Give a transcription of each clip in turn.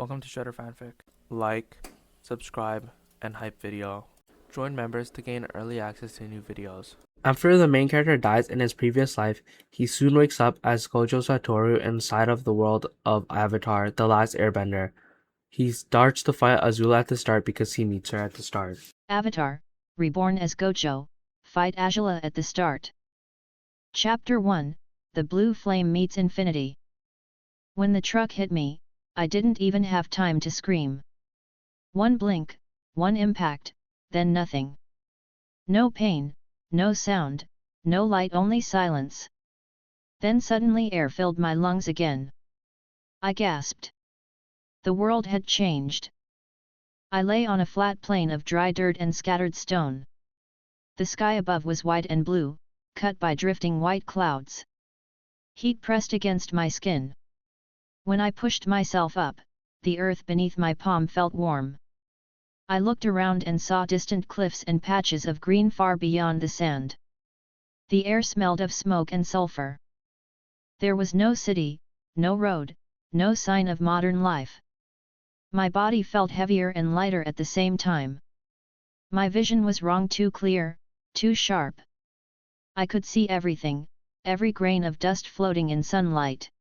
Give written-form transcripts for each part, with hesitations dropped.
Welcome to Shredder Fanfic. Like, subscribe, and hype video. Join members to gain early access to new videos. After the main character dies in his previous life, he soon wakes up as Gojo Satoru inside of the world of Avatar, the Last Airbender. He starts to fight Azula at the start because he meets her at the start. Avatar, Reborn as Gojo, fight Azula at the start. Chapter 1, The Blue Flame Meets Infinity. When the truck hit me, I didn't even have time to scream. One blink, one impact, then nothing. No pain, no sound, no light, only silence. Then suddenly air filled my lungs again. I gasped. The world had changed. I lay on a flat plain of dry dirt and scattered stone. The sky above was white and blue, cut by drifting white clouds. Heat pressed against my skin. When I pushed myself up, the earth beneath my palm felt warm. I looked around and saw distant cliffs and patches of green far beyond the sand. The air smelled of smoke and sulfur. There was no city, no road, no sign of modern life. My body felt heavier and lighter at the same time. My vision was wrong, too clear, too sharp. I could see everything, every grain of dust floating in sunlight.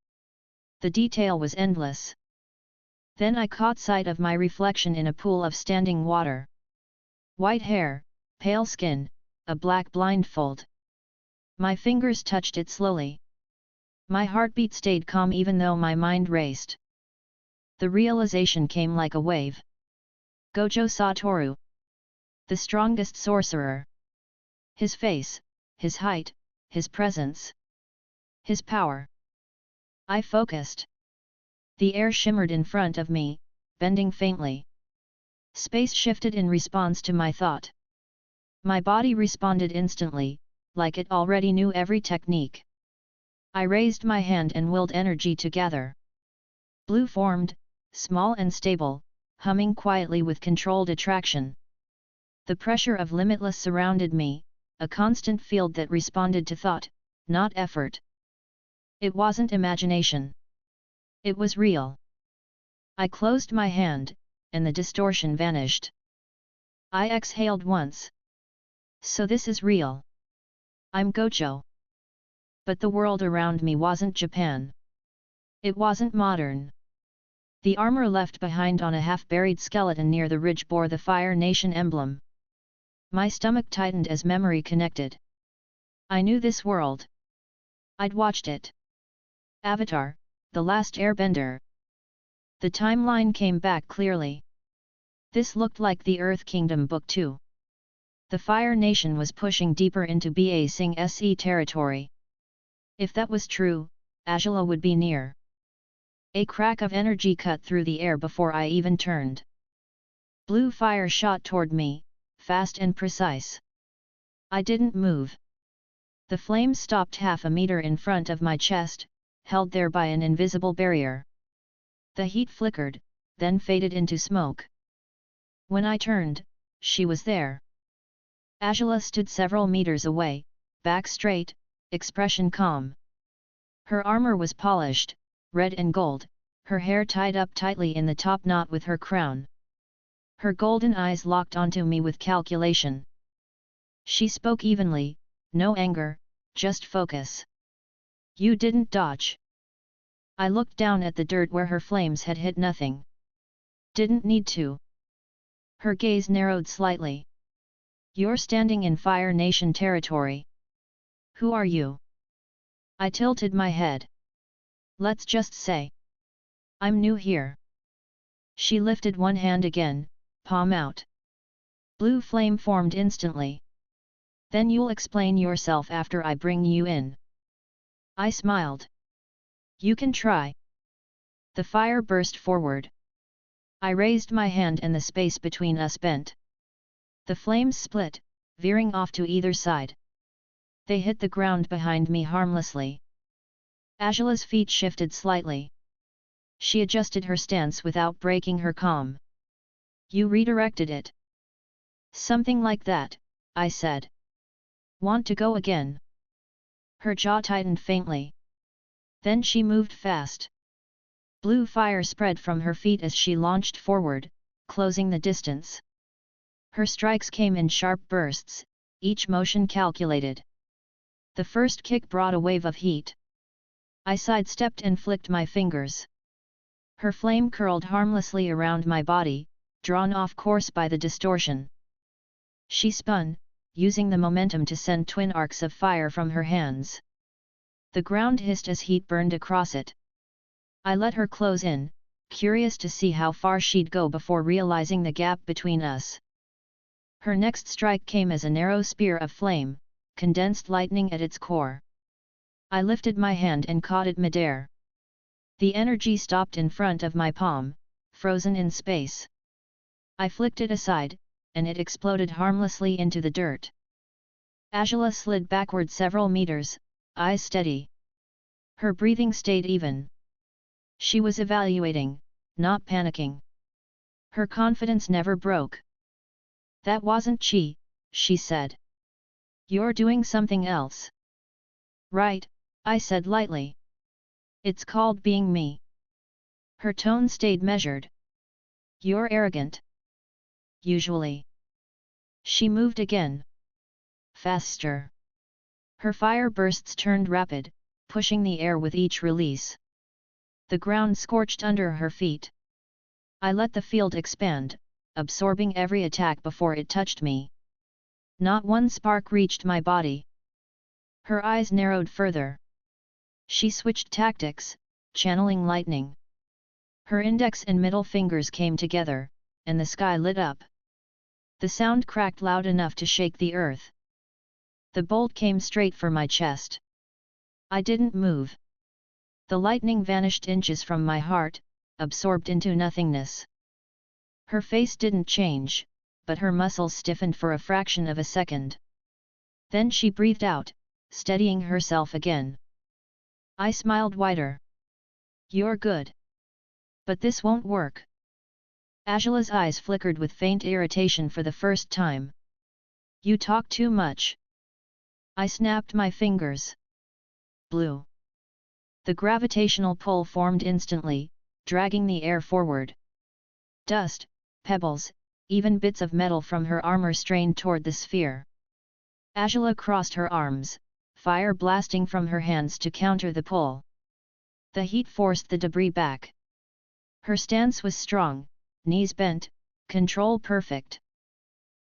The detail was endless. Then I caught sight of my reflection in a pool of standing water. White hair, pale skin, a black blindfold. My fingers touched it slowly. My heartbeat stayed calm even though my mind raced. The realization came like a wave. Gojo Satoru. The strongest sorcerer. His face, his height, his presence. His power. I focused. The air shimmered in front of me, bending faintly. Space shifted in response to my thought. My body responded instantly, like it already knew every technique. I raised my hand and willed energy to gather. Blue formed, small and stable, humming quietly with controlled attraction. The pressure of limitless surrounded me, a constant field that responded to thought, not effort. It wasn't imagination. It was real. I closed my hand, and the distortion vanished. I exhaled once. So this is real. I'm Gojo. But the world around me wasn't Japan. It wasn't modern. The armor left behind on a half-buried skeleton near the ridge bore the Fire Nation emblem. My stomach tightened as memory connected. I knew this world. I'd watched it. Avatar, The Last Airbender. The timeline came back clearly. This looked like the Earth Kingdom Book 2. The Fire Nation was pushing deeper into Ba Sing Se territory. If that was true, Azula would be near. A crack of energy cut through the air before I even turned. Blue fire shot toward me, fast and precise. I didn't move. The flame stopped half a meter in front of my chest, held there by an invisible barrier. The heat flickered, then faded into smoke. When I turned, she was there. Azula stood several meters away, back straight, expression calm. Her armor was polished, red and gold, her hair tied up tightly in the top knot with her crown. Her golden eyes locked onto me with calculation. She spoke evenly, no anger, just focus. You didn't dodge. I looked down at the dirt where her flames had hit nothing. Didn't need to. Her gaze narrowed slightly. You're standing in Fire Nation territory. Who are you? I tilted my head. Let's just say. I'm new here. She lifted one hand again, palm out. Blue flame formed instantly. Then you'll explain yourself after I bring you in. I smiled. You can try. The fire burst forward. I raised my hand and the space between us bent. The flames split, veering off to either side. They hit the ground behind me harmlessly. Azula's feet shifted slightly. She adjusted her stance without breaking her calm. You redirected it. Something like that, I said. Want to go again? Her jaw tightened faintly. Then she moved fast. Blue fire spread from her feet as she launched forward, closing the distance. Her strikes came in sharp bursts, each motion calculated. The first kick brought a wave of heat. I sidestepped and flicked my fingers. Her flame curled harmlessly around my body, drawn off course by the distortion. She spun, using the momentum to send twin arcs of fire from her hands. The ground hissed as heat burned across it. I let her close in, curious to see how far she'd go before realizing the gap between us. Her next strike came as a narrow spear of flame, condensed lightning at its core. I lifted my hand and caught it midair. The energy stopped in front of my palm, frozen in space. I flicked it aside, and it exploded harmlessly into the dirt. Azula slid backward several meters, eyes steady. Her breathing stayed even. She was evaluating, not panicking. Her confidence never broke. "That wasn't chi," she said. "You're doing something else." "Right," I said lightly. "It's called being me." Her tone stayed measured. "You're arrogant. Usually." She moved again. Faster. Her fire bursts turned rapid, pushing the air with each release. The ground scorched under her feet. I let the field expand, absorbing every attack before it touched me. Not one spark reached my body. Her eyes narrowed further. She switched tactics, channeling lightning. Her index and middle fingers came together, and the sky lit up. The sound cracked loud enough to shake the earth. The bolt came straight for my chest. I didn't move. The lightning vanished inches from my heart, absorbed into nothingness. Her face didn't change, but her muscles stiffened for a fraction of a second. Then she breathed out, steadying herself again. I smiled wider. "You're good. But this won't work." Azula's eyes flickered with faint irritation for the first time. "You talk too much." I snapped my fingers. Blue. The gravitational pull formed instantly, dragging the air forward. Dust, pebbles, even bits of metal from her armor strained toward the sphere. Azula crossed her arms, fire blasting from her hands to counter the pull. The heat forced the debris back. Her stance was strong, knees bent, control perfect.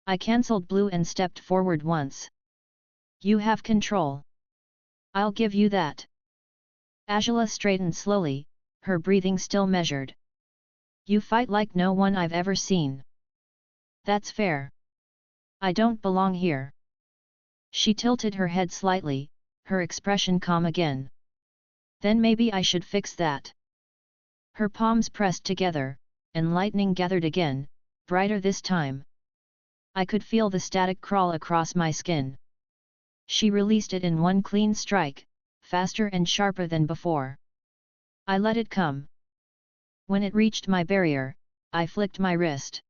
I cancelled Blue and stepped forward once. "You have control. I'll give you that." Azula straightened slowly, her breathing still measured. "You fight like no one I've ever seen." "That's fair. I don't belong here." She tilted her head slightly, her expression calm again. "Then maybe I should fix that." Her palms pressed together, and lightning gathered again, brighter this time. I could feel the static crawl across my skin. She released it in one clean strike, faster and sharper than before. I let it come. When it reached my barrier, I flicked my wrist.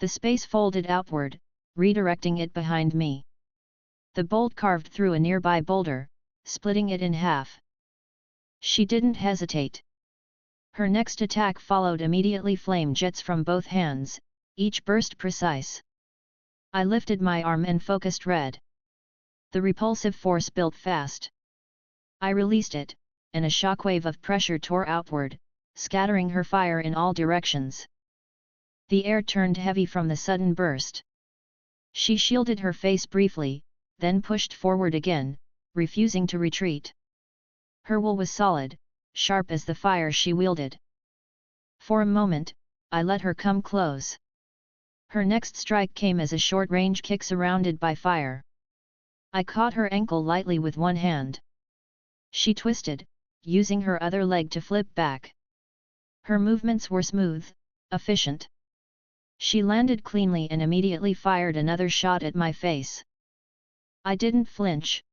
The space folded outward, redirecting it behind me. The bolt carved through a nearby boulder, splitting it in half. She didn't hesitate. Her next attack followed immediately, flame jets from both hands, each burst precise. I lifted my arm and focused red. The repulsive force built fast. I released it, and a shockwave of pressure tore outward, scattering her fire in all directions. The air turned heavy from the sudden burst. She shielded her face briefly, then pushed forward again, refusing to retreat. Her will was solid, sharp as the fire she wielded. For a moment, I let her come close. Her next strike came as a short-range kick surrounded by fire. I caught her ankle lightly with one hand. She twisted, using her other leg to flip back. Her movements were smooth, efficient. She landed cleanly and immediately fired another shot at my face. I didn't flinch.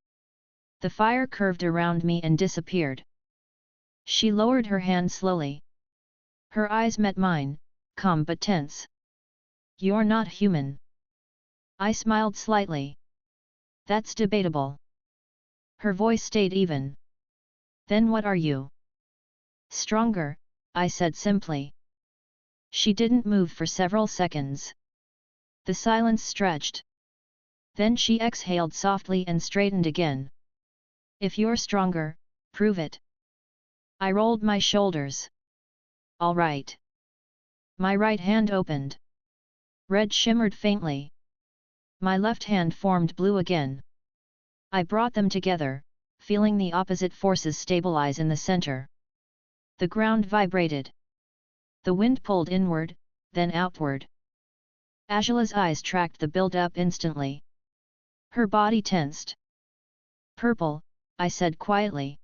The fire curved around me and disappeared. She lowered her hand slowly. Her eyes met mine, calm but tense. "You're not human." I smiled slightly. "That's debatable." Her voice stayed even. "Then what are you?" "Stronger, I said simply. She didn't move for several seconds. The silence stretched. Then she exhaled softly and straightened again. If you're stronger, prove it. I rolled my shoulders. All right. My right hand opened. Red shimmered faintly. My left hand formed blue again. I brought them together, feeling the opposite forces stabilize in the center. The ground vibrated. The wind pulled inward, then outward. Azula's eyes tracked the build-up instantly. Her body tensed. Purple, I said quietly.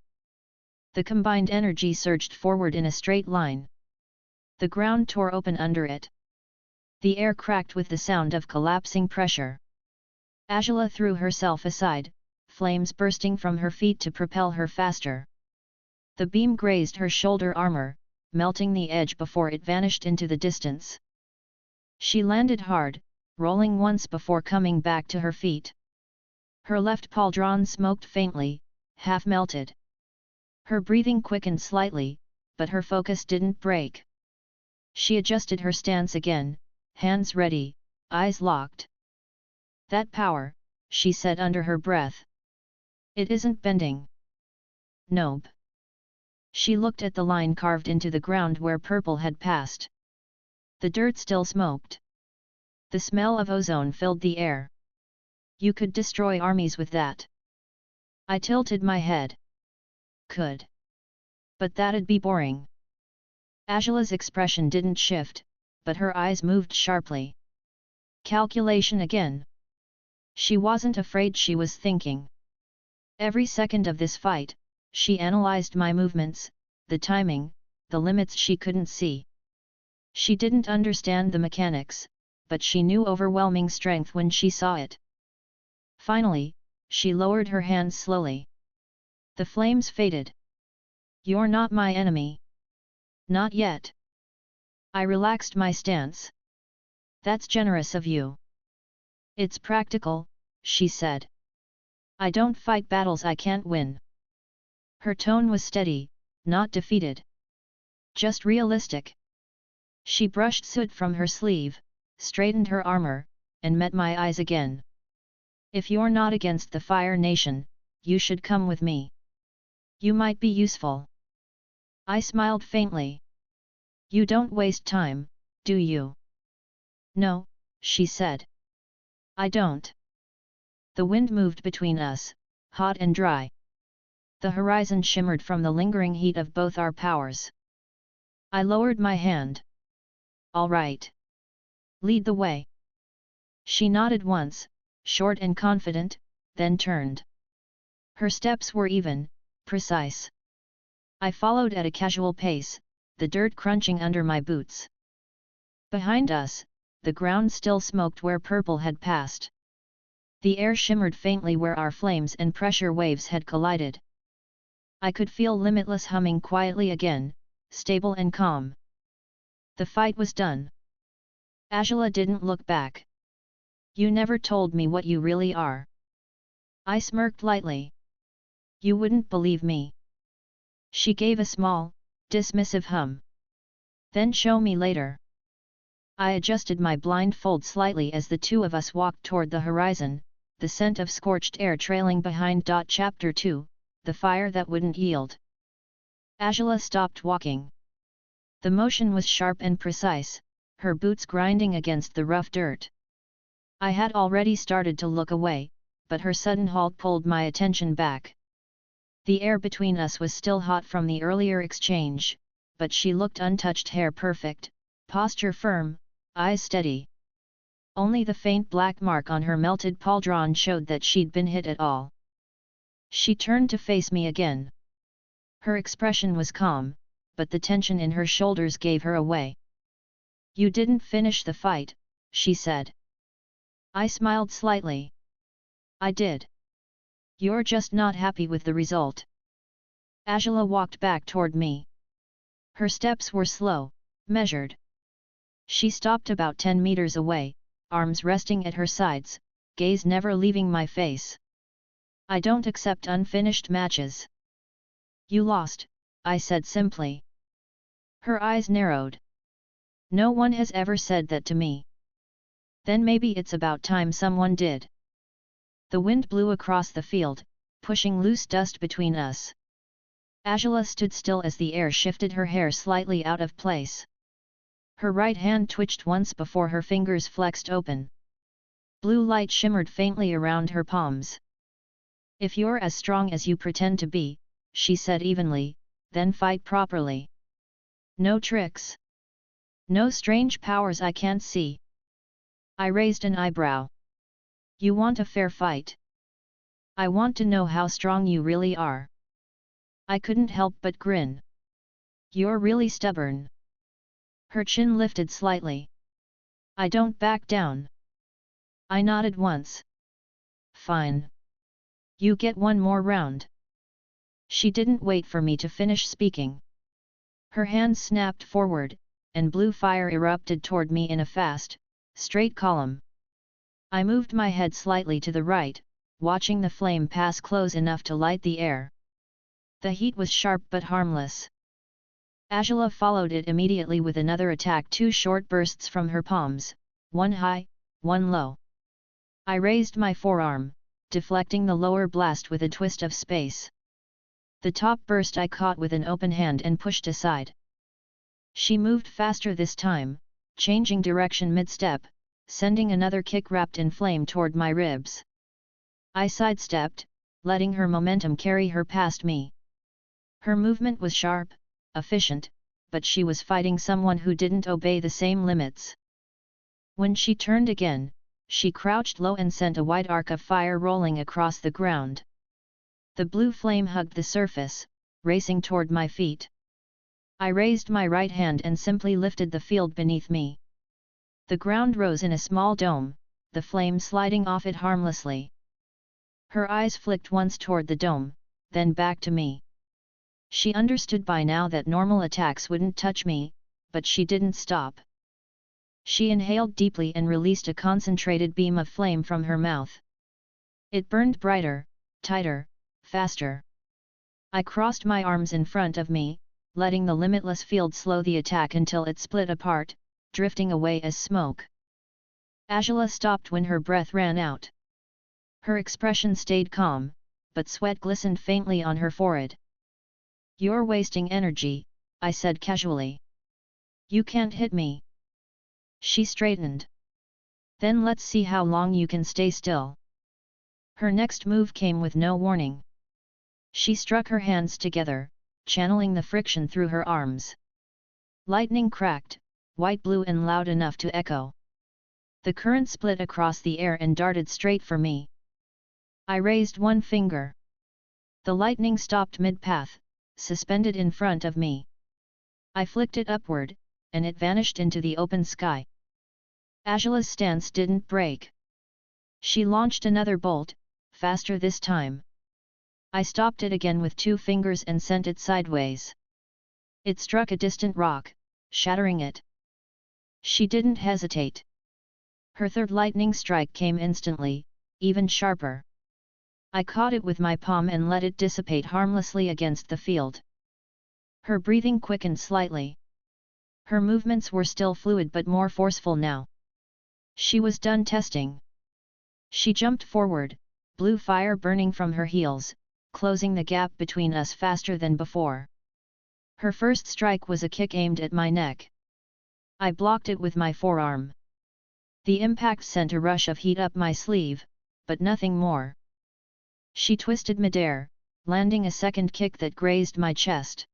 The combined energy surged forward in a straight line. The ground tore open under it. The air cracked with the sound of collapsing pressure. Azula threw herself aside, flames bursting from her feet to propel her faster. The beam grazed her shoulder armor, melting the edge before it vanished into the distance. She landed hard, rolling once before coming back to her feet. Her left pauldron smoked faintly, half melted. Her breathing quickened slightly, but her focus didn't break. She adjusted her stance again, hands ready, eyes locked. That power, she said under her breath. It isn't bending. Nope. She looked at the line carved into the ground where purple had passed. The dirt still smoked. The smell of ozone filled the air. You could destroy armies with that. I tilted my head. Could. But that'd be boring. Azula's expression didn't shift, but her eyes moved sharply. Calculation again. She wasn't afraid, she was thinking. Every second of this fight, she analyzed my movements, the timing, the limits she couldn't see. She didn't understand the mechanics, but she knew overwhelming strength when she saw it. Finally, she lowered her hands slowly. The flames faded. You're not my enemy. Not yet. I relaxed my stance. That's generous of you. It's practical, she said. I don't fight battles I can't win. Her tone was steady, not defeated. Just realistic. She brushed soot from her sleeve, straightened her armor, and met my eyes again. If you're not against the Fire Nation, you should come with me. You might be useful. I smiled faintly. You don't waste time, do you? No, she said. I don't. The wind moved between us, hot and dry. The horizon shimmered from the lingering heat of both our powers. I lowered my hand. All right. Lead the way. She nodded once, short and confident, then turned. Her steps were even, precise. I followed at a casual pace, the dirt crunching under my boots. Behind us, the ground still smoked where purple had passed. The air shimmered faintly where our flames and pressure waves had collided. I could feel Limitless humming quietly again, stable and calm. The fight was done. Azula didn't look back. You never told me what you really are. I smirked lightly. You wouldn't believe me. She gave a small, dismissive hum. Then show me later. I adjusted my blindfold slightly as the two of us walked toward the horizon, the scent of scorched air trailing behind. Chapter 2, The Fire That Wouldn't Yield. Azula stopped walking. The motion was sharp and precise, her boots grinding against the rough dirt. I had already started to look away, but her sudden halt pulled my attention back. The air between us was still hot from the earlier exchange, but she looked untouched, hair perfect, posture firm, eyes steady. Only the faint black mark on her melted pauldron showed that she'd been hit at all. She turned to face me again. Her expression was calm, but the tension in her shoulders gave her away. You didn't finish the fight, she said. I smiled slightly. I did. You're just not happy with the result. Azula walked back toward me. Her steps were slow, measured. She stopped about 10 meters away, arms resting at her sides, gaze never leaving my face. I don't accept unfinished matches. You lost, I said simply. Her eyes narrowed. No one has ever said that to me. Then maybe it's about time someone did. The wind blew across the field, pushing loose dust between us. Azula stood still as the air shifted her hair slightly out of place. Her right hand twitched once before her fingers flexed open. Blue light shimmered faintly around her palms. If you're as strong as you pretend to be, she said evenly, then fight properly. No tricks. No strange powers I can't see. I raised an eyebrow. You want a fair fight? I want to know how strong you really are. I couldn't help but grin. You're really stubborn. Her chin lifted slightly. I don't back down. I nodded once. Fine. You get one more round. She didn't wait for me to finish speaking. Her hand snapped forward, and blue fire erupted toward me in a fast, straight column. I moved my head slightly to the right, watching the flame pass close enough to light the air. The heat was sharp but harmless. Azula followed it immediately with another attack, 2 short bursts from her palms, one high, one low. I raised my forearm, deflecting the lower blast with a twist of space. The top burst I caught with an open hand and pushed aside. She moved faster this time, changing direction mid-step, sending another kick wrapped in flame toward my ribs. I sidestepped, letting her momentum carry her past me. Her movement was sharp, efficient, but she was fighting someone who didn't obey the same limits. When she turned again, she crouched low and sent a wide arc of fire rolling across the ground. The blue flame hugged the surface, racing toward my feet. I raised my right hand and simply lifted the field beneath me. The ground rose in a small dome, the flame sliding off it harmlessly. Her eyes flicked once toward the dome, then back to me. She understood by now that normal attacks wouldn't touch me, but she didn't stop. She inhaled deeply and released a concentrated beam of flame from her mouth. It burned brighter, tighter, faster. I crossed my arms in front of me, letting the limitless field slow the attack until it split apart, drifting away as smoke. Azula stopped when her breath ran out. Her expression stayed calm, but sweat glistened faintly on her forehead. You're wasting energy, I said casually. You can't hit me. She straightened. Then let's see how long you can stay still. Her next move came with no warning. She struck her hands together, channeling the friction through her arms. Lightning cracked, white-blue and loud enough to echo. The current split across the air and darted straight for me. I raised one finger. The lightning stopped mid-path, suspended in front of me. I flicked it upward, and it vanished into the open sky. Azula's stance didn't break. She launched another bolt, faster this time. I stopped it again with 2 fingers and sent it sideways. It struck a distant rock, shattering it. She didn't hesitate. Her third lightning strike came instantly, even sharper. I caught it with my palm and let it dissipate harmlessly against the field. Her breathing quickened slightly. Her movements were still fluid but more forceful now. She was done testing. She jumped forward, blue fire burning from her heels, closing the gap between us faster than before. Her first strike was a kick aimed at my neck. I blocked it with my forearm. The impact sent a rush of heat up my sleeve, but nothing more. She twisted midair, landing a second kick that grazed my chest.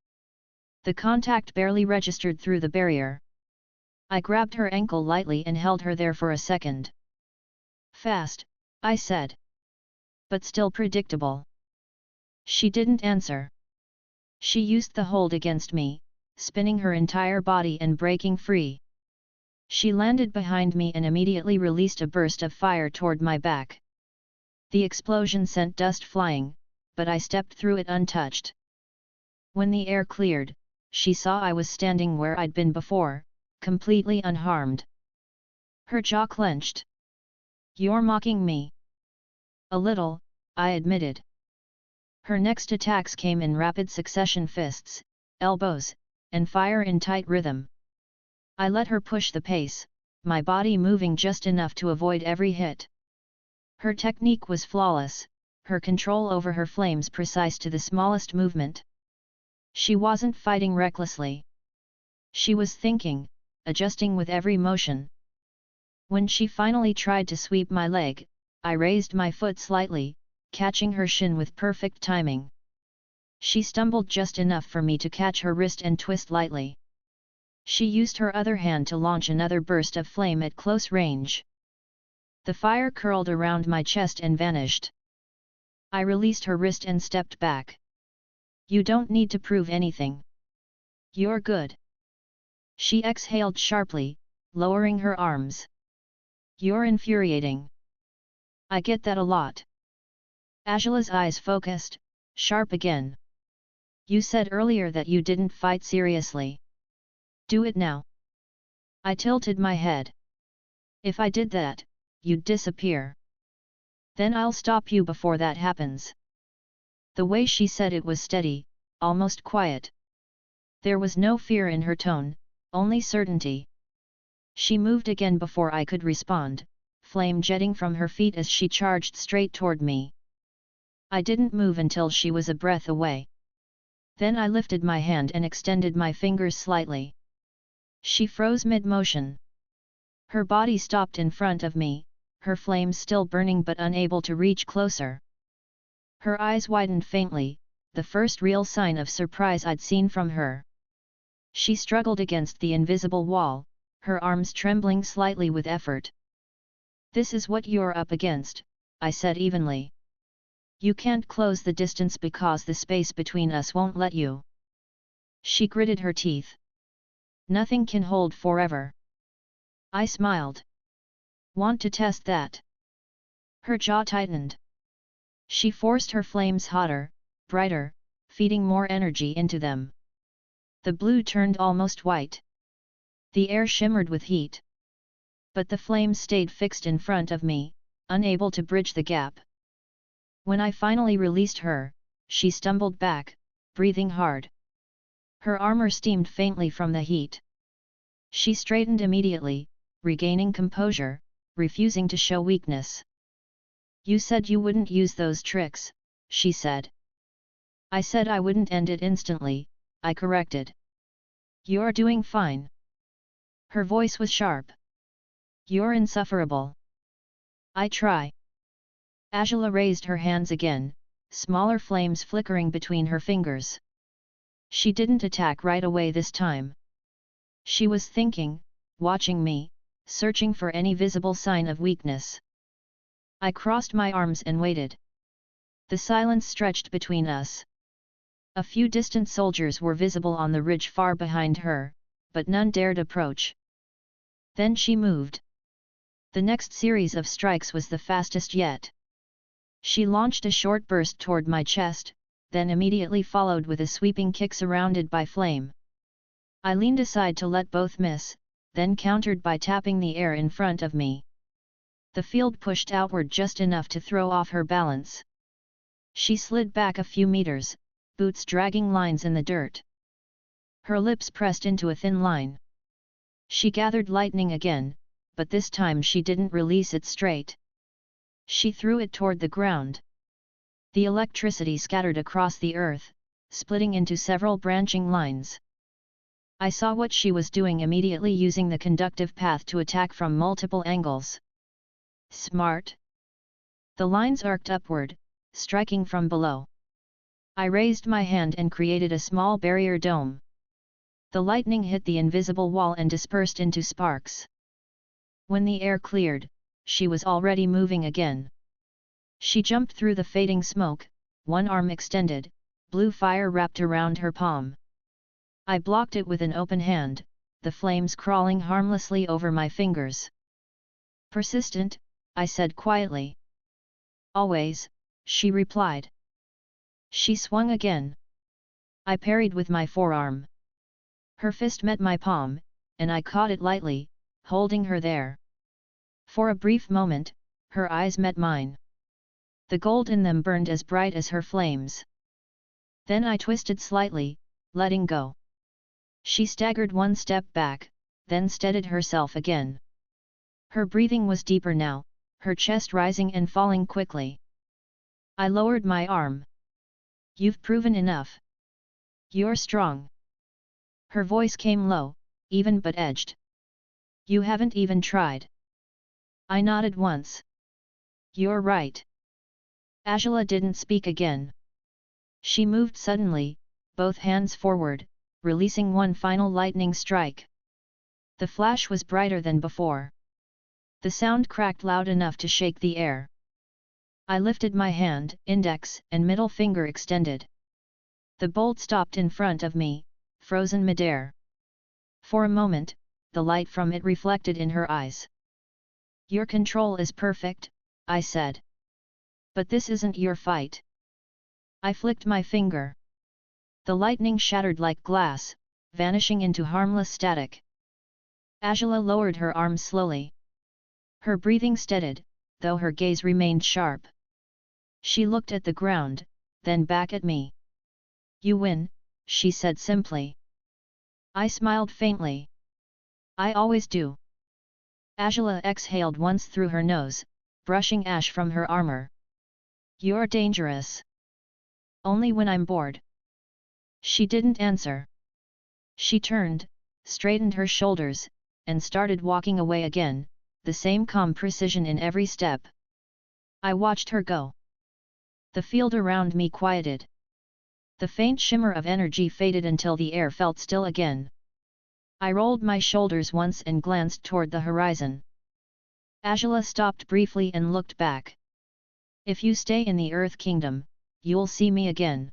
The contact barely registered through the barrier. I grabbed her ankle lightly and held her there for a second. Fast, I said. But still predictable. She didn't answer. She used the hold against me, spinning her entire body and breaking free. She landed behind me and immediately released a burst of fire toward my back. The explosion sent dust flying, but I stepped through it untouched. When the air cleared, she saw I was standing where I'd been before, completely unharmed. Her jaw clenched. You're mocking me. A little, I admitted. Her next attacks came in rapid succession: fists, elbows, and fire in tight rhythm. I let her push the pace, my body moving just enough to avoid every hit. Her technique was flawless, her control over her flames precise to the smallest movement. She wasn't fighting recklessly. She was thinking, adjusting with every motion. When she finally tried to sweep my leg, I raised my foot slightly, catching her shin with perfect timing. She stumbled just enough for me to catch her wrist and twist lightly. She used her other hand to launch another burst of flame at close range. The fire curled around my chest and vanished. I released her wrist and stepped back. You don't need to prove anything. You're good. She exhaled sharply, lowering her arms. You're infuriating. I get that a lot. Azula's eyes focused, sharp again. You said earlier that you didn't fight seriously. Do it now. I tilted my head. If I did that, you'd disappear. Then I'll stop you before that happens. The way she said it was steady, almost quiet. There was no fear in her tone, only certainty. She moved again before I could respond, flame jetting from her feet as she charged straight toward me. I didn't move until she was a breath away. Then I lifted my hand and extended my fingers slightly. She froze mid-motion. Her body stopped in front of me, her flames still burning but unable to reach closer. Her eyes widened faintly, the first real sign of surprise I'd seen from her. She struggled against the invisible wall, her arms trembling slightly with effort. This is what you're up against, I said evenly. You can't close the distance because the space between us won't let you. She gritted her teeth. Nothing can hold forever. I smiled. Want to test that? Her jaw tightened. She forced her flames hotter, brighter, feeding more energy into them. The blue turned almost white. The air shimmered with heat. But the flames stayed fixed in front of me, unable to bridge the gap. When I finally released her, she stumbled back, breathing hard. Her armor steamed faintly from the heat. She straightened immediately, regaining composure, refusing to show weakness. You said you wouldn't use those tricks, she said. I said I wouldn't end it instantly, I corrected. You're doing fine. Her voice was sharp. You're insufferable. I try. Azula raised her hands again, smaller flames flickering between her fingers. She didn't attack right away this time. She was thinking, watching me, searching for any visible sign of weakness. I crossed my arms and waited. The silence stretched between us. A few distant soldiers were visible on the ridge far behind her, but none dared approach. Then she moved. The next series of strikes was the fastest yet. She launched a short burst toward my chest, then immediately followed with a sweeping kick surrounded by flame. I leaned aside to let both miss, then countered by tapping the air in front of me. The field pushed outward just enough to throw off her balance. She slid back a few meters, boots dragging lines in the dirt. Her lips pressed into a thin line. She gathered lightning again, but this time she didn't release it straight. She threw it toward the ground. The electricity scattered across the earth, splitting into several branching lines. I saw what she was doing, immediately using the conductive path to attack from multiple angles. Smart. The lines arced upward, striking from below. I raised my hand and created a small barrier dome. The lightning hit the invisible wall and dispersed into sparks. When the air cleared, she was already moving again. She jumped through the fading smoke, one arm extended, blue fire wrapped around her palm. I blocked it with an open hand, the flames crawling harmlessly over my fingers. Persistent, I said quietly. Always, she replied. She swung again. I parried with my forearm. Her fist met my palm, and I caught it lightly, holding her there. For a brief moment, her eyes met mine. The gold in them burned as bright as her flames. Then I twisted slightly, letting go. She staggered one step back, then steadied herself again. Her breathing was deeper now, her chest rising and falling quickly. I lowered my arm. You've proven enough. You're strong. Her voice came low, even but edged. You haven't even tried. I nodded once. You're right. Azula didn't speak again. She moved suddenly, both hands forward, releasing one final lightning strike. The flash was brighter than before. The sound cracked loud enough to shake the air. I lifted my hand, index and middle finger extended. The bolt stopped in front of me, frozen midair. For a moment, the light from it reflected in her eyes. Your control is perfect, I said. But this isn't your fight. I flicked my finger. The lightning shattered like glass, vanishing into harmless static. Azula lowered her arms slowly. Her breathing steadied, though her gaze remained sharp. She looked at the ground, then back at me. You win, she said simply. I smiled faintly. I always do. Azula exhaled once through her nose, brushing ash from her armor. You're dangerous. Only when I'm bored. She didn't answer. She turned, straightened her shoulders, and started walking away again, the same calm precision in every step. I watched her go. The field around me quieted. The faint shimmer of energy faded until the air felt still again. I rolled my shoulders once and glanced toward the horizon. Azula stopped briefly and looked back. If you stay in the Earth Kingdom, you'll see me again.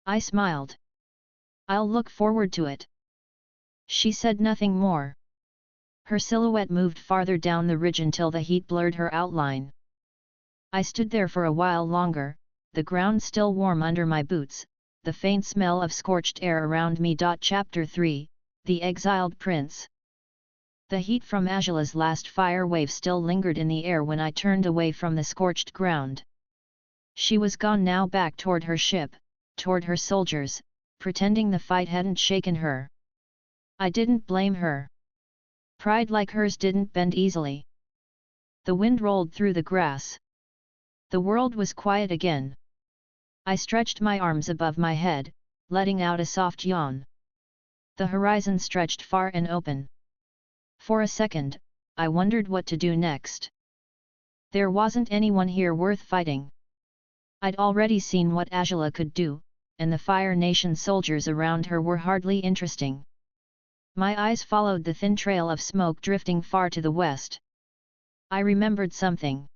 I smiled. I'll look forward to it. She said nothing more. Her silhouette moved farther down the ridge until the heat blurred her outline. I stood there for a while longer, the ground still warm under my boots, the faint smell of scorched air around me. Chapter 3, The Exiled Prince. The heat from Azula's last fire wave still lingered in the air when I turned away from the scorched ground. She was gone now, back toward her ship, toward her soldiers, pretending the fight hadn't shaken her. I didn't blame her. Pride like hers didn't bend easily. The wind rolled through the grass. The world was quiet again. I stretched my arms above my head, letting out a soft yawn. The horizon stretched far and open. For a second, I wondered what to do next. There wasn't anyone here worth fighting. I'd already seen what Azula could do, and the Fire Nation soldiers around her were hardly interesting. My eyes followed the thin trail of smoke drifting far to the west. I remembered something.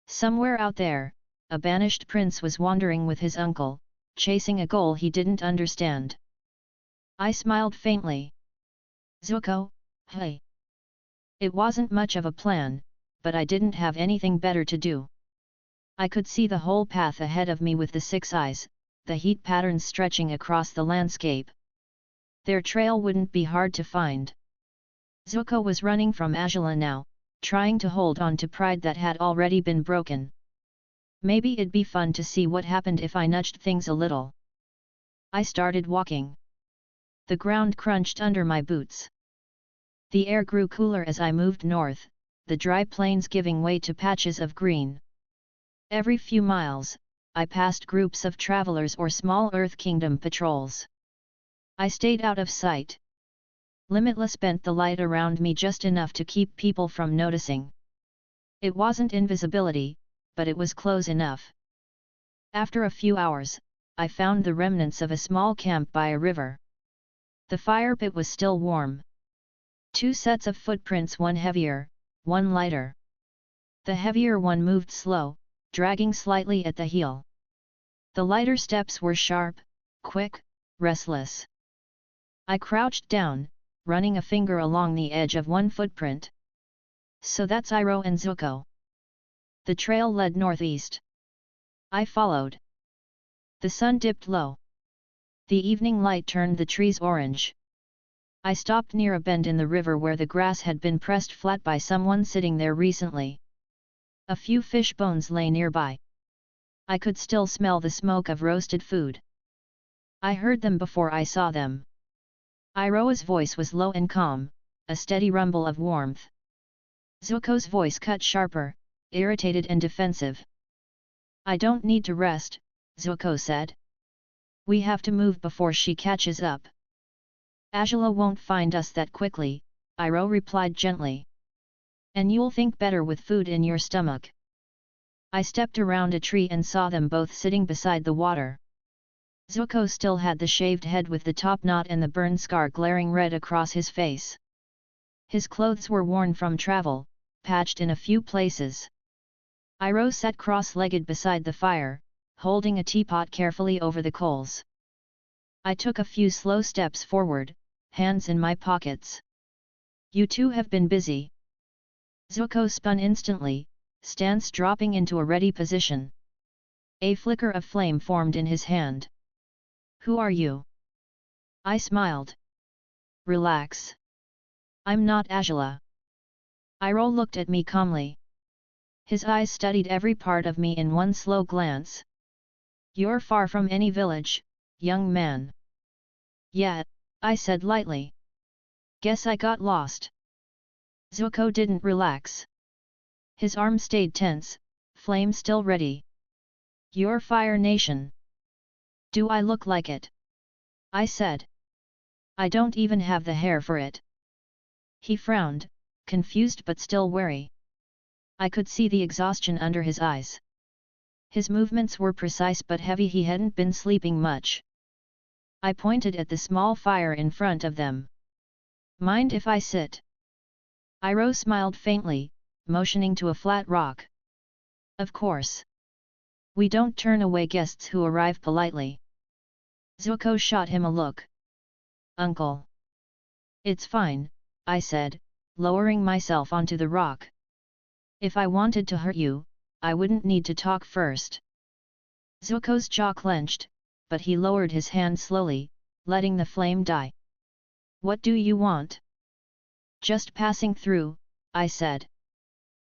Somewhere out there, a banished prince was wandering with his uncle, chasing a goal he didn't understand. I smiled faintly. Zuko, hey. It wasn't much of a plan, but I didn't have anything better to do. I could see the whole path ahead of me with the six eyes, the heat patterns stretching across the landscape. Their trail wouldn't be hard to find. Zuko was running from Azula now, trying to hold on to pride that had already been broken. Maybe it'd be fun to see what happened if I nudged things a little. I started walking. The ground crunched under my boots. The air grew cooler as I moved north, the dry plains giving way to patches of green. Every few miles, I passed groups of travelers or small Earth Kingdom patrols. I stayed out of sight. Limitless bent the light around me just enough to keep people from noticing. It wasn't invisibility, but it was close enough. After a few hours, I found the remnants of a small camp by a river. The fire pit was still warm. Two sets of footprints, one heavier, one lighter. The heavier one moved slow, dragging slightly at the heel. The lighter steps were sharp, quick, restless. I crouched down, running a finger along the edge of one footprint. So that's Iroh and Zuko. The trail led northeast. I followed. The sun dipped low. The evening light turned the trees orange. I stopped near a bend in the river where the grass had been pressed flat by someone sitting there recently. A few fish bones lay nearby. I could still smell the smoke of roasted food. I heard them before I saw them. Iroha's voice was low and calm, a steady rumble of warmth. Zuko's voice cut sharper, irritated and defensive. I don't need to rest, Zuko said. We have to move before she catches up. Azula won't find us that quickly, Iroha replied gently. And you'll think better with food in your stomach. I stepped around a tree and saw them both sitting beside the water. Zuko still had the shaved head with the top knot and the burn scar glaring red across his face. His clothes were worn from travel, patched in a few places. Iroha sat cross-legged beside the fire, holding a teapot carefully over the coals. I took a few slow steps forward, hands in my pockets. You two have been busy. Zuko spun instantly, stance dropping into a ready position. A flicker of flame formed in his hand. Who are you? I smiled. Relax. I'm not Azula. Iroha looked at me calmly. His eyes studied every part of me in one slow glance. You're far from any village, young man. Yeah, I said lightly. Guess I got lost. Zuko didn't relax. His arm stayed tense, flame still ready. You're Fire Nation. Do I look like it? I said. I don't even have the hair for it. He frowned, confused but still wary. I could see the exhaustion under his eyes. His movements were precise but heavy. He hadn't been sleeping much. I pointed at the small fire in front of them. Mind if I sit? Iroha smiled faintly, motioning to a flat rock. Of course. We don't turn away guests who arrive politely. Zuko shot him a look. Uncle. It's fine, I said, lowering myself onto the rock. If I wanted to hurt you, I wouldn't need to talk first. Zuko's jaw clenched, but he lowered his hand slowly, letting the flame die. What do you want? Just passing through, I said.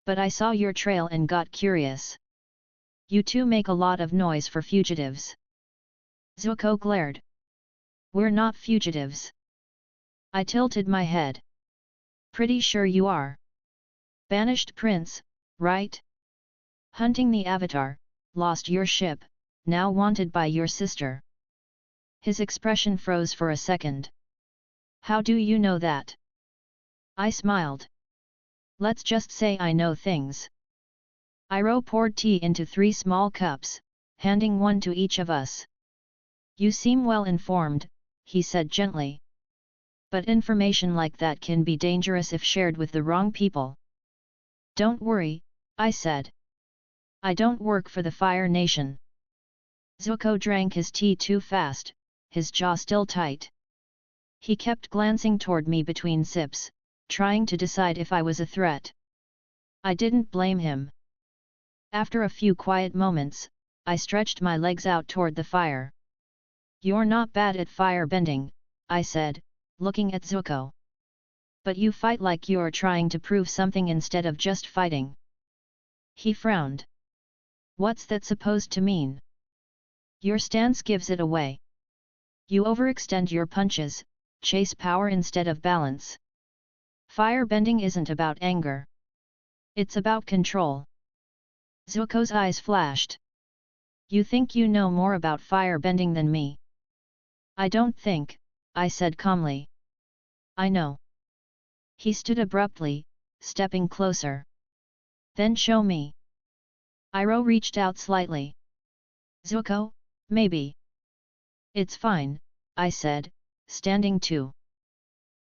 But I saw your trail and got curious. You two make a lot of noise for fugitives. Zuko glared. We're not fugitives. I tilted my head. Pretty sure you are. Banished prince, right? Hunting the Avatar, lost your ship, now wanted by your sister. His expression froze for a second. How do you know that? I smiled. Let's just say I know things. Iroha poured tea into 3 small cups, handing one to each of us. You seem well informed, he said gently. But information like that can be dangerous if shared with the wrong people. Don't worry, I said. I don't work for the Fire Nation. Zuko drank his tea too fast, his jaw still tight. He kept glancing toward me between sips, trying to decide if I was a threat. I didn't blame him. After a few quiet moments, I stretched my legs out toward the fire. You're not bad at fire bending, I said, looking at Zuko. But you fight like you're trying to prove something instead of just fighting. He frowned. What's that supposed to mean? Your stance gives it away. You overextend your punches, chase power instead of balance. Fire bending isn't about anger. It's about control. Zuko's eyes flashed. You think you know more about fire bending than me? I don't think, I said calmly. I know. He stood abruptly, stepping closer. Then show me. Iroha reached out slightly. Zuko, maybe. It's fine, I said, standing too.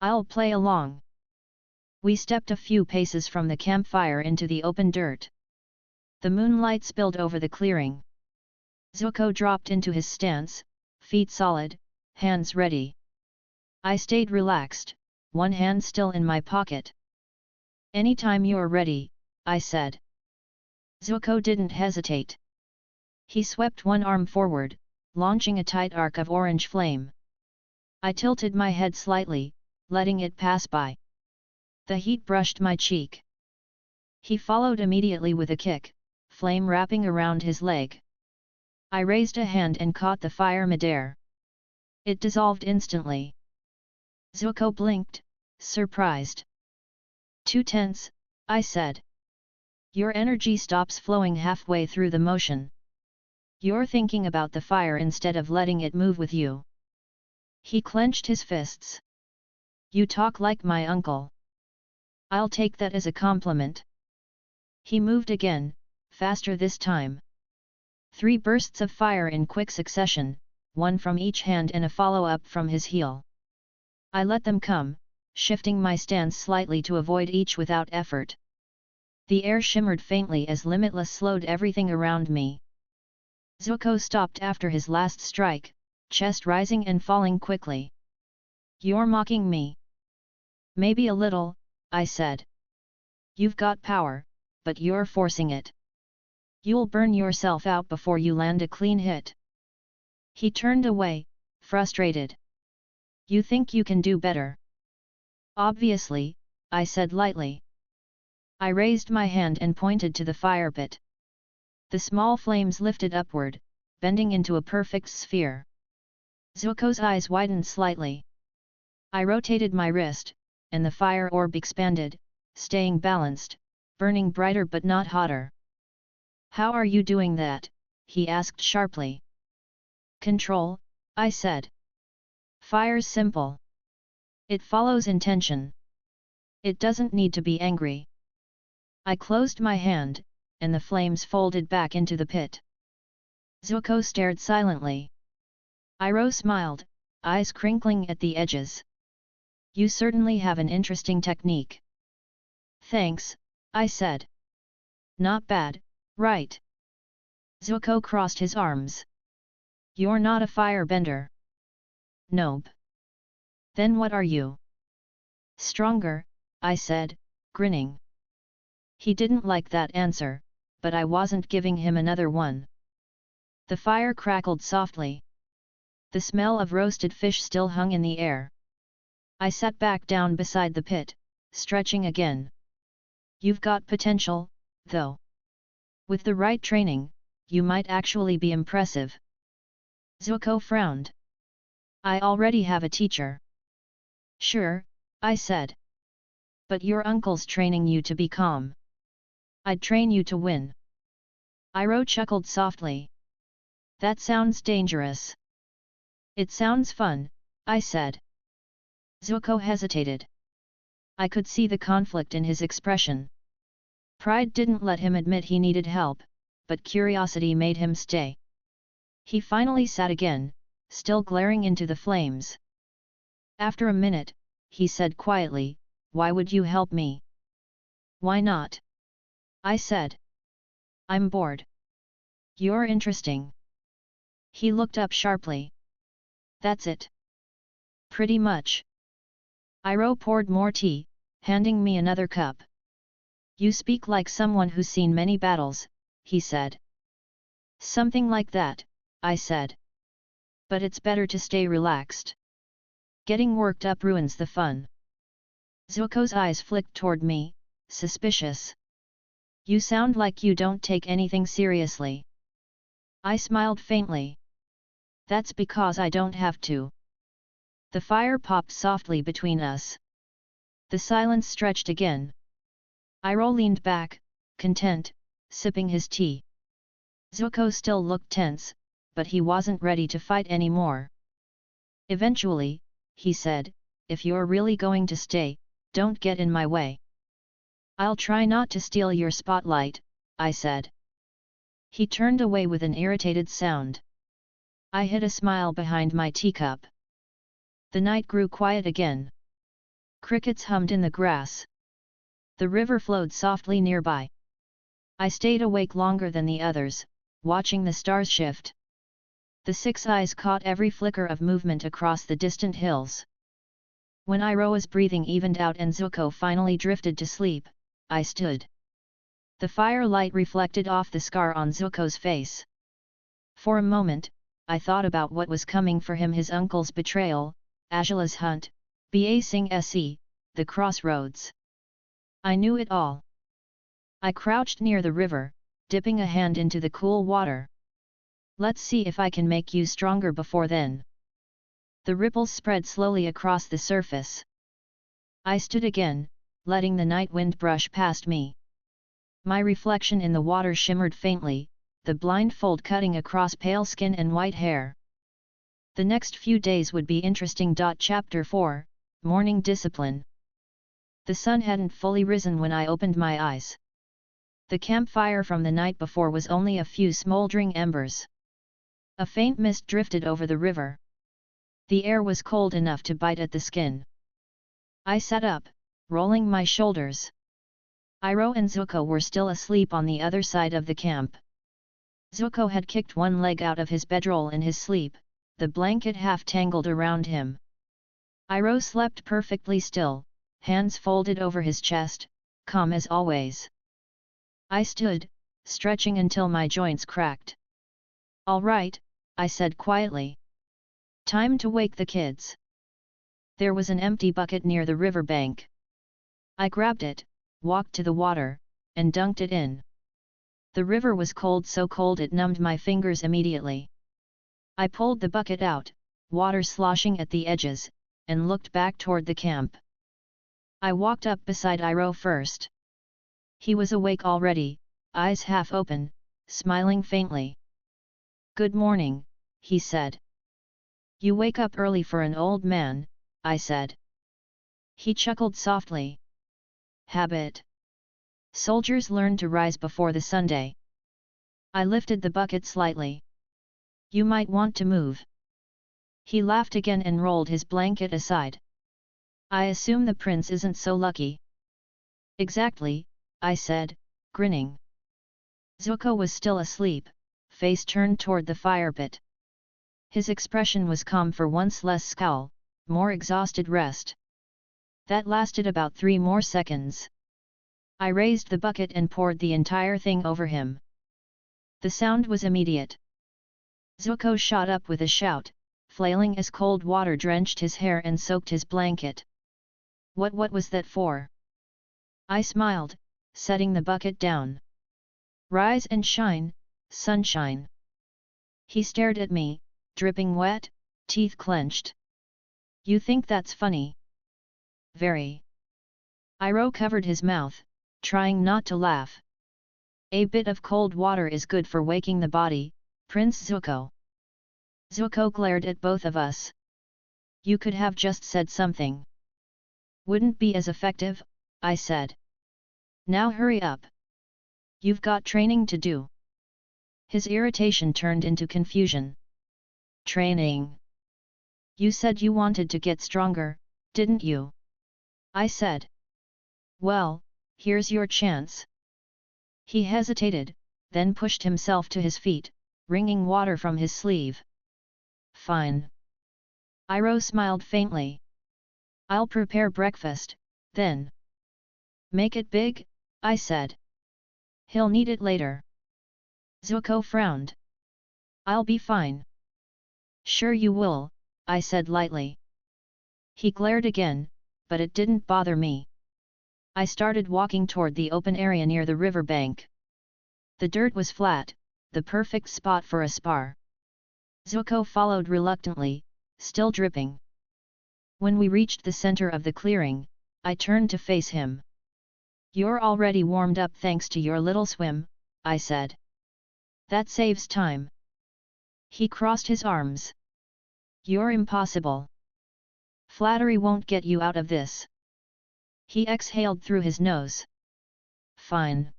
I'll play along. We stepped a few paces from the campfire into the open dirt. The moonlight spilled over the clearing. Zuko dropped into his stance, feet solid, hands ready. I stayed relaxed, one hand still in my pocket. Anytime you're ready, I said. Zuko didn't hesitate. He swept one arm forward, launching a tight arc of orange flame. I tilted my head slightly, letting it pass by. The heat brushed my cheek. He followed immediately with a kick, flame wrapping around his leg. I raised a hand and caught the fire midair. It dissolved instantly. Zuko blinked, surprised. Too tense, I said. Your energy stops flowing halfway through the motion. You're thinking about the fire instead of letting it move with you. He clenched his fists. You talk like my uncle. I'll take that as a compliment. He moved again, faster this time. 3 bursts of fire in quick succession, one from each hand and a follow-up from his heel. I let them come, shifting my stance slightly to avoid each without effort. The air shimmered faintly as Limitless slowed everything around me. Zuko stopped after his last strike, chest rising and falling quickly. You're mocking me. Maybe a little, I said. You've got power, but you're forcing it. You'll burn yourself out before you land a clean hit. He turned away, frustrated. You think you can do better? Obviously, I said lightly. I raised my hand and pointed to the fire pit. The small flames lifted upward, bending into a perfect sphere. Zuko's eyes widened slightly. I rotated my wrist, and the fire orb expanded, staying balanced, burning brighter but not hotter. How are you doing that? He asked sharply. Control, I said. Fire's simple. It follows intention. It doesn't need to be angry. I closed my hand, and the flames folded back into the pit. Zuko stared silently. Iroh smiled, eyes crinkling at the edges. You certainly have an interesting technique. Thanks, I said. Not bad, right? Zuko crossed his arms. You're not a firebender. Nope. Then what are you? Stronger, I said, grinning. He didn't like that answer, but I wasn't giving him another one. The fire crackled softly. The smell of roasted fish still hung in the air. I sat back down beside the pit, stretching again. You've got potential, though. With the right training, you might actually be impressive. Zuko frowned. I already have a teacher. Sure, I said. But your uncle's training you to be calm. I'd train you to win. Iroh chuckled softly. That sounds dangerous. It sounds fun, I said. Zuko hesitated. I could see the conflict in his expression. Pride didn't let him admit he needed help, but curiosity made him stay. He finally sat again, still glaring into the flames. After a minute, he said quietly, Why would you help me? Why not? I said. I'm bored. You're interesting. He looked up sharply. That's it. Pretty much. Iroh poured more tea, handing me another cup. You speak like someone who's seen many battles, he said. Something like that, I said. But it's better to stay relaxed. Getting worked up ruins the fun. Zuko's eyes flicked toward me, suspicious. You sound like you don't take anything seriously. I smiled faintly. That's because I don't have to. The fire popped softly between us. The silence stretched again. Iroh leaned back, content, sipping his tea. Zuko still looked tense, but he wasn't ready to fight anymore. Eventually, he said, if you're really going to stay, don't get in my way. I'll try not to steal your spotlight, I said. He turned away with an irritated sound. I hid a smile behind my teacup. The night grew quiet again. Crickets hummed in the grass. The river flowed softly nearby. I stayed awake longer than the others, watching the stars shift. The 6 eyes caught every flicker of movement across the distant hills. When Iroh's breathing evened out and Zuko finally drifted to sleep, I stood. The firelight reflected off the scar on Zuko's face. For a moment, I thought about what was coming for him: his uncle's betrayal, Azula's hunt, Ba Sing Se, the crossroads. I knew it all. I crouched near the river, dipping a hand into the cool water. Let's see if I can make you stronger before then. The ripples spread slowly across the surface. I stood again, letting the night wind brush past me. My reflection in the water shimmered faintly, the blindfold cutting across pale skin and white hair. The next few days would be interesting. Chapter 4, Morning Discipline. The sun hadn't fully risen when I opened my eyes. The campfire from the night before was only a few smoldering embers. A faint mist drifted over the river. The air was cold enough to bite at the skin. I sat up, rolling my shoulders. Iroh and Zuko were still asleep on the other side of the camp. Zuko had kicked one leg out of his bedroll in his sleep, the blanket half tangled around him. Iroh slept perfectly still, hands folded over his chest, calm as always. I stood, stretching until my joints cracked. "All right," I said quietly. "Time to wake the kids." There was an empty bucket near the river bank. I grabbed it, walked to the water, and dunked it in. The river was cold, so cold it numbed my fingers immediately. I pulled the bucket out, water sloshing at the edges, and looked back toward the camp. I walked up beside Iroh first. He was awake already, eyes half open, smiling faintly. "Good morning," he said. "You wake up early for an old man," I said. He chuckled softly. "Habit. Soldiers learn to rise before the Sunday." I lifted the bucket slightly. "You might want to move." He laughed again and rolled his blanket aside. "I assume the prince isn't so lucky." "Exactly," I said, grinning. Zuko was still asleep, face turned toward the fire pit. His expression was calm for once, less scowl, more exhausted rest. That lasted about 3 more seconds. I raised the bucket and poured the entire thing over him. The sound was immediate. Zuko shot up with a shout, flailing as cold water drenched his hair and soaked his blanket. What was that for?" I smiled, setting the bucket down. "Rise and shine, sunshine." He stared at me, dripping wet, teeth clenched. "You think that's funny?" "Very." Iroh covered his mouth, trying not to laugh. "A bit of cold water is good for waking the body, Prince Zuko." Zuko glared at both of us. "You could have just said something." "Wouldn't be as effective," I said. "Now hurry up. You've got training to do." His irritation turned into confusion. "Training? You said you wanted to get stronger, didn't you?" I said. "Well, here's your chance." He hesitated, then pushed himself to his feet, wringing water from his sleeve. "Fine." Iroh smiled faintly. "I'll prepare breakfast, then." "Make it big," I said. "He'll need it later." Zuko frowned. "I'll be fine." "Sure you will," I said lightly. He glared again, but it didn't bother me. I started walking toward the open area near the river bank. The dirt was flat, the perfect spot for a spar. Zuko followed reluctantly, still dripping. When we reached the center of the clearing, I turned to face him. "You're already warmed up thanks to your little swim," I said. "That saves time." He crossed his arms. "You're impossible. Flattery won't get you out of this." He exhaled through his nose. "Fine.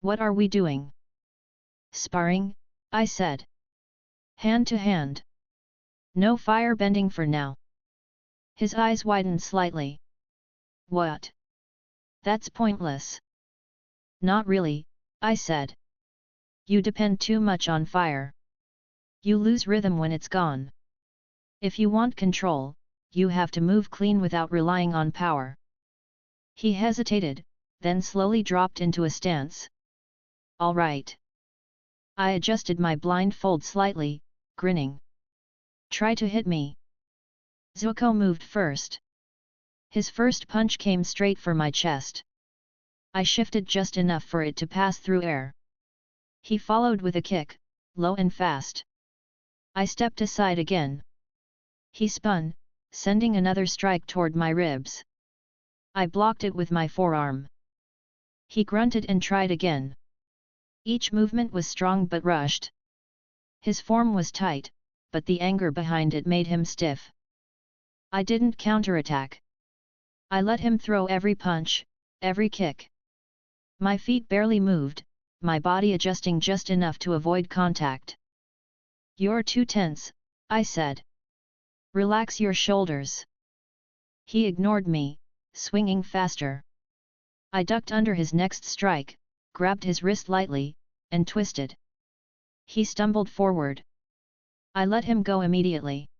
What are we doing?" "Sparring," I said. "Hand to hand. No firebending for now." His eyes widened slightly. "What? That's pointless." "Not really," I said. "You depend too much on fire. You lose rhythm when it's gone. If you want control, you have to move clean without relying on power." He hesitated, then slowly dropped into a stance. "All right." I adjusted my blindfold slightly, grinning. "Try to hit me." Zuko moved first. His first punch came straight for my chest. I shifted just enough for it to pass through air. He followed with a kick, low and fast. I stepped aside again. He spun, sending another strike toward my ribs. I blocked it with my forearm. He grunted and tried again. Each movement was strong but rushed. His form was tight, but the anger behind it made him stiff. I didn't counterattack. I let him throw every punch, every kick. My feet barely moved, my body adjusting just enough to avoid contact. "You're too tense," I said. "Relax your shoulders." He ignored me, swinging faster. I ducked under his next strike, grabbed his wrist lightly, and twisted. He stumbled forward. I let him go immediately.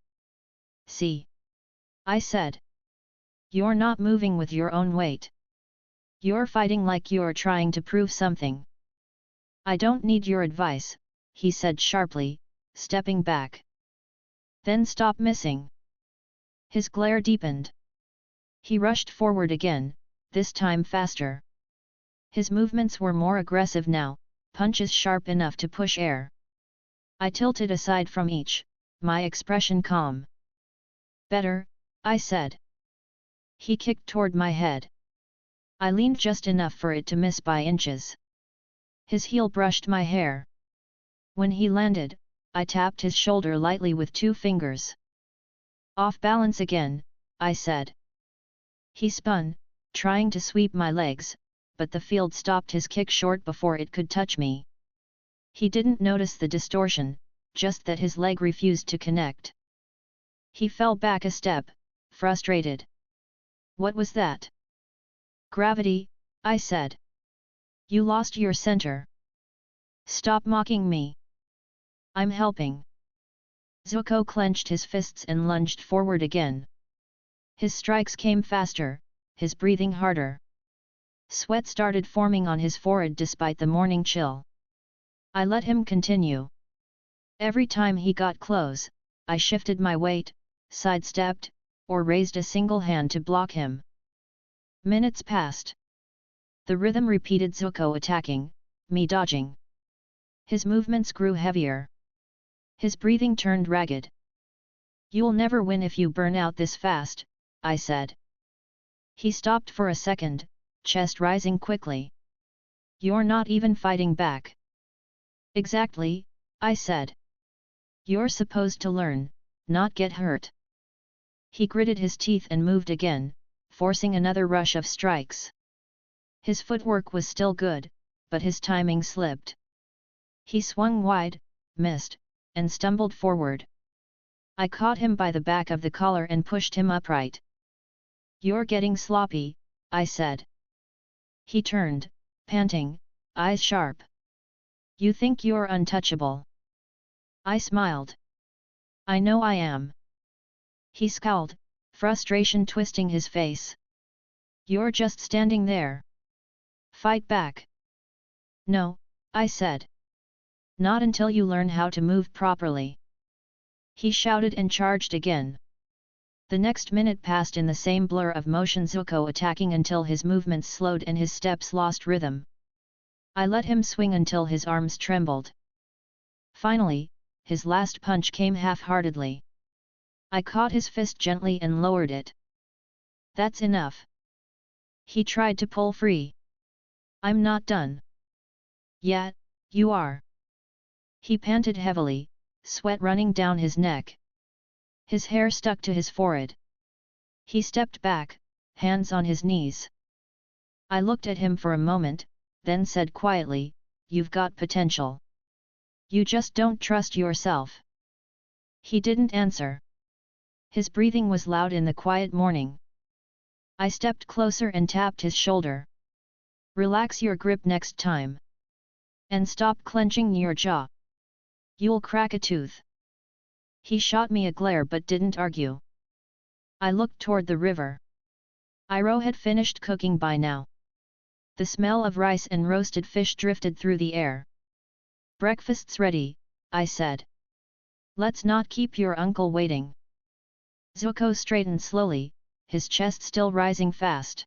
"See?" I said. "You're not moving with your own weight. You're fighting like you're trying to prove something." "I don't need your advice," he said sharply, stepping back. "Then stop missing." His glare deepened. He rushed forward again, this time faster. His movements were more aggressive now, punches sharp enough to push air. I tilted aside from each, my expression calm. "Better," I said. He kicked toward my head. I leaned just enough for it to miss by inches. His heel brushed my hair. When he landed, I tapped his shoulder lightly with 2 fingers. "Off balance again," I said. He spun, trying to sweep my legs, but the field stopped his kick short before it could touch me. He didn't notice the distortion, just that his leg refused to connect. He fell back a step, frustrated. "What was that?" "Gravity," I said. "You lost your center." "Stop mocking me. I'm helping." Zuko clenched his fists and lunged forward again. His strikes came faster, his breathing harder. Sweat started forming on his forehead despite the morning chill. I let him continue. Every time he got close, I shifted my weight, sidestepped, or raised a single hand to block him. Minutes passed. The rhythm repeated, Zuko attacking, me dodging. His movements grew heavier. His breathing turned ragged. "You'll never win if you burn out this fast," I said. He stopped for a second, chest rising quickly. "You're not even fighting back." "Exactly," I said. "You're supposed to learn, not get hurt." He gritted his teeth and moved again, forcing another rush of strikes. His footwork was still good, but his timing slipped. He swung wide, missed, and stumbled forward. I caught him by the back of the collar and pushed him upright. "You're getting sloppy," I said. He turned, panting, eyes sharp. "You think you're untouchable?" I smiled. "I know I am." He scowled, frustration twisting his face. "You're just standing there. Fight back." "No," I said. "Not until you learn how to move properly." He shouted and charged again. The next minute passed in the same blur of motion, Zuko attacking until his movements slowed and his steps lost rhythm. I let him swing until his arms trembled. Finally, his last punch came half-heartedly. I caught his fist gently and lowered it. "That's enough." He tried to pull free. "I'm not done." "Yeah, you are." He panted heavily, sweat running down his neck. His hair stuck to his forehead. He stepped back, hands on his knees. I looked at him for a moment, then said quietly, "You've got potential. You just don't trust yourself." He didn't answer. His breathing was loud in the quiet morning. I stepped closer and tapped his shoulder. "Relax your grip next time. And stop clenching your jaw. You'll crack a tooth." He shot me a glare but didn't argue. I looked toward the river. Iroh had finished cooking by now. The smell of rice and roasted fish drifted through the air. "Breakfast's ready," I said. "Let's not keep your uncle waiting." Zuko straightened slowly, his chest still rising fast.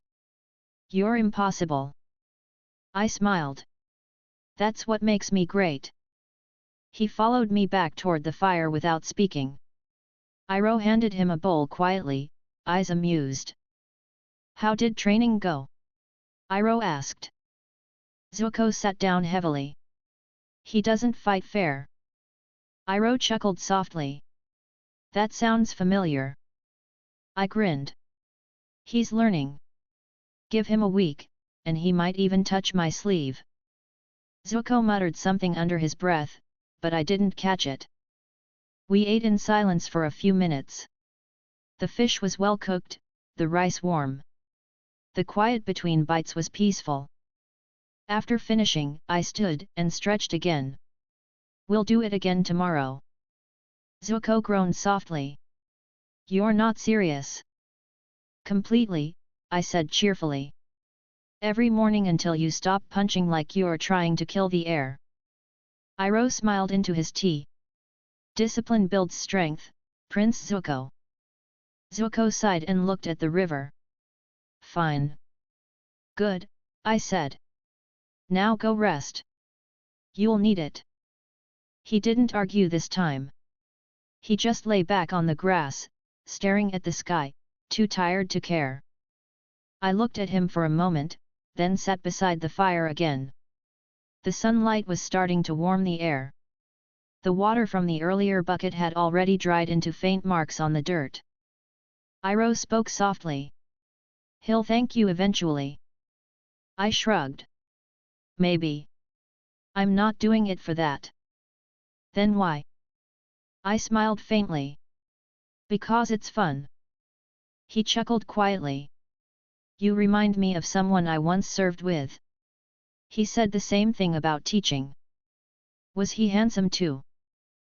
"You're impossible." I smiled. "That's what makes me great." He followed me back toward the fire without speaking. Iroh handed him a bowl quietly, eyes amused. How did training go? Iroh asked. Zuko sat down heavily. He doesn't fight fair. Iroh chuckled softly. That sounds familiar. I grinned. He's learning. Give him a week, and he might even touch my sleeve. Zuko muttered something under his breath, but I didn't catch it. We ate in silence for a few minutes. The fish was well cooked, the rice warm. The quiet between bites was peaceful. After finishing, I stood and stretched again. We'll do it again tomorrow. Zuko groaned softly. You're not serious. Completely, I said cheerfully. Every morning until you stop punching like you're trying to kill the air. Iroh smiled into his tea. Discipline builds strength, Prince Zuko. Zuko sighed and looked at the river. Fine. Good, I said. Now go rest. You'll need it. He didn't argue this time. He just lay back on the grass, staring at the sky, too tired to care. I looked at him for a moment, then sat beside the fire again. The sunlight was starting to warm the air. The water from the earlier bucket had already dried into faint marks on the dirt. Iroh spoke softly. He'll thank you eventually. I shrugged. Maybe. I'm not doing it for that. Then why? I smiled faintly. Because it's fun. He chuckled quietly. You remind me of someone I once served with. He said the same thing about teaching. Was he handsome too?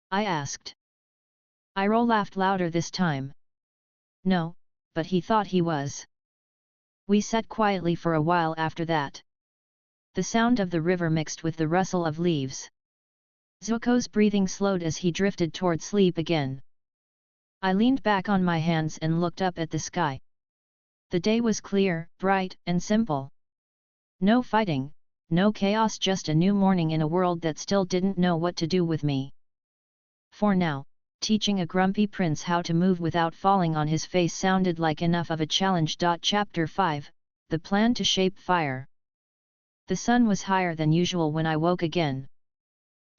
I asked. Iroh laughed louder this time. No, but he thought he was. We sat quietly for a while after that. The sound of the river mixed with the rustle of leaves. Zuko's breathing slowed as he drifted toward sleep again. I leaned back on my hands and looked up at the sky. The day was clear, bright, and simple. No fighting, no chaos, just a new morning in a world that still didn't know what to do with me. For now, teaching a grumpy prince how to move without falling on his face sounded like enough of a challenge. Chapter 5, The Plan to Shape Fire. The sun was higher than usual when I woke again.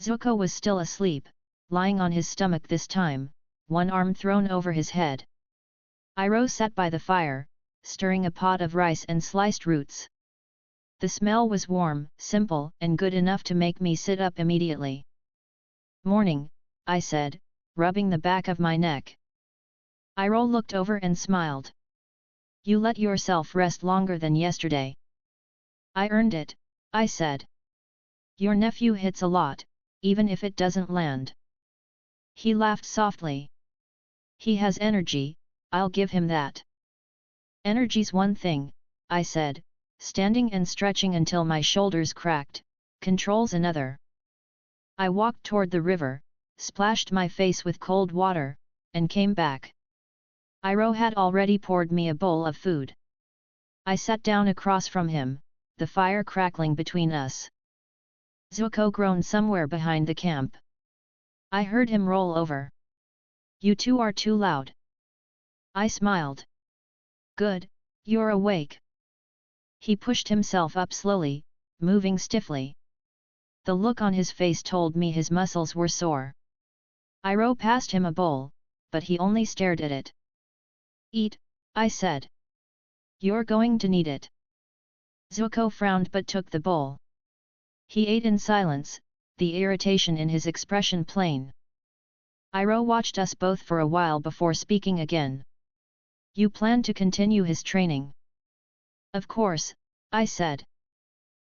Zuko was still asleep, lying on his stomach this time, one arm thrown over his head. Iroh sat by the fire, stirring a pot of rice and sliced roots. The smell was warm, simple, and good enough to make me sit up immediately. Morning, I said, rubbing the back of my neck. Iroh looked over and smiled. You let yourself rest longer than yesterday. I earned it, I said. Your nephew hits a lot, even if it doesn't land. He laughed softly. He has energy, I'll give him that. Energy's one thing, I said, standing and stretching until my shoulders cracked, control's another. I walked toward the river, splashed my face with cold water, and came back. Iroh had already poured me a bowl of food. I sat down across from him, the fire crackling between us. Zuko groaned somewhere behind the camp. I heard him roll over. You two are too loud. I smiled. Good, you're awake. He pushed himself up slowly, moving stiffly. The look on his face told me his muscles were sore. Iroh passed him a bowl, but he only stared at it. Eat, I said. You're going to need it. Zuko frowned but took the bowl. He ate in silence, the irritation in his expression plain. Iroh watched us both for a while before speaking again. You plan to continue his training? Of course, I said.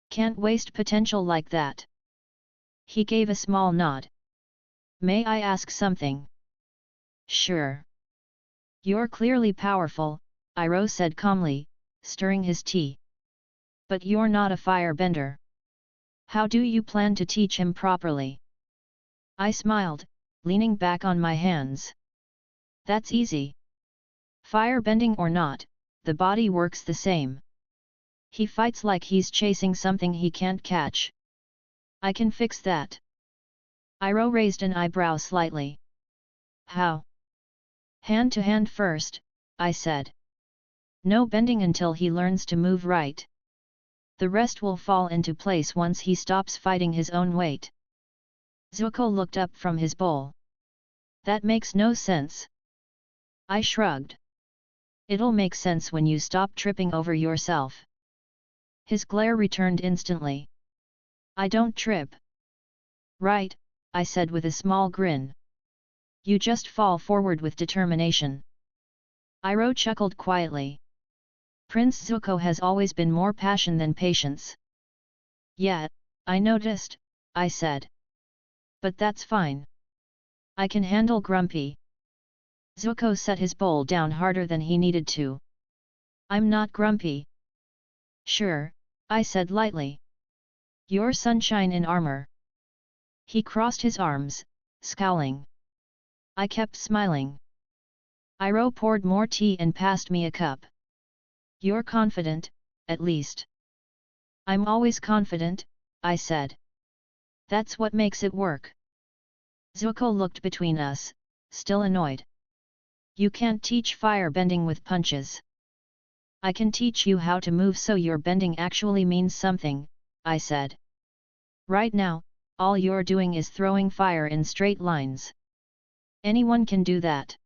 Can't waste potential like that. He gave a small nod. May I ask something? Sure. You're clearly powerful, Iroh said calmly, stirring his tea. But you're not a firebender. How do you plan to teach him properly? I smiled, leaning back on my hands. That's easy. Firebending or not, the body works the same. He fights like he's chasing something he can't catch. I can fix that. Iroh raised an eyebrow slightly. How? Hand to hand first, I said. No bending until he learns to move right. The rest will fall into place once he stops fighting his own weight. Zuko looked up from his bowl. That makes no sense. I shrugged. It'll make sense when you stop tripping over yourself. His glare returned instantly. I don't trip. Right, I said with a small grin. You just fall forward with determination. Iroh chuckled quietly. Prince Zuko has always been more passion than patience. Yeah, I noticed, I said. But that's fine. I can handle grumpy. Zuko set his bowl down harder than he needed to. I'm not grumpy. Sure, I said lightly. You're sunshine in armor. He crossed his arms, scowling. I kept smiling. Iroh poured more tea and passed me a cup. You're confident, at least. I'm always confident, I said. That's what makes it work. Zuko looked between us, still annoyed. You can't teach fire bending with punches. I can teach you how to move so your bending actually means something, I said. Right now, all you're doing is throwing fire in straight lines. Anyone can do that.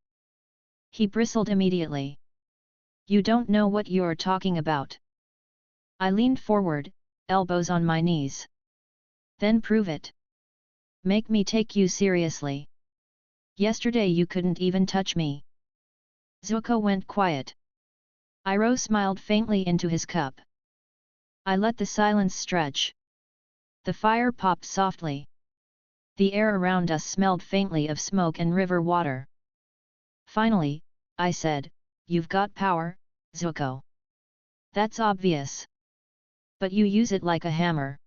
He bristled immediately. You don't know what you're talking about. I leaned forward, elbows on my knees. Then prove it. Make me take you seriously. Yesterday you couldn't even touch me. Zuko went quiet. Iroh smiled faintly into his cup. I let the silence stretch. The fire popped softly. The air around us smelled faintly of smoke and river water. Finally, I said, you've got power, Zuko. That's obvious. But you use it like a hammer.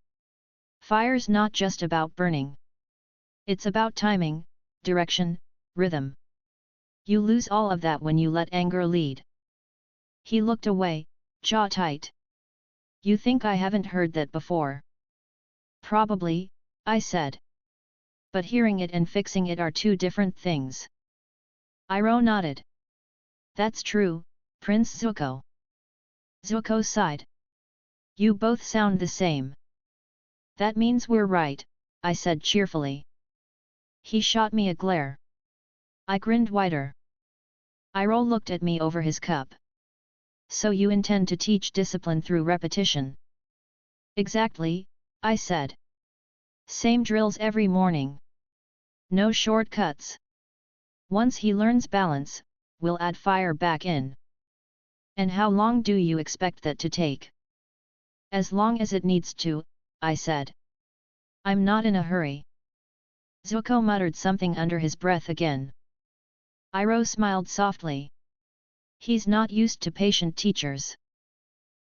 Fire's not just about burning. It's about timing, direction, rhythm. You lose all of that when you let anger lead. He looked away, jaw tight. You think I haven't heard that before? Probably, I said. But hearing it and fixing it are two different things. Iroh nodded. That's true, Prince Zuko. Zuko sighed. You both sound the same. That means we're right, I said cheerfully. He shot me a glare. I grinned wider. Iroh looked at me over his cup. So you intend to teach discipline through repetition? Exactly, I said. Same drills every morning. No shortcuts. Once he learns balance, we'll add fire back in. And how long do you expect that to take? As long as it needs to, I said. I'm not in a hurry. Zuko muttered something under his breath again. Iroh smiled softly. He's not used to patient teachers.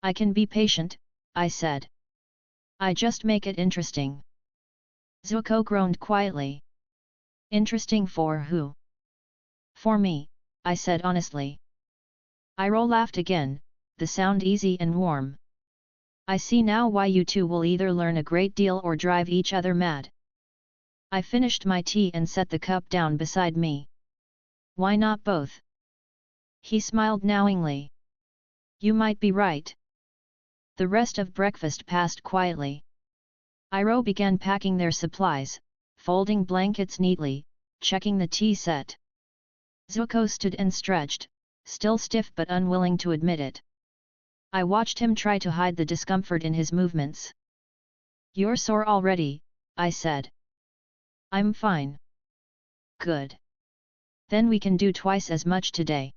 I can be patient, I said. I just make it interesting. Zuko groaned quietly. Interesting for who? For me, I said honestly. Iroh laughed again, the sound easy and warm. I see now why you two will either learn a great deal or drive each other mad. I finished my tea and set the cup down beside me. Why not both? He smiled knowingly. You might be right. The rest of breakfast passed quietly. Iroh began packing their supplies, folding blankets neatly, checking the tea set. Zuko stood and stretched, still stiff but unwilling to admit it. I watched him try to hide the discomfort in his movements. You're sore already, I said. I'm fine. Good. Then we can do twice as much today.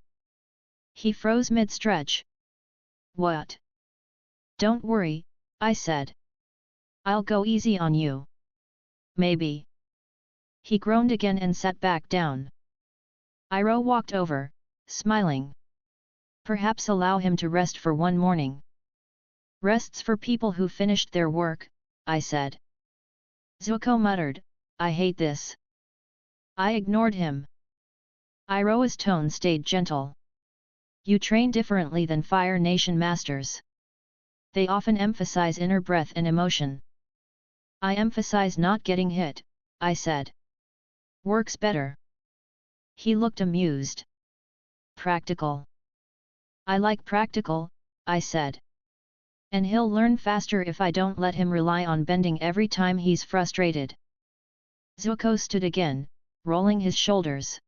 He froze mid-stretch. What? Don't worry, I said. I'll go easy on you. Maybe. He groaned again and sat back down. Iroh walked over, smiling. Perhaps allow him to rest for one morning. Rests for people who finished their work, I said. Zuko muttered, I hate this. I ignored him. Iroh's tone stayed gentle. You train differently than Fire Nation masters. They often emphasize inner breath and emotion. I emphasize not getting hit, I said. Works better. He looked amused. Practical. I like practical, I said. And he'll learn faster if I don't let him rely on bending every time he's frustrated. Zuko stood again, rolling his shoulders.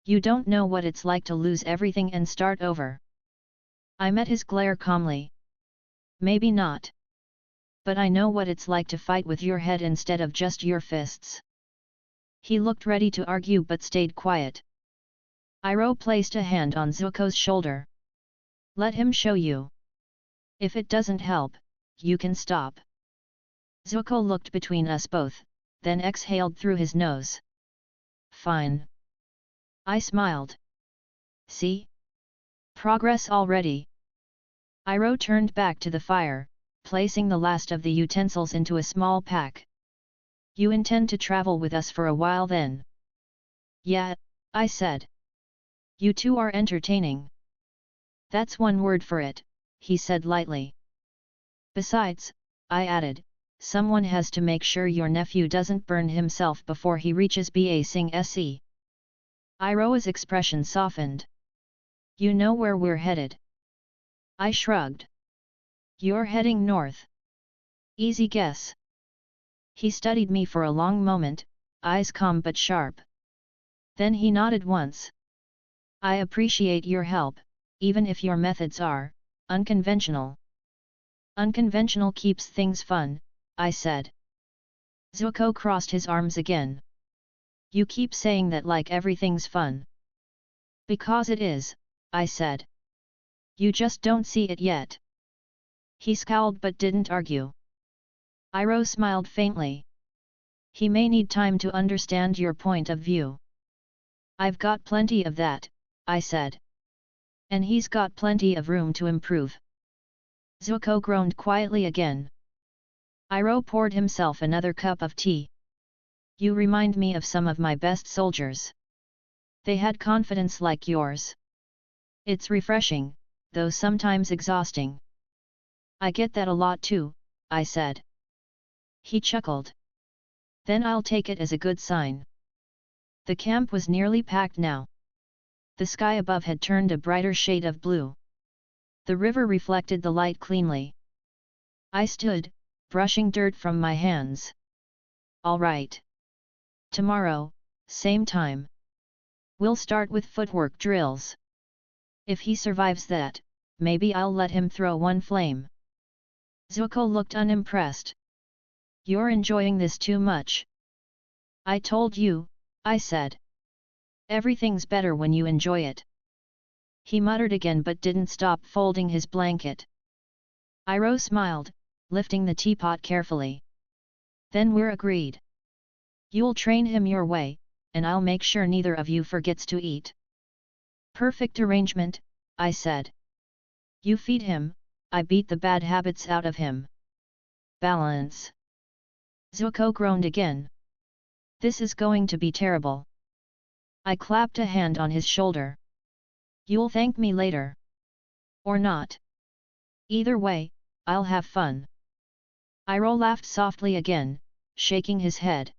You don't know what it's like to lose everything and start over. I met his glare calmly. Maybe not. But I know what it's like to fight with your head instead of just your fists. He looked ready to argue but stayed quiet. Iroh placed a hand on Zuko's shoulder. Let him show you. If it doesn't help, you can stop. Zuko looked between us both, then exhaled through his nose. Fine. I smiled. See? Progress already. Iroh turned back to the fire, placing the last of the utensils into a small pack. You intend to travel with us for a while then? Yeah, I said. You two are entertaining. That's one word for it, he said lightly. Besides, I added, someone has to make sure your nephew doesn't burn himself before he reaches Ba Sing Se. Iroh's expression softened. You know where we're headed. I shrugged. You're heading north. Easy guess. He studied me for a long moment, eyes calm but sharp. Then he nodded once. I appreciate your help, even if your methods are unconventional. Unconventional keeps things fun, I said. Zuko crossed his arms again. You keep saying that like everything's fun. Because it is, I said. You just don't see it yet. He scowled but didn't argue. Iroh smiled faintly. He may need time to understand your point of view. I've got plenty of that, I said. And he's got plenty of room to improve. Zuko groaned quietly again. Iroh poured himself another cup of tea. You remind me of some of my best soldiers. They had confidence like yours. It's refreshing, though sometimes exhausting. I get that a lot too, I said. He chuckled. Then I'll take it as a good sign. The camp was nearly packed now. The sky above had turned a brighter shade of blue. The river reflected the light cleanly. I stood, brushing dirt from my hands. All right. Tomorrow, same time. We'll start with footwork drills. If he survives that, maybe I'll let him throw one flame. Zuko looked unimpressed. You're enjoying this too much. I told you, I said. Everything's better when you enjoy it. He muttered again but didn't stop folding his blanket. Iroh smiled, lifting the teapot carefully. Then we're agreed. You'll train him your way, and I'll make sure neither of you forgets to eat. Perfect arrangement, I said. You feed him, I beat the bad habits out of him. Balance. Zuko groaned again. This is going to be terrible. I clapped a hand on his shoulder. You'll thank me later. Or not. Either way, I'll have fun. Iroh laughed softly again, shaking his head.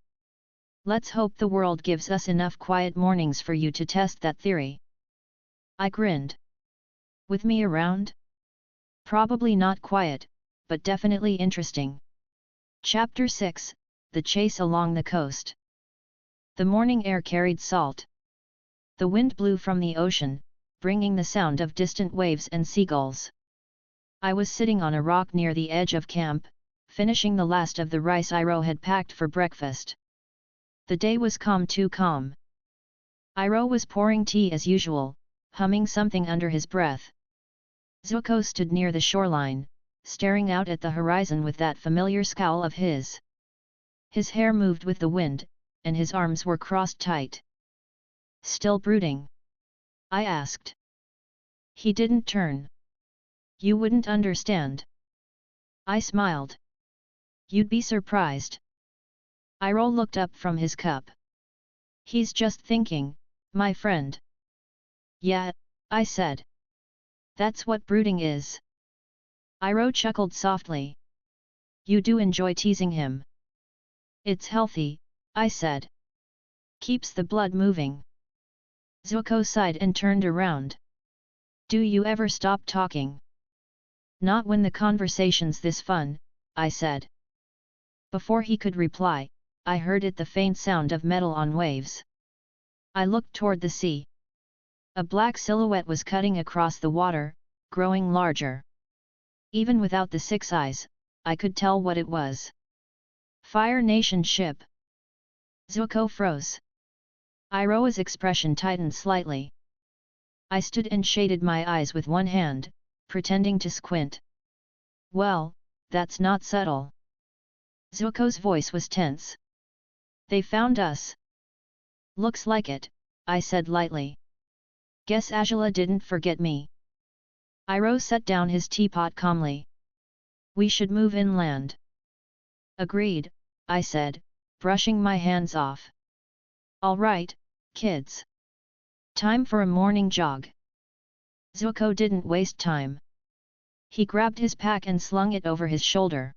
Let's hope the world gives us enough quiet mornings for you to test that theory. I grinned. With me around? Probably not quiet, but definitely interesting. Chapter 6, The Chase Along the Coast. The morning air carried salt. The wind blew from the ocean, bringing the sound of distant waves and seagulls. I was sitting on a rock near the edge of camp, finishing the last of the rice Iroh had packed for breakfast. The day was calm, too calm. Iroh was pouring tea as usual, humming something under his breath. Zuko stood near the shoreline, staring out at the horizon with that familiar scowl of his. His hair moved with the wind, and his arms were crossed tight. Still brooding? I asked. He didn't turn. You wouldn't understand. I smiled. You'd be surprised. Iroh looked up from his cup. He's just thinking, my friend. Yeah, I said. That's what brooding is. Iroh chuckled softly. You do enjoy teasing him. It's healthy, I said. Keeps the blood moving. Zuko sighed and turned around. Do you ever stop talking? Not when the conversation's this fun, I said. Before he could reply, I heard the faint sound of metal on waves. I looked toward the sea. A black silhouette was cutting across the water, growing larger. Even without the six eyes, I could tell what it was. Fire Nation ship. Zuko froze. Iroha's expression tightened slightly. I stood and shaded my eyes with one hand, pretending to squint. Well, that's not subtle. Zuko's voice was tense. They found us. Looks like it, I said lightly. Guess Azula didn't forget me. Iroha set down his teapot calmly. We should move inland. Agreed, I said, brushing my hands off. All right, kids. Time for a morning jog. Zuko didn't waste time. He grabbed his pack and slung it over his shoulder.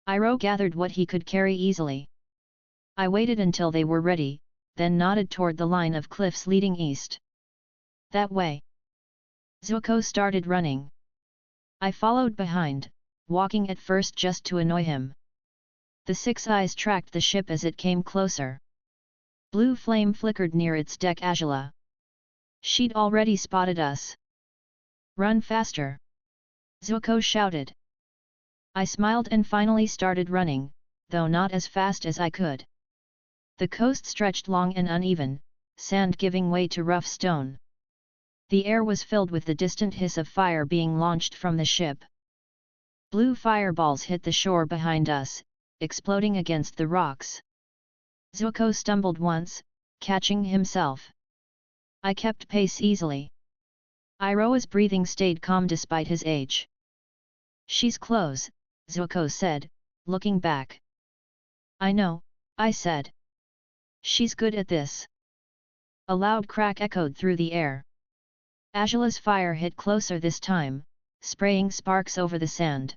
Iroha gathered what he could carry easily. I waited until they were ready, then nodded toward the line of cliffs leading east. That way. Zuko started running. I followed behind, walking at first just to annoy him. The six eyes tracked the ship as it came closer. Blue flame flickered near its deck. Azula. She'd already spotted us. Run faster! Zuko shouted. I smiled and finally started running, though not as fast as I could. The coast stretched long and uneven, sand giving way to rough stone. The air was filled with the distant hiss of fire being launched from the ship. Blue fireballs hit the shore behind us, exploding against the rocks. Zuko stumbled once, catching himself. I kept pace easily. Iroha's breathing stayed calm despite his age. She's close, Zuko said, looking back. I know, I said. She's good at this. A loud crack echoed through the air. Azula's fire hit closer this time, spraying sparks over the sand.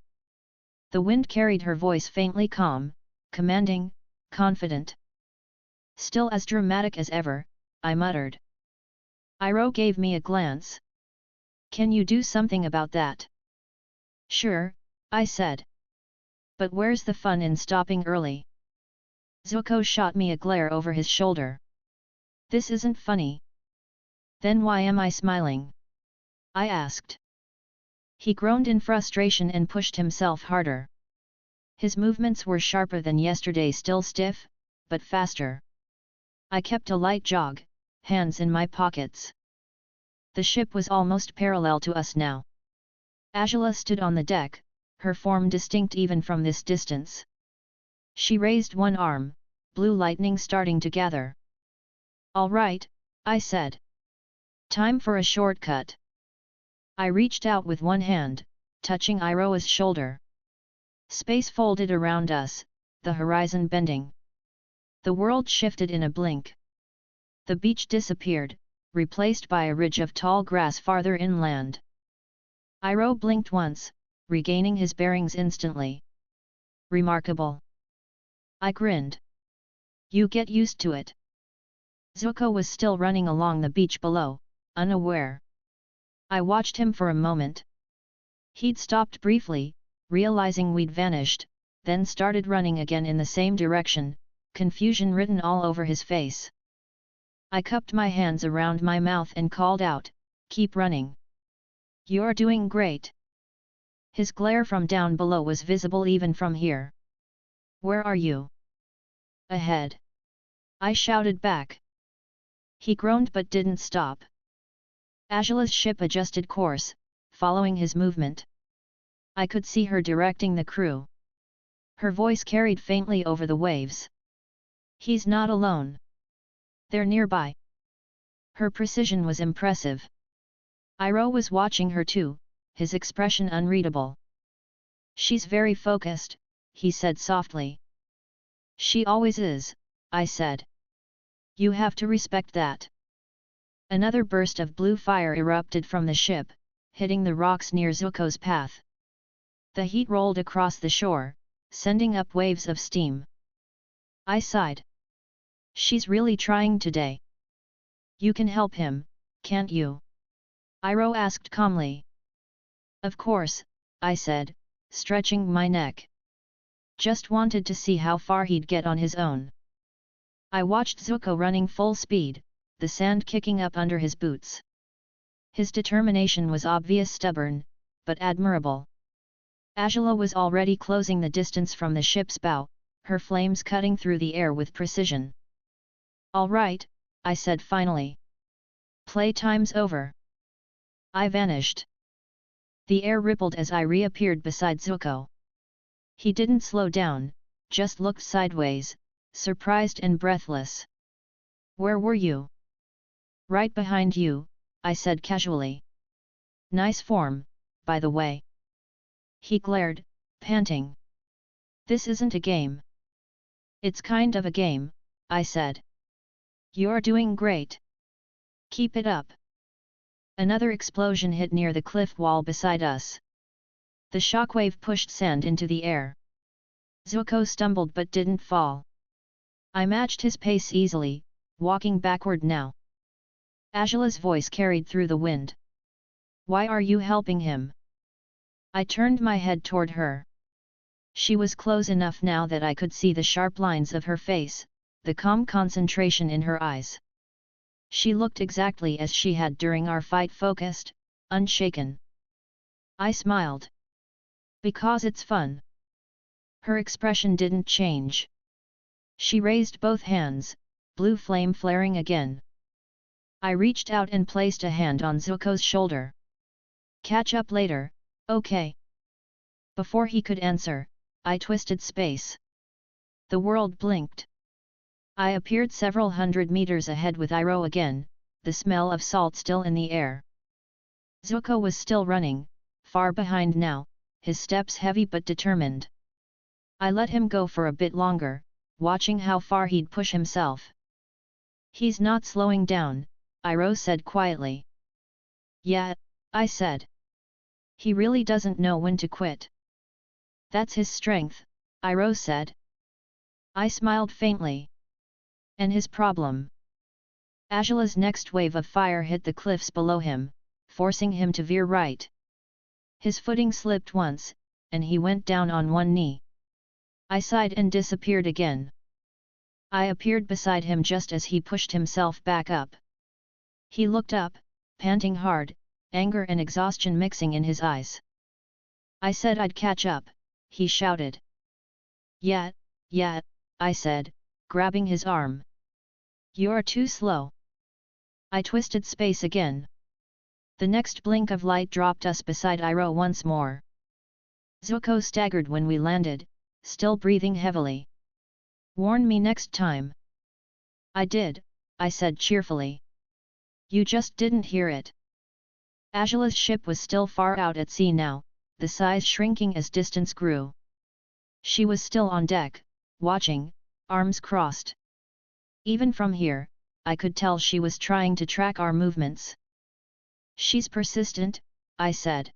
The wind carried her voice faintly calm, commanding, confident. Still as dramatic as ever, I muttered. Iroha gave me a glance. Can you do something about that? Sure, I said. But where's the fun in stopping early? Zuko shot me a glare over his shoulder. This isn't funny. Then why am I smiling? I asked. He groaned in frustration and pushed himself harder. His movements were sharper than yesterday, still stiff, but faster. I kept a light jog, hands in my pockets. The ship was almost parallel to us now. Azula stood on the deck, her form distinct even from this distance. She raised one arm, blue lightning starting to gather. All right, I said. Time for a shortcut. I reached out with one hand, touching Iroha's shoulder. Space folded around us, the horizon bending. The world shifted in a blink. The beach disappeared, replaced by a ridge of tall grass farther inland. Iroha blinked once, regaining his bearings instantly. Remarkable. I grinned. You get used to it. Zuko was still running along the beach below, unaware. I watched him for a moment. He'd stopped briefly, realizing we'd vanished, then started running again in the same direction, confusion written all over his face. I cupped my hands around my mouth and called out, "Keep running. You're doing great." His glare from down below was visible even from here. Where are you? Ahead. I shouted back. He groaned but didn't stop. Azula's ship adjusted course, following his movement. I could see her directing the crew. Her voice carried faintly over the waves. He's not alone. They're nearby. Her precision was impressive. Iroha was watching her too, his expression unreadable. She's very focused, he said softly. She always is, I said. You have to respect that. Another burst of blue fire erupted from the ship, hitting the rocks near Zuko's path. The heat rolled across the shore, sending up waves of steam. I sighed. She's really trying today. You can help him, can't you? Iroh asked calmly. Of course, I said, stretching my neck. Just wanted to see how far he'd get on his own. I watched Zuko running full speed, the sand kicking up under his boots. His determination was obvious, stubborn, but admirable. Azula was already closing the distance from the ship's bow, her flames cutting through the air with precision. All right, I said finally. Playtime's over. I vanished. The air rippled as I reappeared beside Zuko. He didn't slow down, just looked sideways, surprised and breathless. Where were you? Right behind you, I said casually. Nice form, by the way. He glared, panting. This isn't a game. It's kind of a game, I said. You're doing great. Keep it up. Another explosion hit near the cliff wall beside us. The shockwave pushed sand into the air. Zuko stumbled but didn't fall. I matched his pace easily, walking backward now. Azula's voice carried through the wind. Why are you helping him? I turned my head toward her. She was close enough now that I could see the sharp lines of her face, the calm concentration in her eyes. She looked exactly as she had during our fight, focused, unshaken. I smiled. Because it's fun. Her expression didn't change. She raised both hands, blue flame flaring again. I reached out and placed a hand on Zuko's shoulder. Catch up later, okay? Before he could answer, I twisted space. The world blinked. I appeared several hundred meters ahead with Iroh again, the smell of salt still in the air. Zuko was still running, far behind now, his steps heavy but determined. I let him go for a bit longer, watching how far he'd push himself. He's not slowing down, Iroh said quietly. Yeah, I said. He really doesn't know when to quit. That's his strength, Iroh said. I smiled faintly. And his problem? Azula's next wave of fire hit the cliffs below him, forcing him to veer right. His footing slipped once, and he went down on one knee. I sighed and disappeared again. I appeared beside him just as he pushed himself back up. He looked up, panting hard, anger and exhaustion mixing in his eyes. I said I'd catch up, he shouted. Yeah, I said, grabbing his arm. You're too slow. I twisted space again. The next blink of light dropped us beside Iroh once more. Zuko staggered when we landed, still breathing heavily. Warn me next time. I did, I said cheerfully. You just didn't hear it. Azula's ship was still far out at sea now, the size shrinking as distance grew. She was still on deck, watching, arms crossed. Even from here, I could tell she was trying to track our movements. She's persistent, I said.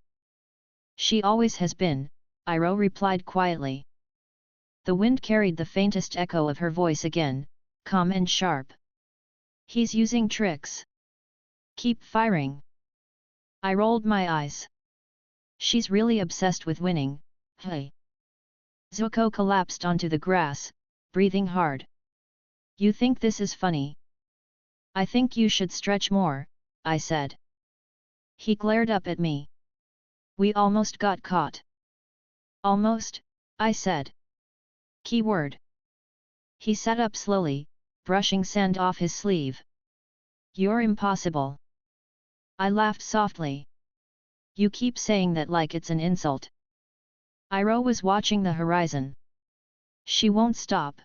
She always has been, Iroh replied quietly. The wind carried the faintest echo of her voice again, calm and sharp. He's using tricks. Keep firing. I rolled my eyes. She's really obsessed with winning, hey. Zuko collapsed onto the grass, breathing hard. You think this is funny? I think you should stretch more, I said. He glared up at me. We almost got caught. Almost, I said. Keyword. He sat up slowly, brushing sand off his sleeve. You're impossible. I laughed softly. You keep saying that like it's an insult. Iroh was watching the horizon. She won't stop.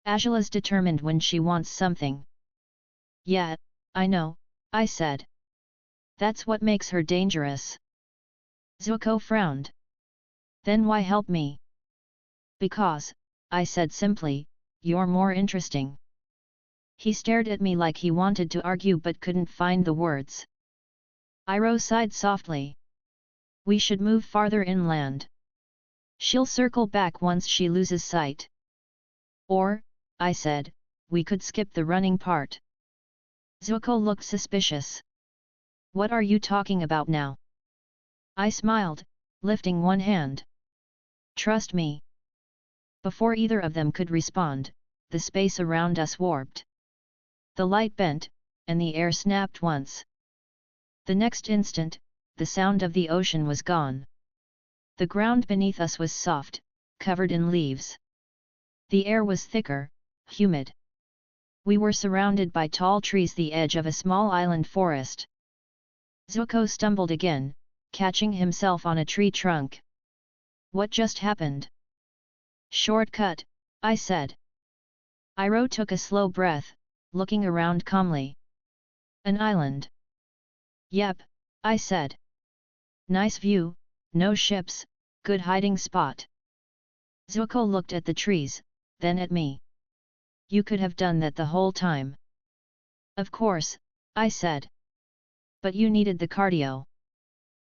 Azula's determined when she wants something. Yeah, I know, I said. That's what makes her dangerous. Zuko frowned. Then why help me? Because, I said simply, you're more interesting. He stared at me like he wanted to argue but couldn't find the words. Iroh sighed softly. We should move farther inland. She'll circle back once she loses sight. Or, I said, we could skip the running part. Zuko looked suspicious. What are you talking about now? I smiled, lifting one hand. Trust me. Before either of them could respond, the space around us warped. The light bent, and the air snapped once. The next instant, the sound of the ocean was gone. The ground beneath us was soft, covered in leaves. The air was thicker, humid. We were surrounded by tall trees, the edge of a small island forest. Zuko stumbled again, catching himself on a tree trunk. What just happened? Shortcut, I said. Iroh took a slow breath, looking around calmly. An island. Yep, I said. Nice view, no ships, good hiding spot. Zuko looked at the trees, then at me. You could have done that the whole time. Of course, I said. But you needed the cardio.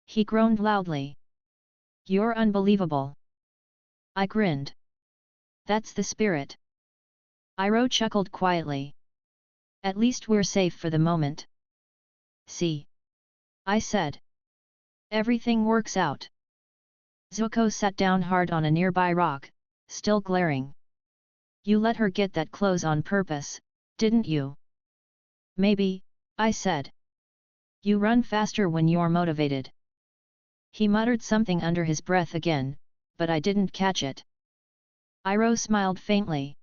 He groaned loudly. You're unbelievable. I grinned. That's the spirit. Iroh chuckled quietly. At least we're safe for the moment. See? I said. Everything works out. Zuko sat down hard on a nearby rock, still glaring. You let her get that close on purpose, didn't you? Maybe, I said. You run faster when you're motivated. He muttered something under his breath again, but I didn't catch it. Iroh smiled faintly.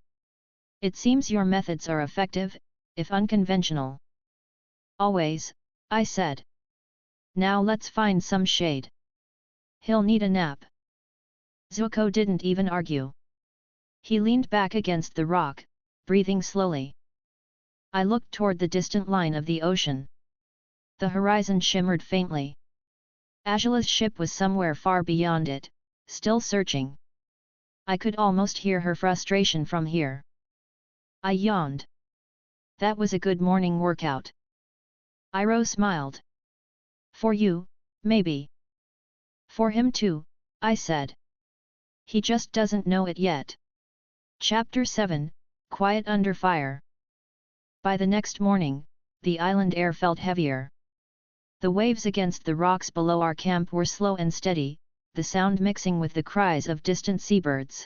It seems your methods are effective, if unconventional. Always, I said. Now let's find some shade. He'll need a nap. Zuko didn't even argue. He leaned back against the rock, breathing slowly. I looked toward the distant line of the ocean. The horizon shimmered faintly. Azula's ship was somewhere far beyond it, still searching. I could almost hear her frustration from here. I yawned. That was a good morning workout. Iroh smiled. For you, maybe. For him too, I said. He just doesn't know it yet. Chapter 7, Quiet Under Fire. By the next morning, the island air felt heavier. The waves against the rocks below our camp were slow and steady, the sound mixing with the cries of distant seabirds.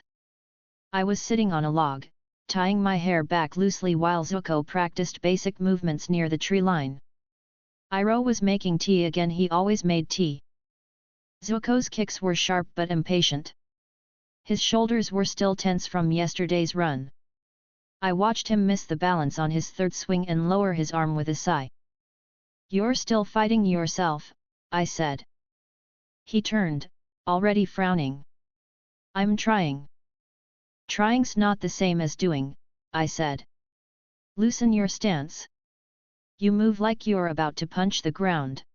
I was sitting on a log, tying my hair back loosely while Zuko practiced basic movements near the tree line. Iroh was making tea again. He always made tea. Zuko's kicks were sharp but impatient. His shoulders were still tense from yesterday's run. I watched him miss the balance on his third swing and lower his arm with a sigh. You're still fighting yourself, I said. He turned, already frowning. I'm trying. Trying's not the same as doing, I said. Loosen your stance. You move like you're about to punch the ground.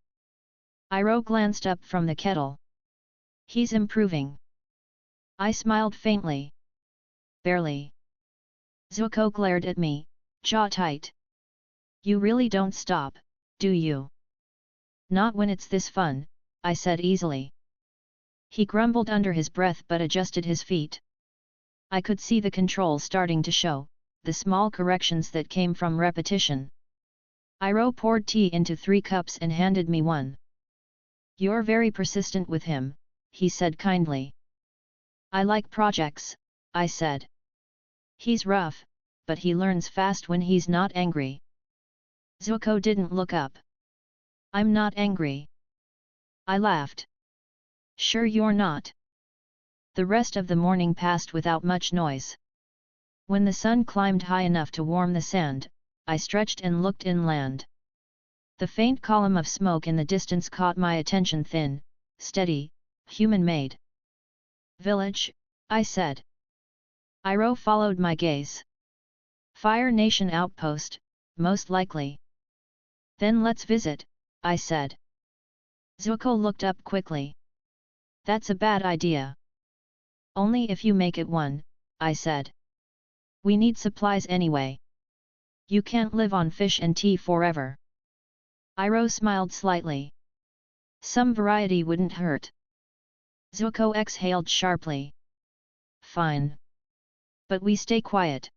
Iroh glanced up from the kettle. He's improving. I smiled faintly. Barely. Zuko glared at me, jaw tight. You really don't stop, do you? Not when it's this fun, I said easily. He grumbled under his breath but adjusted his feet. I could see the control starting to show, the small corrections that came from repetition. Iroh poured tea into 3 cups and handed me one. You're very persistent with him, he said kindly. I like projects, I said. He's rough, but he learns fast when he's not angry. Zuko didn't look up. I'm not angry. I laughed. Sure you're not. The rest of the morning passed without much noise. When the sun climbed high enough to warm the sand, I stretched and looked inland. The faint column of smoke in the distance caught my attention. Thin, steady, human-made. Village, I said. Iroh followed my gaze. Fire Nation outpost, most likely. Then let's visit, I said. Zuko looked up quickly. That's a bad idea. Only if you make it one, I said. We need supplies anyway. You can't live on fish and tea forever. Iroh smiled slightly. Some variety wouldn't hurt. Zuko exhaled sharply. Fine. But we stay quiet.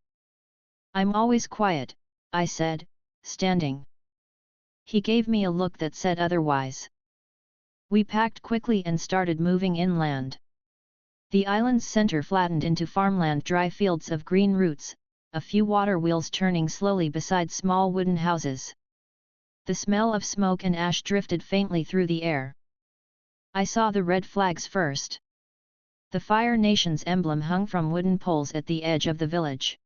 I'm always quiet, I said, standing. He gave me a look that said otherwise. We packed quickly and started moving inland. The island's center flattened into farmland, dry fields of green roots, a few water wheels turning slowly beside small wooden houses. The smell of smoke and ash drifted faintly through the air. I saw the red flags first. The Fire Nation's emblem hung from wooden poles at the edge of the village.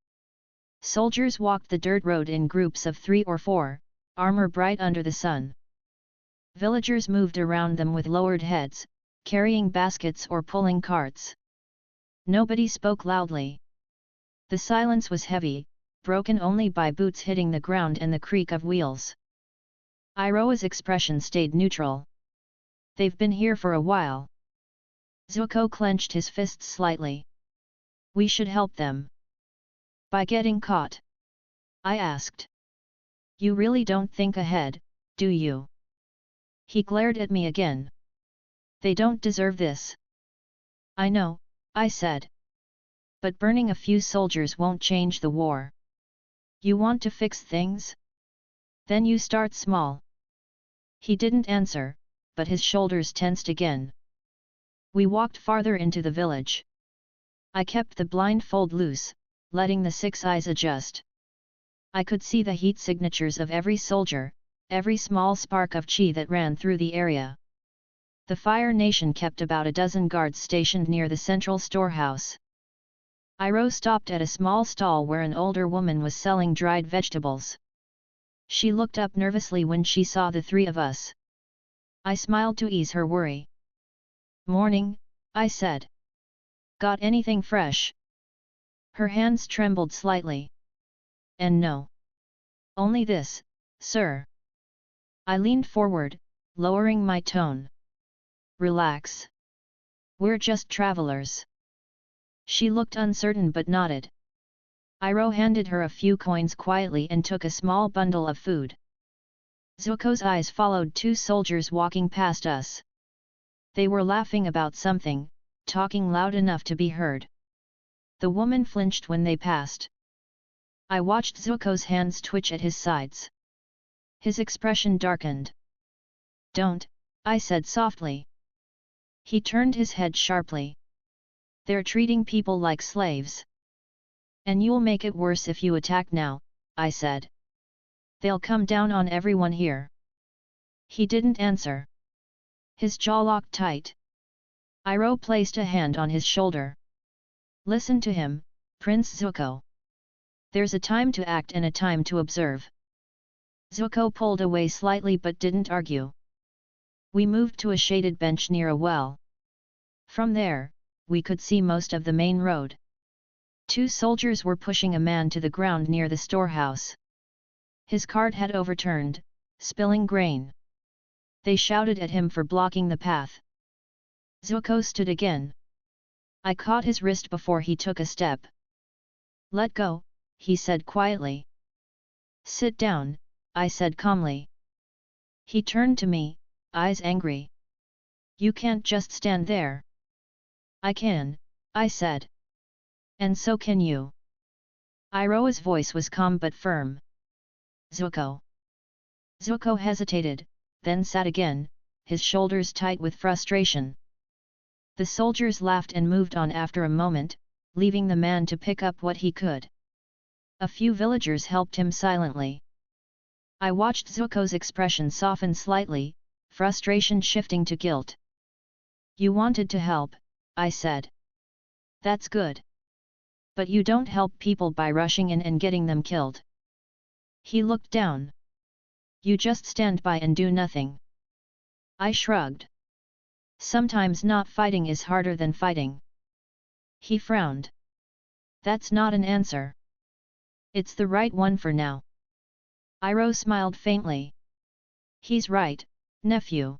Soldiers walked the dirt road in groups of 3 or 4, armor bright under the sun. Villagers moved around them with lowered heads, carrying baskets or pulling carts. Nobody spoke loudly. The silence was heavy, broken only by boots hitting the ground and the creak of wheels. Iroha's expression stayed neutral. They've been here for a while. Zuko clenched his fists slightly. We should help them. By getting caught? I asked. You really don't think ahead, do you? He glared at me again. They don't deserve this. I know, I said. But burning a few soldiers won't change the war. You want to fix things? Then you start small. He didn't answer, but his shoulders tensed again. We walked farther into the village. I kept the blindfold loose, letting the 6 eyes adjust. I could see the heat signatures of every soldier, every small spark of chi that ran through the area. The Fire Nation kept about a dozen guards stationed near the central storehouse. Iroh stopped at a small stall where an older woman was selling dried vegetables. She looked up nervously when she saw the 3 of us. I smiled to ease her worry. Morning, I said. Got anything fresh? Her hands trembled slightly. And no. Only this, sir. I leaned forward, lowering my tone. Relax. We're just travelers. She looked uncertain but nodded. Iroh handed her a few coins quietly and took a small bundle of food. Zuko's eyes followed 2 soldiers walking past us. They were laughing about something, talking loud enough to be heard. The woman flinched when they passed. I watched Zuko's hands twitch at his sides. His expression darkened. Don't, I said softly. He turned his head sharply. They're treating people like slaves. And you'll make it worse if you attack now, I said. They'll come down on everyone here. He didn't answer. His jaw locked tight. Iroh placed a hand on his shoulder. Listen to him, Prince Zuko. There's a time to act and a time to observe. Zuko pulled away slightly but didn't argue. We moved to a shaded bench near a well. From there, we could see most of the main road. 2 soldiers were pushing a man to the ground near the storehouse. His cart had overturned, spilling grain. They shouted at him for blocking the path. Zuko stood again. I caught his wrist before he took a step. Let go, he said quietly. Sit down, I said calmly. He turned to me, eyes angry. You can't just stand there. I can, I said. And so can you. Iroha's voice was calm but firm. Zuko. Zuko hesitated, then sat again, his shoulders tight with frustration. The soldiers laughed and moved on after a moment, leaving the man to pick up what he could. A few villagers helped him silently. I watched Zuko's expression soften slightly, frustration shifting to guilt. You wanted to help, I said. That's good. But you don't help people by rushing in and getting them killed. He looked down. You just stand by and do nothing. I shrugged. Sometimes not fighting is harder than fighting. He frowned. That's not an answer. It's the right one for now. Iroh smiled faintly. He's right, nephew.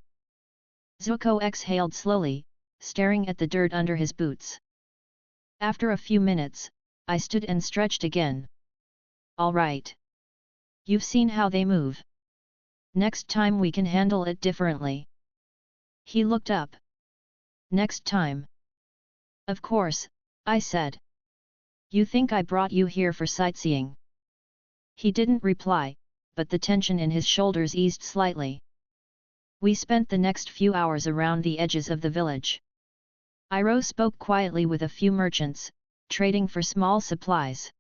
Zuko exhaled slowly, staring at the dirt under his boots. After a few minutes, I stood and stretched again. All right. You've seen how they move. Next time we can handle it differently. He looked up. Next time. Of course, I said. You think I brought you here for sightseeing? He didn't reply, but the tension in his shoulders eased slightly. We spent the next few hours around the edges of the village. Iroh spoke quietly with a few merchants, trading for small supplies.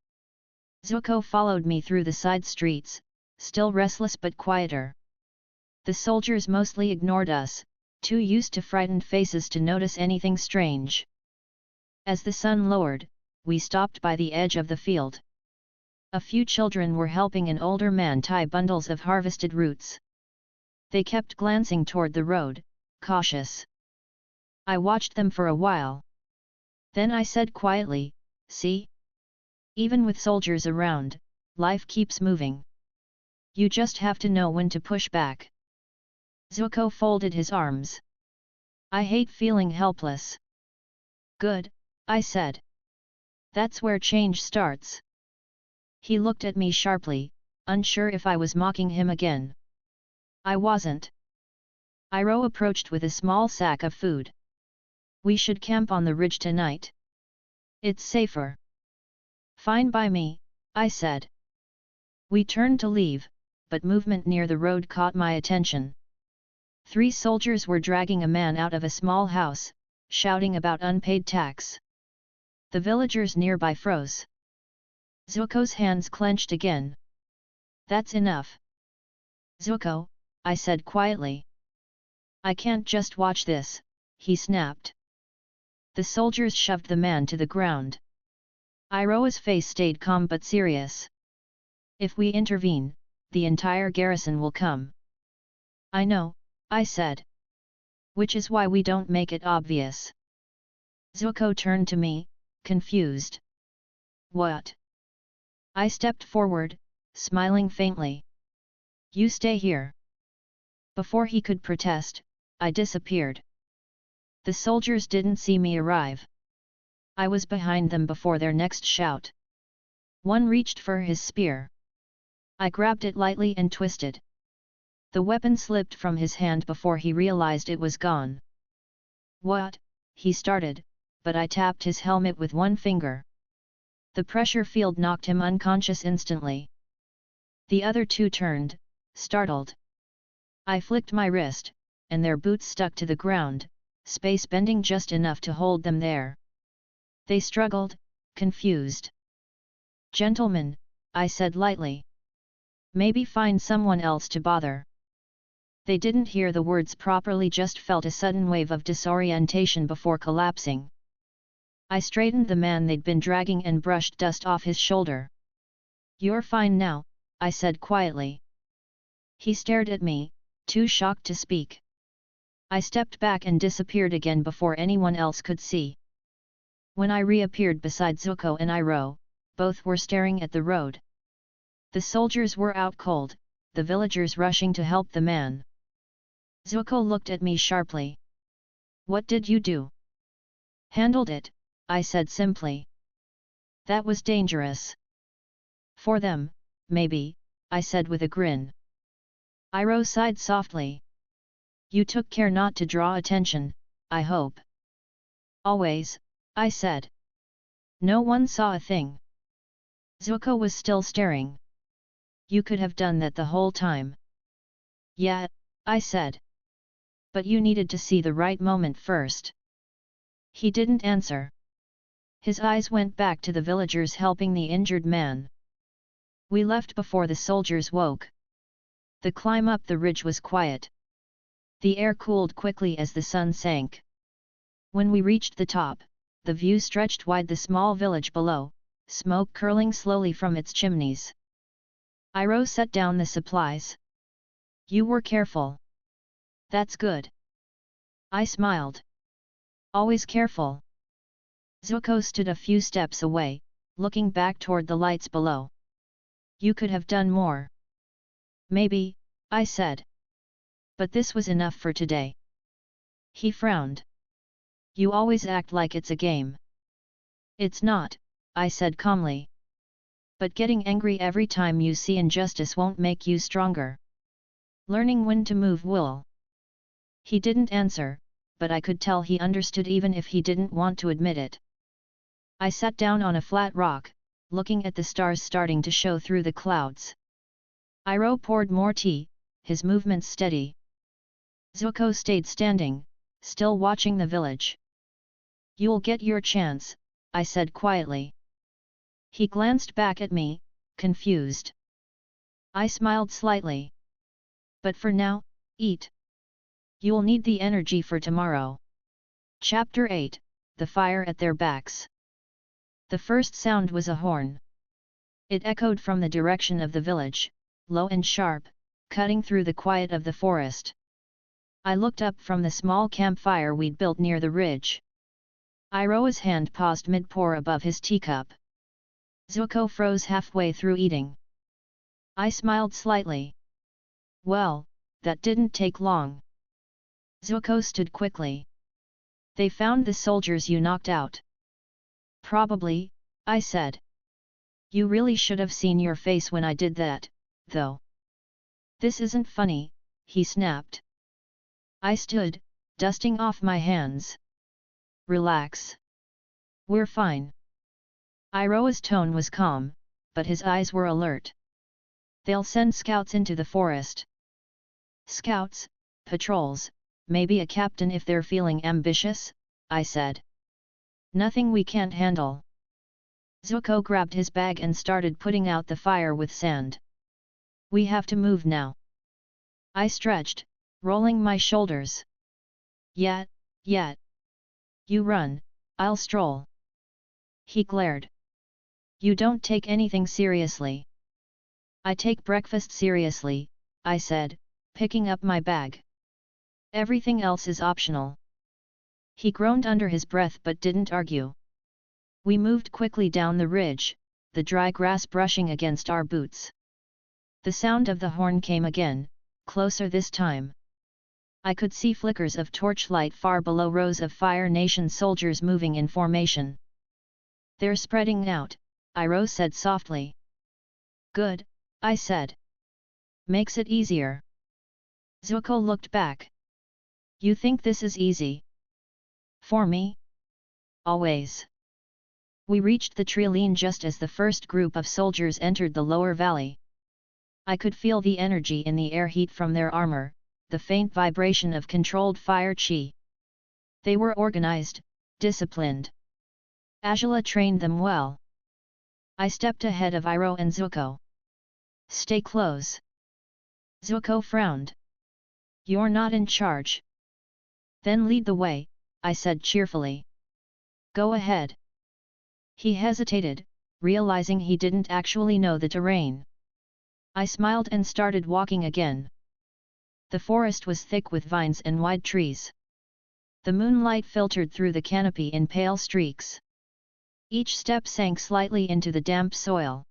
Zuko followed me through the side streets, still restless but quieter. The soldiers mostly ignored us, too used to frightened faces to notice anything strange. As the sun lowered, we stopped by the edge of the field. A few children were helping an older man tie bundles of harvested roots. They kept glancing toward the road, cautious. I watched them for a while. Then I said quietly, "See? Even with soldiers around, life keeps moving. You just have to know when to push back." Zuko folded his arms. "I hate feeling helpless." "Good," I said. "That's where change starts." He looked at me sharply, unsure if I was mocking him again. I wasn't. Iroh approached with a small sack of food. "We should camp on the ridge tonight. It's safer." "Fine by me," I said. We turned to leave, but movement near the road caught my attention. 3 soldiers were dragging a man out of a small house, shouting about unpaid tax. The villagers nearby froze. Zuko's hands clenched again. "That's enough." "Zuko," I said quietly. "I can't just watch this," he snapped. The soldiers shoved the man to the ground. Iroh's face stayed calm but serious. "If we intervene, the entire garrison will come." "I know," I said. "Which is why we don't make it obvious." Zuko turned to me, confused. "What?" I stepped forward, smiling faintly. "You stay here." Before he could protest, I disappeared. The soldiers didn't see me arrive. I was behind them before their next shout. One reached for his spear. I grabbed it lightly and twisted. The weapon slipped from his hand before he realized it was gone. "What?" he started, but I tapped his helmet with one finger. The pressure field knocked him unconscious instantly. The other 2 turned, startled. I flicked my wrist, and their boots stuck to the ground, space bending just enough to hold them there. They struggled, confused. "Gentlemen," I said lightly. "Maybe find someone else to bother." They didn't hear the words properly, just felt a sudden wave of disorientation before collapsing. I straightened the man they'd been dragging and brushed dust off his shoulder. "You're fine now," I said quietly. He stared at me, too shocked to speak. I stepped back and disappeared again before anyone else could see. When I reappeared beside Zuko and Iroh, both were staring at the road. The soldiers were out cold, the villagers rushing to help the man. Zuko looked at me sharply. "What did you do?" "Handled it," I said simply. "That was dangerous." "For them, maybe," I said with a grin. Iroh sighed softly. "You took care not to draw attention, I hope." "Always," I said. "No one saw a thing." Zuko was still staring. "You could have done that the whole time." "Yeah," I said. "But you needed to see the right moment first." He didn't answer. His eyes went back to the villagers helping the injured man. We left before the soldiers woke. The climb up the ridge was quiet. The air cooled quickly as the sun sank. When we reached the top, the view stretched wide, the small village below, smoke curling slowly from its chimneys. Iroh set down the supplies. "You were careful." "That's good." I smiled. "Always careful." Zuko stood a few steps away, looking back toward the lights below. "You could have done more." "Maybe," I said. "But this was enough for today." He frowned. "You always act like it's a game." "It's not," I said calmly. "But getting angry every time you see injustice won't make you stronger. Learning when to move will." He didn't answer, but I could tell he understood even if he didn't want to admit it. I sat down on a flat rock, looking at the stars starting to show through the clouds. Iroh poured more tea, his movements steady. Zuko stayed standing, still watching the village. "You'll get your chance," I said quietly. He glanced back at me, confused. I smiled slightly. "But for now, eat. You'll need the energy for tomorrow." Chapter 8, The Fire at Their Backs. The first sound was a horn. It echoed from the direction of the village, low and sharp, cutting through the quiet of the forest. I looked up from the small campfire we'd built near the ridge. Iroh's hand paused mid-pour above his teacup. Zuko froze halfway through eating. I smiled slightly. "Well, that didn't take long." Zuko stood quickly. "They found the soldiers you knocked out." "Probably," I said. "You really should have seen your face when I did that, though." "This isn't funny," he snapped. I stood, dusting off my hands. "Relax. We're fine." Iroh's tone was calm, but his eyes were alert. "They'll send scouts into the forest." "Scouts, patrols, maybe a captain if they're feeling ambitious," I said. "Nothing we can't handle." Zuko grabbed his bag and started putting out the fire with sand. "We have to move now." I stretched, rolling my shoulders. Yet. You run, I'll stroll." He glared. "You don't take anything seriously." "I take breakfast seriously," I said, picking up my bag. "Everything else is optional." He groaned under his breath but didn't argue. We moved quickly down the ridge, the dry grass brushing against our boots. The sound of the horn came again, closer this time. I could see flickers of torchlight far below rows of Fire Nation soldiers moving in formation. "They're spreading out," Iroh said softly. "Good," I said. "Makes it easier." Zuko looked back. "You think this is easy?" "For me? Always." We reached the treeline just as the first group of soldiers entered the lower valley. I could feel the energy in the air, heat from their armor, the faint vibration of controlled fire chi. They were organized, disciplined. Azula trained them well. I stepped ahead of Iroh and Zuko. "Stay close." Zuko frowned. "You're not in charge." "Then lead the way," I said cheerfully. "Go ahead." He hesitated, realizing he didn't actually know the terrain. I smiled and started walking again. The forest was thick with vines and wide trees. The moonlight filtered through the canopy in pale streaks. Each step sank slightly into the damp soil.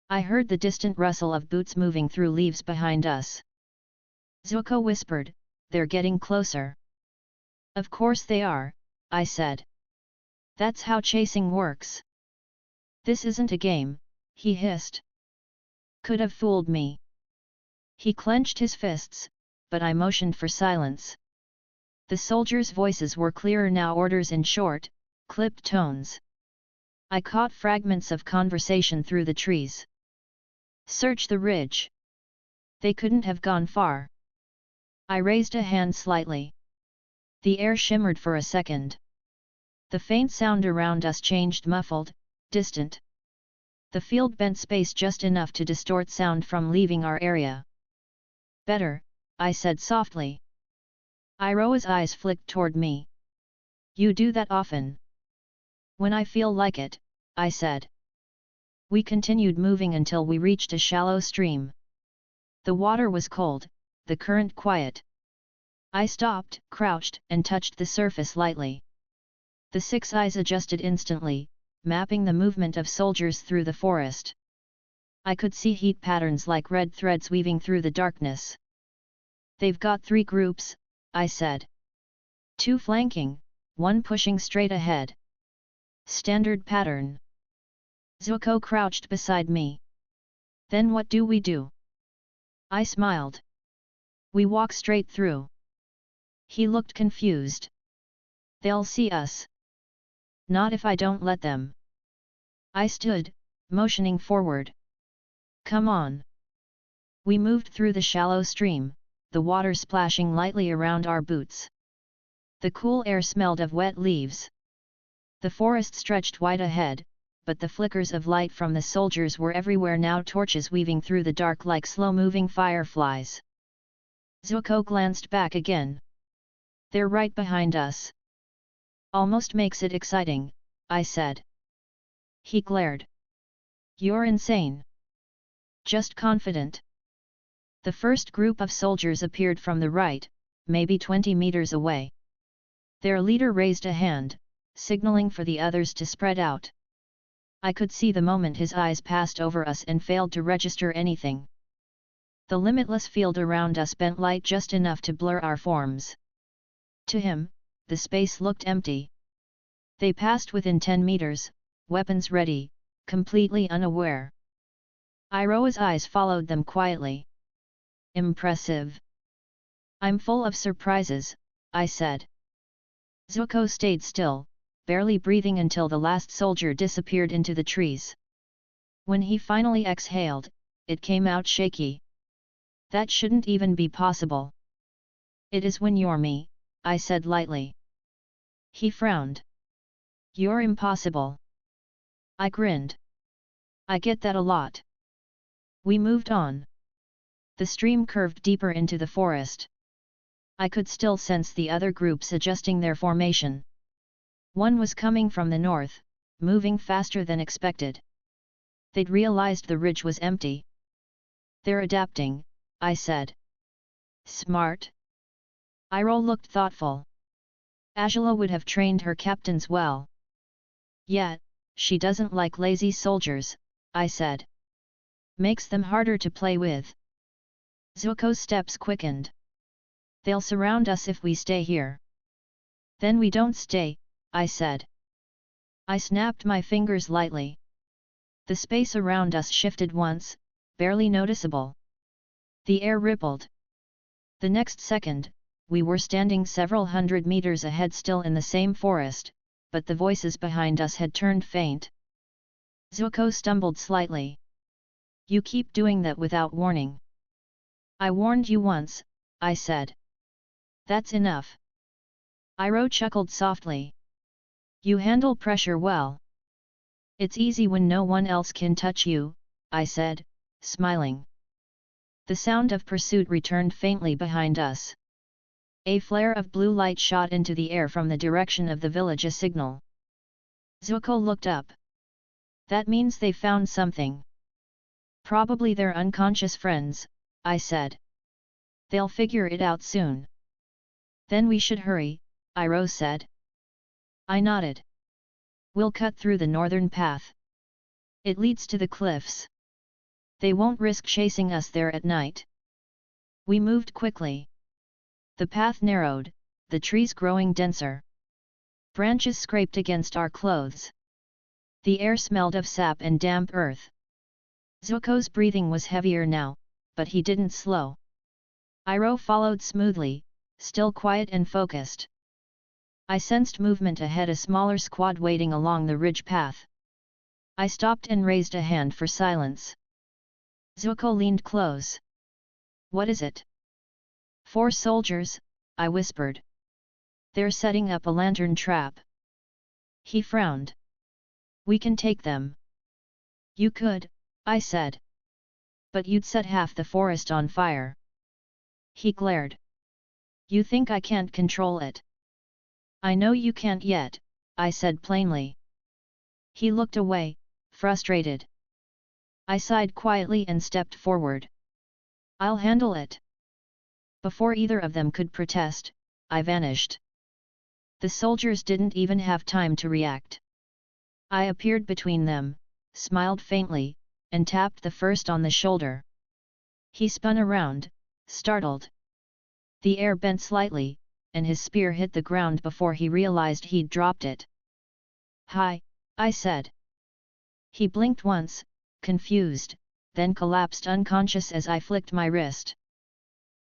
I heard the distant rustle of boots moving through leaves behind us. Zuko whispered, "They're getting closer." "Of course they are," I said. "That's how chasing works." "This isn't a game," he hissed. "Could have fooled me." He clenched his fists, but I motioned for silence. The soldiers' voices were clearer now, orders in short, clipped tones. I caught fragments of conversation through the trees. "Search the ridge." They couldn't have gone far. I raised a hand slightly. The air shimmered for a second. The faint sound around us changed, muffled, distant. The field bent space just enough to distort sound from leaving our area. "Better," I said softly. Iroh's eyes flicked toward me. "You do that often?" "When I feel like it," I said. We continued moving until we reached a shallow stream. The water was cold, the current quiet. I stopped, crouched, and touched the surface lightly. The six eyes adjusted instantly, mapping the movement of soldiers through the forest. I could see heat patterns like red threads weaving through the darkness. "They've got 3 groups," I said. 2 flanking, 1 pushing straight ahead. "Standard pattern." Zuko crouched beside me. "Then what do we do?" I smiled. "We walk straight through." He looked confused. "They'll see us." "Not if I don't let them." I stood, motioning forward. "Come on." We moved through the shallow stream, the water splashing lightly around our boots. The cool air smelled of wet leaves. The forest stretched wide ahead, but the flickers of light from the soldiers were everywhere now, torches weaving through the dark like slow-moving fireflies. Zuko glanced back again. They're right behind us. Almost makes it exciting, I said. He glared. You're insane. Just confident. The first group of soldiers appeared from the right, maybe 20 meters away. Their leader raised a hand, signaling for the others to spread out. I could see the moment his eyes passed over us and failed to register anything. The limitless field around us bent light just enough to blur our forms. To him, the space looked empty. They passed within 10 meters, weapons ready, completely unaware. Iroha's eyes followed them quietly. Impressive. I'm full of surprises, I said. Zuko stayed still, barely breathing until the last soldier disappeared into the trees. When he finally exhaled, it came out shaky. That shouldn't even be possible. It is when you're me, I said lightly. He frowned. You're impossible. I grinned. I get that a lot. We moved on. The stream curved deeper into the forest. I could still sense the other groups adjusting their formation. One was coming from the north, moving faster than expected. They'd realized the ridge was empty. They're adapting, I said. Smart. Iroh looked thoughtful. Azula would have trained her captains well. Yet, she doesn't like lazy soldiers, I said. Makes them harder to play with. Zuko's steps quickened. They'll surround us if we stay here. Then we don't stay, I said. I snapped my fingers lightly. The space around us shifted once, barely noticeable. The air rippled. The next second, we were standing several hundred meters ahead, still in the same forest, but the voices behind us had turned faint. Zuko stumbled slightly. You keep doing that without warning. I warned you once, I said. That's enough. Iroh chuckled softly. You handle pressure well. It's easy when no one else can touch you, I said, smiling. The sound of pursuit returned faintly behind us. A flare of blue light shot into the air from the direction of the village, a signal. Zuko looked up. That means they found something. Probably their unconscious friends, I said. They'll figure it out soon. Then we should hurry, Iroh said. I nodded. We'll cut through the northern path. It leads to the cliffs. They won't risk chasing us there at night. We moved quickly. The path narrowed, the trees growing denser. Branches scraped against our clothes. The air smelled of sap and damp earth. Zuko's breathing was heavier now, but he didn't slow. Iroh followed smoothly, still quiet and focused. I sensed movement ahead, a smaller squad waiting along the ridge path. I stopped and raised a hand for silence. Zuko leaned close. What is it? 4 soldiers, I whispered. They're setting up a lantern trap. He frowned. We can take them. You could, I said. But you'd set half the forest on fire. He glared. You think I can't control it? I know you can't yet, I said plainly. He looked away, frustrated. I sighed quietly and stepped forward. I'll handle it. Before either of them could protest, I vanished. The soldiers didn't even have time to react. I appeared between them, smiled faintly, and tapped the first on the shoulder. He spun around, startled. The air bent slightly, and his spear hit the ground before he realized he'd dropped it. Hi, I said. He blinked once, confused, then collapsed unconscious as I flicked my wrist.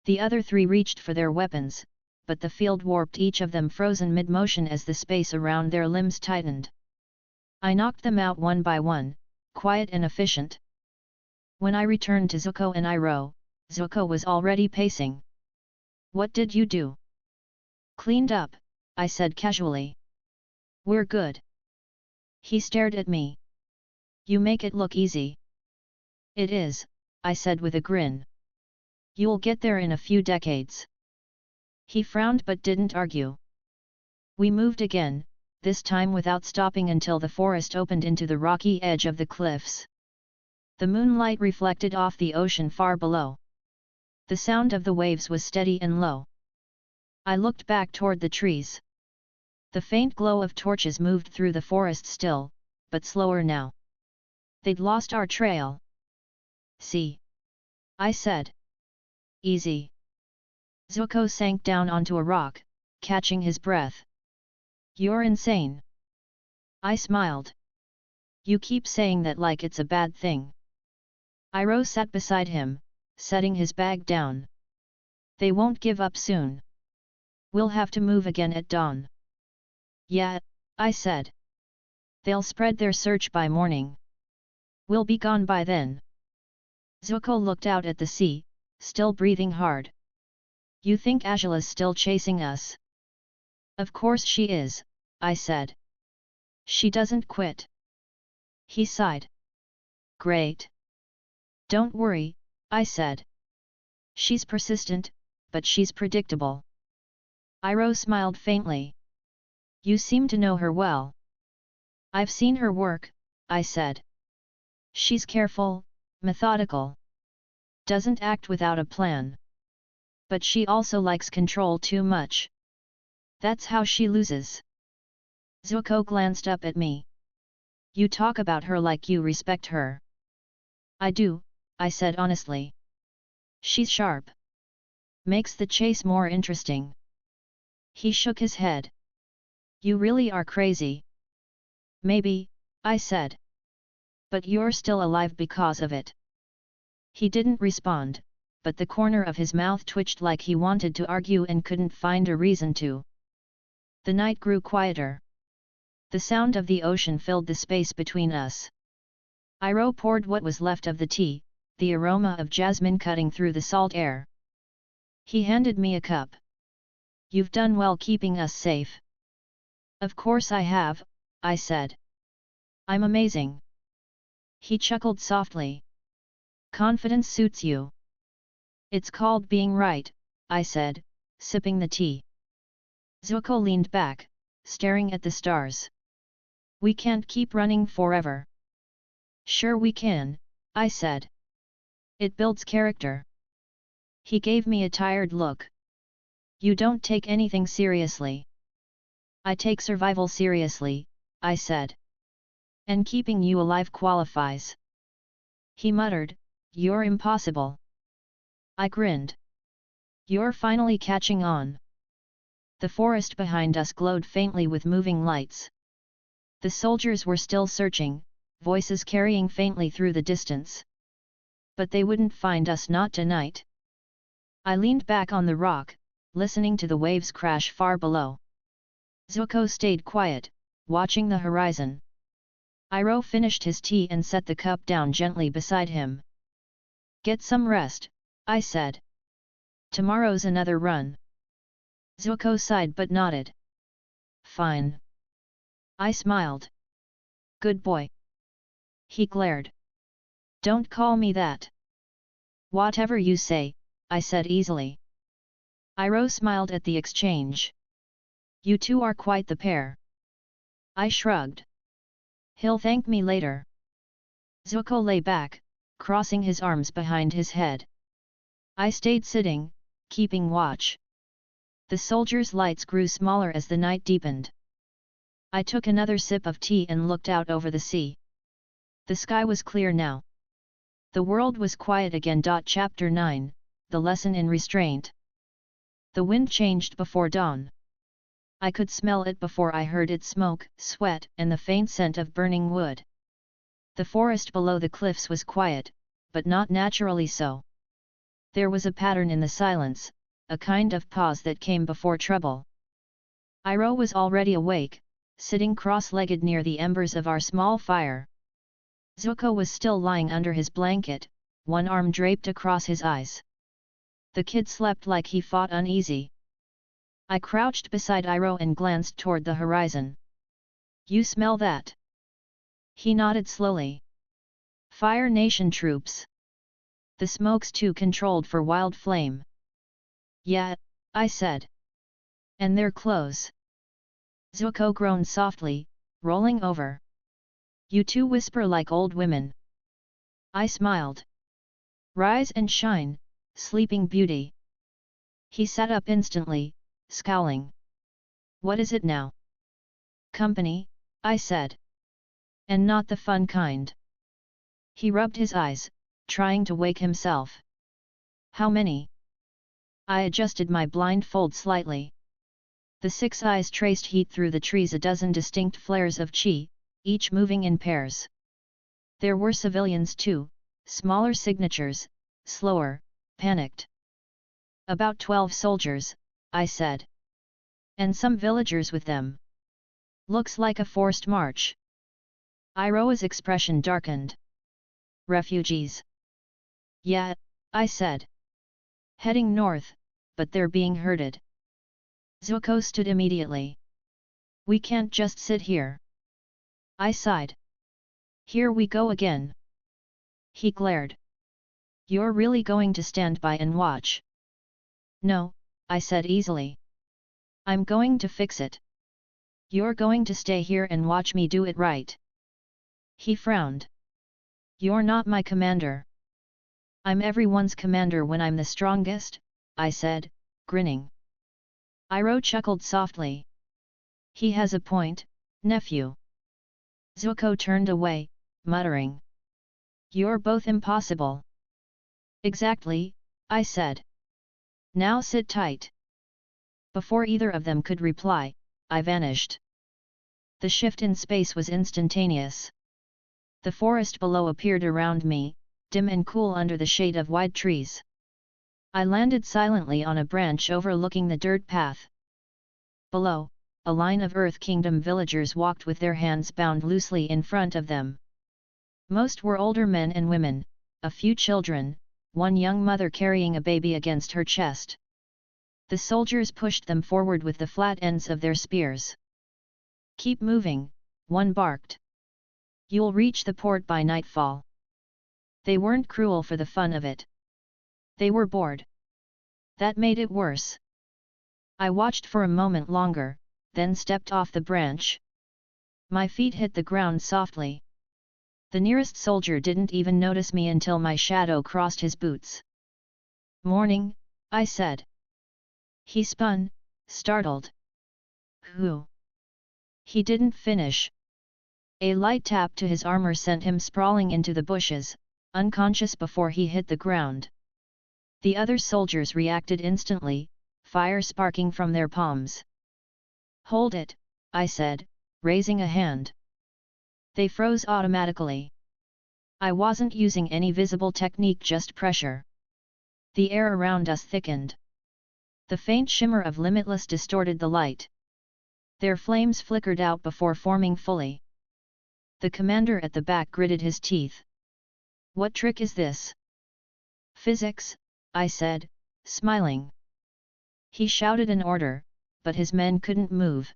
The other 3 reached for their weapons, but the field warped each of them, frozen mid-motion as the space around their limbs tightened. I knocked them out one by one, quiet and efficient. When I returned to Zuko and Iroh, Zuko was already pacing. What did you do? Cleaned up, I said casually. We're good. He stared at me. You make it look easy. It is, I said with a grin. You'll get there in a few decades. He frowned but didn't argue. We moved again, this time without stopping until the forest opened into the rocky edge of the cliffs. The moonlight reflected off the ocean far below. The sound of the waves was steady and low. I looked back toward the trees. The faint glow of torches moved through the forest still, but slower now. They'd lost our trail. See? I said. Easy. Zuko sank down onto a rock, catching his breath. You're insane. I smiled. You keep saying that like it's a bad thing. Iroh sat beside him, setting his bag down. They won't give up soon. We'll have to move again at dawn. Yeah, I said. They'll spread their search by morning. We'll be gone by then. Zuko looked out at the sea, still breathing hard. You think Azula's still chasing us? Of course she is, I said. She doesn't quit. He sighed. Great. Don't worry, I said. She's persistent, but she's predictable. Iroh smiled faintly. You seem to know her well. I've seen her work, I said. She's careful, methodical. Doesn't act without a plan. But she also likes control too much. That's how she loses. Zuko glanced up at me. You talk about her like you respect her. I do, I said honestly. She's sharp. Makes the chase more interesting. He shook his head. You really are crazy. Maybe, I said. But you're still alive because of it. He didn't respond, but the corner of his mouth twitched like he wanted to argue and couldn't find a reason to. The night grew quieter. The sound of the ocean filled the space between us. Iroh poured what was left of the tea, the aroma of jasmine cutting through the salt air. He handed me a cup. You've done well keeping us safe. Of course I have, I said. I'm amazing. He chuckled softly. Confidence suits you. It's called being right, I said, sipping the tea. Zuko leaned back, staring at the stars. We can't keep running forever. Sure we can, I said. It builds character. He gave me a tired look. You don't take anything seriously. I take survival seriously, I said. And keeping you alive qualifies. He muttered, You're impossible. I grinned. You're finally catching on. The forest behind us glowed faintly with moving lights. The soldiers were still searching, voices carrying faintly through the distance. But they wouldn't find us, not tonight. I leaned back on the rock, listening to the waves crash far below. Zuko stayed quiet, watching the horizon. Iroh finished his tea and set the cup down gently beside him. Get some rest, I said. Tomorrow's another run. Zuko sighed but nodded. Fine. I smiled. Good boy. He glared. Don't call me that. Whatever you say, I said easily. Iroh smiled at the exchange. You two are quite the pair. I shrugged. He'll thank me later. Zuko lay back, crossing his arms behind his head. I stayed sitting, keeping watch. The soldiers' lights grew smaller as the night deepened. I took another sip of tea and looked out over the sea. The sky was clear now. The world was quiet again. Chapter 9, The Lesson in Restraint. The wind changed before dawn. I could smell it before I heard its smoke, sweat, and the faint scent of burning wood. The forest below the cliffs was quiet, but not naturally so. There was a pattern in the silence, a kind of pause that came before trouble. Iroh was already awake, sitting cross-legged near the embers of our small fire. Zuko was still lying under his blanket, one arm draped across his eyes. The kid slept like he fought uneasy. I crouched beside Iroh and glanced toward the horizon. You smell that? He nodded slowly. Fire Nation troops. The smoke's too controlled for wild flame. Yeah, I said. And their clothes. Zuko groaned softly, rolling over. You two whisper like old women. I smiled. Rise and shine, sleeping beauty. He sat up instantly, scowling. What is it now? Company, I said. And not the fun kind. He rubbed his eyes, trying to wake himself. How many? I adjusted my blindfold slightly. The 6 eyes traced heat through the trees, a dozen distinct flares of chi, each moving in pairs. There were civilians too, smaller signatures, slower, panicked. About 12 soldiers, I said. And some villagers with them. Looks like a forced march. Iroh's expression darkened. Refugees. Yeah, I said. Heading north, but they're being herded. Zuko stood immediately. We can't just sit here. I sighed. Here we go again. He glared. You're really going to stand by and watch? No, I said easily. I'm going to fix it. You're going to stay here and watch me do it right. He frowned. You're not my commander. I'm everyone's commander when I'm the strongest, I said, grinning. Iroh chuckled softly. He has a point, nephew. Zuko turned away, muttering. You're both impossible. Exactly, I said. Now sit tight. Before either of them could reply, I vanished. The shift in space was instantaneous. The forest below appeared around me, dim and cool under the shade of wide trees. I landed silently on a branch overlooking the dirt path. Below, a line of Earth Kingdom villagers walked with their hands bound loosely in front of them. Most were older men and women, a few children, one young mother carrying a baby against her chest. The soldiers pushed them forward with the flat ends of their spears. Keep moving, one barked. You'll reach the port by nightfall. They weren't cruel for the fun of it. They were bored. That made it worse. I watched for a moment longer, then stepped off the branch. My feet hit the ground softly. The nearest soldier didn't even notice me until my shadow crossed his boots. Morning, I said. He spun, startled. Who? He didn't finish. A light tap to his armor sent him sprawling into the bushes, unconscious before he hit the ground. The other soldiers reacted instantly, fire sparking from their palms. Hold it, I said, raising a hand. They froze automatically. I wasn't using any visible technique, just pressure. The air around us thickened. The faint shimmer of Limitless distorted the light. Their flames flickered out before forming fully. The commander at the back gritted his teeth. What trick is this? Physics, I said, smiling. He shouted an order, but his men couldn't move.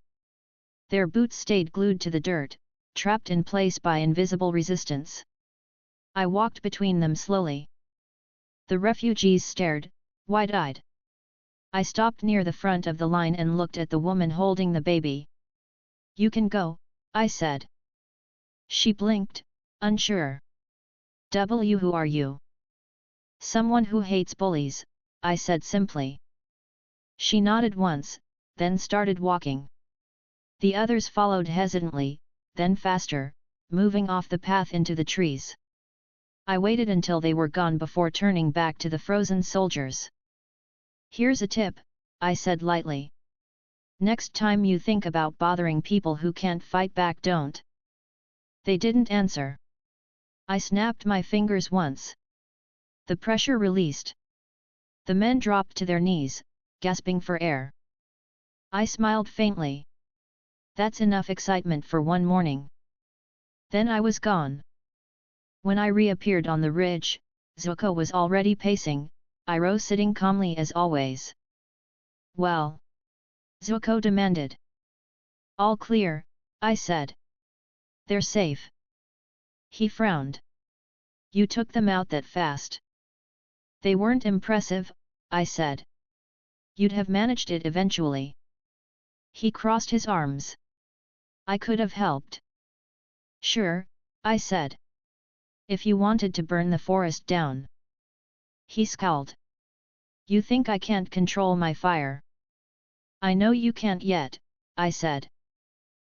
Their boots stayed glued to the dirt, trapped in place by invisible resistance. I walked between them slowly. The refugees stared, wide-eyed. I stopped near the front of the line and looked at the woman holding the baby. You can go, I said. She blinked, unsure. Who are you? Someone who hates bullies, I said simply. She nodded once, then started walking. The others followed hesitantly, then faster, moving off the path into the trees. I waited until they were gone before turning back to the frozen soldiers. Here's a tip, I said lightly. Next time you think about bothering people who can't fight back, don't. They didn't answer. I snapped my fingers once. The pressure released. The men dropped to their knees, gasping for air. I smiled faintly. That's enough excitement for one morning. Then I was gone. When I reappeared on the ridge, Zuko was already pacing, Iroh sitting calmly as always. Well? Zuko demanded. All clear, I said. They're safe. He frowned. You took them out that fast. They weren't impressive, I said. You'd have managed it eventually. He crossed his arms. I could have helped. Sure, I said. If you wanted to burn the forest down. He scowled. You think I can't control my fire? I know you can't yet, I said.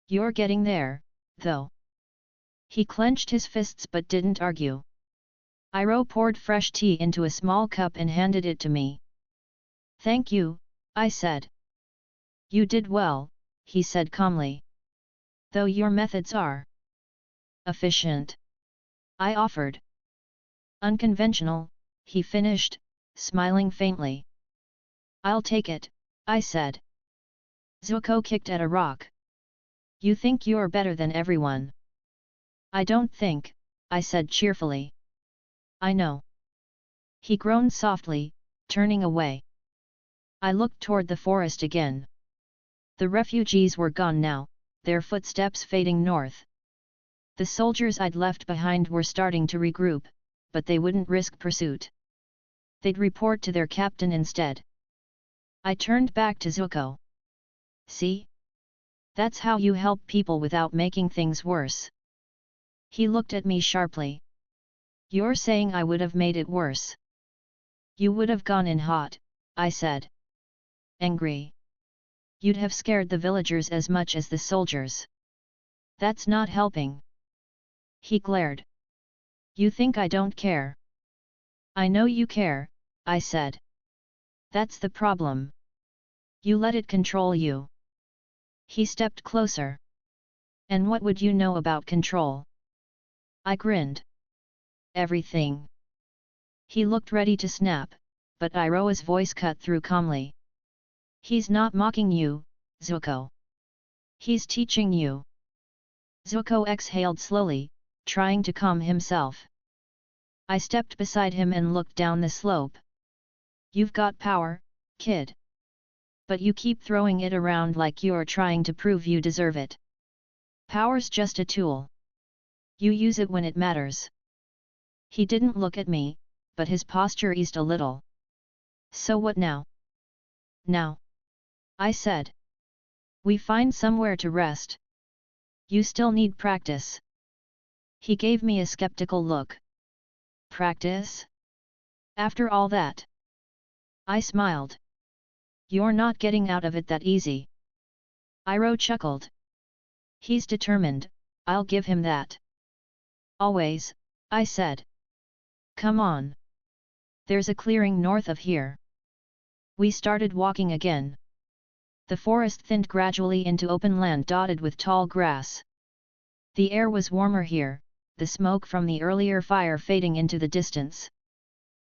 You're getting there, though. He clenched his fists but didn't argue. Iroh poured fresh tea into a small cup and handed it to me. Thank you, I said. You did well, he said calmly. Though your methods are efficient, I offered. Unconventional, he finished, smiling faintly. I'll take it, I said. Zuko kicked at a rock. You think you're better than everyone? I don't think, I said cheerfully. I know. He groaned softly, turning away. I looked toward the forest again. The refugees were gone now, their footsteps fading north. The soldiers I'd left behind were starting to regroup, but they wouldn't risk pursuit. They'd report to their captain instead. I turned back to Zuko. See? That's how you help people without making things worse. He looked at me sharply. You're saying I would have made it worse. You would have gone in hot, I said. Angry. You'd have scared the villagers as much as the soldiers. That's not helping. He glared. You think I don't care? I know you care, I said. That's the problem. You let it control you. He stepped closer. And what would you know about control? I grinned. Everything. He looked ready to snap, but Iroh's voice cut through calmly. He's not mocking you, Zuko. He's teaching you. Zuko exhaled slowly, trying to calm himself. I stepped beside him and looked down the slope. You've got power, kid. But you keep throwing it around like you're trying to prove you deserve it. Power's just a tool. You use it when it matters. He didn't look at me, but his posture eased a little. So what now? Now? I said. We find somewhere to rest. You still need practice. He gave me a skeptical look. Practice? After all that? I smiled. You're not getting out of it that easy. Iroh chuckled. He's determined, I'll give him that. Always, I said. Come on. There's a clearing north of here. We started walking again. The forest thinned gradually into open land dotted with tall grass. The air was warmer here, the smoke from the earlier fire fading into the distance.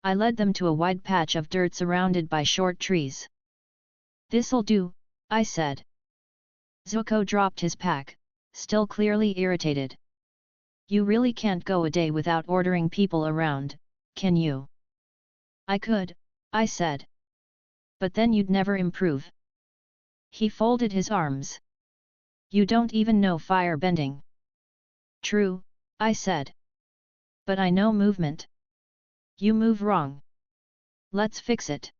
I led them to a wide patch of dirt surrounded by short trees. This'll do, I said. Zuko dropped his pack, still clearly irritated. You really can't go a day without ordering people around, can you? I could, I said. But then you'd never improve. He folded his arms. You don't even know fire bending. True, I said. But I know movement. You move wrong. Let's fix it.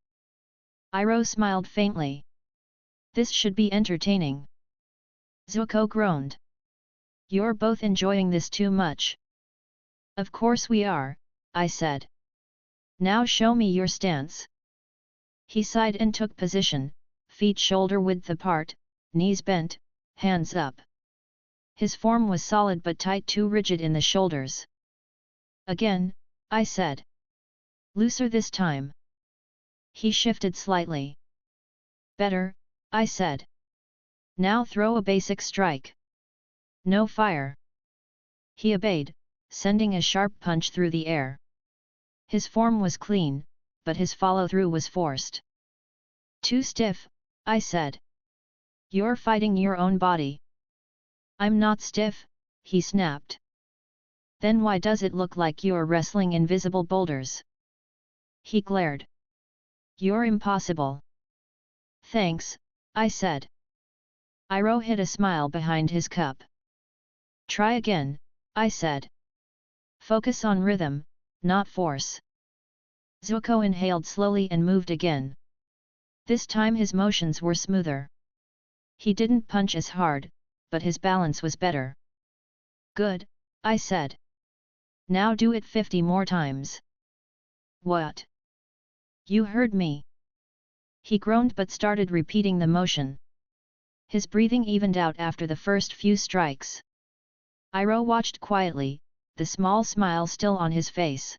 Iroh smiled faintly. This should be entertaining. Zuko groaned. You're both enjoying this too much. Of course we are, I said. Now show me your stance. He sighed and took position, feet shoulder-width apart, knees bent, hands up. His form was solid but tight, too rigid in the shoulders. Again, I said. Looser this time. He shifted slightly. Better, I said. Now throw a basic strike. No fire. He obeyed, sending a sharp punch through the air. His form was clean, but his follow-through was forced. Too stiff, I said. You're fighting your own body. I'm not stiff, he snapped. Then why does it look like you're wrestling invisible boulders? He glared. You're impossible. Thanks, I said. Iroh hid a smile behind his cup. Try again, I said. Focus on rhythm, not force. Zuko inhaled slowly and moved again. This time his motions were smoother. He didn't punch as hard, but his balance was better. Good, I said. Now do it 50 more times. What? You heard me. He groaned but started repeating the motion. His breathing evened out after the first few strikes. Iroh watched quietly, the small smile still on his face.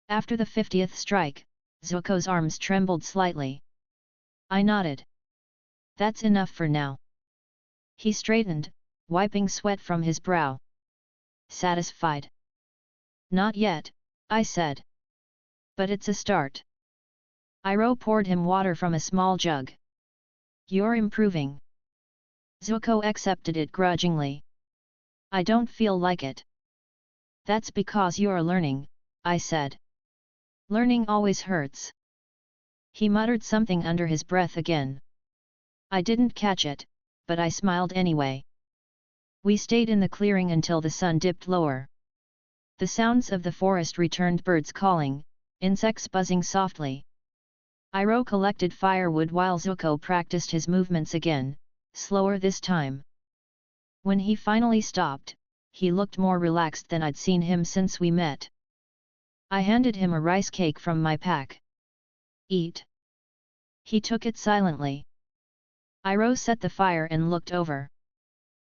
After the 50th strike, Zuko's arms trembled slightly. I nodded. That's enough for now. He straightened, wiping sweat from his brow. Satisfied? Not yet, I said. But it's a start. Iroh poured him water from a small jug. You're improving. Zuko accepted it grudgingly. I don't feel like it. That's because you're learning, I said. Learning always hurts. He muttered something under his breath again. I didn't catch it, but I smiled anyway. We stayed in the clearing until the sun dipped lower. The sounds of the forest returned, birds calling, insects buzzing softly. Iroh collected firewood while Zuko practiced his movements again, slower this time. When he finally stopped, he looked more relaxed than I'd seen him since we met. I handed him a rice cake from my pack. Eat. He took it silently. Iroh set the fire and looked over.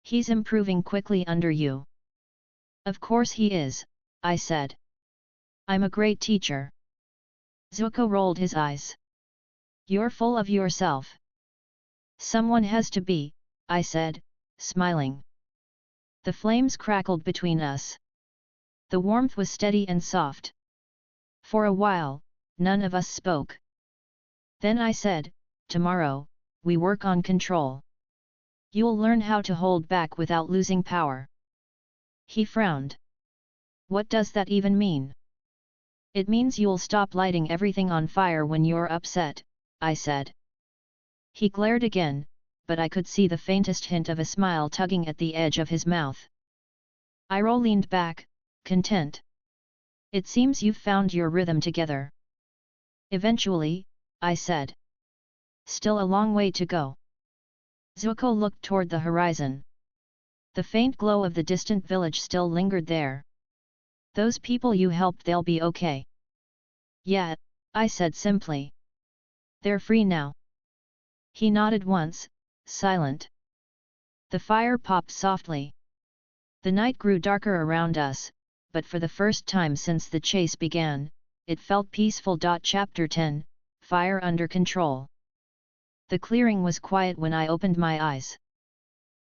He's improving quickly under you. Of course he is, I said. I'm a great teacher. Zuko rolled his eyes. You're full of yourself. Someone has to be, I said, smiling. The flames crackled between us. The warmth was steady and soft. For a while, none of us spoke. Then I said, tomorrow, we work on control. You'll learn how to hold back without losing power. He frowned. What does that even mean? It means you'll stop lighting everything on fire when you're upset, I said. He glared again, but I could see the faintest hint of a smile tugging at the edge of his mouth. Iroh leaned back, content. It seems you've found your rhythm together. Eventually, I said. Still a long way to go. Zuko looked toward the horizon. The faint glow of the distant village still lingered there. Those people you helped, they'll be okay. Yeah, I said simply. They're free now. He nodded once, silent. The fire popped softly. The night grew darker around us, but for the first time since the chase began, it felt peaceful. Chapter 10, Fire Under Control. The clearing was quiet when I opened my eyes.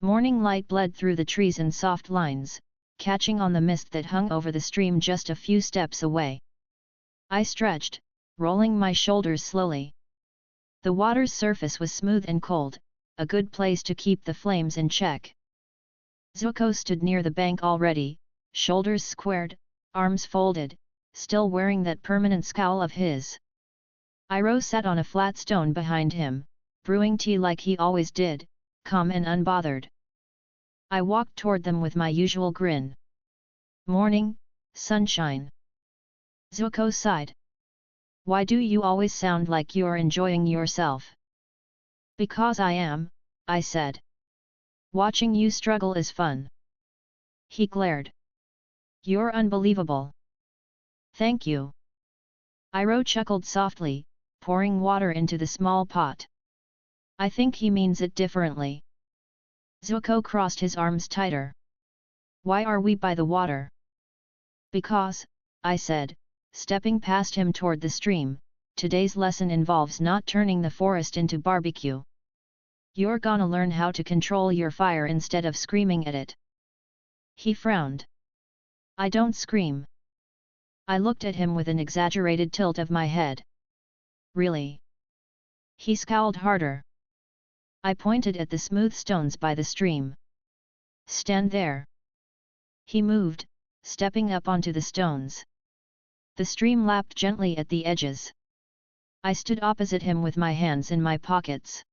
Morning light bled through the trees in soft lines, catching on the mist that hung over the stream just a few steps away. I stretched, rolling my shoulders slowly. The water's surface was smooth and cold, a good place to keep the flames in check. Zuko stood near the bank already, shoulders squared, arms folded, still wearing that permanent scowl of his. Iroh sat on a flat stone behind him, brewing tea like he always did, calm and unbothered. I walked toward them with my usual grin. Morning, sunshine. Zuko sighed. Why do you always sound like you're enjoying yourself? Because I am, I said. Watching you struggle is fun. He glared. You're unbelievable. Thank you. Iroh chuckled softly, pouring water into the small pot. I think he means it differently. Zuko crossed his arms tighter. Why are we by the water? Because, I said, stepping past him toward the stream, today's lesson involves not turning the forest into barbecue. You're gonna learn how to control your fire instead of screaming at it. He frowned. I don't scream. I looked at him with an exaggerated tilt of my head. Really? He scowled harder. I pointed at the smooth stones by the stream. Stand there. He moved, stepping up onto the stones. The stream lapped gently at the edges. I stood opposite him with my hands in my pockets.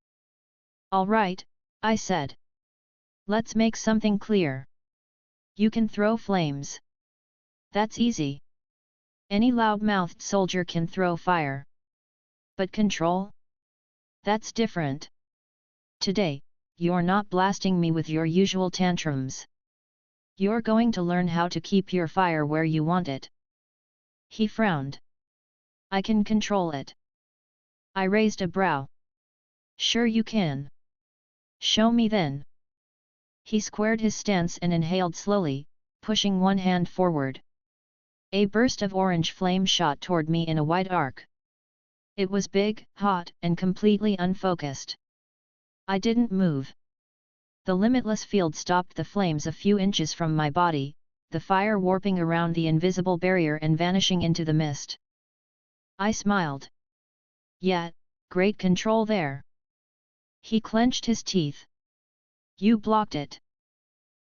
"All right," I said. "Let's make something clear. You can throw flames. That's easy. Any loud-mouthed soldier can throw fire. But control? That's different. Today, you're not blasting me with your usual tantrums. You're going to learn how to keep your fire where you want it." He frowned. "I can control it." I raised a brow. "Sure you can. Show me then." He squared his stance and inhaled slowly, pushing one hand forward. A burst of orange flame shot toward me in a wide arc. It was big, hot, and completely unfocused. I didn't move. The limitless field stopped the flames a few inches from my body, the fire warping around the invisible barrier and vanishing into the mist. I smiled. "Yeah, great control there." He clenched his teeth. "You blocked it."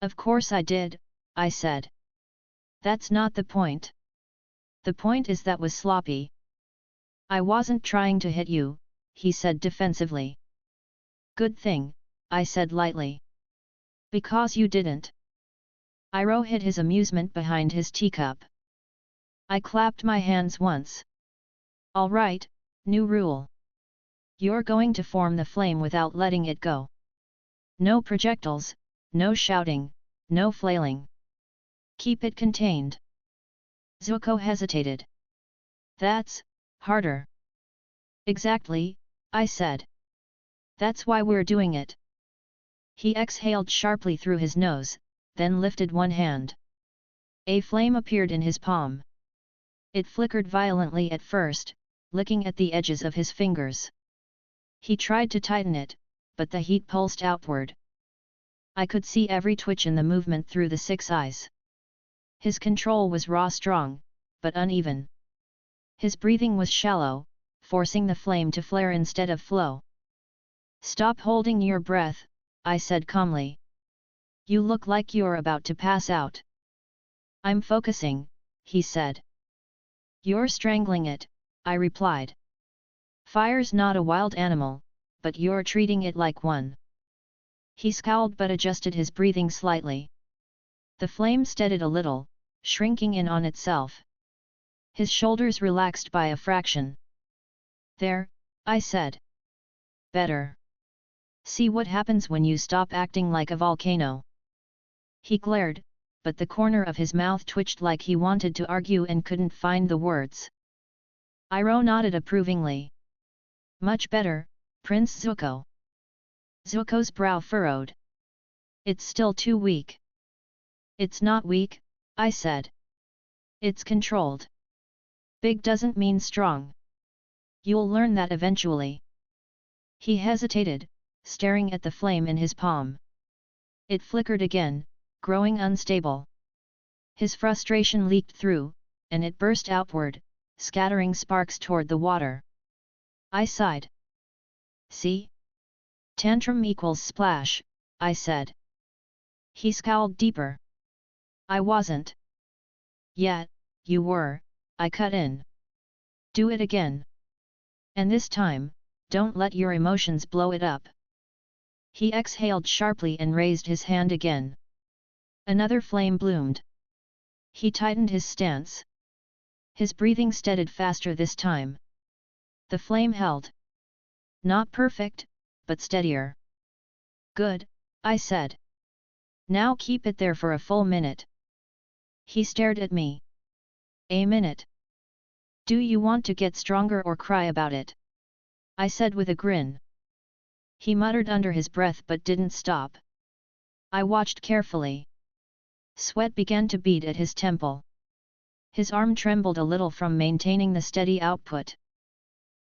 "Of course I did," I said. "That's not the point. The point is that was sloppy." "I wasn't trying to hit you," he said defensively. "Good thing," I said lightly. "Because you didn't." Iroh hid his amusement behind his teacup. I clapped my hands once. "All right, new rule. You're going to form the flame without letting it go. No projectiles, no shouting, no flailing. Keep it contained." Zuko hesitated. "That's harder." "Exactly," I said. "That's why we're doing it." He exhaled sharply through his nose, then lifted one hand. A flame appeared in his palm. It flickered violently at first, licking at the edges of his fingers. He tried to tighten it, but the heat pulsed outward. I could see every twitch in the movement through the 6 eyes. His control was raw strong, but uneven. His breathing was shallow, forcing the flame to flare instead of flow. "Stop holding your breath," I said calmly. "You look like you're about to pass out." "I'm focusing," he said. "You're strangling it," I replied. "Fire's not a wild animal, but you're treating it like one." He scowled but adjusted his breathing slightly. The flame steadied a little, shrinking in on itself. His shoulders relaxed by a fraction. "There," I said. "Better. See what happens when you stop acting like a volcano." He glared, but the corner of his mouth twitched like he wanted to argue and couldn't find the words. Iroh nodded approvingly. "Much better, Prince Zuko." Zuko's brow furrowed. "It's still too weak." "It's not weak," I said. "It's controlled. Big doesn't mean strong. You'll learn that eventually." He hesitated, staring at the flame in his palm. It flickered again, growing unstable. His frustration leaked through, and it burst outward, scattering sparks toward the water. I sighed. "See? Tantrum equals splash," I said. He scowled deeper. "I wasn't." "Yeah, you were," I cut in. "Do it again. And this time, don't let your emotions blow it up." He exhaled sharply and raised his hand again. Another flame bloomed. He tightened his stance. His breathing steadied faster this time. The flame held. Not perfect, but steadier. "Good," I said. "Now keep it there for a full minute." He stared at me. "A minute? Do you want to get stronger or cry about it?" I said with a grin. He muttered under his breath but didn't stop. I watched carefully. Sweat began to bead at his temple. His arm trembled a little from maintaining the steady output.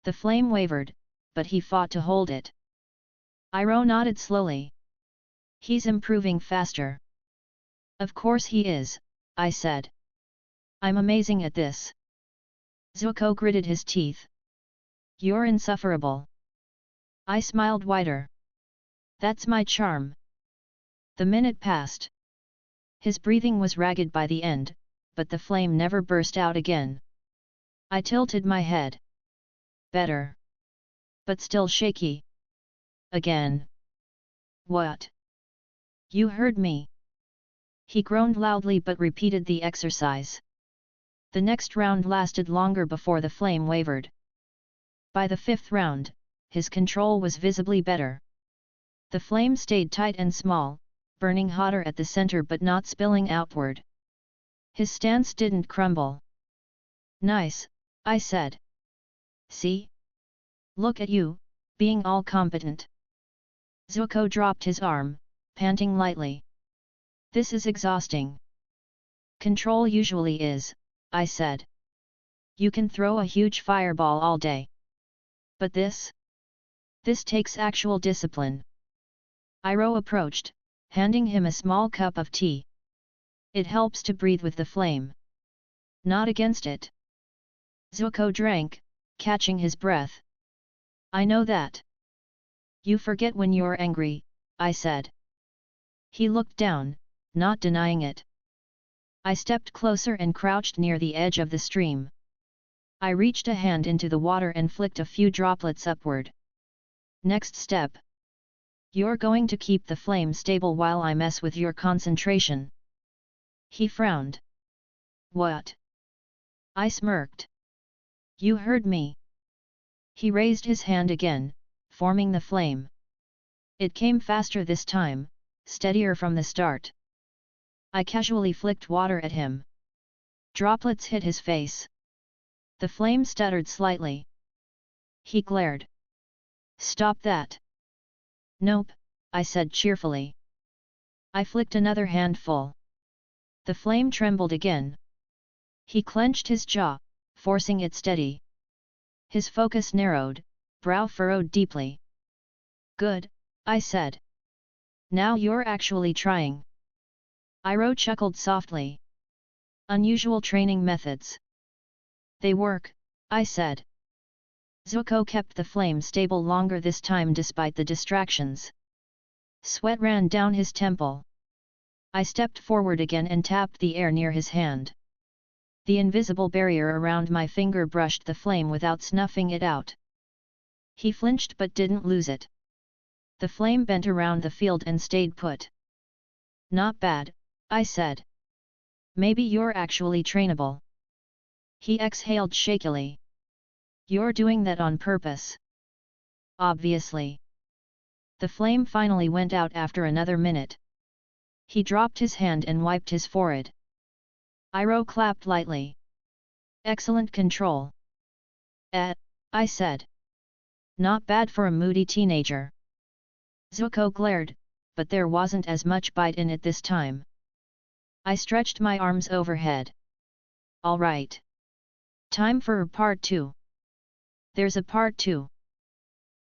The flame wavered, but he fought to hold it. Iroh nodded slowly. "He's improving faster." "Of course he is," I said. "I'm amazing at this." Zuko gritted his teeth. "You're insufferable." I smiled wider. "That's my charm." The minute passed. His breathing was ragged by the end, but the flame never burst out again. I tilted my head. Better. But still shaky. Again. What? You heard me. He groaned loudly but repeated the exercise. The next round lasted longer before the flame wavered. By the fifth round, his control was visibly better. The flame stayed tight and small, burning hotter at the center but not spilling outward. His stance didn't crumble. Nice, I said. See? Look at you, being all competent. Zuko dropped his arm, panting lightly. This is exhausting. Control usually is, I said. You can throw a huge fireball all day. But this? This takes actual discipline. Iroh approached, handing him a small cup of tea. It helps to breathe with the flame. Not against it. Zuko drank, catching his breath. I know that. You forget when you're angry, I said. He looked down, not denying it. I stepped closer and crouched near the edge of the stream. I reached a hand into the water and flicked a few droplets upward. Next step. You're going to keep the flame stable while I mess with your concentration. He frowned. What? I smirked. You heard me. He raised his hand again, forming the flame. It came faster this time, steadier from the start. I casually flicked water at him. Droplets hit his face. The flame stuttered slightly. He glared. Stop that. Nope, I said cheerfully. I flicked another handful. The flame trembled again. He clenched his jaw, forcing it steady. His focus narrowed, brow furrowed deeply. Good, I said. Now you're actually trying. Iroh chuckled softly. Unusual training methods. They work, I said. Zuko kept the flame stable longer this time despite the distractions. Sweat ran down his temple. I stepped forward again and tapped the air near his hand. The invisible barrier around my finger brushed the flame without snuffing it out. He flinched but didn't lose it. The flame bent around the field and stayed put. Not bad, I said. Maybe you're actually trainable. He exhaled shakily. You're doing that on purpose. Obviously. The flame finally went out after another minute. He dropped his hand and wiped his forehead. Iroh clapped lightly. Excellent control. I said. Not bad for a moody teenager. Zuko glared, but there wasn't as much bite in it this time. I stretched my arms overhead. All right. Time for part 2. There's a part 2.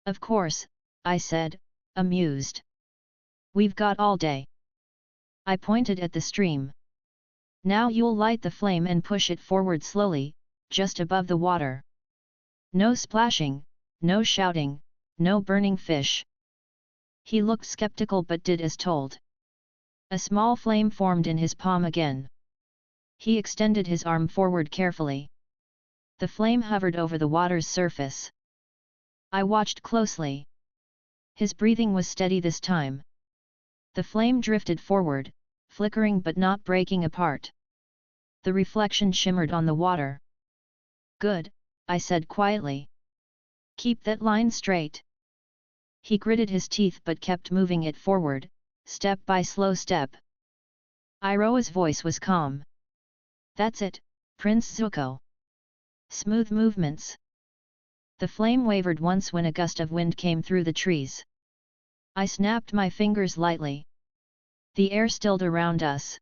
Of course, I said, amused. We've got all day. I pointed at the stream. Now you'll light the flame and push it forward slowly, just above the water. No splashing, no shouting, no burning fish. He looked skeptical but did as told. A small flame formed in his palm again. He extended his arm forward carefully. The flame hovered over the water's surface. I watched closely. His breathing was steady this time. The flame drifted forward, flickering but not breaking apart. The reflection shimmered on the water. Good, I said quietly. Keep that line straight. He gritted his teeth but kept moving it forward, step by slow step. Iroh's voice was calm. That's it, Prince Zuko. Smooth movements. The flame wavered once when a gust of wind came through the trees. I snapped my fingers lightly. The air stilled around us.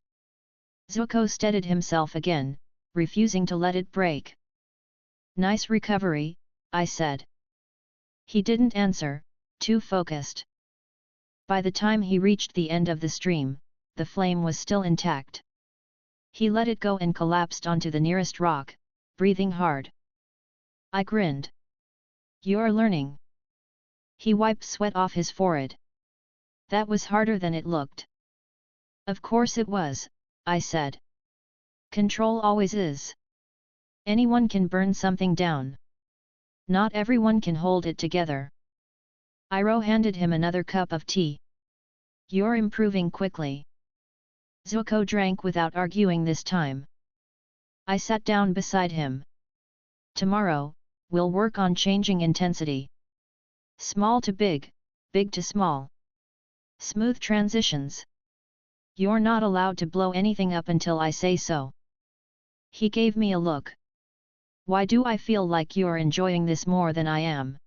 Zuko steadied himself again, refusing to let it break. Nice recovery, I said. He didn't answer, too focused. By the time he reached the end of the stream, the flame was still intact. He let it go and collapsed onto the nearest rock, breathing hard. I grinned. You're learning. He wiped sweat off his forehead. That was harder than it looked. Of course it was, I said. Control always is. Anyone can burn something down. Not everyone can hold it together. Iroh handed him another cup of tea. You're improving quickly. Zuko drank without arguing this time. I sat down beside him. Tomorrow, we'll work on changing intensity. Small to big, big to small. Smooth transitions. You're not allowed to blow anything up until I say so. He gave me a look. Why do I feel like you're enjoying this more than I am?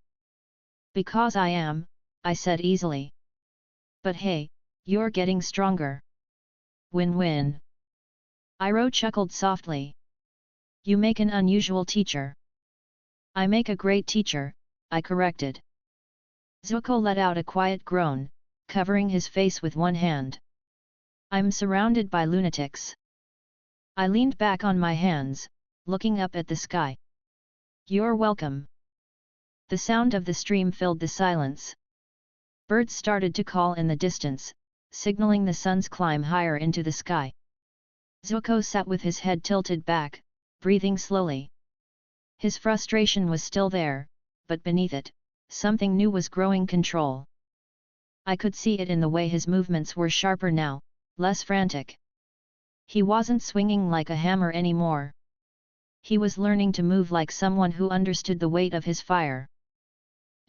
Because I am, I said easily. But hey, you're getting stronger. Win-win. Iroh chuckled softly. You make an unusual teacher. I make a great teacher, I corrected. Zuko let out a quiet groan, covering his face with one hand. I'm surrounded by lunatics. I leaned back on my hands, looking up at the sky. You're welcome. The sound of the stream filled the silence. Birds started to call in the distance, signaling the sun's climb higher into the sky. Zuko sat with his head tilted back, breathing slowly. His frustration was still there, but beneath it, something new was growing control. I could see it in the way his movements were sharper now, less frantic. He wasn't swinging like a hammer anymore. He was learning to move like someone who understood the weight of his fire.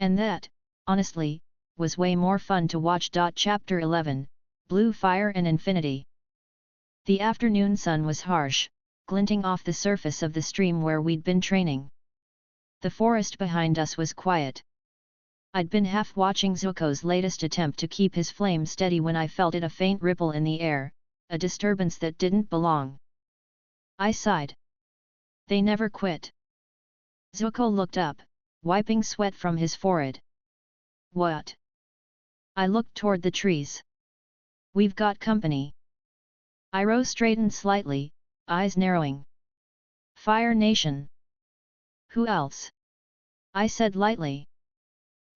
And that, honestly, was way more fun to watch. Chapter 11, Blue Fire and Infinity. The afternoon sun was harsh, glinting off the surface of the stream where we'd been training. The forest behind us was quiet. I'd been half watching Zuko's latest attempt to keep his flame steady when I felt it, a faint ripple in the air, a disturbance that didn't belong. I sighed. They never quit. Zuko looked up, wiping sweat from his forehead. What? I looked toward the trees. We've got company. Iroh straightened slightly, eyes narrowing. Fire Nation. Who else? I said lightly.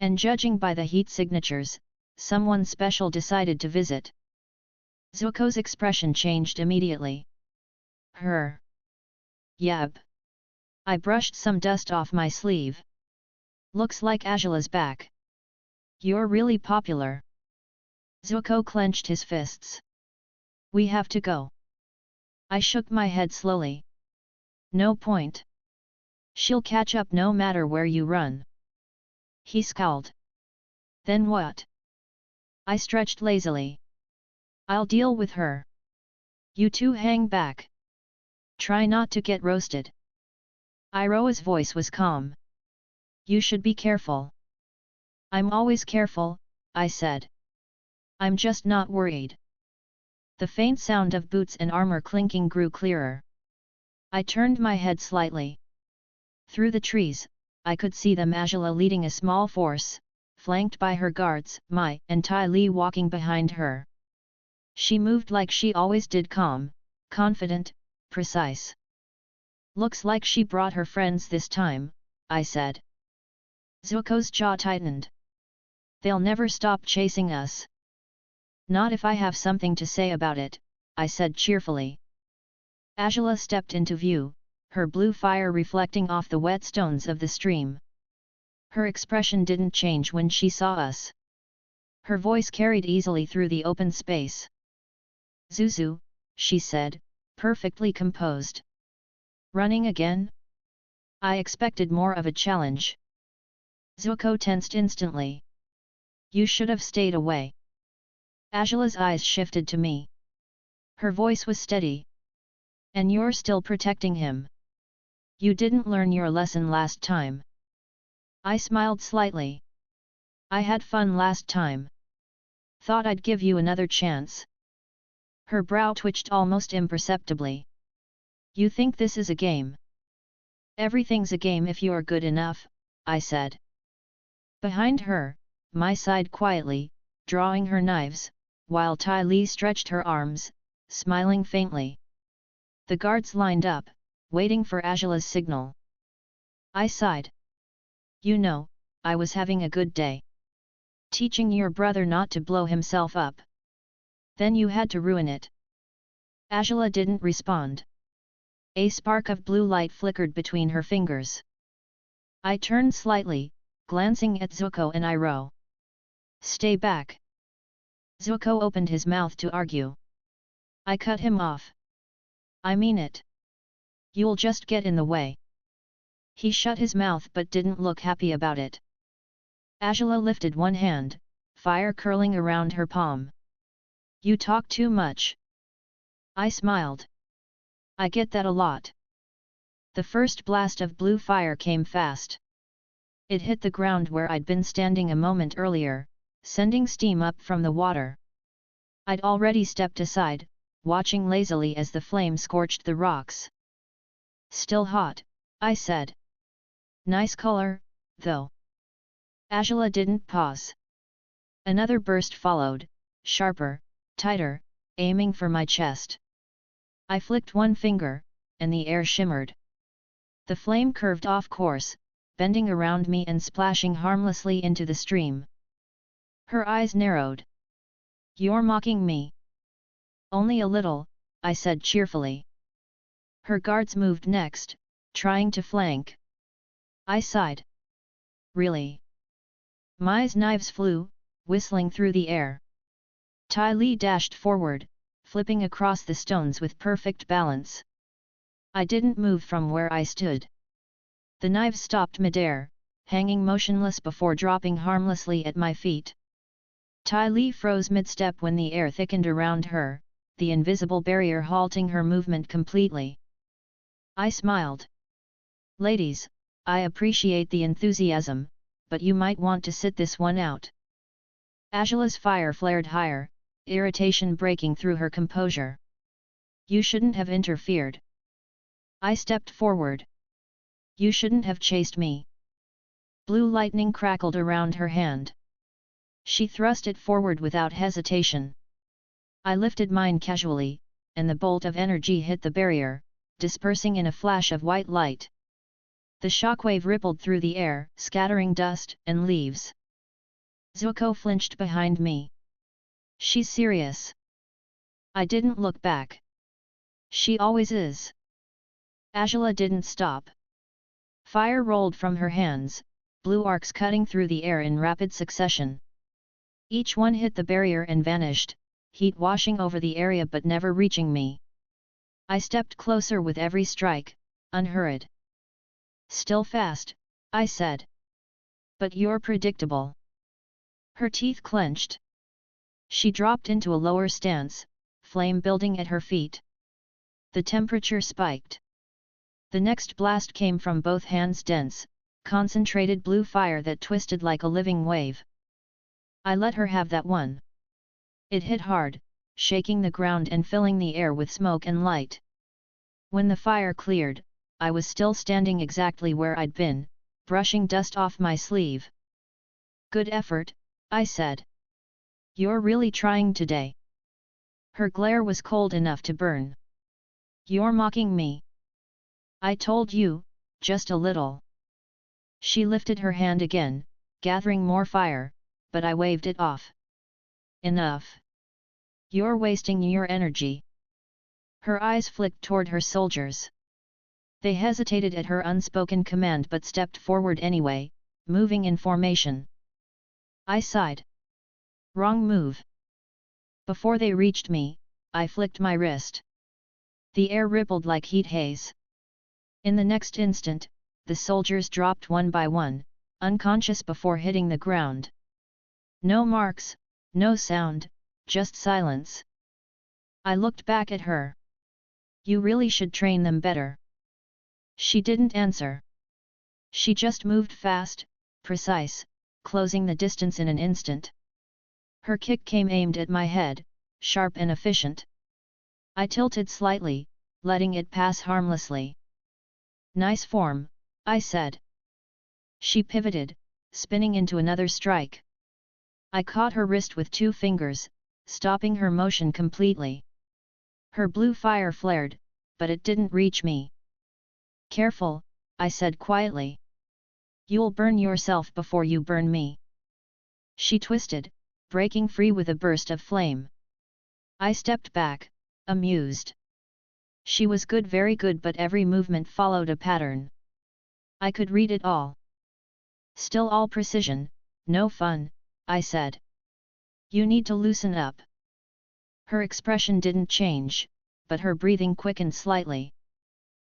And judging by the heat signatures, someone special decided to visit. Zuko's expression changed immediately. Her. Yep. I brushed some dust off my sleeve. Looks like Azula's back. You're really popular. Zuko clenched his fists. We have to go. I shook my head slowly. No point. She'll catch up no matter where you run. He scowled. Then what? I stretched lazily. I'll deal with her. You two hang back. Try not to get roasted. Iroh's voice was calm. You should be careful. I'm always careful, I said. I'm just not worried. The faint sound of boots and armor clinking grew clearer. I turned my head slightly. Through the trees, I could see them, Azula leading a small force, flanked by her guards, Mai and Ty Lee walking behind her. She moved like she always did, calm, confident, precise. Looks like she brought her friends this time, I said. Zuko's jaw tightened. They'll never stop chasing us. Not if I have something to say about it, I said cheerfully. Azula stepped into view, her blue fire reflecting off the wet stones of the stream. Her expression didn't change when she saw us. Her voice carried easily through the open space. Zuzu, she said, perfectly composed. Running again? I expected more of a challenge. Zuko tensed instantly. You should have stayed away. Azula's eyes shifted to me. Her voice was steady. And you're still protecting him. You didn't learn your lesson last time. I smiled slightly. I had fun last time. Thought I'd give you another chance. Her brow twitched almost imperceptibly. You think this is a game? Everything's a game if you're good enough, I said. Behind her, Mai sighed quietly, drawing her knives, while Ty Lee stretched her arms, smiling faintly. The guards lined up, waiting for Azula's signal. I sighed. You know, I was having a good day. Teaching your brother not to blow himself up. Then you had to ruin it. Azula didn't respond. A spark of blue light flickered between her fingers. I turned slightly, glancing at Zuko and Iroh. Stay back. Zuko opened his mouth to argue. I cut him off. I mean it. You'll just get in the way. He shut his mouth but didn't look happy about it. Azula lifted one hand, fire curling around her palm. You talk too much. I smiled. I get that a lot. The first blast of blue fire came fast. It hit the ground where I'd been standing a moment earlier, sending steam up from the water. I'd already stepped aside, watching lazily as the flame scorched the rocks. Still hot, I said. Nice color, though. Azula didn't pause. Another burst followed, sharper, tighter, aiming for my chest. I flicked one finger, and the air shimmered. The flame curved off course, bending around me and splashing harmlessly into the stream. Her eyes narrowed. You're mocking me. Only a little, I said cheerfully. Her guards moved next, trying to flank. I sighed. Really? Mai's knives flew, whistling through the air. Ty Lee dashed forward, flipping across the stones with perfect balance. I didn't move from where I stood. The knives stopped midair, hanging motionless before dropping harmlessly at my feet. Ty Lee froze mid-step when the air thickened around her, the invisible barrier halting her movement completely. I smiled. Ladies, I appreciate the enthusiasm, but you might want to sit this one out. Azula's fire flared higher, irritation breaking through her composure. You shouldn't have interfered. I stepped forward. You shouldn't have chased me. Blue lightning crackled around her hand. She thrust it forward without hesitation. I lifted mine casually, and the bolt of energy hit the barrier, dispersing in a flash of white light. The shockwave rippled through the air, scattering dust and leaves. Zuko flinched behind me. She's serious. I didn't look back. She always is. Azula didn't stop. Fire rolled from her hands, blue arcs cutting through the air in rapid succession. Each one hit the barrier and vanished, heat washing over the area but never reaching me. I stepped closer with every strike, unhurried. Still fast, I said. But you're predictable. Her teeth clenched. She dropped into a lower stance, flame building at her feet. The temperature spiked. The next blast came from both hands, dense, concentrated blue fire that twisted like a living wave. I let her have that one. It hit hard, shaking the ground and filling the air with smoke and light. When the fire cleared, I was still standing exactly where I'd been, brushing dust off my sleeve. Good effort, I said. You're really trying today. Her glare was cold enough to burn. You're mocking me. I told you, just a little. She lifted her hand again, gathering more fire, but I waved it off. Enough. You're wasting your energy. Her eyes flicked toward her soldiers. They hesitated at her unspoken command but stepped forward anyway, moving in formation. I sighed. Wrong move. Before they reached me, I flicked my wrist. The air rippled like heat haze. In the next instant, the soldiers dropped one by one, unconscious before hitting the ground. No marks, no sound, just silence. I looked back at her. You really should train them better. She didn't answer. She just moved fast, precise, closing the distance in an instant. Her kick came aimed at my head, sharp and efficient. I tilted slightly, letting it pass harmlessly. Nice form, I said. She pivoted, spinning into another strike. I caught her wrist with 2 fingers, stopping her motion completely. Her blue fire flared, but it didn't reach me. Careful, I said quietly. You'll burn yourself before you burn me. She twisted, breaking free with a burst of flame. I stepped back, amused. She was good, very good, but every movement followed a pattern. I could read it all. Still all precision, no fun, I said. You need to loosen up. Her expression didn't change, but her breathing quickened slightly.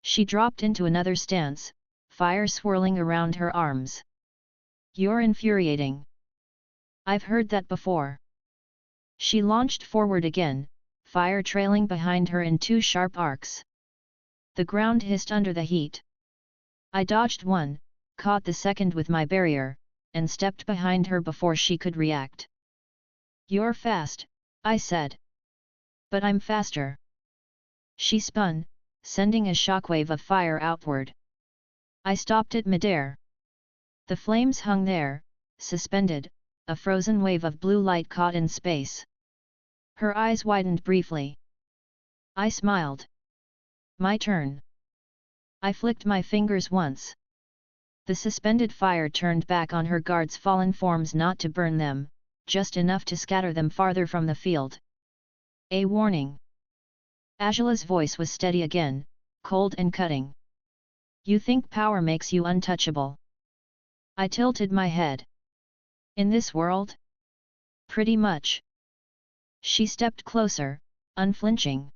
She dropped into another stance, fire swirling around her arms. You're infuriating. I've heard that before. She launched forward again, fire trailing behind her in two sharp arcs. The ground hissed under the heat. I dodged one, caught the second with my barrier, and stepped behind her before she could react. You're fast, I said. But I'm faster. She spun, sending a shockwave of fire outward. I stopped it midair. The flames hung there, suspended, a frozen wave of blue light caught in space. Her eyes widened briefly. I smiled. My turn. I flicked my fingers once. The suspended fire turned back on her guards' fallen forms, not to burn them, just enough to scatter them farther from the field. A warning. Azula's voice was steady again, cold and cutting. You think power makes you untouchable? I tilted my head. In this world? Pretty much. She stepped closer, unflinching.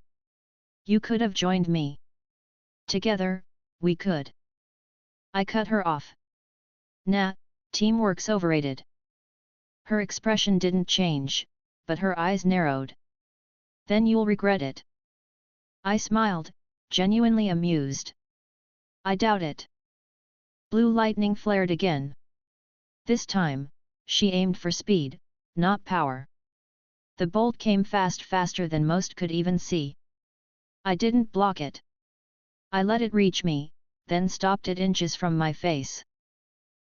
You could have joined me. Together, we could. I cut her off. Nah, teamwork's overrated. Her expression didn't change, but her eyes narrowed. Then you'll regret it. I smiled, genuinely amused. I doubt it. Blue lightning flared again. This time, she aimed for speed, not power. The bolt came faster than most could even see. I didn't block it. I let it reach me, then stopped it inches from my face.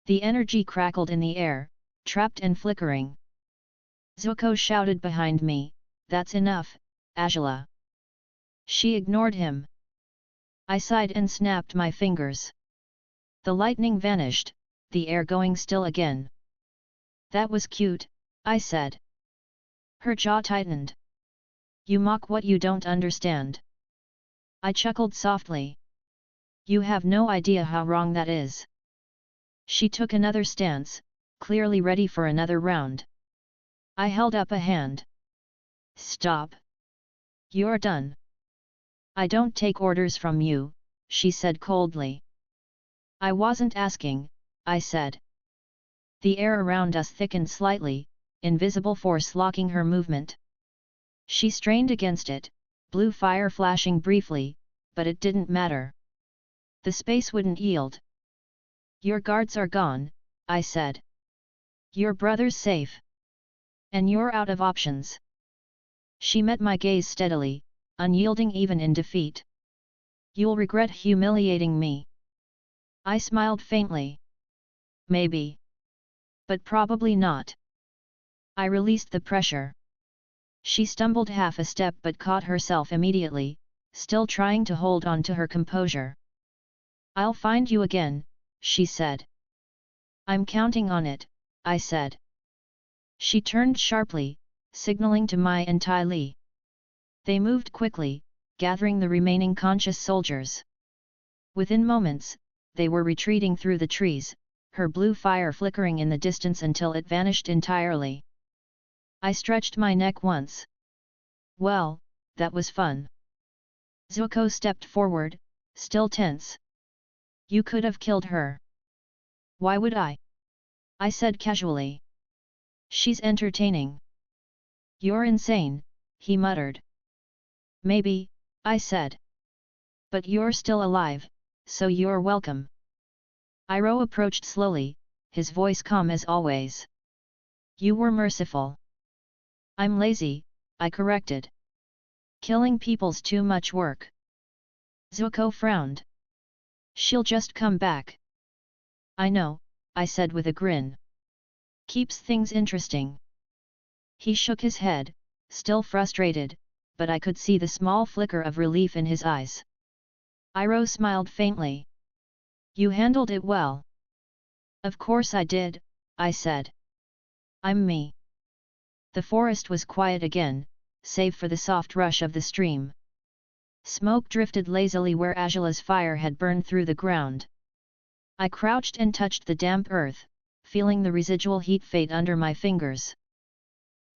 The energy crackled in the air, trapped and flickering. Zuko shouted behind me, "That's enough, Azula." She ignored him. I sighed and snapped my fingers. The lightning vanished, the air going still again. That was cute, I said. Her jaw tightened. You mock what you don't understand. I chuckled softly. You have no idea how wrong that is. She took another stance, clearly ready for another round. I held up a hand. Stop. You're done. I don't take orders from you, she said coldly. I wasn't asking, I said. The air around us thickened slightly, invisible force locking her movement. She strained against it, blue fire flashing briefly, but it didn't matter. The space wouldn't yield. Your guards are gone, I said. Your brother's safe. And you're out of options. She met my gaze steadily, unyielding even in defeat. You'll regret humiliating me. I smiled faintly. Maybe. But probably not. I released the pressure. She stumbled half a step but caught herself immediately, still trying to hold on to her composure. I'll find you again, she said. I'm counting on it, I said. She turned sharply, signaling to Mai and Tai Li. They moved quickly, gathering the remaining conscious soldiers. Within moments, they were retreating through the trees, her blue fire flickering in the distance until it vanished entirely. I stretched my neck once. Well, that was fun. Zuko stepped forward, still tense. You could have killed her. Why would I? I said casually. She's entertaining. You're insane, he muttered. Maybe, I said. But you're still alive, so you're welcome. Iroh approached slowly, his voice calm as always. You were merciful. I'm lazy, I corrected. Killing people's too much work. Zuko frowned. She'll just come back. I know, I said with a grin. Keeps things interesting. He shook his head, still frustrated, but I could see the small flicker of relief in his eyes. Iroh smiled faintly. You handled it well. Of course I did, I said. I'm me. The forest was quiet again, save for the soft rush of the stream. Smoke drifted lazily where Azula's fire had burned through the ground. I crouched and touched the damp earth, feeling the residual heat fade under my fingers.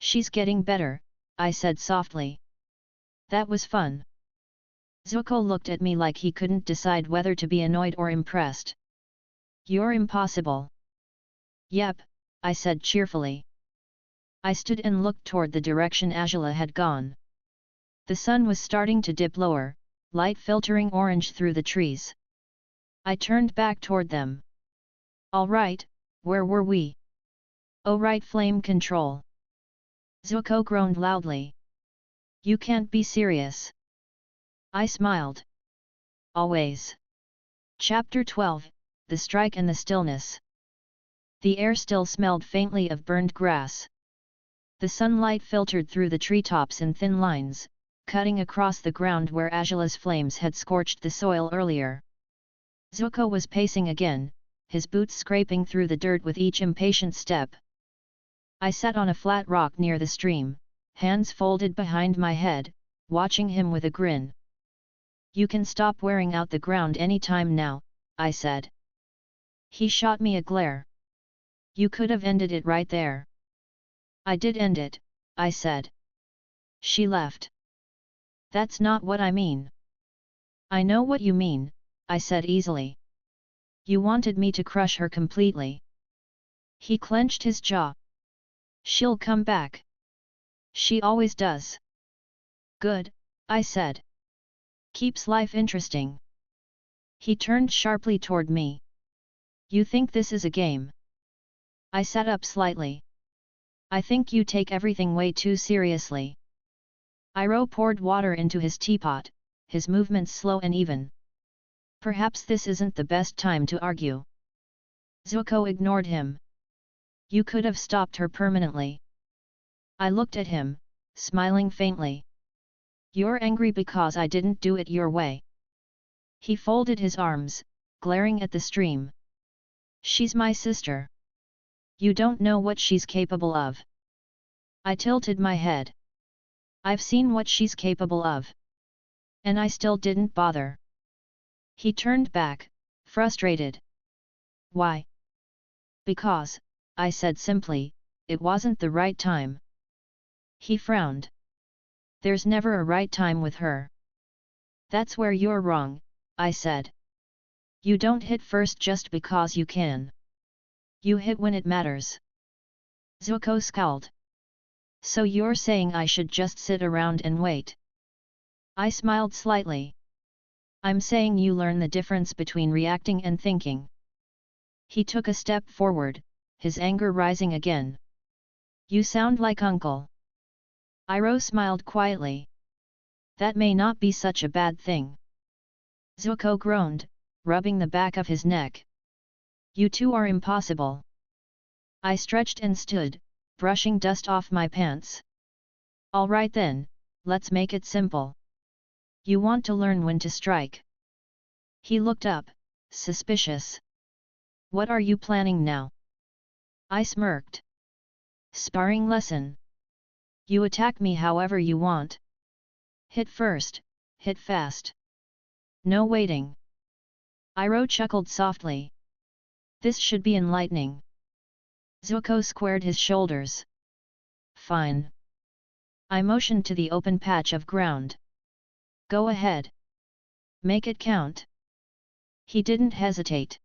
"She's getting better," I said softly. "That was fun." Zuko looked at me like he couldn't decide whether to be annoyed or impressed. "You're impossible." "Yep," I said cheerfully. I stood and looked toward the direction Azula had gone. The sun was starting to dip lower, light filtering orange through the trees. I turned back toward them. "All right, where were we?" "Oh right, flame control." Zuko groaned loudly. "You can't be serious." I smiled. "Always." Chapter 12, The Strike and the Stillness. The air still smelled faintly of burned grass. The sunlight filtered through the treetops in thin lines, cutting across the ground where Azula's flames had scorched the soil earlier. Zuko was pacing again, his boots scraping through the dirt with each impatient step. I sat on a flat rock near the stream, hands folded behind my head, watching him with a grin. "You can stop wearing out the ground any time now," I said. He shot me a glare. "You could have ended it right there." "I did end it," I said. She left. "That's not what I mean." "I know what you mean," I said easily. "You wanted me to crush her completely." He clenched his jaw. "She'll come back. She always does." "Good," I said. "Keeps life interesting." He turned sharply toward me. "You think this is a game?" I sat up slightly. "I think you take everything way too seriously." Iroh poured water into his teapot, his movements slow and even. "Perhaps this isn't the best time to argue." Zuko ignored him. "You could have stopped her permanently." I looked at him, smiling faintly. "You're angry because I didn't do it your way." He folded his arms, glaring at the stream. "She's my sister. You don't know what she's capable of." I tilted my head. "I've seen what she's capable of." And I still didn't bother. He turned back, frustrated. "Why?" "Because," I said simply, "it wasn't the right time." He frowned. "There's never a right time with her." "That's where you're wrong," I said. "You don't hit first just because you can. You hit when it matters." Zuko scowled. "So you're saying I should just sit around and wait?" I smiled slightly. "I'm saying you learn the difference between reacting and thinking." He took a step forward, his anger rising again. "You sound like Uncle." Iroh smiled quietly. "That may not be such a bad thing." Zuko groaned, rubbing the back of his neck. "You two are impossible." I stretched and stood, brushing dust off my pants. "All right then, let's make it simple. You want to learn when to strike." He looked up, suspicious. "What are you planning now?" I smirked. "Sparring lesson. You attack me however you want. Hit first, hit fast. No waiting." Iroh chuckled softly. "This should be enlightening." Zuko squared his shoulders. "Fine." I motioned to the open patch of ground. "Go ahead. Make it count." He didn't hesitate.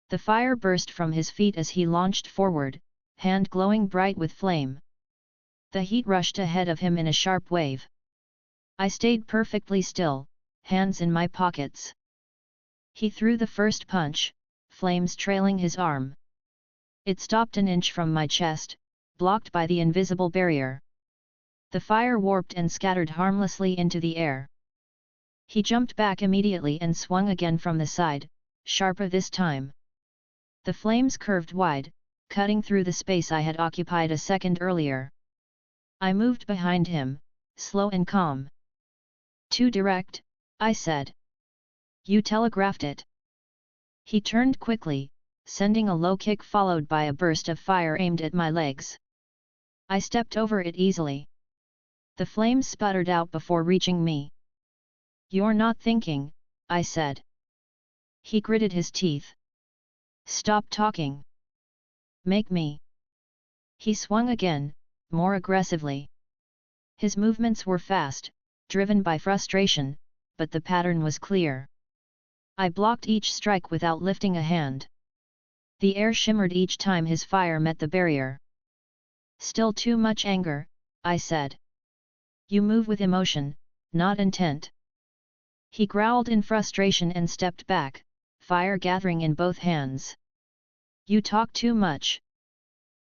The fire burst from his feet as he launched forward, hand glowing bright with flame. The heat rushed ahead of him in a sharp wave. I stayed perfectly still, hands in my pockets. He threw the first punch, flames trailing his arm. It stopped an inch from my chest, blocked by the invisible barrier. The fire warped and scattered harmlessly into the air. He jumped back immediately and swung again from the side, sharper this time. The flames curved wide, cutting through the space I had occupied a second earlier. I moved behind him, slow and calm. "Too direct," I said. "You telegraphed it." He turned quickly, sending a low kick followed by a burst of fire aimed at my legs. I stepped over it easily. The flames sputtered out before reaching me. "You're not thinking," I said. He gritted his teeth. "Stop talking." Make me. He swung again, more aggressively. His movements were fast, driven by frustration, but the pattern was clear. I blocked each strike without lifting a hand. The air shimmered each time his fire met the barrier. Still too much anger, I said. You move with emotion, not intent. He growled in frustration and stepped back, fire gathering in both hands. You talk too much.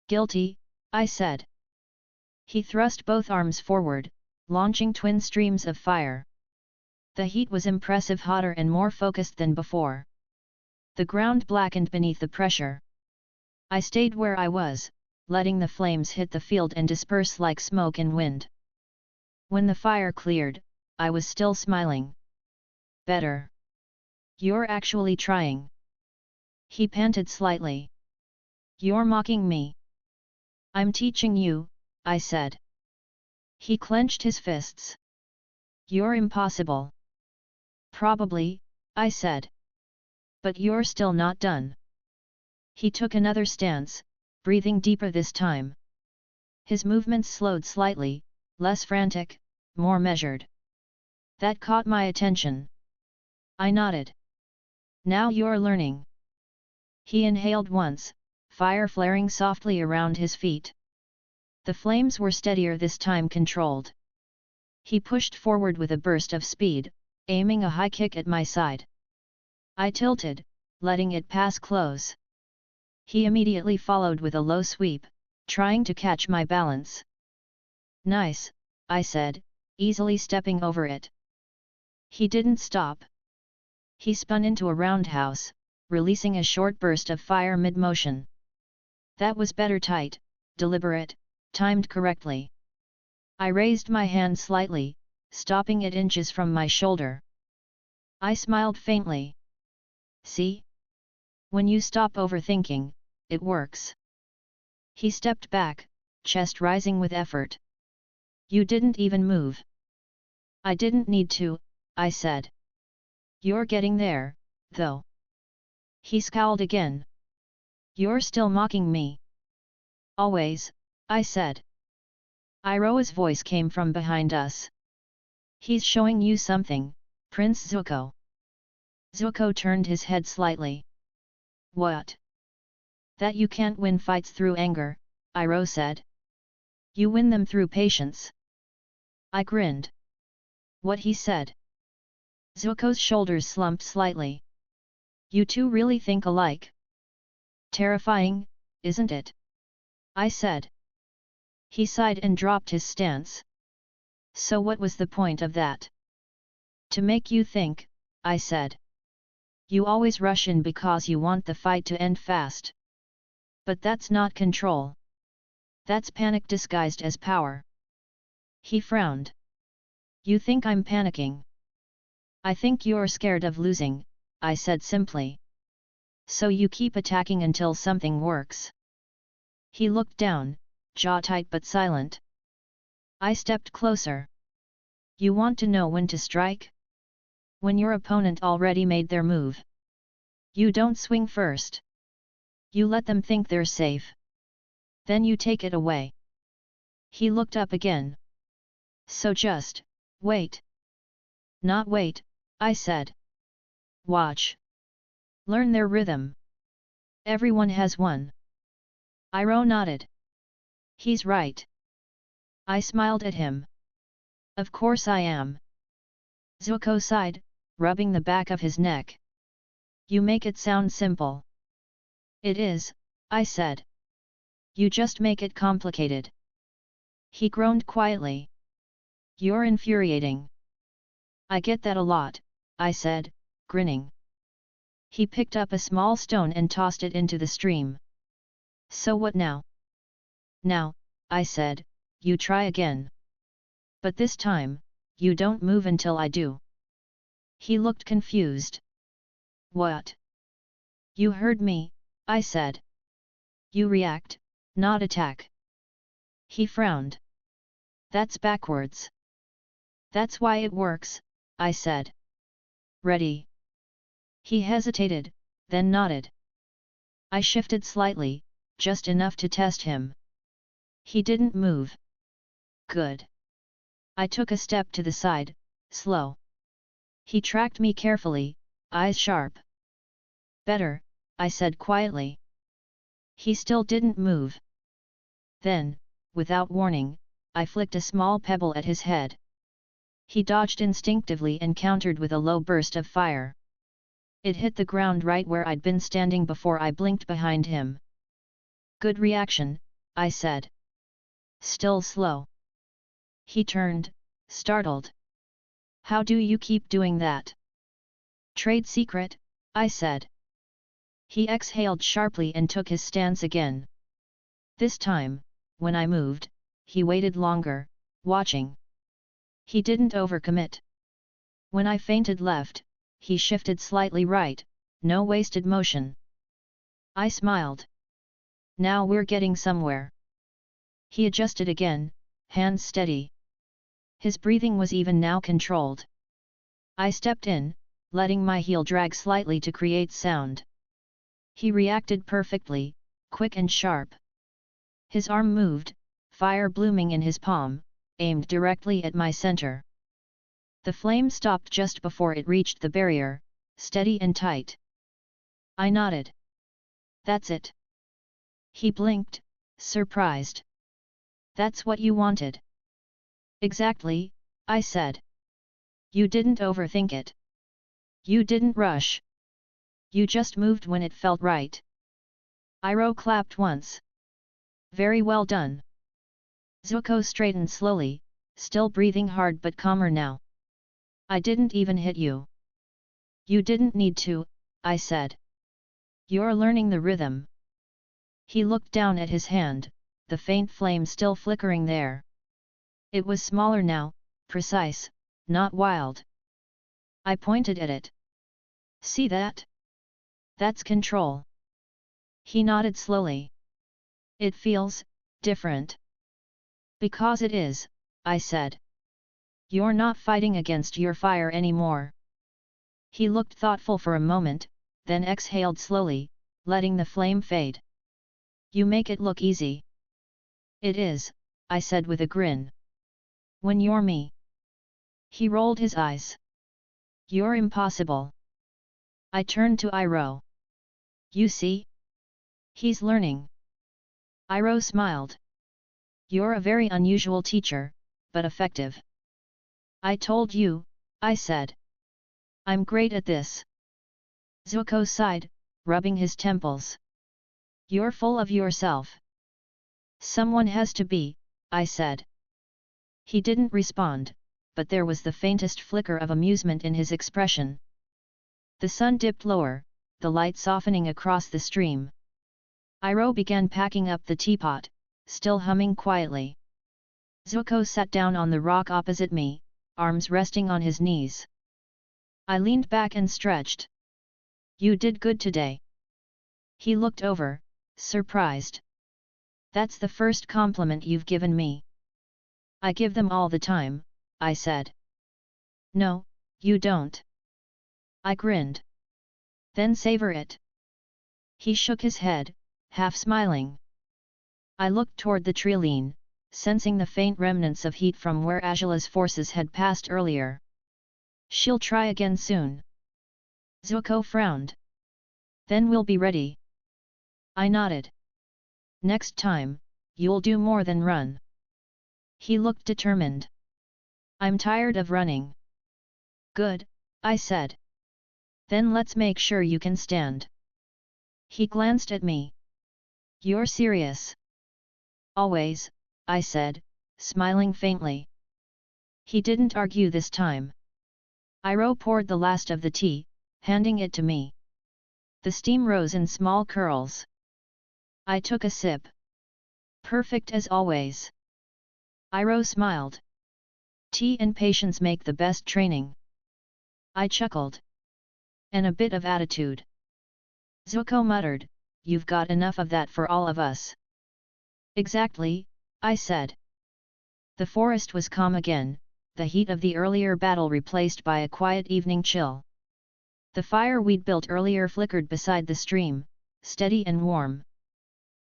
Guilty, I said. He thrust both arms forward, launching twin streams of fire. The heat was impressive, hotter and more focused than before. The ground blackened beneath the pressure. I stayed where I was, letting the flames hit the field and disperse like smoke in wind. When the fire cleared, I was still smiling. Better. You're actually trying. He panted slightly. You're mocking me. I'm teaching you, I said. He clenched his fists. You're impossible. Probably, I said. But you're still not done. He took another stance, breathing deeper this time. His movements slowed slightly, less frantic, more measured. That caught my attention. I nodded. Now you're learning. He inhaled once, fire flaring softly around his feet. The flames were steadier this time, controlled. He pushed forward with a burst of speed, aiming a high kick at my side. I tilted, letting it pass close. He immediately followed with a low sweep, trying to catch my balance. Nice, I said, easily stepping over it. He didn't stop. He spun into a roundhouse, releasing a short burst of fire mid-motion. That was better, tight, deliberate, timed correctly. I raised my hand slightly, stopping it inches from my shoulder. I smiled faintly. See? When you stop overthinking, it works. He stepped back, chest rising with effort. You didn't even move. I didn't need to, I said. You're getting there, though. He scowled again. You're still mocking me. Always, I said. Iroha's voice came from behind us. He's showing you something, Prince Zuko. Zuko turned his head slightly. What? That you can't win fights through anger, Iroha said. You win them through patience. I grinned. What he said? Zuko's shoulders slumped slightly. You two really think alike. Terrifying, isn't it? I said. He sighed and dropped his stance. So what was the point of that? To make you think, I said. You always rush in because you want the fight to end fast. But that's not control. That's panic disguised as power. He frowned. You think I'm panicking? I think you're scared of losing, I said simply. So you keep attacking until something works. He looked down, jaw tight but silent. I stepped closer. You want to know when to strike? When your opponent already made their move. You don't swing first. You let them think they're safe. Then you take it away. He looked up again. So just, wait. Not wait, I said. Watch. Learn their rhythm. Everyone has one. Iroha nodded. He's right. I smiled at him. Of course I am. Zuko sighed, rubbing the back of his neck. You make it sound simple. It is, I said. You just make it complicated. He groaned quietly. You're infuriating. I get that a lot, I said, grinning. He picked up a small stone and tossed it into the stream. So what now? Now, I said, you try again. But this time, you don't move until I do. He looked confused. What? You heard me, I said. You react, not attack. He frowned. That's backwards. That's why it works, I said. Ready? He hesitated, then nodded. I shifted slightly, just enough to test him. He didn't move. Good. I took a step to the side, slow. He tracked me carefully, eyes sharp. Better, I said quietly. He still didn't move. Then, without warning, I flicked a small pebble at his head. He dodged instinctively and countered with a low burst of fire. It hit the ground right where I'd been standing before I blinked behind him. Good reaction, I said. Still slow. He turned, startled. How do you keep doing that? Trade secret, I said. He exhaled sharply and took his stance again. This time, when I moved, he waited longer, watching. He didn't overcommit. When I feinted left, he shifted slightly right, no wasted motion. I smiled. Now we're getting somewhere. He adjusted again, hands steady. His breathing was even now controlled. I stepped in, letting my heel drag slightly to create sound. He reacted perfectly, quick and sharp. His arm moved, fire blooming in his palm, aimed directly at my center. The flame stopped just before it reached the barrier, steady and tight. I nodded. That's it. He blinked, surprised. That's what you wanted. Exactly, I said. You didn't overthink it. You didn't rush. You just moved when it felt right. Iroh clapped once. Very well done. Zuko straightened slowly, still breathing hard but calmer now. I didn't even hit you. You didn't need to, I said. You're learning the rhythm. He looked down at his hand, the faint flame still flickering there. It was smaller now, precise, not wild. I pointed at it. See that? That's control. He nodded slowly. It feels different. Because it is, I said. You're not fighting against your fire anymore. He looked thoughtful for a moment, then exhaled slowly, letting the flame fade. You make it look easy. It is, I said with a grin. When you're me. He rolled his eyes. You're impossible. I turned to Iroh. You see? He's learning. Iroh smiled. You're a very unusual teacher, but effective. I told you, I said. I'm great at this. Zuko sighed, rubbing his temples. You're full of yourself. Someone has to be, I said. He didn't respond, but there was the faintest flicker of amusement in his expression. The sun dipped lower, the light softening across the stream. Iroh began packing up the teapot, still humming quietly. Zuko sat down on the rock opposite me, arms resting on his knees. I leaned back and stretched. You did good today. He looked over, surprised. That's the first compliment you've given me. I give them all the time, I said. No, you don't. I grinned. Then savor it. He shook his head, half smiling. I looked toward the trilene, sensing the faint remnants of heat from where Azula's forces had passed earlier. She'll try again soon. Zuko frowned. Then we'll be ready. I nodded. Next time, you'll do more than run. He looked determined. I'm tired of running. Good, I said. Then let's make sure you can stand. He glanced at me. You're serious? Always, I said, smiling faintly. He didn't argue this time. Iroh poured the last of the tea, handing it to me. The steam rose in small curls. I took a sip. Perfect as always. Iroh smiled. Tea and patience make the best training. I chuckled. And a bit of attitude. Zuko muttered, you've got enough of that for all of us. Exactly, I said. The forest was calm again, the heat of the earlier battle replaced by a quiet evening chill. The fire we'd built earlier flickered beside the stream, steady and warm.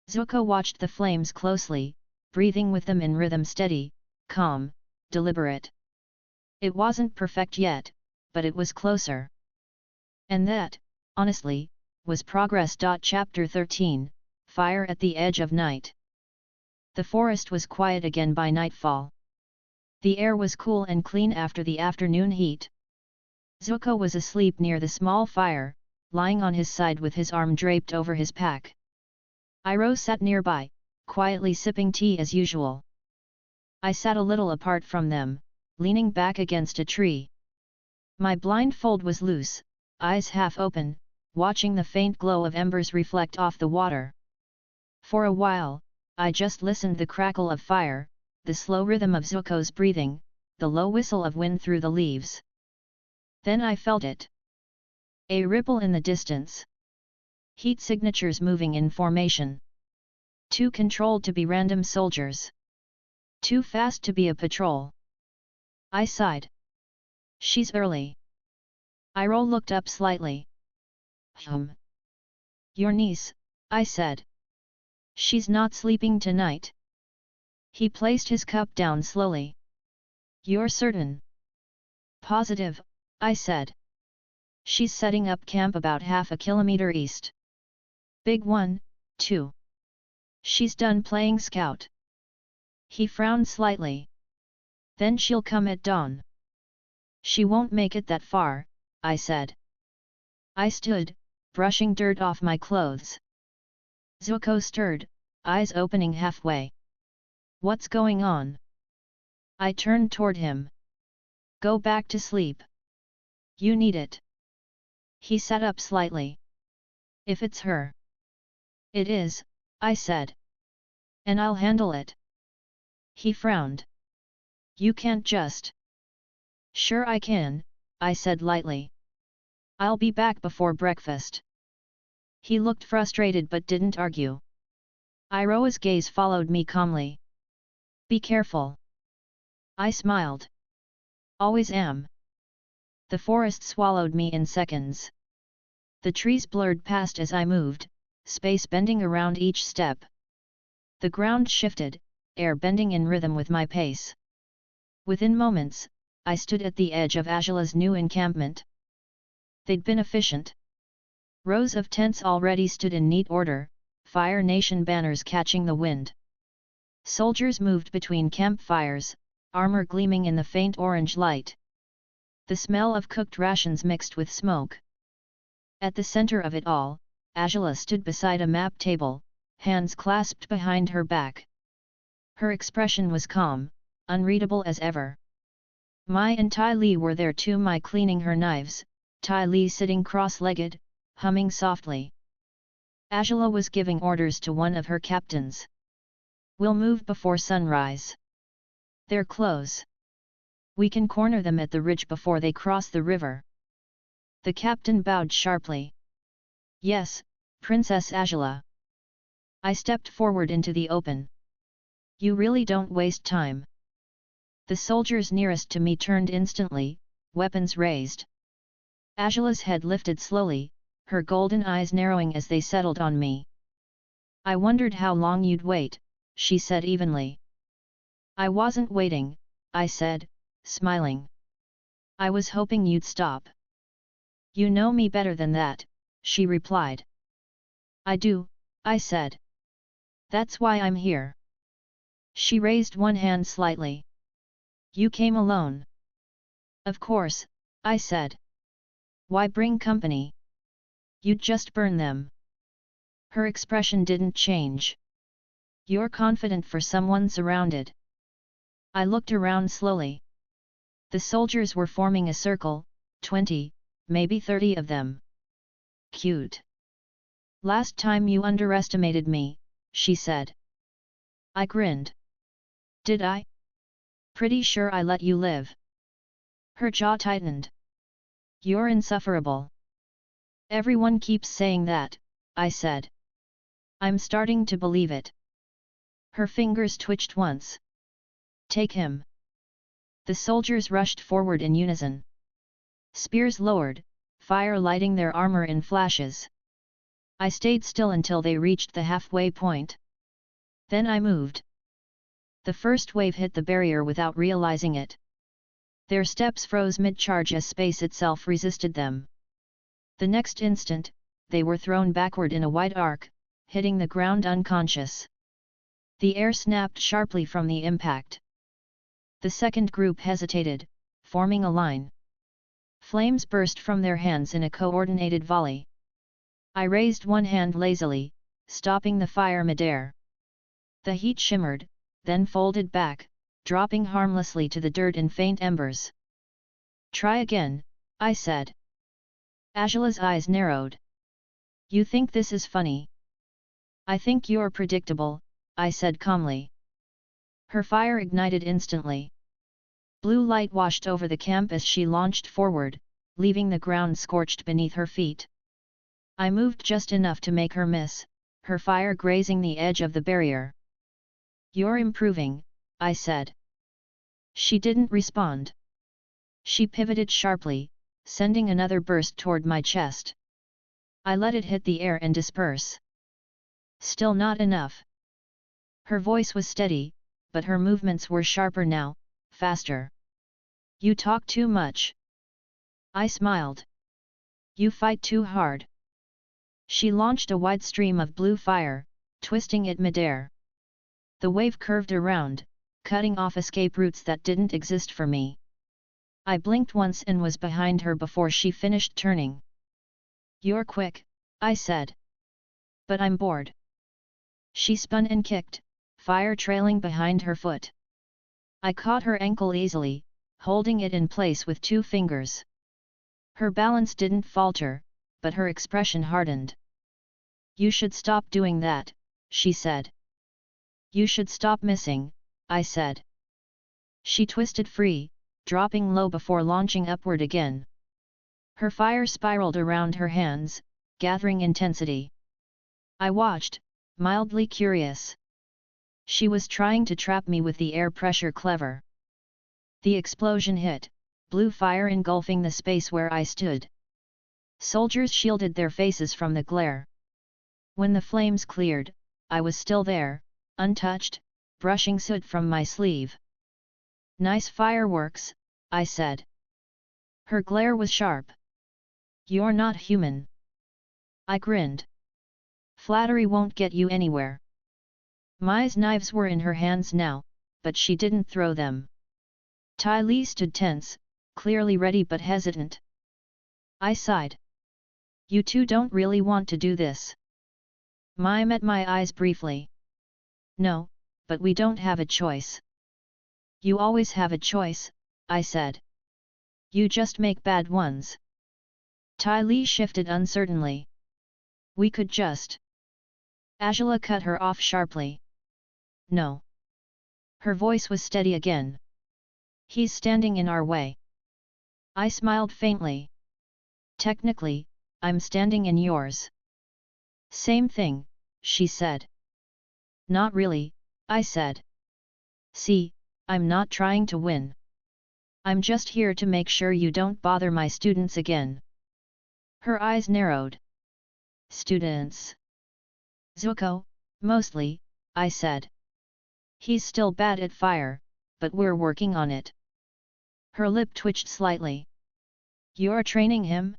Zuko watched the flames closely, breathing with them in rhythm, steady, calm, deliberate. It wasn't perfect yet, but it was closer. And that, honestly, was progress. Chapter 13, Fire at the Edge of Night. The forest was quiet again by nightfall. The air was cool and clean after the afternoon heat. Zuko was asleep near the small fire, lying on his side with his arm draped over his pack. Iroh sat nearby, quietly sipping tea as usual. I sat a little apart from them, leaning back against a tree. My blindfold was loose, eyes half open, watching the faint glow of embers reflect off the water. For a while, I just listened, the crackle of fire, the slow rhythm of Zuko's breathing, the low whistle of wind through the leaves. Then I felt it. A ripple in the distance. Heat signatures moving in formation. Too controlled to be random soldiers. Too fast to be a patrol. I sighed. She's early. Iroh looked up slightly. Your niece, I said. She's not sleeping tonight. He placed his cup down slowly. You're certain? Positive, I said. She's setting up camp about half a kilometer east. Big one, too. She's done playing scout. He frowned slightly. Then she'll come at dawn. She won't make it that far, I said. I stood, brushing dirt off my clothes. Zuko stirred, eyes opening halfway. What's going on? I turned toward him. Go back to sleep. You need it. He sat up slightly. If it's her. It is, I said. And I'll handle it. He frowned. You can't just. Sure I can, I said lightly. I'll be back before breakfast. He looked frustrated but didn't argue. Iroh's gaze followed me calmly. Be careful. I smiled. Always am. The forest swallowed me in seconds. The trees blurred past as I moved, space bending around each step. The ground shifted, air bending in rhythm with my pace. Within moments, I stood at the edge of Azula's new encampment. They'd been efficient. Rows of tents already stood in neat order, Fire Nation banners catching the wind. Soldiers moved between campfires, armor gleaming in the faint orange light. The smell of cooked rations mixed with smoke. At the center of it all, Azula stood beside a map table, hands clasped behind her back. Her expression was calm, unreadable as ever. Mai and Ty Lee were there too, Mai cleaning her knives, Ty Lee sitting cross-legged, humming softly. Azula was giving orders to one of her captains. We'll move before sunrise. They're close. We can corner them at the ridge before they cross the river. The captain bowed sharply. Yes, Princess Azula. I stepped forward into the open. You really don't waste time. The soldiers nearest to me turned instantly, weapons raised. Azula's head lifted slowly, her golden eyes narrowing as they settled on me. I wondered how long you'd wait, she said evenly. I wasn't waiting, I said, smiling. I was hoping you'd stop. You know me better than that, she replied. I do, I said. That's why I'm here. She raised one hand slightly. You came alone. Of course, I said. Why bring company? You'd just burn them. Her expression didn't change. You're confident for someone surrounded. I looked around slowly. The soldiers were forming a circle, 20, maybe 30 of them. Cute. Last time you underestimated me, she said. I grinned. Did I? Pretty sure I let you live. Her jaw tightened. You're insufferable. Everyone keeps saying that, I said. I'm starting to believe it. Her fingers twitched once. Take him. The soldiers rushed forward in unison. Spears lowered, fire lighting their armor in flashes. I stayed still until they reached the halfway point. Then I moved. The first wave hit the barrier without realizing it. Their steps froze mid-charge as space itself resisted them. The next instant, they were thrown backward in a wide arc, hitting the ground unconscious. The air snapped sharply from the impact. The second group hesitated, forming a line. Flames burst from their hands in a coordinated volley. I raised one hand lazily, stopping the fire midair. The heat shimmered, then folded back, dropping harmlessly to the dirt in faint embers. "Try again," I said. Azula's eyes narrowed. "You think this is funny?" "I think you're predictable," I said calmly. Her fire ignited instantly. Blue light washed over the camp as she launched forward, leaving the ground scorched beneath her feet. I moved just enough to make her miss, her fire grazing the edge of the barrier. "You're improving," I said. She didn't respond. She pivoted sharply, sending another burst toward my chest. I let it hit the air and disperse. Still not enough. Her voice was steady, but her movements were sharper now, faster. "You talk too much." I smiled. "You fight too hard." She launched a wide stream of blue fire, twisting it midair. The wave curved around, cutting off escape routes that didn't exist for me. I blinked once and was behind her before she finished turning. "You're quick," I said. "But I'm bored." She spun and kicked, fire trailing behind her foot. I caught her ankle easily, holding it in place with 2 fingers. Her balance didn't falter, but her expression hardened. "You should stop doing that," she said. "You should stop missing," I said. She twisted free, dropping low before launching upward again. Her fire spiraled around her hands, gathering intensity. I watched, mildly curious. She was trying to trap me with the air pressure clever. The explosion hit, blue fire engulfing the space where I stood. Soldiers shielded their faces from the glare. When the flames cleared, I was still there, untouched, brushing soot from my sleeve. "Nice fireworks," I said. Her glare was sharp. "You're not human." I grinned. "Flattery won't get you anywhere." Mai's knives were in her hands now, but she didn't throw them. Ty Lee stood tense, clearly ready but hesitant. I sighed. "You two don't really want to do this." Mai met my eyes briefly. "No, but we don't have a choice." "You always have a choice," I said. "You just make bad ones." Ty Lee shifted uncertainly. "We could just..." Azula cut her off sharply. "No." Her voice was steady again. "He's standing in our way." I smiled faintly. "Technically, I'm standing in yours." "Same thing," she said. "Not really," I said. "See, I'm not trying to win. I'm just here to make sure you don't bother my students again." Her eyes narrowed. "Students?" "Zuko, mostly," I said. "He's still bad at fire, but we're working on it." Her lip twitched slightly. "You're training him?"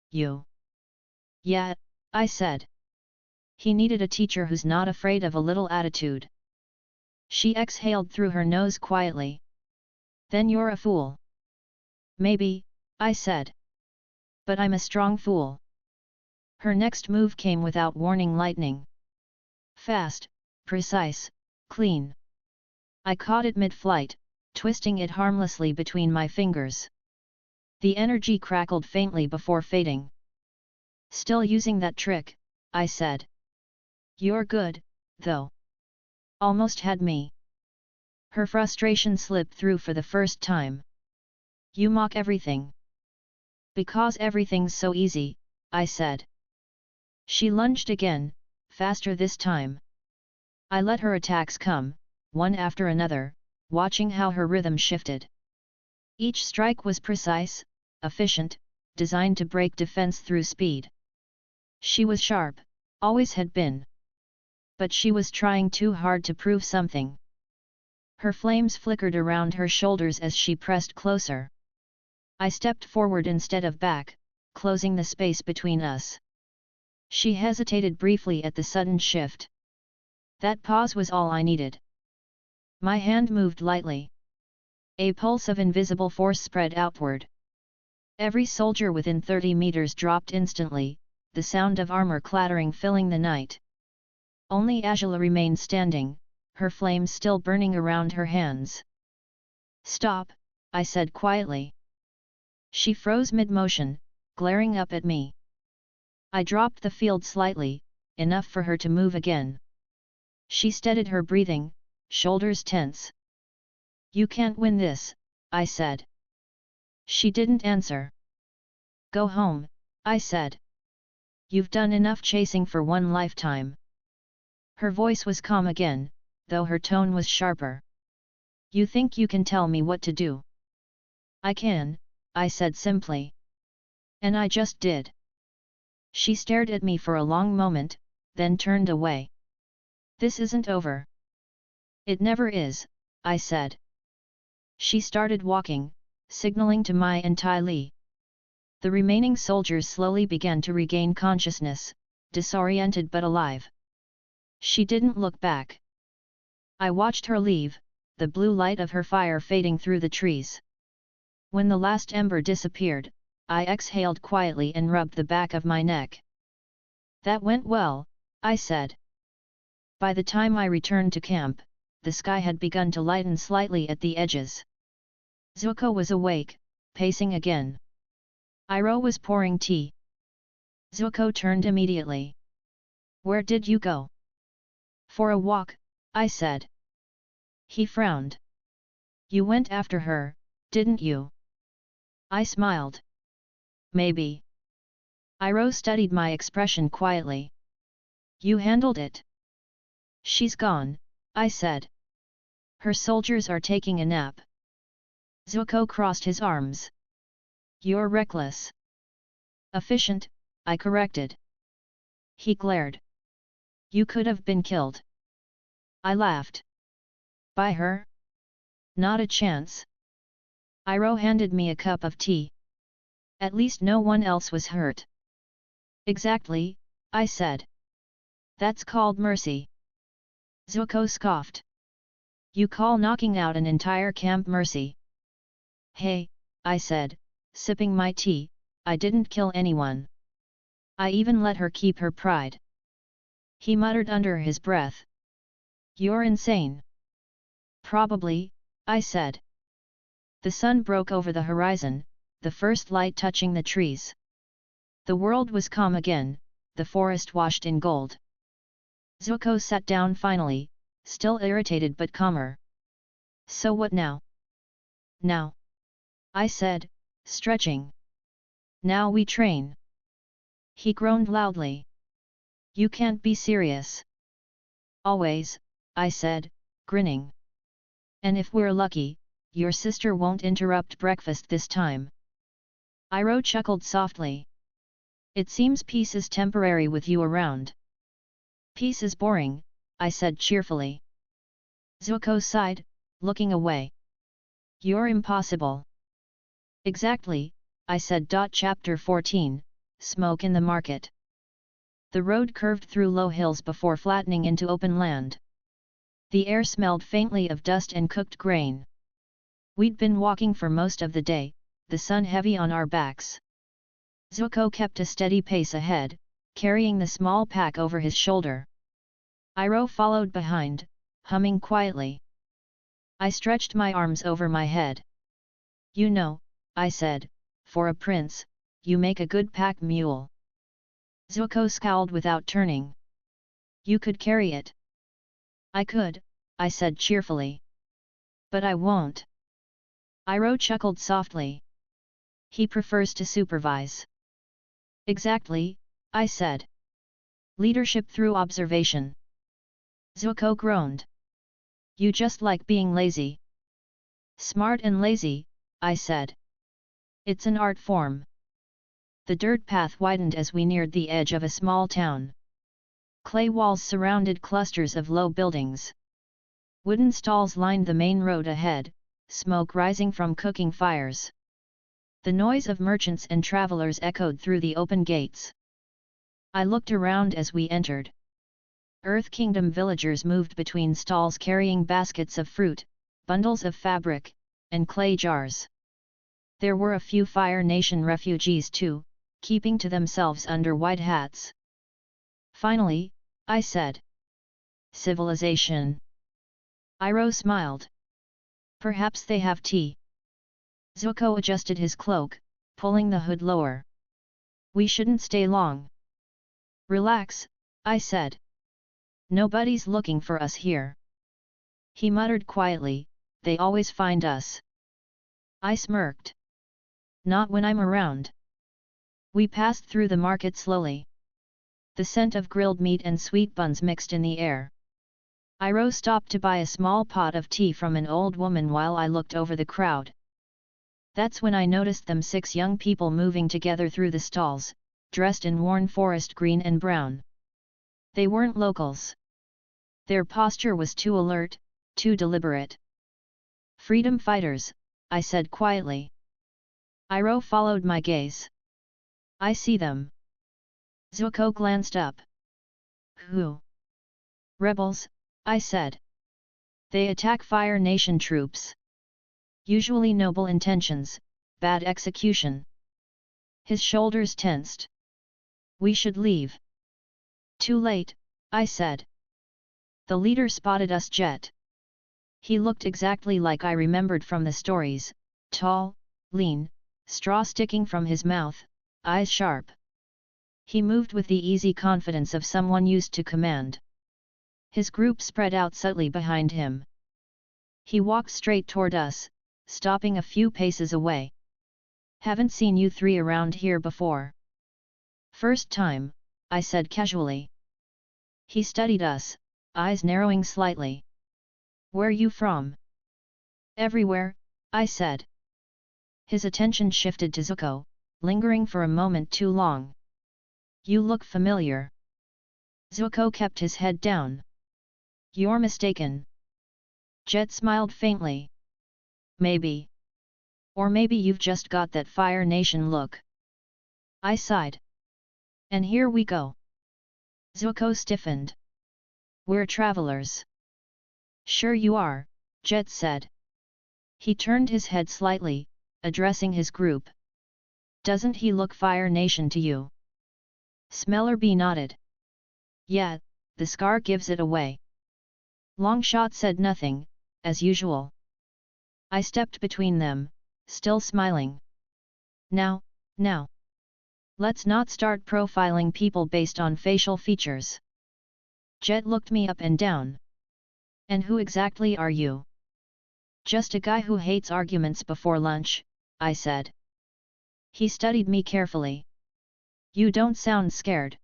"You?" "Yeah," I said. "He needed a teacher who's not afraid of a little attitude." She exhaled through her nose quietly. "Then you're a fool." "Maybe," I said. "But I'm a strong fool." Her next move came without warning, lightning. Fast, precise, clean. I caught it mid-flight, twisting it harmlessly between my fingers. The energy crackled faintly before fading. "Still using that trick," I said. "You're good, though." "Almost had me." Her frustration slipped through for the first time. "You mock everything." "Because everything's so easy," I said. She lunged again, faster this time. I let her attacks come, one after another, watching how her rhythm shifted. Each strike was precise, efficient, designed to break defense through speed. She was sharp, always had been. But she was trying too hard to prove something. Her flames flickered around her shoulders as she pressed closer. I stepped forward instead of back, closing the space between us. She hesitated briefly at the sudden shift. That pause was all I needed. My hand moved lightly. A pulse of invisible force spread outward. Every soldier within 30 meters dropped instantly, the sound of armor clattering filling the night. Only Azula remained standing, her flames still burning around her hands. "Stop," I said quietly. She froze mid-motion, glaring up at me. I dropped the field slightly, enough for her to move again. She steadied her breathing, shoulders tense. "You can't win this," I said. She didn't answer. "Go home," I said. "You've done enough chasing for one lifetime." Her voice was calm again, though her tone was sharper. "You think you can tell me what to do?" "I can," I said simply. "And I just did." She stared at me for a long moment, then turned away. "This isn't over." "It never is," I said. She started walking, signaling to Mai and Tai Li. The remaining soldiers slowly began to regain consciousness, disoriented but alive. She didn't look back. I watched her leave, the blue light of her fire fading through the trees. When the last ember disappeared, I exhaled quietly and rubbed the back of my neck. "That went well," I said. By the time I returned to camp, the sky had begun to lighten slightly at the edges. Zuko was awake, pacing again. Iroh was pouring tea. Zuko turned immediately. "Where did you go?" "For a walk," I said. He frowned. "You went after her, didn't you?" I smiled. "Maybe." Iroh studied my expression quietly. "You handled it." "She's gone," I said. "Her soldiers are taking a nap." Zuko crossed his arms. "You're reckless." "Efficient," I corrected. He glared. "You could have been killed." I laughed. "By her? Not a chance." Iroh handed me a cup of tea. "At least no one else was hurt." "Exactly," I said. "That's called mercy." Zuko scoffed. "You call knocking out an entire camp mercy?" "Hey," I said, sipping my tea, "I didn't kill anyone. I even let her keep her pride." He muttered under his breath. "You're insane." "Probably," I said. The sun broke over the horizon, the first light touching the trees. The world was calm again, the forest washed in gold. Zuko sat down finally, still irritated but calmer. "So what now?" "Now," I said, stretching. "Now we train." He groaned loudly. "You can't be serious." "Always," I said, grinning. "And if we're lucky, your sister won't interrupt breakfast this time." Iroh chuckled softly. "It seems peace is temporary with you around." "Peace is boring," I said cheerfully. Zuko sighed, looking away. "You're impossible." "Exactly," I said. Chapter 14, Smoke in the Market. The road curved through low hills before flattening into open land. The air smelled faintly of dust and cooked grain. We'd been walking for most of the day, the sun heavy on our backs. Zuko kept a steady pace ahead, carrying the small pack over his shoulder. Iroh followed behind, humming quietly. I stretched my arms over my head. "You know," I said, "for a prince, you make a good pack mule." Zuko scowled without turning. "You could carry it." "I could," I said cheerfully. "But I won't." Iroh chuckled softly. "He prefers to supervise." "Exactly," I said. "Leadership through observation." Zuko groaned. "You just like being lazy." "Smart and lazy," I said. "It's an art form." The dirt path widened as we neared the edge of a small town. Clay walls surrounded clusters of low buildings. Wooden stalls lined the main road ahead, smoke rising from cooking fires. The noise of merchants and travelers echoed through the open gates. I looked around as we entered. Earth Kingdom villagers moved between stalls carrying baskets of fruit, bundles of fabric, and clay jars. There were a few Fire Nation refugees too, keeping to themselves under white hats. Finally, I said. Civilization. Iroh smiled. Perhaps they have tea. Zuko adjusted his cloak, pulling the hood lower. We shouldn't stay long. Relax, I said. Nobody's looking for us here. He muttered quietly, they always find us. I smirked. Not when I'm around. We passed through the market slowly. The scent of grilled meat and sweet buns mixed in the air. Iroh stopped to buy a small pot of tea from an old woman while I looked over the crowd. That's when I noticed them 6 young people moving together through the stalls, dressed in worn forest green and brown. They weren't locals. Their posture was too alert, too deliberate. Freedom fighters, I said quietly. Iroh followed my gaze. I see them. Zuko glanced up. Who? Rebels, I said. They attack Fire Nation troops. Usually noble intentions, bad execution. His shoulders tensed. We should leave. Too late, I said. The leader spotted us. Jet. He looked exactly like I remembered from the stories, tall, lean, straw sticking from his mouth, eyes sharp. He moved with the easy confidence of someone used to command. His group spread out subtly behind him. He walked straight toward us, stopping a few paces away. Haven't seen you 3 around here before. First time, I said casually. He studied us, eyes narrowing slightly. Where you from? Everywhere, I said. His attention shifted to Zuko, lingering for a moment too long. You look familiar. Zuko kept his head down. You're mistaken. Jet smiled faintly. Maybe. Or maybe you've just got that Fire Nation look. I sighed. And here we go. Zuko stiffened. We're travelers. Sure you are, Jet said. He turned his head slightly, addressing his group. Doesn't he look Fire Nation to you? Smellerby nodded. Yeah, the scar gives it away. Longshot said nothing, as usual. I stepped between them, still smiling. Now. Let's not start profiling people based on facial features. Jet looked me up and down. And who exactly are you? Just a guy who hates arguments before lunch, I said. He studied me carefully. You don't sound scared.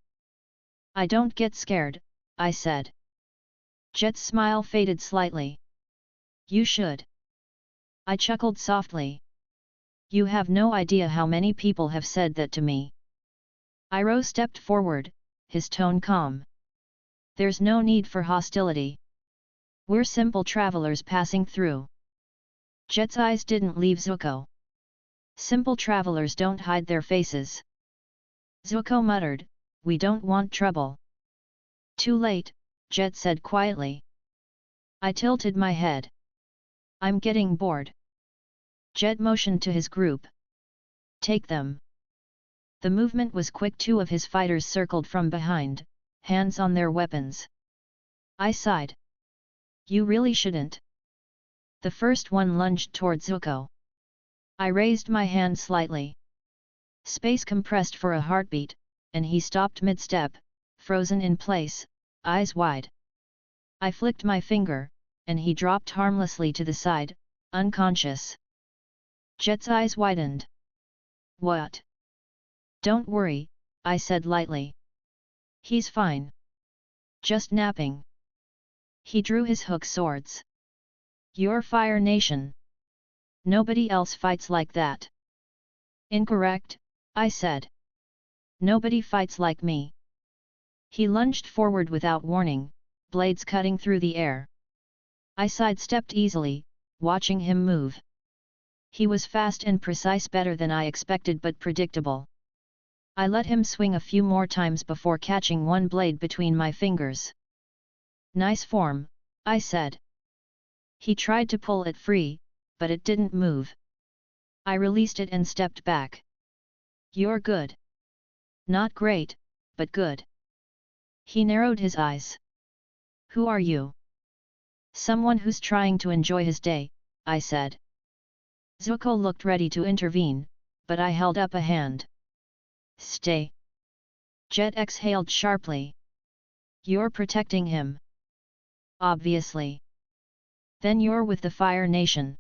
I don't get scared, I said. Jet's smile faded slightly. You should. I chuckled softly. You have no idea how many people have said that to me. Iroh stepped forward, his tone calm. There's no need for hostility. We're simple travelers passing through. Jet's eyes didn't leave Zuko. Simple travelers don't hide their faces. Zuko muttered, we don't want trouble. Too late, Jet said quietly. I tilted my head. I'm getting bored. Jet motioned to his group. Take them. The movement was quick. 2 of his fighters circled from behind, hands on their weapons. I sighed. You really shouldn't. The first one lunged toward Zuko. I raised my hand slightly. Space compressed for a heartbeat, and he stopped mid-step, frozen in place, eyes wide. I flicked my finger, and he dropped harmlessly to the side, unconscious. Jet's eyes widened. What? Don't worry, I said lightly. He's fine. Just napping. He drew his hook swords. You're Fire Nation. Nobody else fights like that. Incorrect, I said. Nobody fights like me. He lunged forward without warning, blades cutting through the air. I sidestepped easily, watching him move. He was fast and precise, better than I expected but predictable. I let him swing a few more times before catching one blade between my fingers. Nice form, I said. He tried to pull it free, but it didn't move. I released it and stepped back. You're good. Not great, but good. He narrowed his eyes. Who are you? Someone who's trying to enjoy his day, I said. Zuko looked ready to intervene, but I held up a hand. Stay. Jet exhaled sharply. You're protecting him. Obviously. Then you're with the Fire Nation.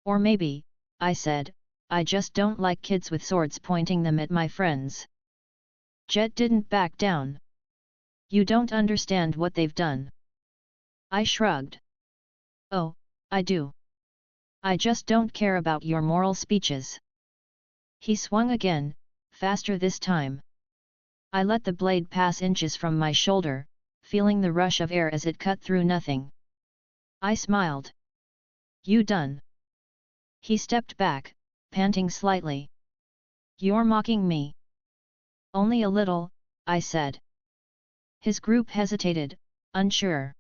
Or maybe, I said, I just don't like kids with swords pointing them at my friends. Jet didn't back down. You don't understand what they've done. I shrugged. Oh, I do. I just don't care about your moral speeches. He swung again, faster this time. I let the blade pass inches from my shoulder, feeling the rush of air as it cut through nothing. I smiled. You done? He stepped back, panting slightly. You're mocking me. Only a little, I said. His group hesitated, unsure.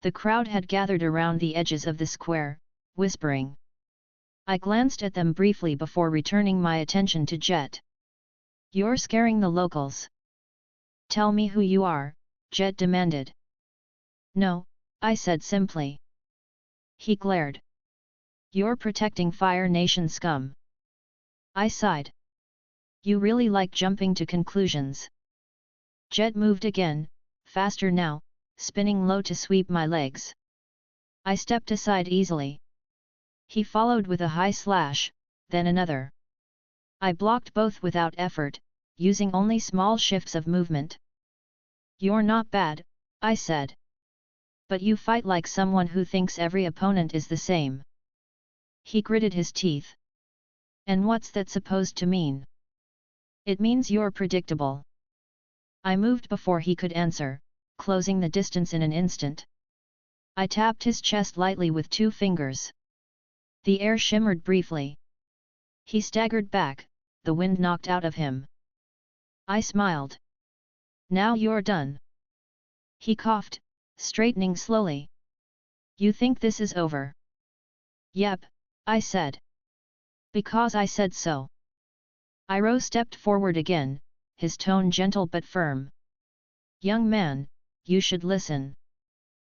The crowd had gathered around the edges of the square, whispering. I glanced at them briefly before returning my attention to Jet. You're scaring the locals. Tell me who you are, Jet demanded. No, I said simply. He glared. You're protecting Fire Nation scum. I sighed. You really like jumping to conclusions. Jet moved again, faster now, spinning low to sweep my legs. I stepped aside easily. He followed with a high slash, then another. I blocked both without effort, using only small shifts of movement. You're not bad, I said. But you fight like someone who thinks every opponent is the same. He gritted his teeth. And what's that supposed to mean? It means you're predictable. I moved before he could answer, closing the distance in an instant. I tapped his chest lightly with 2 fingers. The air shimmered briefly. He staggered back, the wind knocked out of him. I smiled. Now you're done. He coughed, straightening slowly. You think this is over? Yep, I said. Because I said so. Iroh stepped forward again, his tone gentle but firm. Young man, you should listen.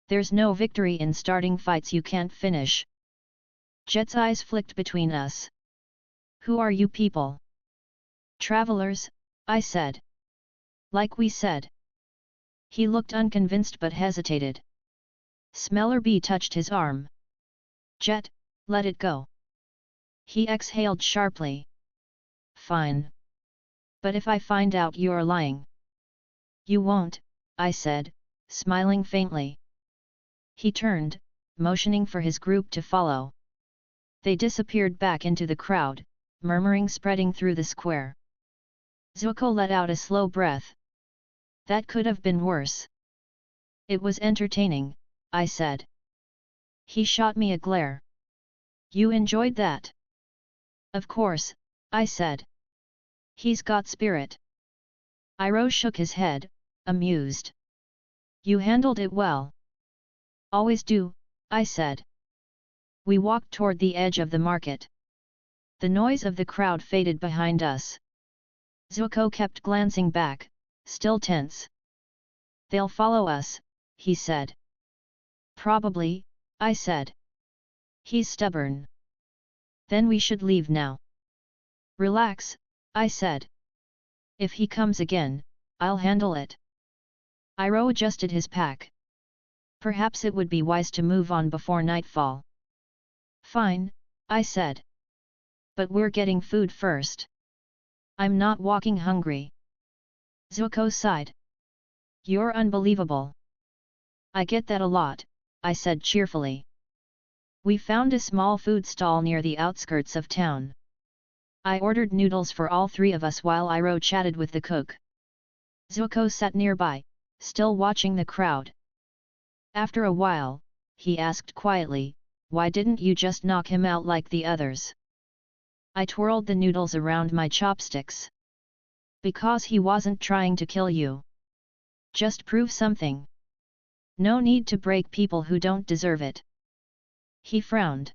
There's no victory in starting fights you can't finish. Jet's eyes flicked between us. Who are you people? Travelers, I said. Like we said. He looked unconvinced but hesitated. Smellerby touched his arm. Jet, let it go. He exhaled sharply. Fine. But if I find out you're lying? You won't, I said, smiling faintly. He turned, motioning for his group to follow. They disappeared back into the crowd, murmuring spreading through the square. Zuko let out a slow breath. That could have been worse. It was entertaining, I said. He shot me a glare. You enjoyed that? Of course, I said. He's got spirit. Iroh shook his head, amused. You handled it well. Always do, I said. We walked toward the edge of the market. The noise of the crowd faded behind us. Zuko kept glancing back, still tense. They'll follow us, he said. Probably, I said. He's stubborn. Then we should leave now. Relax, I said. If he comes again, I'll handle it. Iroh adjusted his pack. Perhaps it would be wise to move on before nightfall. Fine, I said. But we're getting food first. I'm not walking hungry. Zuko sighed. You're unbelievable. I get that a lot, I said cheerfully. We found a small food stall near the outskirts of town. I ordered noodles for all three of us while Iroh chatted with the cook. Zuko sat nearby, still watching the crowd. After a while, he asked quietly, "Why didn't you just knock him out like the others?" I twirled the noodles around my chopsticks. "Because he wasn't trying to kill you. Just prove something. No need to break people who don't deserve it." He frowned.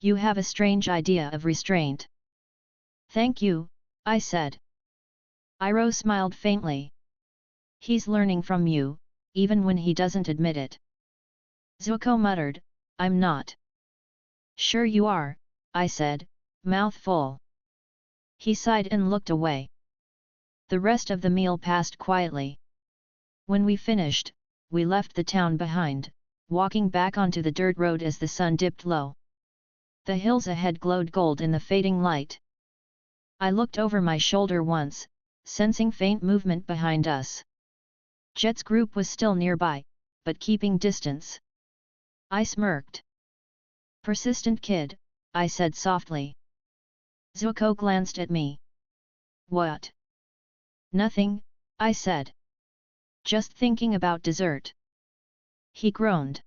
"You have a strange idea of restraint." "Thank you," I said. Iroh smiled faintly. "He's learning from you, even when he doesn't admit it." Zuko muttered, "I'm not." "Sure you are," I said, mouth full. He sighed and looked away. The rest of the meal passed quietly. When we finished, we left the town behind, walking back onto the dirt road as the sun dipped low. The hills ahead glowed gold in the fading light. I looked over my shoulder once, sensing faint movement behind us. Jet's group was still nearby, but keeping distance. I smirked. "Persistent kid," I said softly. Zuko glanced at me. "What?" "Nothing," I said. "Just thinking about dessert." He groaned.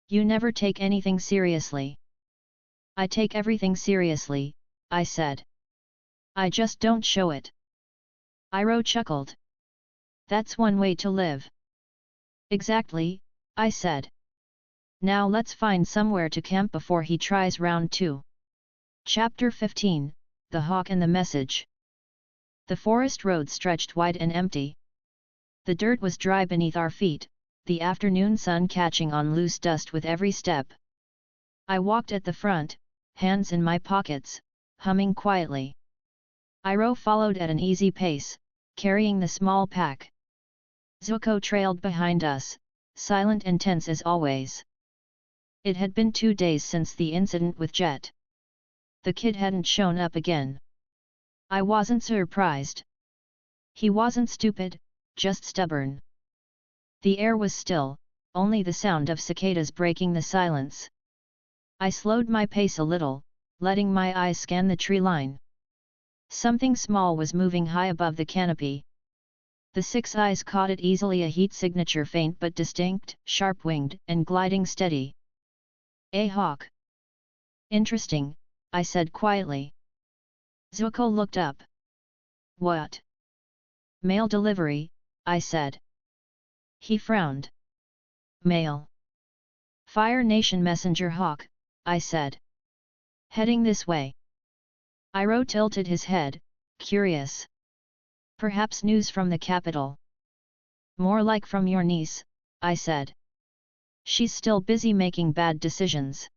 "You never take anything seriously." "I take everything seriously," I said. "I just don't show it." Iroh chuckled. "That's one way to live." "Exactly," I said. "Now let's find somewhere to camp before he tries round 2. Chapter 15, The Hawk and the Message. The forest road stretched wide and empty. The dirt was dry beneath our feet, the afternoon sun catching on loose dust with every step. I walked at the front, hands in my pockets, humming quietly. Iroh followed at an easy pace, carrying the small pack. Zuko trailed behind us, silent and tense as always. It had been 2 days since the incident with Jet. The kid hadn't shown up again. I wasn't surprised. He wasn't stupid, just stubborn. The air was still, only the sound of cicadas breaking the silence. I slowed my pace a little, letting my eyes scan the tree line. Something small was moving high above the canopy. The 6 eyes caught it easily, a heat signature faint but distinct, sharp-winged, and gliding steady. "A hawk." "Interesting," I said quietly. Zuko looked up. "What?" "Mail delivery," I said. He frowned. "Mail?" "Fire Nation messenger hawk," I said. "Heading this way." Iroh tilted his head, curious. "Perhaps news from the capital." "More like from your niece," I said. "She's still busy making bad decisions."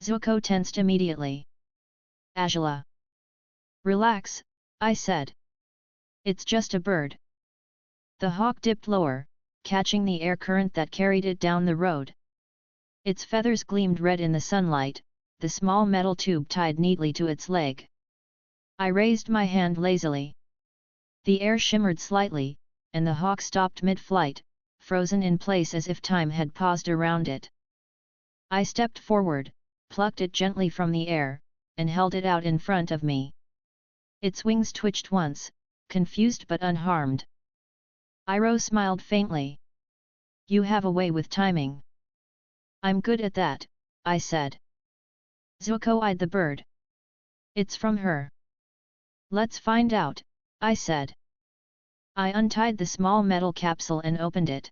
Zuko tensed immediately. "Azula." "Relax," I said. "It's just a bird." The hawk dipped lower, catching the air current that carried it down the road. Its feathers gleamed red in the sunlight, the small metal tube tied neatly to its leg. I raised my hand lazily. The air shimmered slightly, and the hawk stopped mid-flight, frozen in place as if time had paused around it. I stepped forward, plucked it gently from the air, and held it out in front of me. Its wings twitched once, confused but unharmed. Iroh smiled faintly. "You have a way with timing." "I'm good at that," I said. Zuko eyed the bird. "It's from her." "Let's find out," I said. I untied the small metal capsule and opened it.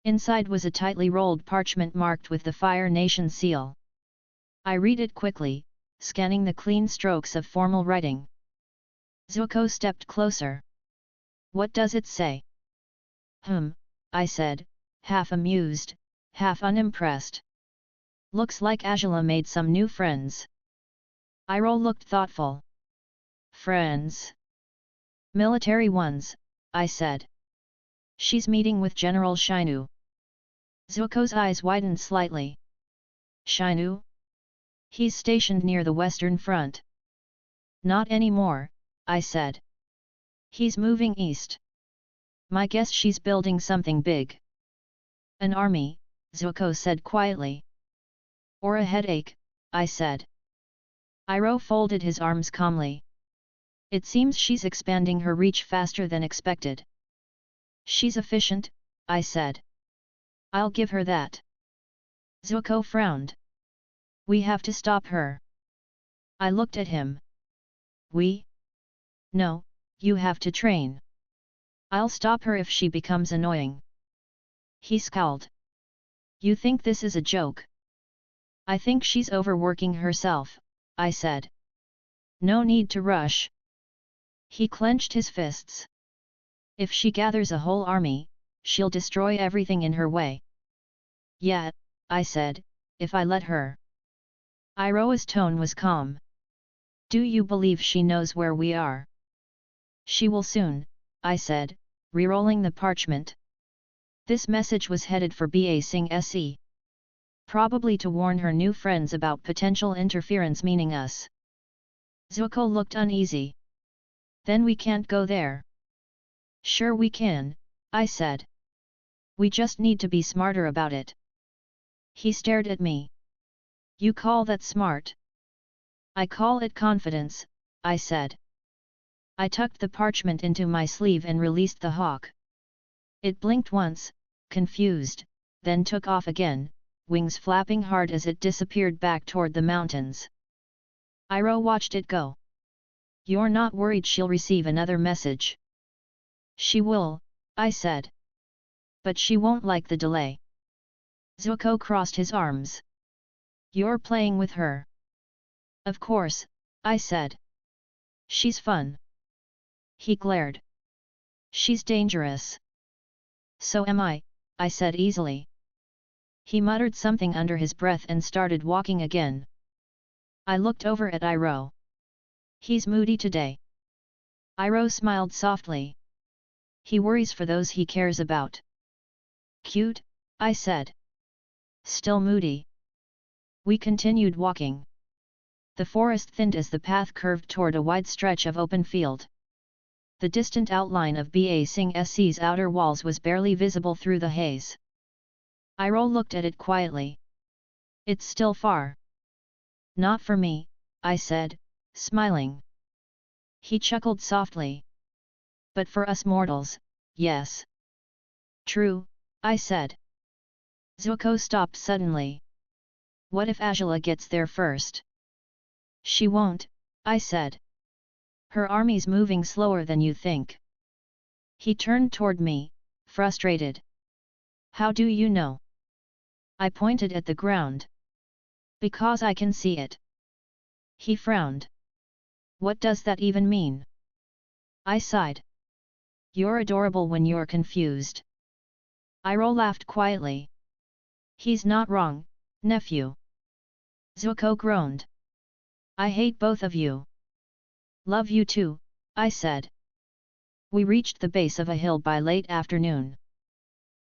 Inside was a tightly rolled parchment marked with the Fire Nation seal. I read it quickly, scanning the clean strokes of formal writing. Zuko stepped closer. "What does it say?" I said, half amused, half unimpressed. "Looks like Azula made some new friends." Iroh looked thoughtful. "Friends?" "Military ones," I said. "She's meeting with General Shinu." Zuko's eyes widened slightly. "Shinu? He's stationed near the Western Front." "Not anymore," I said. "He's moving east. My guess she's building something big." "An army," Zuko said quietly. "Or a headache," I said. Iroh folded his arms calmly. It seems she's expanding her reach faster than expected. She's efficient, I said. I'll give her that. Zuko frowned. We have to stop her. I looked at him. We? No, you have to train. I'll stop her if she becomes annoying. He scowled. You think this is a joke? I think she's overworking herself, I said. No need to rush. He clenched his fists. If she gathers a whole army, she'll destroy everything in her way. Yeah, I said, if I let her. Iroh's tone was calm. Do you believe she knows where we are? She will soon, I said, re-rolling the parchment. This message was headed for Ba Sing Se. Probably to warn her new friends about potential interference, meaning us. Zuko looked uneasy. Then we can't go there. Sure we can, I said. We just need to be smarter about it. He stared at me. You call that smart? I call it confidence, I said. I tucked the parchment into my sleeve and released the hawk. It blinked once, confused, then took off again, wings flapping hard as it disappeared back toward the mountains. Iroh watched it go. You're not worried she'll receive another message? She will, I said. But she won't like the delay. Zuko crossed his arms. You're playing with her. Of course, I said. She's fun. He glared. She's dangerous. So am I said easily. He muttered something under his breath and started walking again. I looked over at Iroh. He's moody today. Iroh smiled softly. He worries for those he cares about. Cute, I said. Still moody. We continued walking. The forest thinned as the path curved toward a wide stretch of open field. The distant outline of Ba Sing Se's outer walls was barely visible through the haze. Iroh looked at it quietly. It's still far. Not for me, I said, smiling. He chuckled softly. But for us mortals, yes. True, I said. Zuko stopped suddenly. What if Azula gets there first? She won't, I said. Her army's moving slower than you think. He turned toward me, frustrated. How do you know? I pointed at the ground. Because I can see it. He frowned. What does that even mean? I sighed. You're adorable when you're confused. Iroh laughed quietly. He's not wrong, nephew. Zuko groaned. I hate both of you. Love you too, I said. We reached the base of a hill by late afternoon.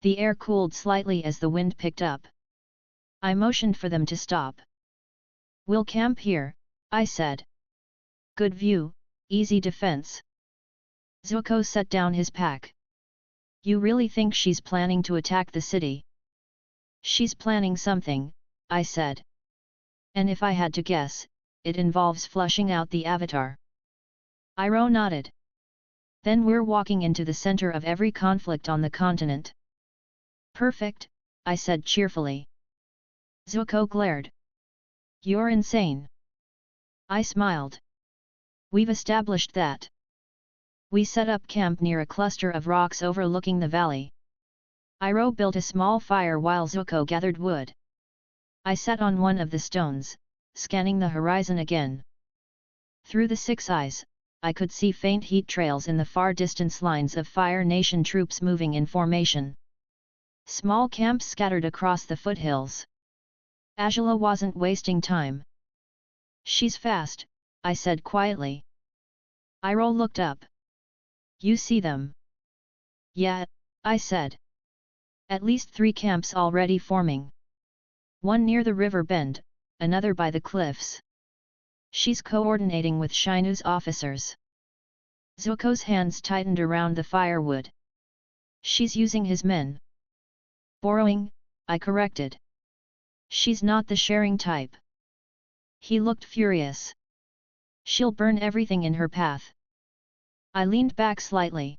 The air cooled slightly as the wind picked up. I motioned for them to stop. We'll camp here, I said. Good view, easy defense. Zuko set down his pack. You really think she's planning to attack the city? She's planning something, I said. And if I had to guess, it involves flushing out the Avatar. Iroh nodded. Then we're walking into the center of every conflict on the continent. Perfect, I said cheerfully. Zuko glared. You're insane. I smiled. We've established that. We set up camp near a cluster of rocks overlooking the valley. Iroh built a small fire while Zuko gathered wood. I sat on one of the stones, scanning the horizon again. Through the six eyes, I could see faint heat trails in the far distance, lines of Fire Nation troops moving in formation. Small camps scattered across the foothills. Azula wasn't wasting time. She's fast, I said quietly. Iroh looked up. You see them? Yeah, I said. At least 3 camps already forming. One near the river bend, another by the cliffs. She's coordinating with Shinu's officers. Zuko's hands tightened around the firewood. She's using his men. Borrowing, I corrected. She's not the sharing type. He looked furious. She'll burn everything in her path. I leaned back slightly.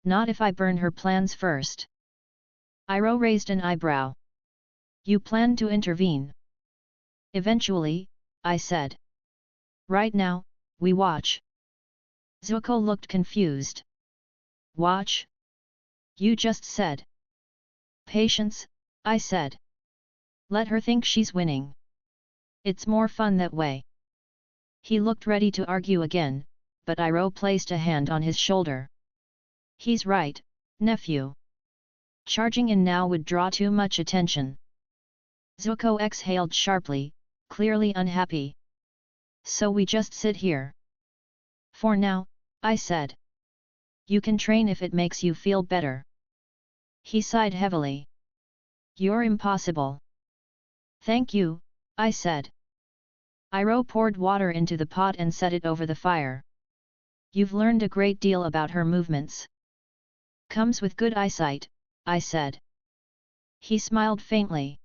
Not if I burn her plans first. Iroh raised an eyebrow. You plan to intervene? Eventually, I said. Right now, we watch. Zuko looked confused. Watch? You just said. Patience, I said. Let her think she's winning. It's more fun that way. He looked ready to argue again, but Iroh placed a hand on his shoulder. He's right, nephew. Charging in now would draw too much attention. Zuko exhaled sharply, clearly unhappy. So we just sit here. For now, I said. You can train if it makes you feel better. He sighed heavily. You're impossible. Thank you, I said. Iroh poured water into the pot and set it over the fire. You've learned a great deal about her movements. Comes with good eyesight, I said. He smiled faintly.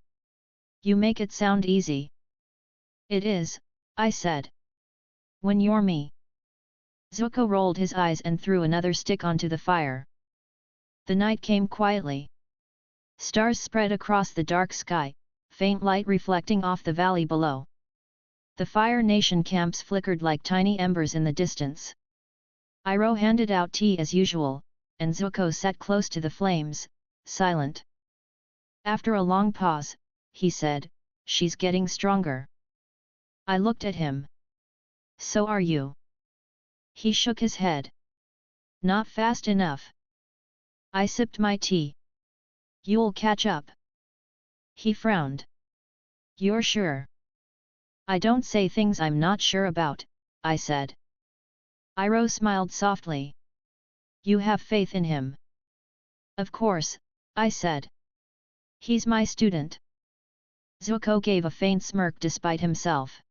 You make it sound easy. It is, I said. When you're me. Zuko rolled his eyes and threw another stick onto the fire. The night came quietly. Stars spread across the dark sky, faint light reflecting off the valley below. The Fire Nation camps flickered like tiny embers in the distance. Iroh handed out tea as usual, and Zuko sat close to the flames, silent. After a long pause, he said, She's getting stronger. I looked at him. So are you. He shook his head. Not fast enough. I sipped my tea. You'll catch up. He frowned. You're sure? I don't say things I'm not sure about, I said. Iroh smiled softly. You have faith in him. Of course, I said. He's my student. Zuko gave a faint smirk despite himself.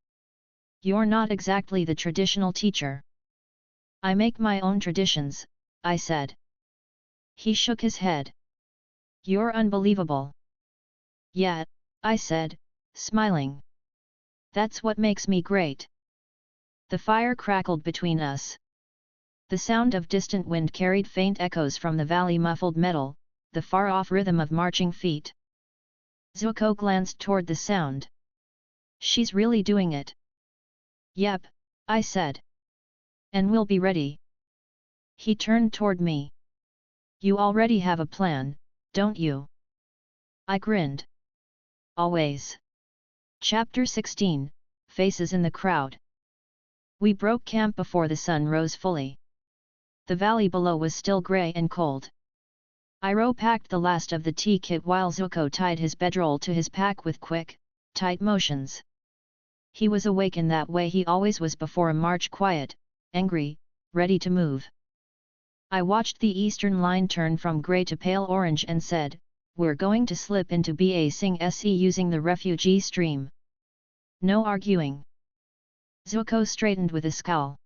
You're not exactly the traditional teacher. I make my own traditions, I said. He shook his head. You're unbelievable. Yeah, I said, smiling. That's what makes me great. The fire crackled between us. The sound of distant wind carried faint echoes from the valley, muffled metal, the far-off rhythm of marching feet. Zuko glanced toward the sound. She's really doing it. Yep, I said. And we'll be ready. He turned toward me. You already have a plan, don't you? I grinned. Always. Chapter 16, Faces in the Crowd. We broke camp before the sun rose fully. The valley below was still grey and cold. Iroh packed the last of the tea kit while Zuko tied his bedroll to his pack with quick, tight motions. He was awake in that way he always was before a march, quiet, angry, ready to move. I watched the eastern line turn from grey to pale orange and said, We're going to slip into Ba Sing Se using the refugee stream. No arguing. Zuko straightened with a scowl.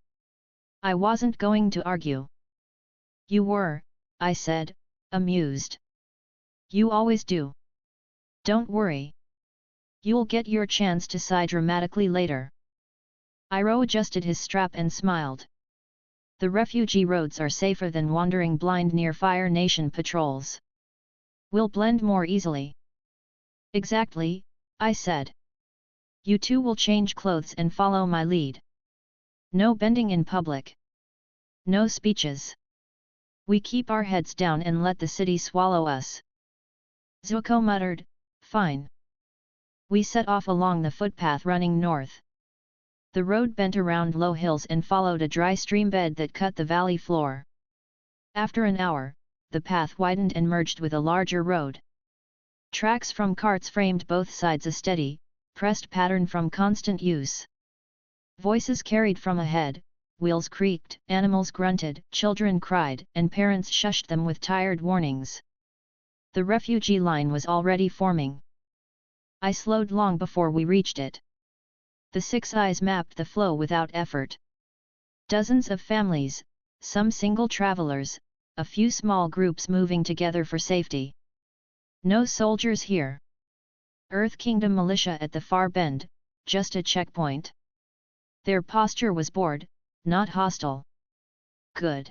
I wasn't going to argue. You were, I said, amused. You always do. Don't worry. You'll get your chance to sigh dramatically later. Iroh adjusted his strap and smiled. The refugee roads are safer than wandering blind near Fire Nation patrols. We'll blend more easily. Exactly, I said. You two will change clothes and follow my lead. No bending in public. No speeches. We keep our heads down and let the city swallow us. Zuko muttered, Fine. We set off along the footpath running north. The road bent around low hills and followed a dry stream bed that cut the valley floor. After an hour, the path widened and merged with a larger road. Tracks from carts framed both sides, a steady, pressed pattern from constant use. Voices carried from ahead, wheels creaked, animals grunted, children cried, and parents shushed them with tired warnings. The refugee line was already forming. I slowed long before we reached it. The six eyes mapped the flow without effort. Dozens of families, some single travelers, a few small groups moving together for safety. No soldiers here. Earth Kingdom militia at the far bend, just a checkpoint. Their posture was bored, not hostile. Good.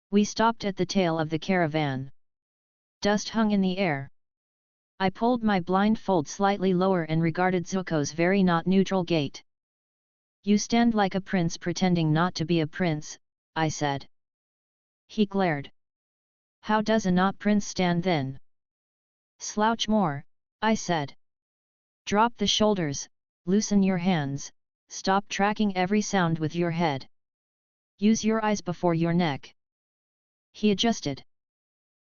We stopped at the tail of the caravan. Dust hung in the air. I pulled my blindfold slightly lower and regarded Zuko's very not neutral gait. You stand like a prince pretending not to be a prince, I said. He glared. How does a not prince stand then? Slouch more, I said. Drop the shoulders, loosen your hands, stop tracking every sound with your head. Use your eyes before your neck. He adjusted.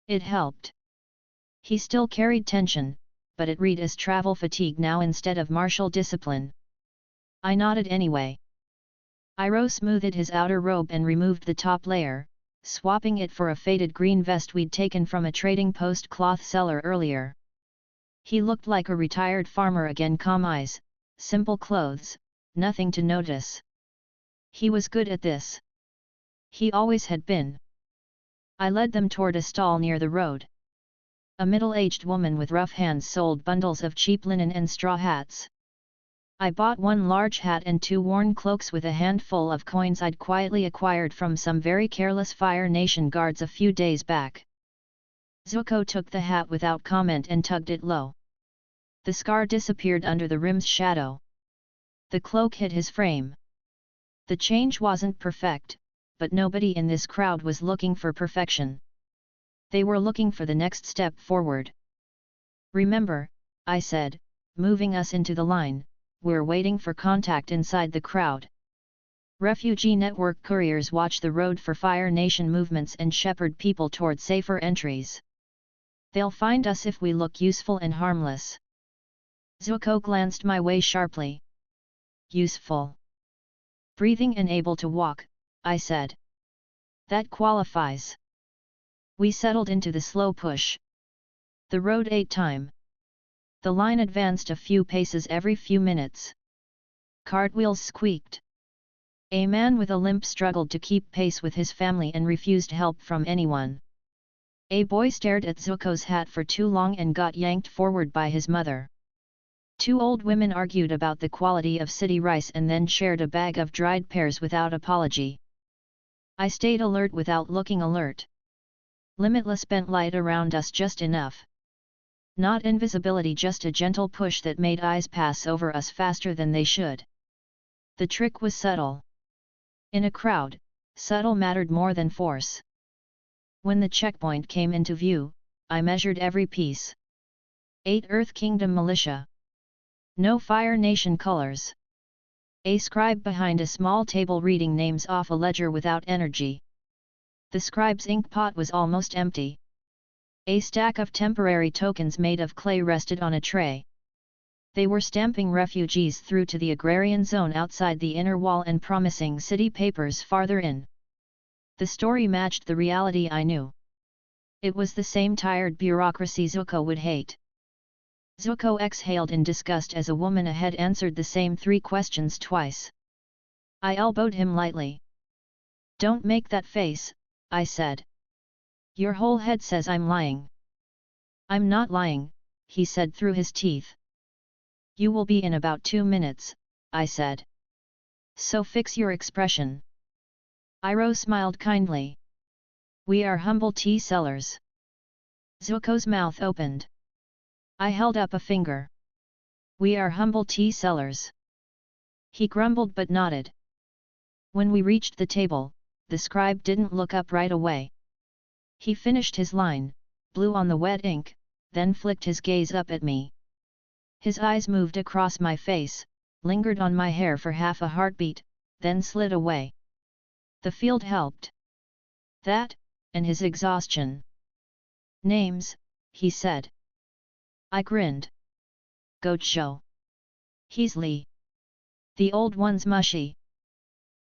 It helped. He still carried tension, but it read as travel fatigue now instead of martial discipline. I nodded anyway. Iroh smoothed his outer robe and removed the top layer, swapping it for a faded green vest we'd taken from a trading post cloth seller earlier. He looked like a retired farmer again. Calm eyes, simple clothes, nothing to notice. He was good at this. He always had been. I led them toward a stall near the road. A middle-aged woman with rough hands sold bundles of cheap linen and straw hats. I bought one large hat and 2 worn cloaks with a handful of coins I'd quietly acquired from some very careless Fire Nation guards a few days back. Zuko took the hat without comment and tugged it low. The scar disappeared under the rim's shadow. The cloak hid his frame. The change wasn't perfect, but nobody in this crowd was looking for perfection. They were looking for the next step forward. Remember, I said, moving us into the line, we're waiting for contact inside the crowd. Refugee Network couriers watch the road for Fire Nation movements and shepherd people toward safer entries. They'll find us if we look useful and harmless. Zuko glanced my way sharply. Useful. Breathing and able to walk, I said. That qualifies. We settled into the slow push. The road ate time. The line advanced a few paces every few minutes. Cartwheels squeaked. A man with a limp struggled to keep pace with his family and refused help from anyone. A boy stared at Zuko's hat for too long and got yanked forward by his mother. 2 old women argued about the quality of city rice and then shared a bag of dried pears without apology. I stayed alert without looking alert. Limitless bent light around us just enough. Not invisibility, just a gentle push that made eyes pass over us faster than they should. The trick was subtle. In a crowd, subtle mattered more than force. When the checkpoint came into view, I measured every piece. 8 Earth Kingdom militia. No Fire Nation colors. A scribe behind a small table reading names off a ledger without energy. The scribe's ink pot was almost empty. A stack of temporary tokens made of clay rested on a tray. They were stamping refugees through to the agrarian zone outside the inner wall and promising city papers farther in. The story matched the reality I knew. It was the same tired bureaucracy Zuko would hate. Zuko exhaled in disgust as a woman ahead answered the same 3 questions twice. I elbowed him lightly. Don't make that face, I said. Your whole head says I'm lying. I'm not lying, he said through his teeth. You will be in about 2 minutes, I said. So fix your expression. Iroh smiled kindly. We are humble tea sellers. Zuko's mouth opened. I held up a finger. We are humble tea sellers. He grumbled but nodded. When we reached the table, the scribe didn't look up right away. He finished his line, blew on the wet ink, then flicked his gaze up at me. His eyes moved across my face, lingered on my hair for half a heartbeat, then slid away. The field helped. That, and his exhaustion. Names, he said. I grinned. Gojo. Heasley. The old one's mushy.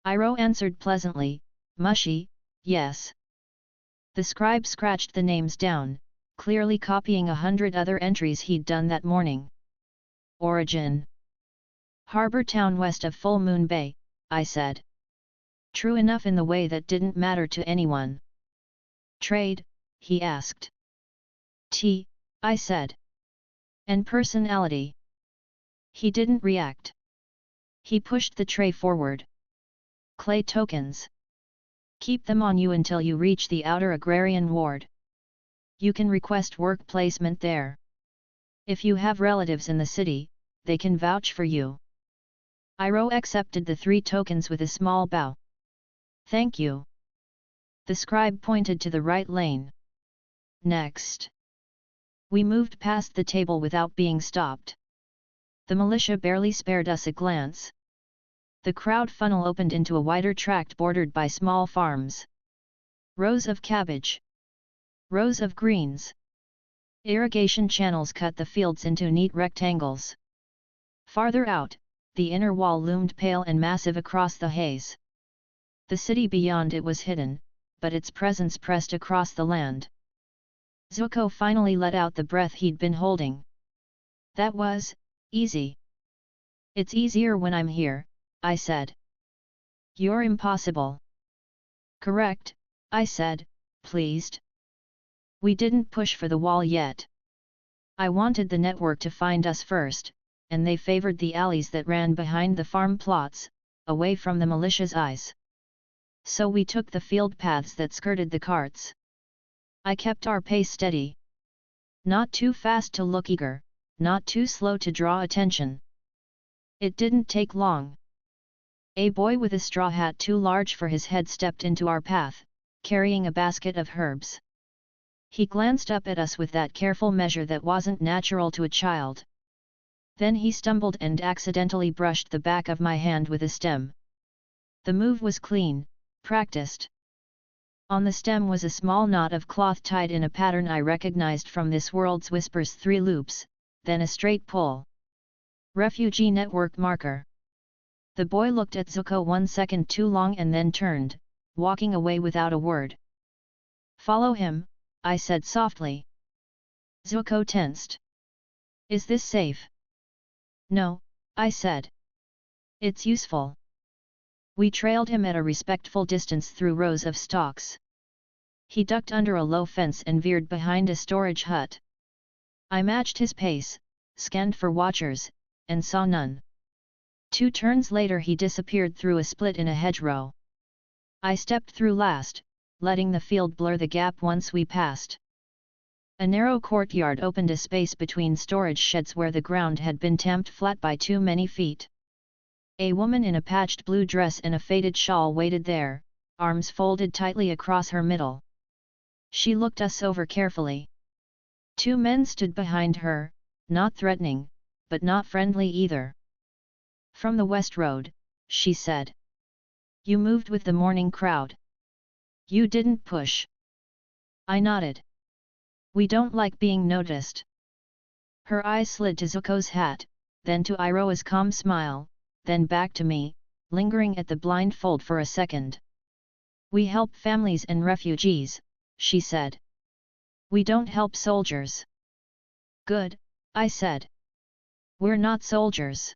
Iroh answered pleasantly, mushy, yes. The scribe scratched the names down, clearly copying 100 other entries he'd done that morning. Origin. Harbor town west of Full Moon Bay, I said. True enough in the way that didn't matter to anyone. Trade, he asked. I said. And personality. He didn't react. He pushed the tray forward. Clay tokens. Keep them on you until you reach the outer agrarian ward. You can request work placement there. If you have relatives in the city, they can vouch for you. Iroh accepted the 3 tokens with a small bow. Thank you. The scribe pointed to the right lane. Next. We moved past the table without being stopped. The militia barely spared us a glance. The crowd funnel opened into a wider tract bordered by small farms. Rows of cabbage. Rows of greens. Irrigation channels cut the fields into neat rectangles. Farther out, the inner wall loomed pale and massive across the haze. The city beyond it was hidden, but its presence pressed across the land. Zuko finally let out the breath he'd been holding. That was easy. It's easier when I'm here, I said. You're impossible. Correct, I said, pleased. We didn't push for the wall yet. I wanted the network to find us first, and they favored the alleys that ran behind the farm plots, away from the militia's eyes. So we took the field paths that skirted the carts. I kept our pace steady. Not too fast to look eager, not too slow to draw attention. It didn't take long. A boy with a straw hat too large for his head stepped into our path, carrying a basket of herbs. He glanced up at us with that careful measure that wasn't natural to a child. Then he stumbled and accidentally brushed the back of my hand with a stem. The move was clean, practiced. On the stem was a small knot of cloth tied in a pattern I recognized from this world's Whisper's 3 loops, then a straight pull. Refugee network marker. The boy looked at Zuko 1 second too long and then turned, walking away without a word. Follow him, I said softly. Zuko tensed. Is this safe? No, I said. It's useful. We trailed him at a respectful distance through rows of stalks. He ducked under a low fence and veered behind a storage hut. I matched his pace, scanned for watchers, and saw none. 2 turns later he disappeared through a split in a hedgerow. I stepped through last, letting the field blur the gap once we passed. A narrow courtyard opened a space between storage sheds where the ground had been tamped flat by too many feet. A woman in a patched blue dress and a faded shawl waited there, arms folded tightly across her middle. She looked us over carefully. 2 men stood behind her, not threatening, but not friendly either. From the West Road, she said. You moved with the morning crowd. You didn't push. I nodded. We don't like being noticed. Her eyes slid to Zuko's hat, then to Iroha's calm smile, then back to me, lingering at the blindfold for a second. We help families and refugees, she said. We don't help soldiers. Good, I said. We're not soldiers.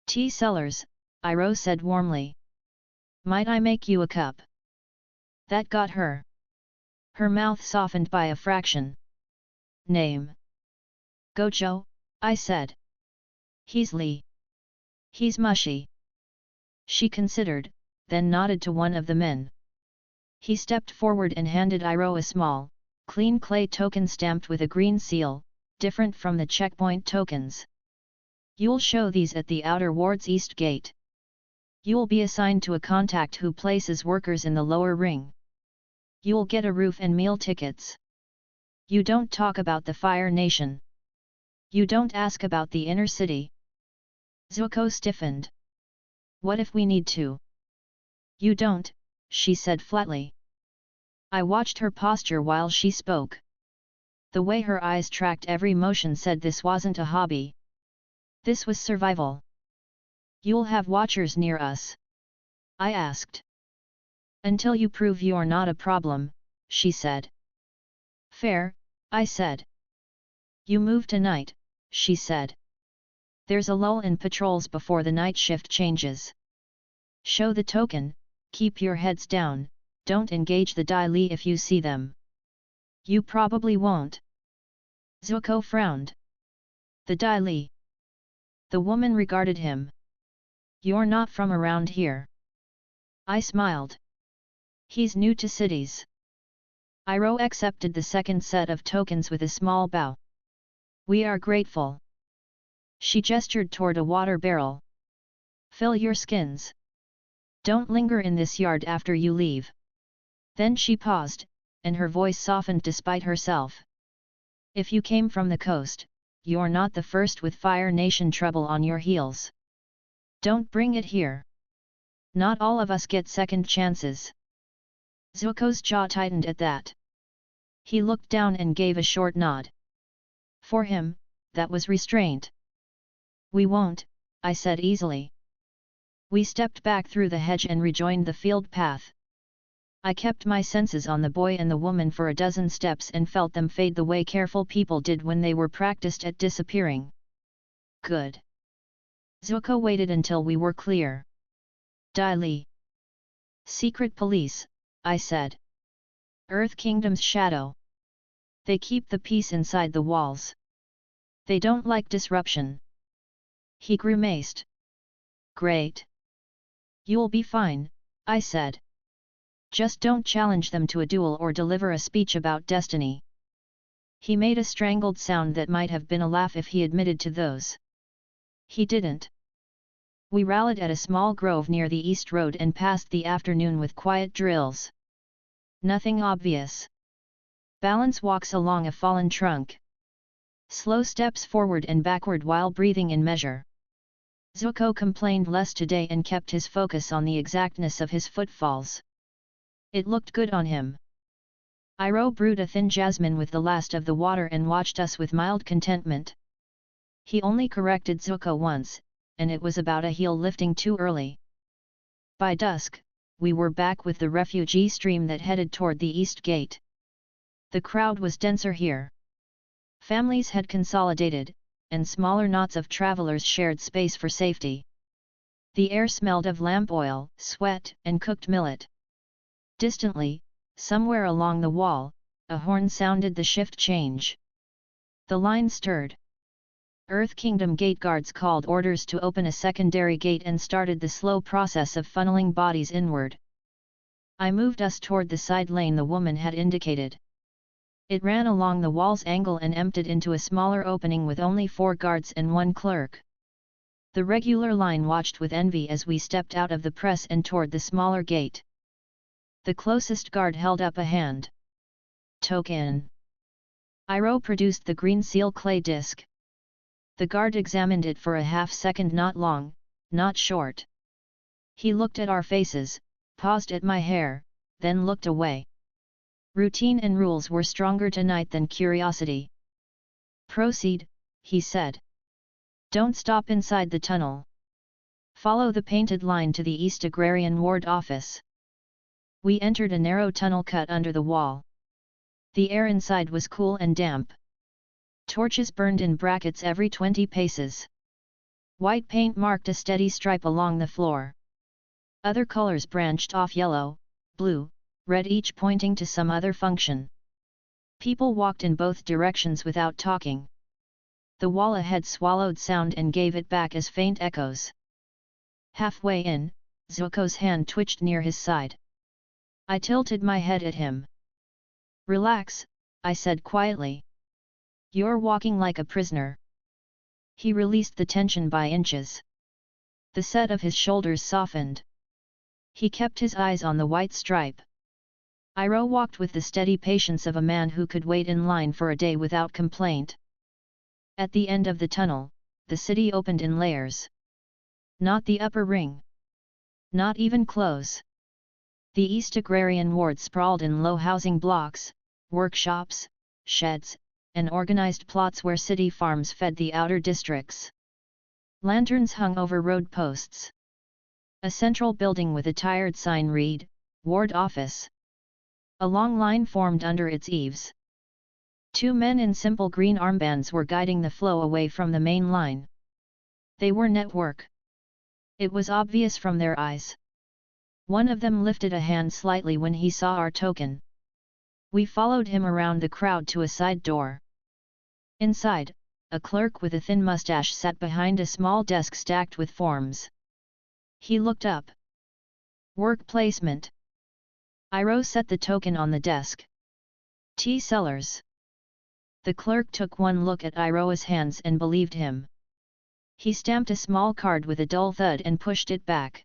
Tea sellers, Iroha said warmly. Might I make you a cup? That got her. Her mouth softened by a fraction. Name? Gojo, I said. He's Lee. He's mushy. She considered, then nodded to one of the men. He stepped forward and handed Iroha a small, clean clay token stamped with a green seal, different from the checkpoint tokens. You'll show these at the outer ward's east gate. You'll be assigned to a contact who places workers in the lower ring. You'll get a roof and meal tickets. You don't talk about the Fire Nation. You don't ask about the inner city. Zuko stiffened. What if we need to? You don't, she said flatly. I watched her posture while she spoke. The way her eyes tracked every motion said this wasn't a hobby. This was survival. You'll have watchers near us? I asked. Until you prove you're not a problem, she said. Fair, I said. You move tonight, she said. There's a lull in patrols before the night shift changes. Show the token, keep your heads down, don't engage the Dai Li if you see them. You probably won't. Zuko frowned. The Dai Li. The woman regarded him. "You're not from around here." I smiled. "He's new to cities." Iroh accepted the second set of tokens with a small bow. "We are grateful." She gestured toward a water barrel. "Fill your skins. Don't linger in this yard after you leave." Then she paused, and her voice softened despite herself. "If you came from the coast, you're not the first with Fire Nation trouble on your heels. Don't bring it here. Not all of us get second chances." Zuko's jaw tightened at that. He looked down and gave a short nod. For him, that was restraint. "We won't," I said easily. We stepped back through the hedge and rejoined the field path. I kept my senses on the boy and the woman for a dozen steps and felt them fade the way careful people did when they were practiced at disappearing. Good. Zuko waited until we were clear. "Dai Li." "Secret police," I said. "Earth Kingdom's shadow. They keep the peace inside the walls. They don't like disruption." He grimaced. "Great. You'll be fine," I said. "Just don't challenge them to a duel or deliver a speech about destiny." He made a strangled sound that might have been a laugh if he admitted to those. He didn't. We rallied at a small grove near the East Road and passed the afternoon with quiet drills. Nothing obvious. Balance walks along a fallen trunk. Slow steps forward and backward while breathing in measure. Zuko complained less today and kept his focus on the exactness of his footfalls. It looked good on him. Iroh brewed a thin jasmine with the last of the water and watched us with mild contentment. He only corrected Zuko once, and it was about a heel lifting too early. By dusk, we were back with the refugee stream that headed toward the east gate. The crowd was denser here. Families had consolidated, and smaller knots of travelers shared space for safety. The air smelled of lamp oil, sweat, and cooked millet. Distantly, somewhere along the wall, a horn sounded the shift change. The line stirred. Earth Kingdom gate guards called orders to open a secondary gate and started the slow process of funneling bodies inward. I moved us toward the side lane the woman had indicated. It ran along the wall's angle and emptied into a smaller opening with only 4 guards and 1 clerk. The regular line watched with envy as we stepped out of the press and toward the smaller gate. The closest guard held up a hand. "Token." Iroh produced the green seal clay disc. The guard examined it for a half-second, not long, not short. He looked at our faces, paused at my hair, then looked away. Routine and rules were stronger tonight than curiosity. "Proceed," he said. "Don't stop inside the tunnel. Follow the painted line to the East Agrarian Ward office." We entered a narrow tunnel cut under the wall. The air inside was cool and damp. Torches burned in brackets every 20 paces. White paint marked a steady stripe along the floor. Other colors branched off: yellow, blue, red, each pointing to some other function. People walked in both directions without talking. The wall ahead swallowed sound and gave it back as faint echoes. Halfway in, Zuko's hand twitched near his side. I tilted my head at him. "Relax," I said quietly. "You're walking like a prisoner." He released the tension by inches. The set of his shoulders softened. He kept his eyes on the white stripe. Iroh walked with the steady patience of a man who could wait in line for a day without complaint. At the end of the tunnel, the city opened in layers. Not the upper ring. Not even close. The East Agrarian Ward sprawled in low housing blocks, workshops, sheds, and organized plots where city farms fed the outer districts. Lanterns hung over road posts. A central building with a tired sign read, "Ward Office." A long line formed under its eaves. 2 men in simple green armbands were guiding the flow away from the main line. They were network. It was obvious from their eyes. One of them lifted a hand slightly when he saw our token. We followed him around the crowd to a side door. Inside, a clerk with a thin mustache sat behind a small desk stacked with forms. He looked up. Work placement. Iroh set the token on the desk. Tea sellers. The clerk took one look at Iroh's hands and believed him. He stamped a small card with a dull thud and pushed it back.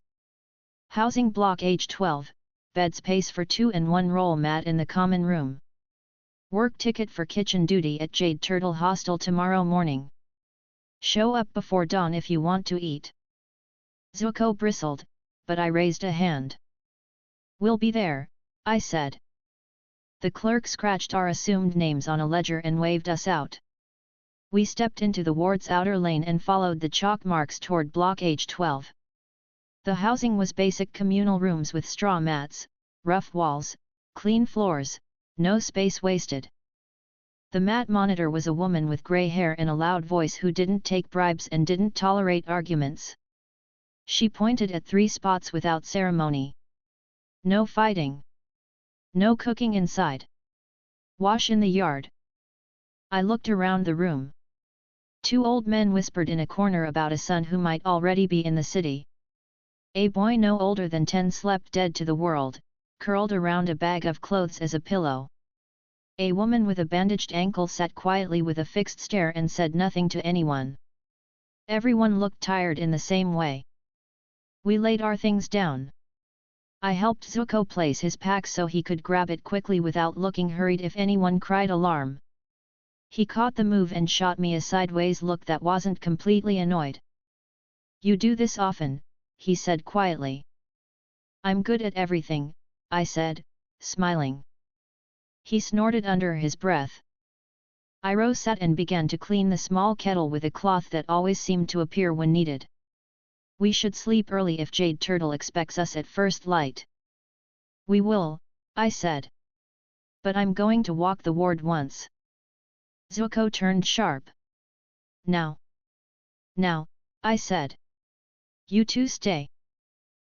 Housing block H12, bed space for 2 and 1 roll mat in the common room. Work ticket for kitchen duty at Jade Turtle Hostel tomorrow morning. Show up before dawn if you want to eat. Zuko bristled, but I raised a hand. We'll be there, I said. The clerk scratched our assumed names on a ledger and waved us out. We stepped into the ward's outer lane and followed the chalk marks toward block H12. The housing was basic communal rooms with straw mats, rough walls, clean floors, no space wasted. The mat monitor was a woman with grey hair and a loud voice who didn't take bribes and didn't tolerate arguments. She pointed at 3 spots without ceremony. No fighting. No cooking inside. Wash in the yard. I looked around the room. 2 old men whispered in a corner about a son who might already be in the city. A boy no older than 10 slept dead to the world, curled around a bag of clothes as a pillow. A woman with a bandaged ankle sat quietly with a fixed stare and said nothing to anyone. Everyone looked tired in the same way. We laid our things down. I helped Zuko place his pack so he could grab it quickly without looking hurried if anyone cried alarm. He caught the move and shot me a sideways look that wasn't completely annoyed. You do this often, he said quietly. I'm good at everything, I said, smiling. He snorted under his breath. Iroh sat and began to clean the small kettle with a cloth that always seemed to appear when needed. We should sleep early if Jade Turtle expects us at first light. We will, I said. But I'm going to walk the ward once. Zuko turned sharp. Now, I said. You two stay.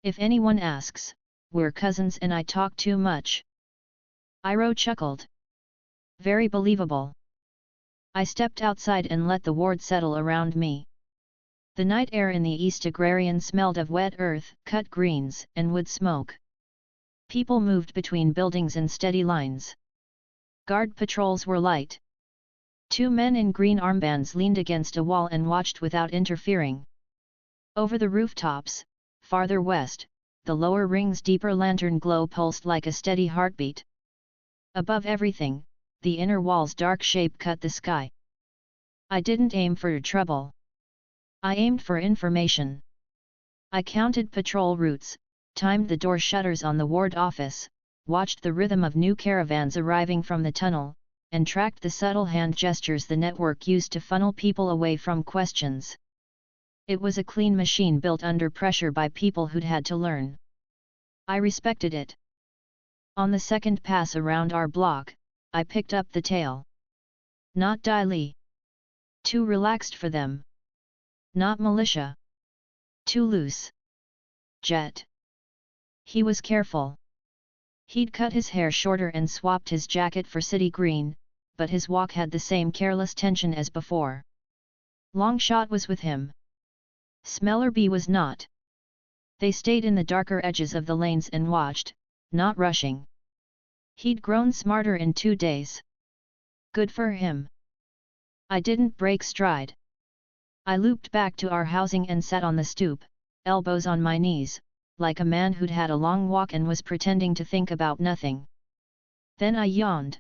If anyone asks, we're cousins and I talk too much. Iroh chuckled. Very believable. I stepped outside and let the ward settle around me. The night air in the East Agrarian smelled of wet earth, cut greens, and wood smoke. People moved between buildings in steady lines. Guard patrols were light. 2 men in green armbands leaned against a wall and watched without interfering. Over the rooftops, farther west, the lower ring's deeper lantern glow pulsed like a steady heartbeat. Above everything, the inner wall's dark shape cut the sky. I didn't aim for trouble. I aimed for information. I counted patrol routes, timed the door shutters on the ward office, watched the rhythm of new caravans arriving from the tunnel, and tracked the subtle hand gestures the network used to funnel people away from questions. It was a clean machine built under pressure by people who'd had to learn. I respected it. On the second pass around our block, I picked up the tail. Not Dai Li. Too relaxed for them. Not militia. Too loose. Jet. He was careful. He'd cut his hair shorter and swapped his jacket for city green, but his walk had the same careless tension as before. Longshot was with him. Smellerby was not. They stayed in the darker edges of the lanes and watched, not rushing. He'd grown smarter in 2 days. Good for him. I didn't break stride. I looped back to our housing and sat on the stoop, elbows on my knees, like a man who'd had a long walk and was pretending to think about nothing. Then I yawned.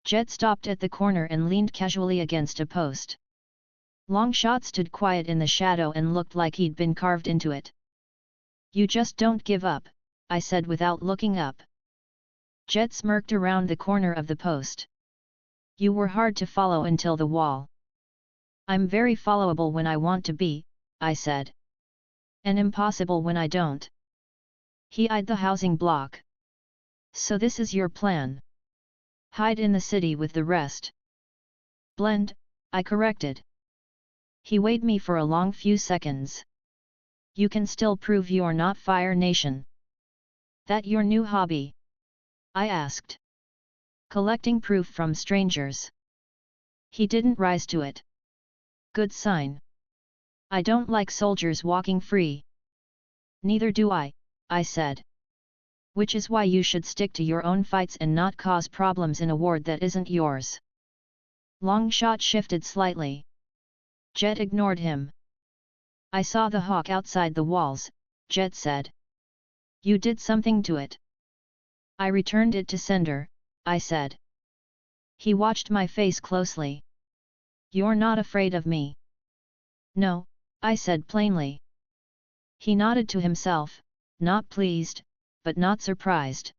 Jet stopped at the corner and leaned casually against a post. Longshot stood quiet in the shadow and looked like he'd been carved into it. You just don't give up, I said without looking up. Jet smirked around the corner of the post. You were hard to follow until the wall. I'm very followable when I want to be, I said. And impossible when I don't. He eyed the housing block. So this is your plan? Hide in the city with the rest. Blend, I corrected. He weighed me for a long few seconds. You can still prove you're not Fire Nation. That your new hobby? I asked. Collecting proof from strangers. He didn't rise to it. Good sign. I don't like soldiers walking free. Neither do I said. Which is why you should stick to your own fights and not cause problems in a ward that isn't yours. Longshot shifted slightly. Jet ignored him. I saw the hawk outside the walls, Jet said. You did something to it. I returned it to sender, I said. He watched my face closely. You're not afraid of me? No, I said plainly. He nodded to himself, not pleased, but not surprised.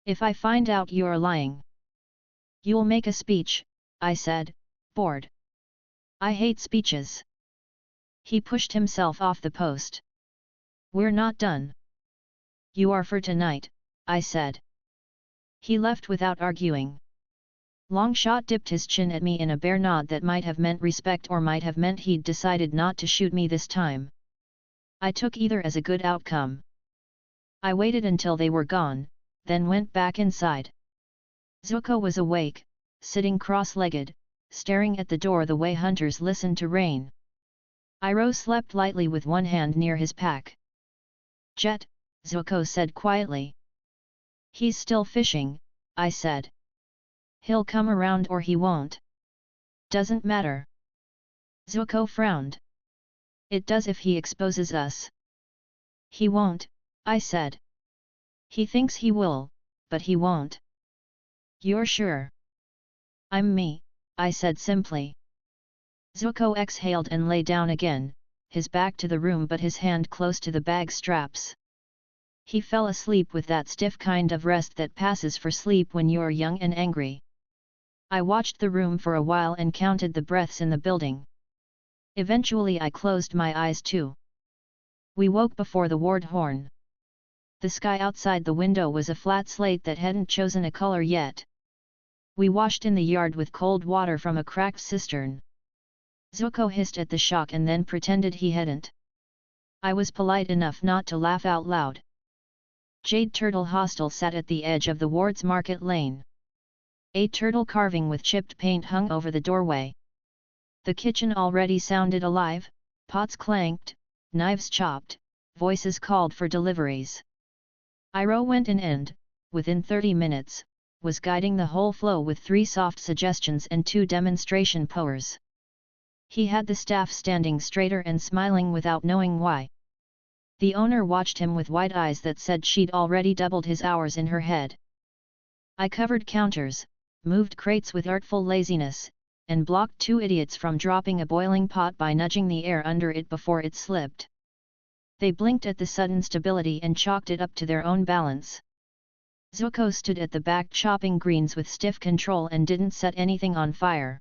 If I find out you're lying, you'll make a speech, I said, bored. I hate speeches. He pushed himself off the post. We're not done. You are for tonight, I said. He left without arguing. Longshot dipped his chin at me in a bare nod that might have meant respect or might have meant he'd decided not to shoot me this time. I took either as a good outcome. I waited until they were gone, then went back inside. Zuko was awake, sitting cross-legged, staring at the door the way hunters listen to rain. Iroh slept lightly with one hand near his pack. Jet, Zuko said quietly. He's still fishing, I said. He'll come around or he won't. Doesn't matter. Zuko frowned. It does if he exposes us. He won't, I said. He thinks he will, but he won't. You're sure? I'm me, I said simply. Zuko exhaled and lay down again, his back to the room but his hand close to the bag straps. He fell asleep with that stiff kind of rest that passes for sleep when you're young and angry. I watched the room for a while and counted the breaths in the building. Eventually I closed my eyes too. We woke before the ward horn. The sky outside the window was a flat slate that hadn't chosen a color yet. We washed in the yard with cold water from a cracked cistern. Zuko hissed at the shock and then pretended he hadn't. I was polite enough not to laugh out loud. Jade Turtle Hostel sat at the edge of the ward's market lane. A turtle carving with chipped paint hung over the doorway. The kitchen already sounded alive, pots clanked, knives chopped, voices called for deliveries. Iroh went in and, within 30 minutes, was guiding the whole flow with 3 soft suggestions and 2 demonstration pores. He had the staff standing straighter and smiling without knowing why. The owner watched him with wide eyes that said she'd already doubled his hours in her head. I covered counters, moved crates with artful laziness, and blocked 2 idiots from dropping a boiling pot by nudging the air under it before it slipped. They blinked at the sudden stability and chalked it up to their own balance. Zuko stood at the back chopping greens with stiff control and didn't set anything on fire.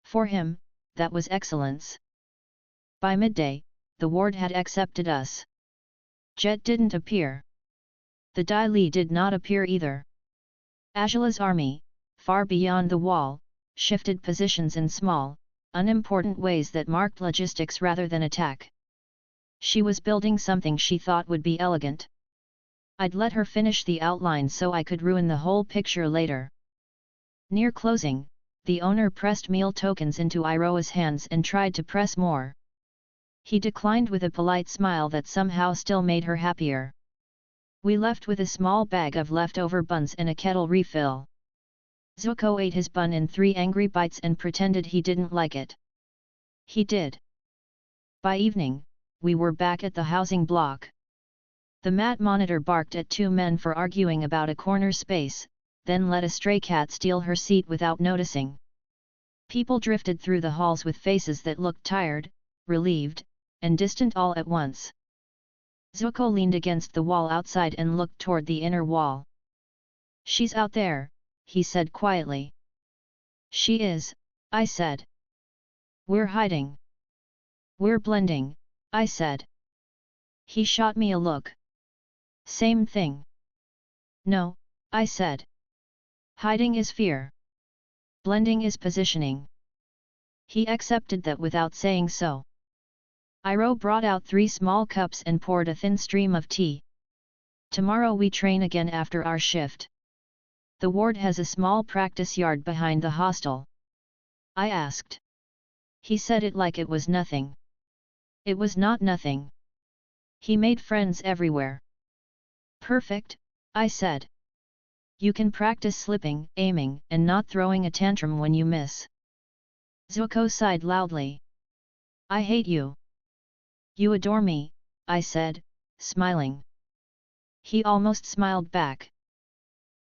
For him, that was excellence. By midday, the ward had accepted us. Jet didn't appear. The Dai Li did not appear either. Azula's army, far beyond the wall, shifted positions in small, unimportant ways that marked logistics rather than attack. She was building something she thought would be elegant. I'd let her finish the outline so I could ruin the whole picture later. Near closing, the owner pressed meal tokens into Iroh's hands and tried to press more. He declined with a polite smile that somehow still made her happier. We left with a small bag of leftover buns and a kettle refill. Zuko ate his bun in 3 angry bites and pretended he didn't like it. He did. By evening, we were back at the housing block. The mat monitor barked at 2 men for arguing about a corner space, then let a stray cat steal her seat without noticing. People drifted through the halls with faces that looked tired, relieved, and distant all at once. Zuko leaned against the wall outside and looked toward the inner wall. "She's out there," he said quietly. "She is," I said. "We're hiding." "We're blending," I said. He shot me a look. "Same thing." "No," I said. "Hiding is fear. Blending is positioning." He accepted that without saying so. Iroh brought out 3 small cups and poured a thin stream of tea. "Tomorrow we train again after our shift. The ward has a small practice yard behind the hostel." I asked. He said it like it was nothing. It was not nothing. He made friends everywhere. Perfect, I said. You can practice slipping, aiming, and not throwing a tantrum when you miss. Zuko sighed loudly. I hate you. You adore me, I said, smiling. He almost smiled back.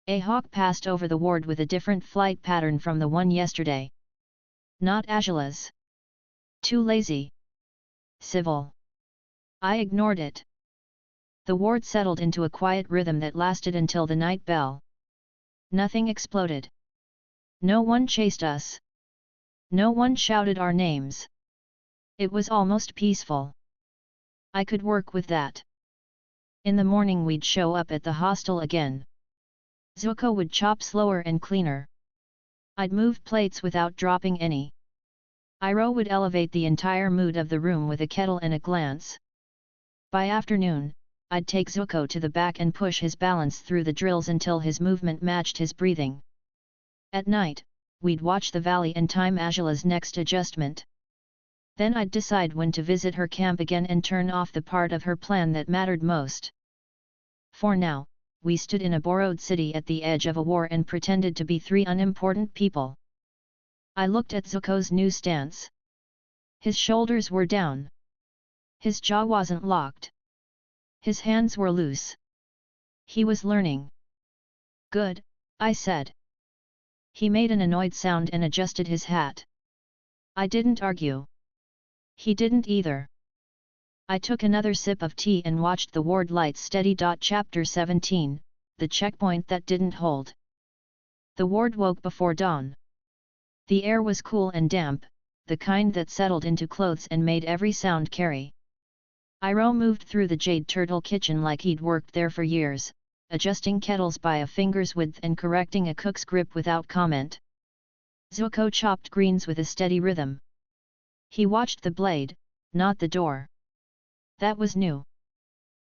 A hawk passed over the ward with a different flight pattern from the one yesterday. Not Azula's. Too lazy. Civil. I ignored it. The ward settled into a quiet rhythm that lasted until the night bell. Nothing exploded. No one chased us. No one shouted our names. It was almost peaceful. I could work with that. In the morning we'd show up at the hostel again. Zuko would chop slower and cleaner. I'd move plates without dropping any. Iroh would elevate the entire mood of the room with a kettle and a glance. By afternoon, I'd take Zuko to the back and push his balance through the drills until his movement matched his breathing. At night, we'd watch the valley and time Azula's next adjustment. Then I'd decide when to visit her camp again and turn off the part of her plan that mattered most. For now, we stood in a borrowed city at the edge of a war and pretended to be three unimportant people. I looked at Zuko's new stance. His shoulders were down. His jaw wasn't locked. His hands were loose. He was learning. Good, I said. He made an annoyed sound and adjusted his hat. I didn't argue. He didn't either. I took another sip of tea and watched the ward lights steady. Chapter 17, The Checkpoint That Didn't Hold. The ward woke before dawn. The air was cool and damp, the kind that settled into clothes and made every sound carry. Iroh moved through the jade turtle kitchen like he'd worked there for years, adjusting kettles by a finger's width and correcting a cook's grip without comment. Zuko chopped greens with a steady rhythm. He watched the blade, not the door. That was new.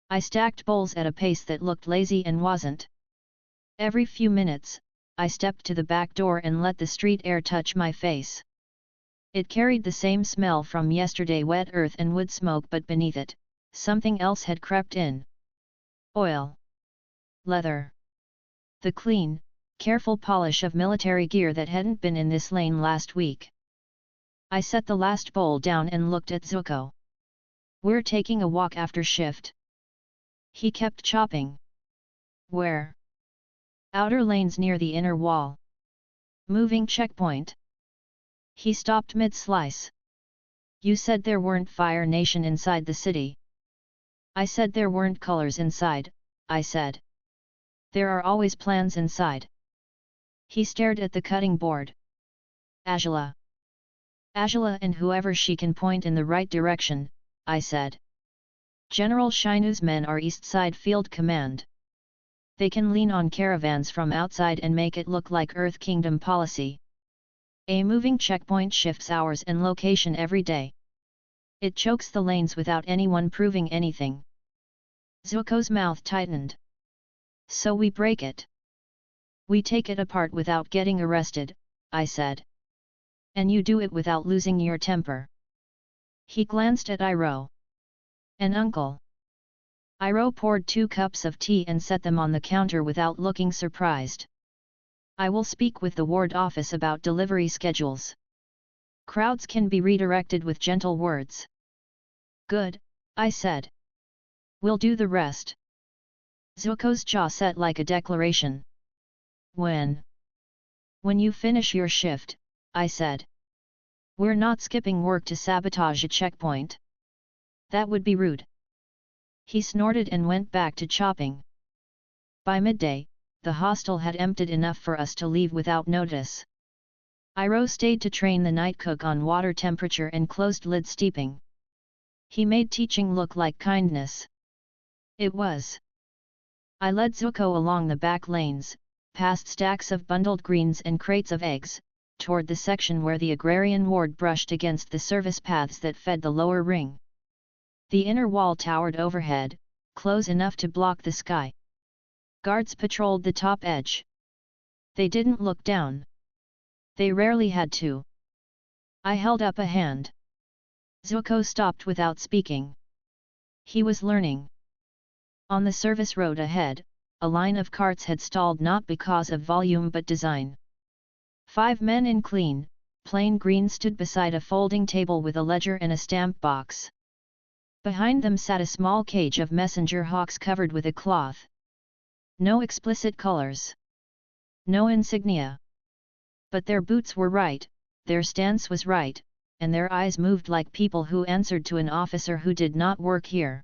I stacked bowls at a pace that looked lazy and wasn't. Every few minutes, I stepped to the back door and let the street air touch my face. It carried the same smell from yesterday, wet earth and wood smoke, but beneath it, something else had crept in. Oil. Leather. The clean, careful polish of military gear that hadn't been in this lane last week. I set the last bowl down and looked at Zuko. We're taking a walk after shift. He kept chopping. Where? Outer lanes near the inner wall. Moving checkpoint. He stopped mid-slice. You said there weren't Fire Nation inside the city. I said there weren't colors inside, I said. There are always plans inside. He stared at the cutting board. Azula. Azula and whoever she can point in the right direction, I said. General Shinu's men are Eastside Field Command. They can lean on caravans from outside and make it look like Earth Kingdom policy. A moving checkpoint shifts hours and location every day. It chokes the lanes without anyone proving anything. Zuko's mouth tightened. So we break it. We take it apart without getting arrested, I said. And you do it without losing your temper. He glanced at Iroh. An uncle. Iroh poured 2 cups of tea and set them on the counter without looking surprised. I will speak with the ward office about delivery schedules. Crowds can be redirected with gentle words. Good, I said. We'll do the rest. Zuko's jaw set like a declaration. When? When you finish your shift, I said. We're not skipping work to sabotage a checkpoint. That would be rude. He snorted and went back to chopping. By midday, the hostel had emptied enough for us to leave without notice. Iroh stayed to train the night cook on water temperature and closed-lid steeping. He made teaching look like kindness. It was. I led Zuko along the back lanes, past stacks of bundled greens and crates of eggs, toward the section where the agrarian ward brushed against the service paths that fed the lower ring. The inner wall towered overhead, close enough to block the sky. Guards patrolled the top edge. They didn't look down. They rarely had to. I held up a hand. Zuko stopped without speaking. He was learning. On the service road ahead, a line of carts had stalled not because of volume but design. 5 men in clean, plain green stood beside a folding table with a ledger and a stamp box. Behind them sat a small cage of messenger hawks covered with a cloth. No explicit colors. No insignia. But their boots were right, their stance was right, and their eyes moved like people who answered to an officer who did not work here.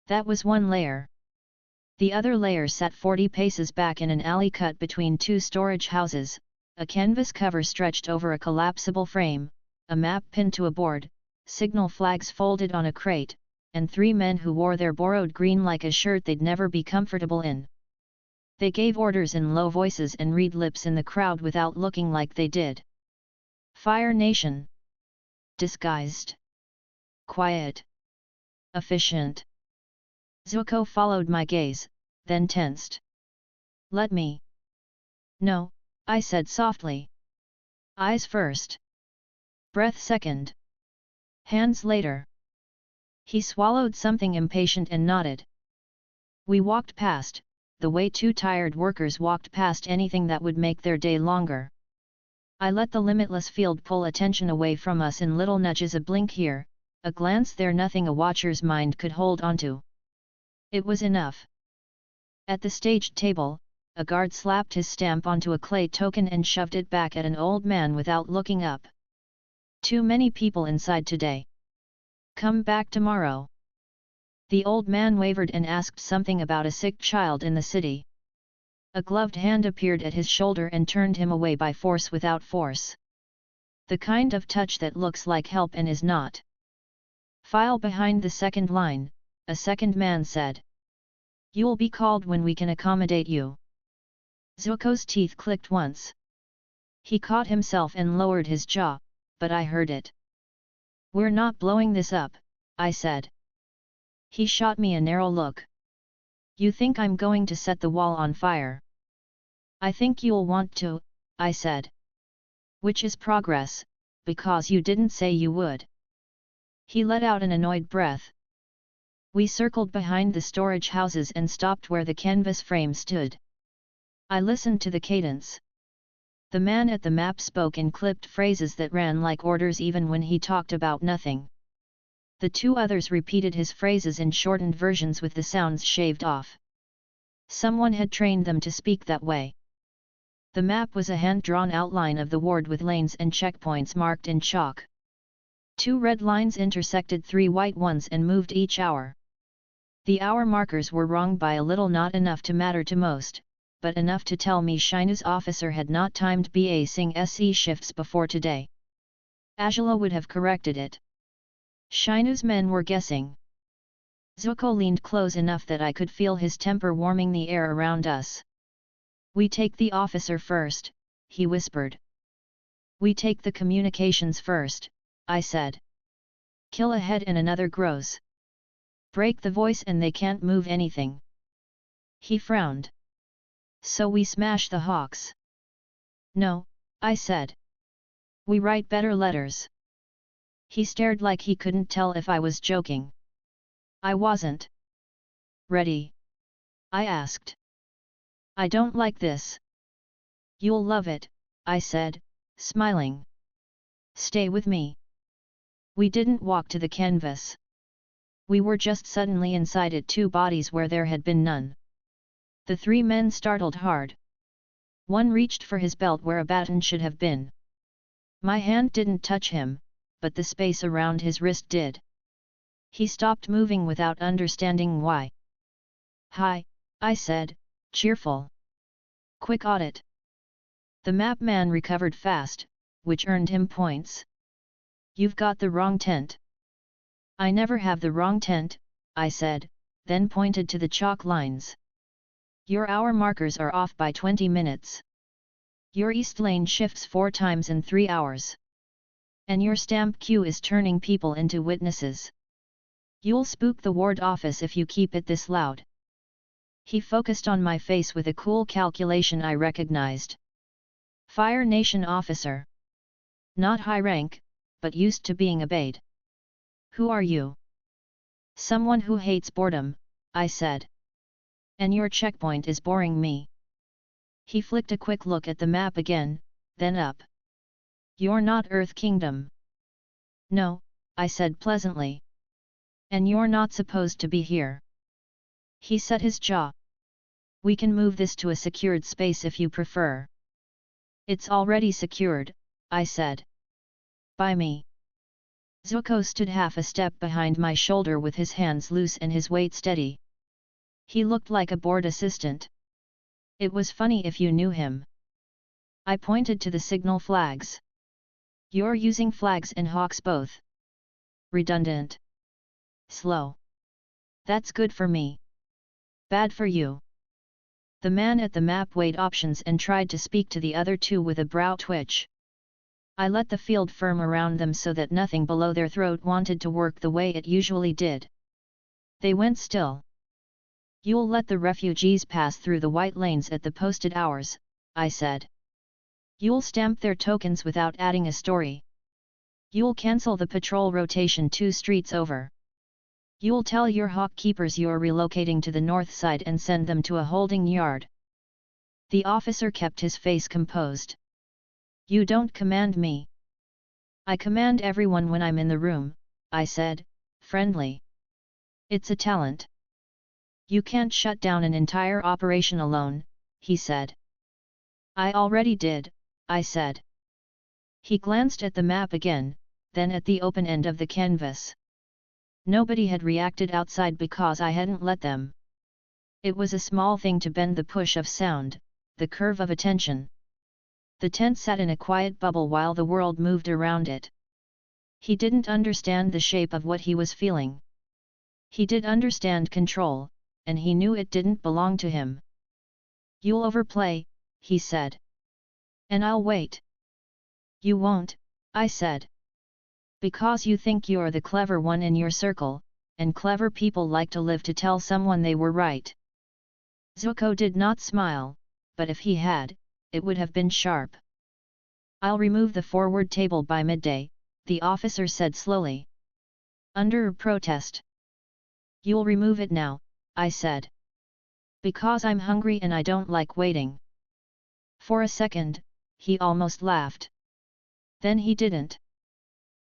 That was one layer. The other layer sat 40 paces back in an alley cut between 2 storage houses, a canvas cover stretched over a collapsible frame, a map pinned to a board, signal flags folded on a crate, and 3 men who wore their borrowed green like a shirt they'd never be comfortable in. They gave orders in low voices and read lips in the crowd without looking like they did. Fire Nation. Disguised. Quiet. Efficient. Zuko followed my gaze, then tensed. Let me. No, I said softly. Eyes first. Breath second. Hands later. He swallowed something impatient and nodded. We walked past, the way 2 tired workers walked past anything that would make their day longer. I let the limitless field pull attention away from us in little nudges, a blink here, a glance there, nothing a watcher's mind could hold onto. It was enough. At the staged table, a guard slapped his stamp onto a clay token and shoved it back at an old man without looking up. Too many people inside today. Come back tomorrow. The old man wavered and asked something about a sick child in the city. A gloved hand appeared at his shoulder and turned him away by force without force. The kind of touch that looks like help and is not. File behind the second line, a second man said. You'll be called when we can accommodate you. Zuko's teeth clicked once. He caught himself and lowered his jaw, but I heard it. We're not blowing this up, I said. He shot me a narrow look. You think I'm going to set the wall on fire? I think you'll want to, I said. Which is progress, because you didn't say you would. He let out an annoyed breath. We circled behind the storage houses and stopped where the canvas frame stood. I listened to the cadence. The man at the map spoke in clipped phrases that ran like orders even when he talked about nothing. The 2 others repeated his phrases in shortened versions with the sounds shaved off. Someone had trained them to speak that way. The map was a hand-drawn outline of the ward with lanes and checkpoints marked in chalk. 2 red lines intersected 3 white ones and moved each hour. The hour markers were wrong by a little, not enough to matter to most, but enough to tell me Shinu's officer had not timed BA-ing SE shifts before today. Azula would have corrected it. Shinu's men were guessing. Zuko leaned close enough that I could feel his temper warming the air around us. We take the officer first, he whispered. We take the communications first, I said. Kill a head and another grows. Break the voice and they can't move anything. He frowned. So we smash the hawks. No, I said. We write better letters. He stared like he couldn't tell if I was joking. I wasn't. Ready? I asked. I don't like this. You'll love it, I said, smiling. Stay with me. We didn't walk to the canvas. We were just suddenly inside it, 2 bodies where there had been none. The 3 men startled hard. One reached for his belt where a baton should have been. My hand didn't touch him, but the space around his wrist did. He stopped moving without understanding why. Hi, I said, cheerful. Quick audit. The map man recovered fast, which earned him points. You've got the wrong tent. I never have the wrong tent, I said, then pointed to the chalk lines. Your hour markers are off by 20 minutes. Your east lane shifts 4 times in 3 hours. And your stamp queue is turning people into witnesses. You'll spook the ward office if you keep it this loud. He focused on my face with a cool calculation I recognized. Fire Nation officer. Not high rank, but used to being obeyed. Who are you? Someone who hates boredom, I said. And your checkpoint is boring me. He flicked a quick look at the map again, then up. You're not Earth Kingdom. No, I said pleasantly. And you're not supposed to be here. He set his jaw. We can move this to a secured space if you prefer. It's already secured, I said. By me. Zuko stood half a step behind my shoulder with his hands loose and his weight steady. He looked like a bored assistant. It was funny if you knew him. I pointed to the signal flags. You're using flags and hawks both. Redundant. Slow. That's good for me. Bad for you. The man at the map weighed options and tried to speak to the other two with a brow twitch. I let the field firm around them so that nothing below their throat wanted to work the way it usually did. They went still. You'll let the refugees pass through the white lanes at the posted hours, I said. You'll stamp their tokens without adding a story. You'll cancel the patrol rotation 2 streets over. You'll tell your hawk keepers you're relocating to the north side and send them to a holding yard. The officer kept his face composed. You don't command me. I command everyone when I'm in the room, I said, friendly. It's a talent. You can't shut down an entire operation alone, he said. I already did, I said. He glanced at the map again, then at the open end of the canvas. Nobody had reacted outside because I hadn't let them. It was a small thing to bend the push of sound, the curve of attention. The tent sat in a quiet bubble while the world moved around it. He didn't understand the shape of what he was feeling. He did understand control, and he knew it didn't belong to him. You'll overplay, he said. And I'll wait. You won't, I said. Because you think you're the clever one in your circle, and clever people like to live to tell someone they were right. Zuko did not smile, but if he had, it would have been sharp. I'll remove the forward table by midday, the officer said slowly. Under protest. You'll remove it now, I said. Because I'm hungry and I don't like waiting. For a second, he almost laughed. Then he didn't.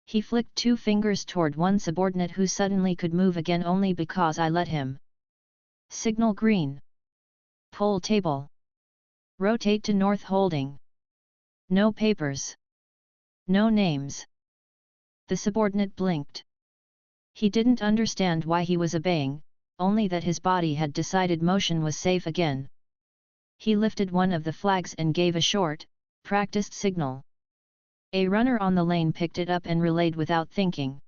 He flicked 2 fingers toward one subordinate who suddenly could move again only because I let him. Signal green. Pull table. Rotate to north holding. No papers. No names. The subordinate blinked. He didn't understand why he was obeying, only that his body had decided motion was safe again. He lifted one of the flags and gave a short, practiced signal. A runner on the lane picked it up and relayed without thinking.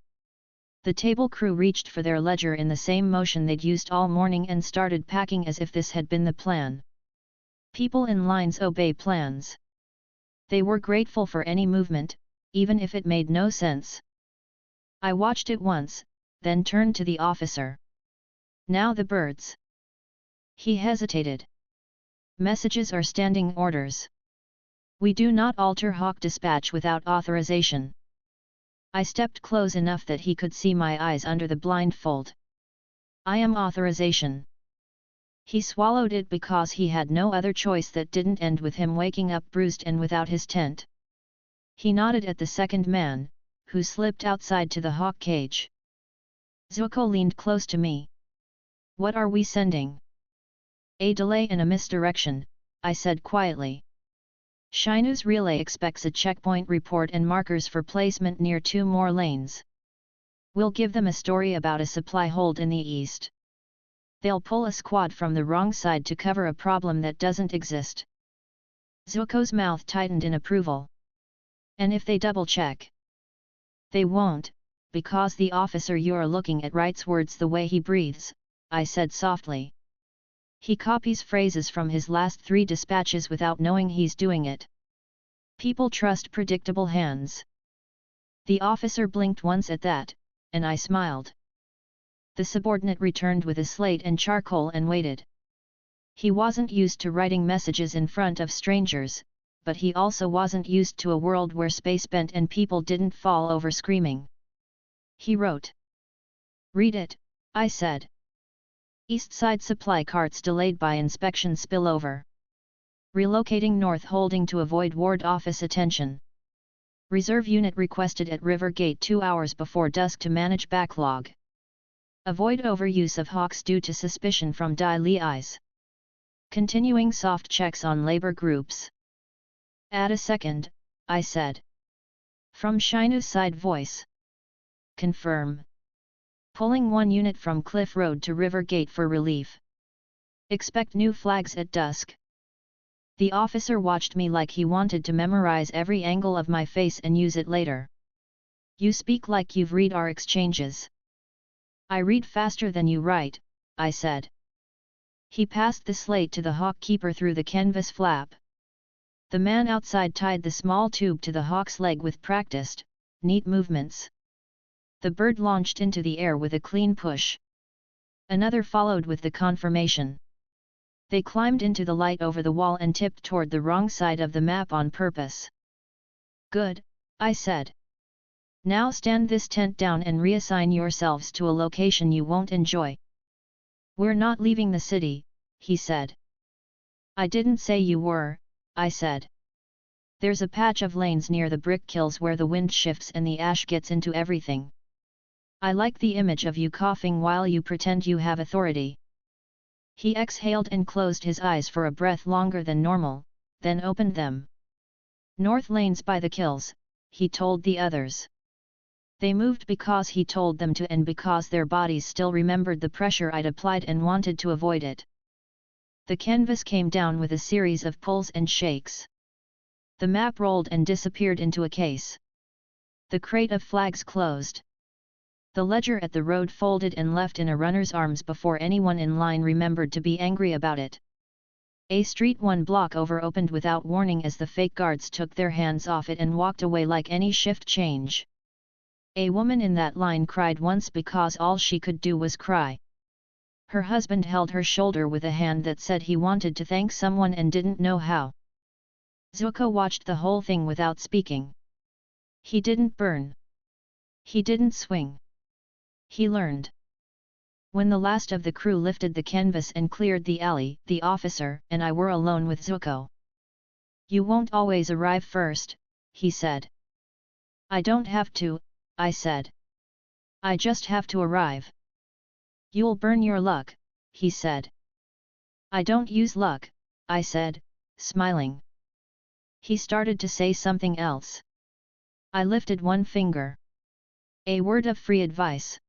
The table crew reached for their ledger in the same motion they'd used all morning and started packing as if this had been the plan. People in lines obey plans. They were grateful for any movement, even if it made no sense. I watched it once, then turned to the officer. Now the birds. He hesitated. Messages are standing orders. We do not alter hawk dispatch without authorization. I stepped close enough that he could see my eyes under the blindfold. I am authorization. He swallowed it because he had no other choice that didn't end with him waking up bruised and without his tent. He nodded at the second man, who slipped outside to the hawk cage. Zuko leaned close to me. What are we sending? A delay and a misdirection, I said quietly. Shinu's relay expects a checkpoint report and markers for placement near 2 more lanes. We'll give them a story about a supply hold in the east. They'll pull a squad from the wrong side to cover a problem that doesn't exist. Zuko's mouth tightened in approval. And if they double-check? They won't, because the officer you're looking at writes words the way he breathes, I said softly. He copies phrases from his last 3 dispatches without knowing he's doing it. People trust predictable hands. The officer blinked once at that, and I smiled. The subordinate returned with a slate and charcoal and waited. He wasn't used to writing messages in front of strangers, but he also wasn't used to a world where space bent and people didn't fall over screaming. He wrote. Read it, I said. East side supply carts delayed by inspection spillover. Relocating north holding to avoid ward office attention. Reserve unit requested at River Gate 2 hours before dusk to manage backlog. Avoid overuse of hawks due to suspicion from Dai Li eyes. Continuing soft checks on labor groups. Add a second, I said. From Shinu's side voice. Confirm. Pulling one unit from Cliff Road to River Gate for relief. Expect new flags at dusk. The officer watched me like he wanted to memorize every angle of my face and use it later. You speak like you've read our exchanges. I read faster than you write, I said. He passed the slate to the hawk keeper through the canvas flap. The man outside tied the small tube to the hawk's leg with practiced, neat movements. The bird launched into the air with a clean push. Another followed with the confirmation. They climbed into the light over the wall and tipped toward the wrong side of the map on purpose. Good, I said. Now stand this tent down and reassign yourselves to a location you won't enjoy. We're not leaving the city, he said. I didn't say you were, I said. There's a patch of lanes near the brick kilns where the wind shifts and the ash gets into everything. I like the image of you coughing while you pretend you have authority. He exhaled and closed his eyes for a breath longer than normal, then opened them. North lanes by the kilns, he told the others. They moved because he told them to and because their bodies still remembered the pressure I'd applied and wanted to avoid it. The canvas came down with a series of pulls and shakes. The map rolled and disappeared into a case. The crate of flags closed. The ledger at the road folded and left in a runner's arms before anyone in line remembered to be angry about it. A street 1 block over opened without warning as the fake guards took their hands off it and walked away like any shift change. A woman in that line cried once because all she could do was cry. Her husband held her shoulder with a hand that said he wanted to thank someone and didn't know how. Zuko watched the whole thing without speaking. He didn't burn. He didn't swing. He learned. When the last of the crew lifted the canvas and cleared the alley, the officer and I were alone with Zuko. You won't always arrive first, he said. I don't have to, I said. I just have to arrive. You'll burn your luck, he said. I don't use luck, I said, smiling. He started to say something else. I lifted one finger. A word of free advice.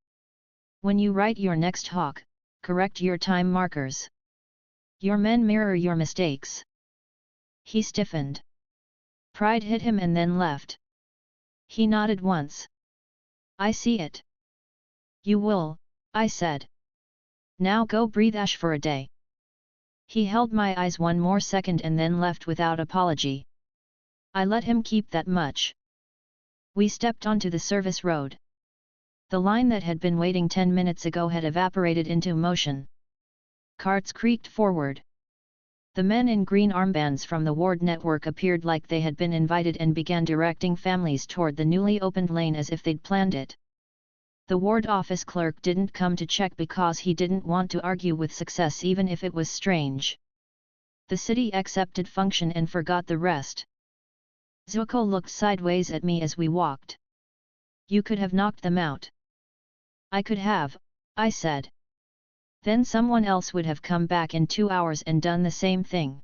When you write your next hawk, correct your time markers. Your men mirror your mistakes. He stiffened. Pride hit him and then left. He nodded once. I see it. You will, I said. Now go breathe ash for a day. He held my eyes one more second and then left without apology. I let him keep that much. We stepped onto the service road. The line that had been waiting 10 minutes ago had evaporated into motion. Carts creaked forward. The men in green armbands from the ward network appeared like they had been invited and began directing families toward the newly opened lane as if they'd planned it. The ward office clerk didn't come to check because he didn't want to argue with success even if it was strange. The city accepted function and forgot the rest. Zuko looked sideways at me as we walked. You could have knocked them out. I could have, I said. Then someone else would have come back in 2 hours and done the same thing.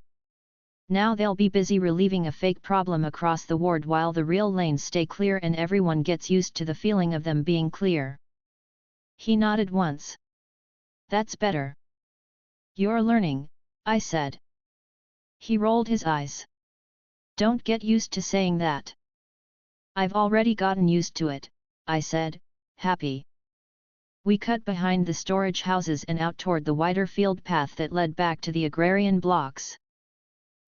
Now they'll be busy relieving a fake problem across the ward while the real lanes stay clear and everyone gets used to the feeling of them being clear. He nodded once. That's better. You're learning, I said. He rolled his eyes. Don't get used to saying that. I've already gotten used to it, I said, happy. We cut behind the storage houses and out toward the wider field path that led back to the agrarian blocks.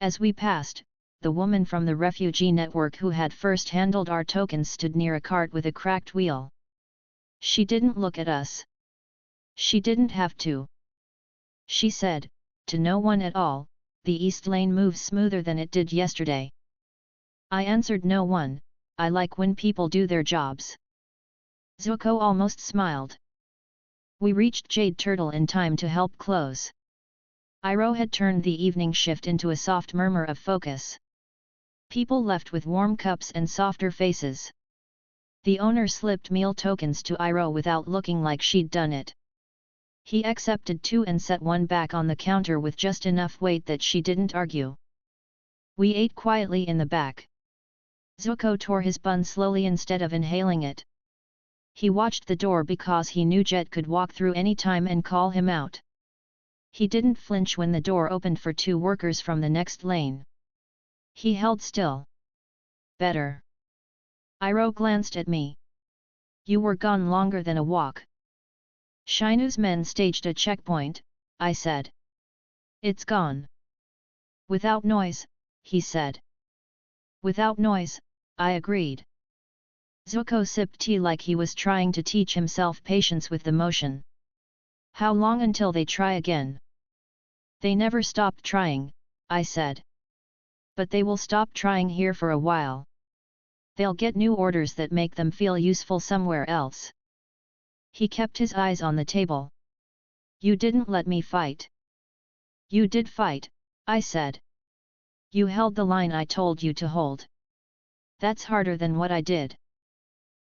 As we passed, the woman from the refugee network who had first handled our tokens stood near a cart with a cracked wheel. She didn't look at us. She didn't have to. She said, to no one at all, the east lane moves smoother than it did yesterday. I answered no one, I like when people do their jobs. Zuko almost smiled. We reached Jade Turtle in time to help close. Iroh had turned the evening shift into a soft murmur of focus. People left with warm cups and softer faces. The owner slipped meal tokens to Iroh without looking like she'd done it. He accepted 2 and set one back on the counter with just enough weight that she didn't argue. We ate quietly in the back. Zuko tore his bun slowly instead of inhaling it. He watched the door because he knew Jet could walk through any time and call him out. He didn't flinch when the door opened for 2 workers from the next lane. He held still. Better. Iroh glanced at me. You were gone longer than a walk. Shinu's men staged a checkpoint, I said. It's gone. Without noise, he said. Without noise, I agreed. Zuko sipped tea like he was trying to teach himself patience with the motion. How long until they try again? They never stopped trying, I said. But they will stop trying here for a while. They'll get new orders that make them feel useful somewhere else. He kept his eyes on the table. You didn't let me fight. You did fight, I said. You held the line I told you to hold. That's harder than what I did.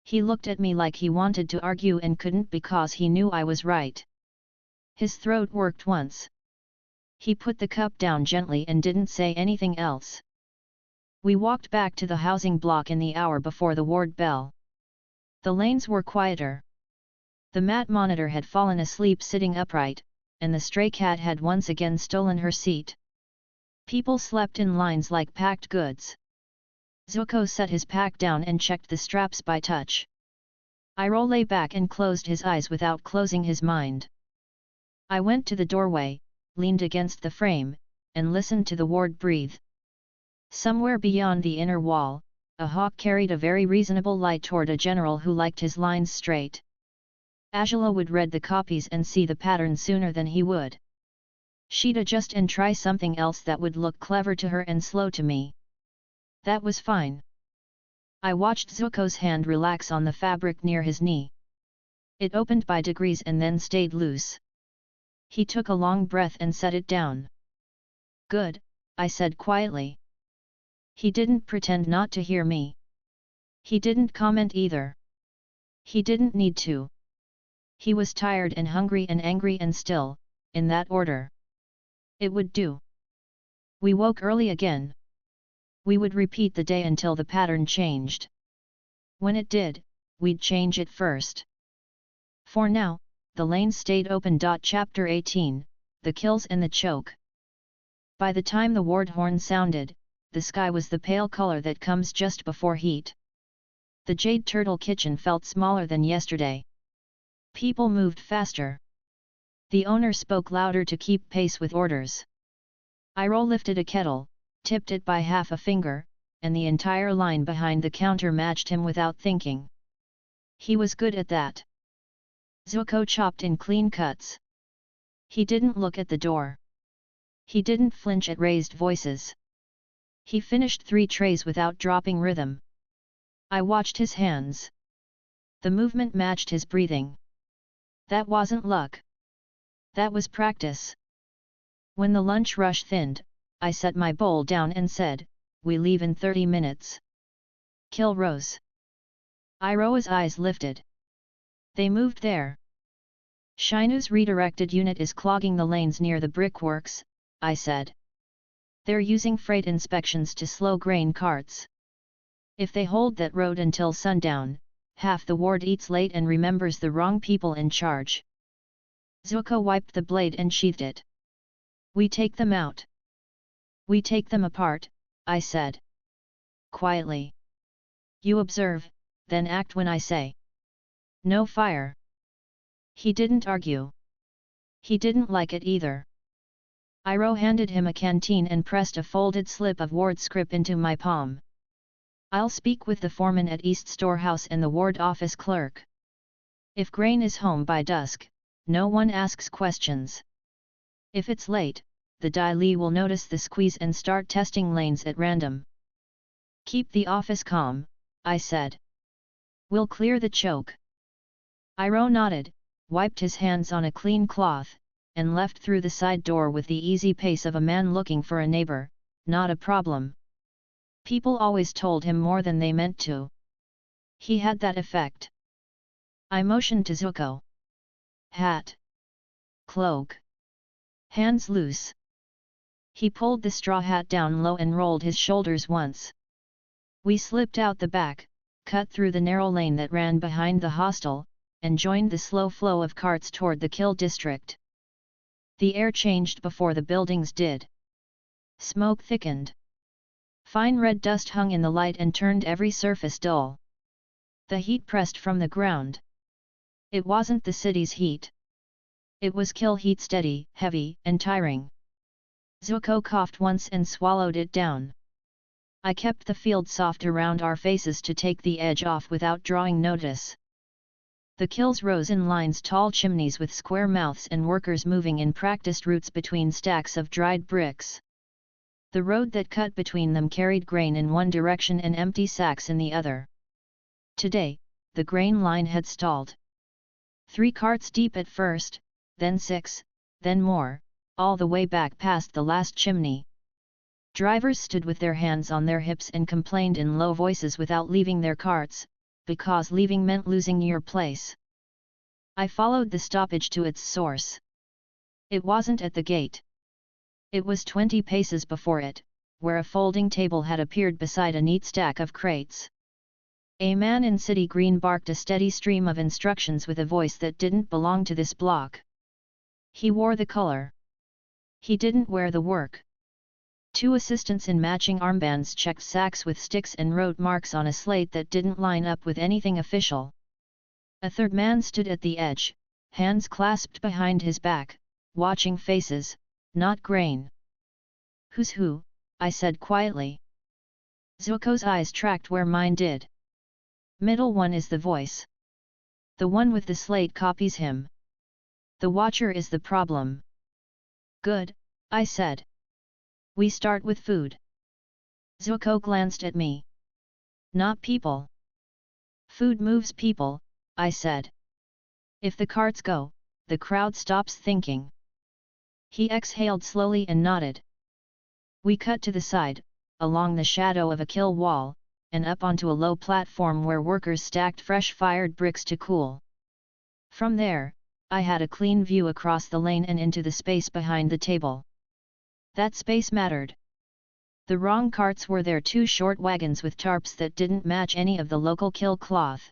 He looked at me like he wanted to argue and couldn't because he knew I was right. His throat worked once. He put the cup down gently and didn't say anything else. We walked back to the housing block in the hour before the ward bell. The lanes were quieter. The mat monitor had fallen asleep sitting upright, and the stray cat had once again stolen her seat. People slept in lines like packed goods. Zuko set his pack down and checked the straps by touch. Iroh lay back and closed his eyes without closing his mind. I went to the doorway, leaned against the frame, and listened to the ward breathe. Somewhere beyond the inner wall, a hawk carried a very reasonable light toward a general who liked his lines straight. Azula would read the copies and see the pattern sooner than he would. She'd adjust and try something else that would look clever to her and slow to me. That was fine. I watched Zuko's hand relax on the fabric near his knee. It opened by degrees and then stayed loose. He took a long breath and set it down. Good, I said quietly. He didn't pretend not to hear me. He didn't comment either. He didn't need to. He was tired and hungry and angry and still, in that order. It would do. We woke early again. We would repeat the day until the pattern changed. When it did, we'd change it first. For now, the lanes stayed open. Chapter 18, The Kills and the Choke. By the time the ward horn sounded, the sky was the pale color that comes just before heat. The Jade Turtle kitchen felt smaller than yesterday. People moved faster. The owner spoke louder to keep pace with orders. Iroh lifted a kettle, tipped it by half a finger, and the entire line behind the counter matched him without thinking. He was good at that. Zuko chopped in clean cuts. He didn't look at the door. He didn't flinch at raised voices. He finished 3 trays without dropping rhythm. I watched his hands. The movement matched his breathing. That wasn't luck. That was practice. When the lunch rush thinned, I set my bowl down and said, "We leave in 30 minutes. Kill Rose." Iroh's eyes lifted. They moved there. Shinu's redirected unit is clogging the lanes near the brickworks, I said. They're using freight inspections to slow grain carts. If they hold that road until sundown, half the ward eats late and remembers the wrong people in charge. Zuko wiped the blade and sheathed it. We take them out. We take them apart, I said. Quietly. You observe, then act when I say. No fire. He didn't argue. He didn't like it either. Iroh handed him a canteen and pressed a folded slip of ward scrip into my palm. I'll speak with the foreman at East Storehouse and the ward office clerk. If grain is home by dusk, no one asks questions. If it's late, the Daily will notice the squeeze and start testing lanes at random. Keep the office calm, I said. We'll clear the choke. Iroh nodded, wiped his hands on a clean cloth, and left through the side door with the easy pace of a man looking for a neighbor. Not a problem. People always told him more than they meant to. He had that effect. I motioned to Zuko. Hat. Cloak. Hands loose. He pulled the straw hat down low and rolled his shoulders once. We slipped out the back, cut through the narrow lane that ran behind the hostel, and joined the slow flow of carts toward the kill district. The air changed before the buildings did. Smoke thickened. Fine red dust hung in the light and turned every surface dull. The heat pressed from the ground. It wasn't the city's heat. It was kill heat, steady, heavy, and tiring. Zuko coughed once and swallowed it down. I kept the field soft around our faces to take the edge off without drawing notice. The kills rose in lines, tall chimneys with square mouths and workers moving in practiced routes between stacks of dried bricks. The road that cut between them carried grain in one direction and empty sacks in the other. Today, the grain line had stalled. 3 carts deep at first, then 6, then more, all the way back past the last chimney. Drivers stood with their hands on their hips and complained in low voices without leaving their carts, because leaving meant losing your place. I followed the stoppage to its source. It wasn't at the gate. It was 20 paces before it, where a folding table had appeared beside a neat stack of crates. A man in city green barked a steady stream of instructions with a voice that didn't belong to this block. He wore the color. He didn't wear the work. 2 assistants in matching armbands checked sacks with sticks and wrote marks on a slate that didn't line up with anything official. A third man stood at the edge, hands clasped behind his back, watching faces, not grain. "Who's who?" I said quietly. Zuko's eyes tracked where mine did. "Middle one is the voice. The one with the slate copies him. The watcher is the problem." "Good," I said. "We start with food." Zuko glanced at me. "Not people." "Food moves people," I said. "If the carts go, the crowd stops thinking." He exhaled slowly and nodded. We cut to the side, along the shadow of a kill wall, and up onto a low platform where workers stacked fresh-fired bricks to cool. From there, I had a clean view across the lane and into the space behind the table. That space mattered. The wrong carts were there, 2 short wagons with tarps that didn't match any of the local kill cloth.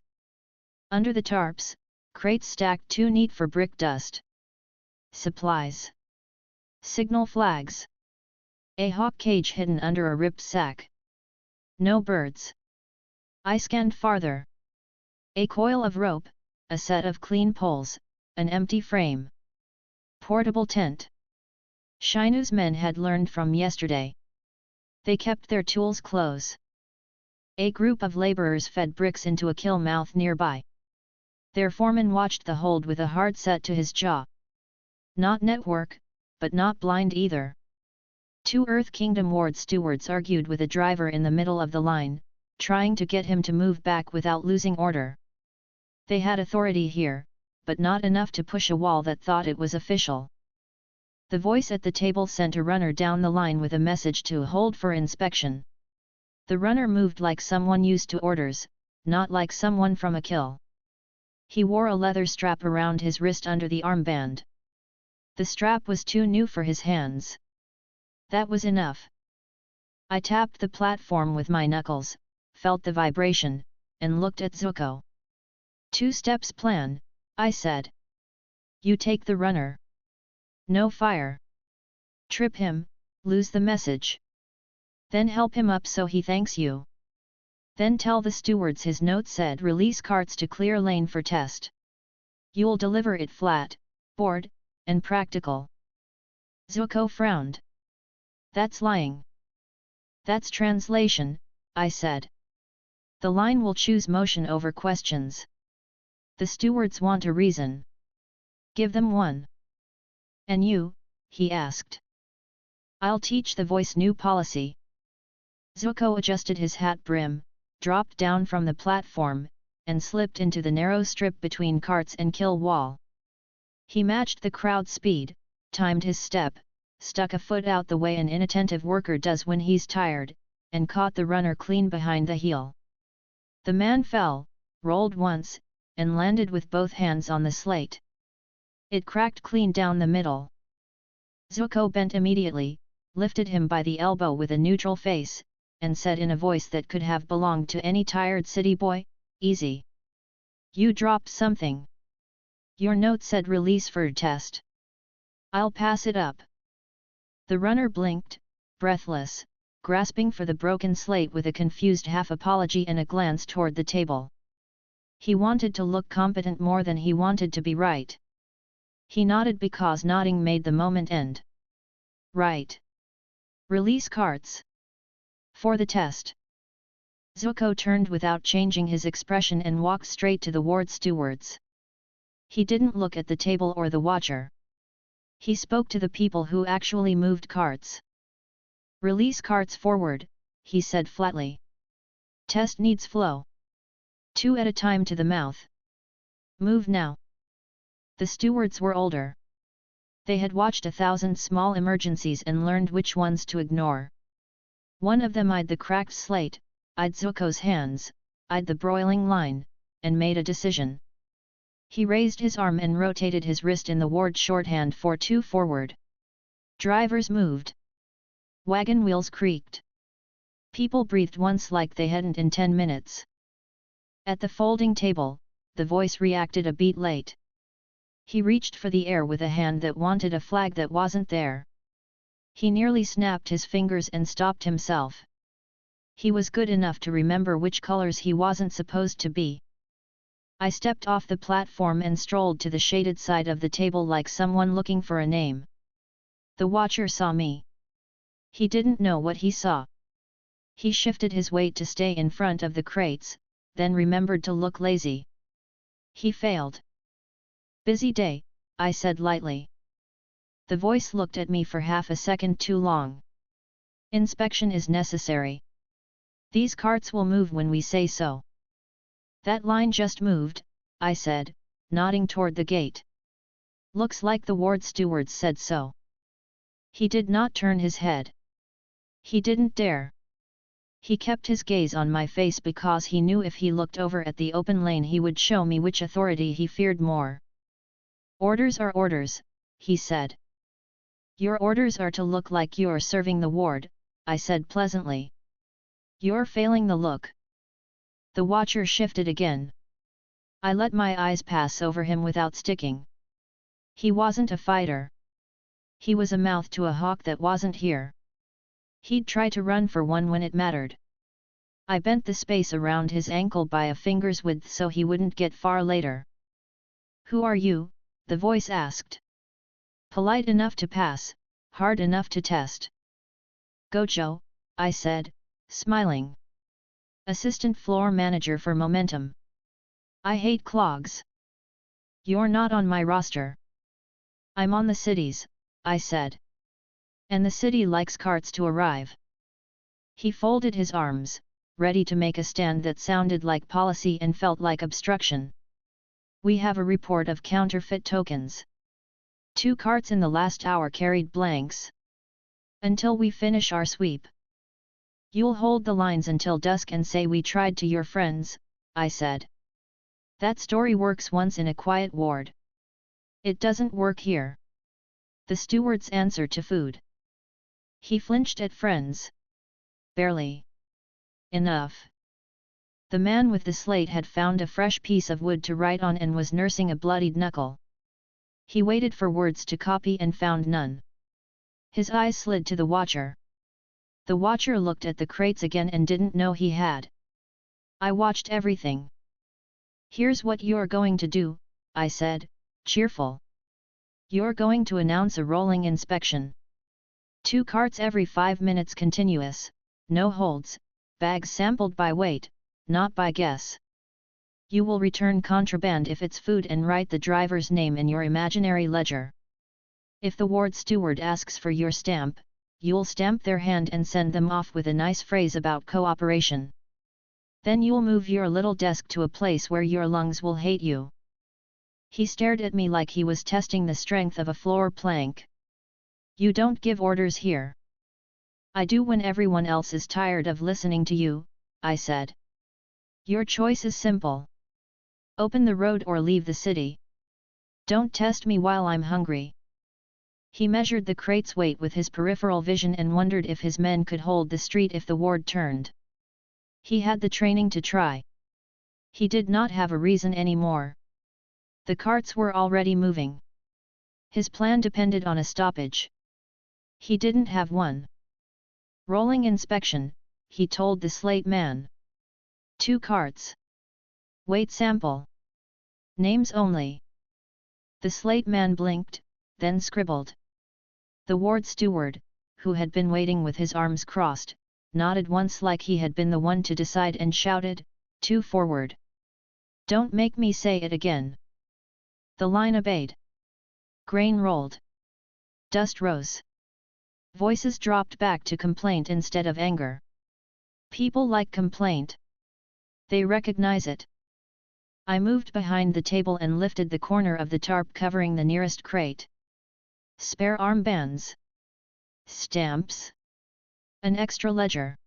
Under the tarps, crates stacked too neat for brick dust. Supplies. Signal flags. A hawk cage hidden under a ripped sack. No birds. I scanned farther. A coil of rope, a set of clean poles, an empty frame. Portable tent. Shinu's men had learned from yesterday. They kept their tools close. A group of laborers fed bricks into a kill mouth nearby. Their foreman watched the hold with a hard set to his jaw. Not network, but not blind either. 2 Earth Kingdom ward stewards argued with a driver in the middle of the line, trying to get him to move back without losing order. They had authority here, but not enough to push a wall that thought it was official. The voice at the table sent a runner down the line with a message to hold for inspection. The runner moved like someone used to orders, not like someone from a kill. He wore a leather strap around his wrist under the armband. The strap was too new for his hands. That was enough. I tapped the platform with my knuckles, felt the vibration, and looked at Zuko. 2 steps plan, I said. You take the runner. No fire. Trip him, lose the message. Then help him up so he thanks you. Then tell the stewards his note said release carts to clear lane for test. You'll deliver it flat, bored, and practical. Zuko frowned. That's lying. That's translation, I said. The line will choose motion over questions. The stewards want a reason. Give them one. And you, he asked. I'll teach the voice new policy. Zuko adjusted his hat brim, dropped down from the platform, and slipped into the narrow strip between carts and kill wall. He matched the crowd's speed, timed his step, stuck a foot out the way an inattentive worker does when he's tired, and caught the runner clean behind the heel. The man fell, rolled once, and landed with both hands on the slate. It cracked clean down the middle. Zuko bent immediately, lifted him by the elbow with a neutral face, and said in a voice that could have belonged to any tired city boy, "Easy. You dropped something. Your note said release for test. I'll pass it up." The runner blinked, breathless, grasping for the broken slate with a confused half-apology and a glance toward the table. He wanted to look competent more than he wanted to be right. He nodded because nodding made the moment end. "Right. Release carts. For the test." Zuko turned without changing his expression and walked straight to the ward stewards. He didn't look at the table or the watcher. He spoke to the people who actually moved carts. "Release carts forward," he said flatly. "Test needs flow. 2 at a time to the mouth. Move now." The stewards were older. They had watched 1,000 small emergencies and learned which ones to ignore. One of them eyed the cracked slate, eyed Zuko's hands, eyed the broiling line, and made a decision. He raised his arm and rotated his wrist in the ward shorthand for 2 forward. Drivers moved. Wagon wheels creaked. People breathed once like they hadn't in 10 minutes. At the folding table, the voice reacted a beat late. He reached for the air with a hand that wanted a flag that wasn't there. He nearly snapped his fingers and stopped himself. He was good enough to remember which colors he wasn't supposed to be. I stepped off the platform and strolled to the shaded side of the table like someone looking for a name. The watcher saw me. He didn't know what he saw. He shifted his weight to stay in front of the crates, then remembered to look lazy. He failed. "Busy day," I said lightly. The voice looked at me for half a second too long. "Inspection is necessary. These carts will move when we say so." "That line just moved," I said, nodding toward the gate. "Looks like the ward stewards said so." He did not turn his head. He didn't dare. He kept his gaze on my face because he knew if he looked over at the open lane he would show me which authority he feared more. "Orders are orders," he said. "Your orders are to look like you're serving the ward," I said pleasantly. "You're failing the look." The watcher shifted again. I let my eyes pass over him without sticking. He wasn't a fighter. He was a mouth to a hawk that wasn't here. He'd try to run for one when it mattered. I bent the space around his ankle by a finger's width so he wouldn't get far later. "Who are you?" the voice asked. "Polite enough to pass, hard enough to test." "Gojo," I said, smiling. "Assistant floor manager for Momentum. I hate clogs." "You're not on my roster." "I'm on the city's," I said. "And the city likes carts to arrive." He folded his arms, ready to make a stand that sounded like policy and felt like obstruction. "We have a report of counterfeit tokens. 2 carts in the last hour carried blanks. Until we finish our sweep. You'll hold the lines until dusk and say we tried to your friends," I said. "That story works once in a quiet ward. It doesn't work here." The steward's answer to food. He flinched at friends. "Barely. Enough." The man with the slate had found a fresh piece of wood to write on and was nursing a bloodied knuckle. He waited for words to copy and found none. His eyes slid to the watcher. The watcher looked at the crates again and didn't know he had. I watched everything. "Here's what you're going to do," I said, cheerful. "You're going to announce a rolling inspection. 2 carts every 5 minutes continuous, no holds, bags sampled by weight, not by guess. You will return contraband if it's food and write the driver's name in your imaginary ledger. If the ward steward asks for your stamp, you'll stamp their hand and send them off with a nice phrase about cooperation. Then you'll move your little desk to a place where your lungs will hate you." He stared at me like he was testing the strength of a floor plank. You don't give orders here. I do when everyone else is tired of listening to you, I said. Your choice is simple. Open the road or leave the city. Don't test me while I'm hungry. He measured the crate's weight with his peripheral vision and wondered if his men could hold the street if the ward turned. He had the training to try. He did not have a reason anymore. The carts were already moving. His plan depended on a stoppage. He didn't have one. Rolling inspection, he told the slate man. 2 carts. Weight sample. Names only. The slate man blinked, then scribbled. The ward steward, who had been waiting with his arms crossed, nodded once like he had been the one to decide and shouted, 2 forward. Don't make me say it again. The line obeyed. Grain rolled. Dust rose. Voices dropped back to complaint instead of anger. People like complaint. They recognize it. I moved behind the table and lifted the corner of the tarp covering the nearest crate. Spare armbands. Stamps. An extra ledger.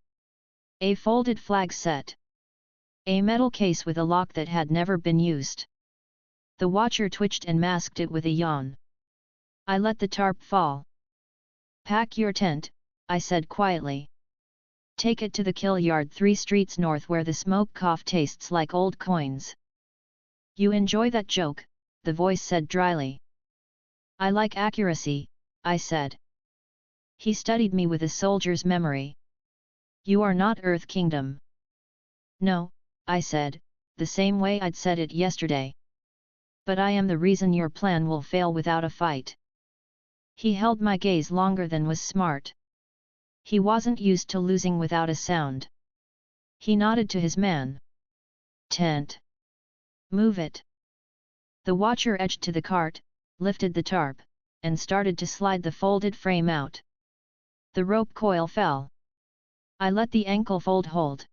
A folded flag set. A metal case with a lock that had never been used. The watcher twitched and masked it with a yawn. I let the tarp fall. Pack your tent, I said quietly. Take it to the kill yard 3 streets north where the smoke cough tastes like old coins. You enjoy that joke, the voice said dryly. I like accuracy, I said. He studied me with a soldier's memory. You are not Earth Kingdom. No, I said, the same way I'd said it yesterday. But I am the reason your plan will fail without a fight. He held my gaze longer than was smart. He wasn't used to losing without a sound. He nodded to his man. Tent. Move it. The watcher edged to the cart, lifted the tarp, and started to slide the folded frame out. The rope coil fell. I let the ankle fold hold.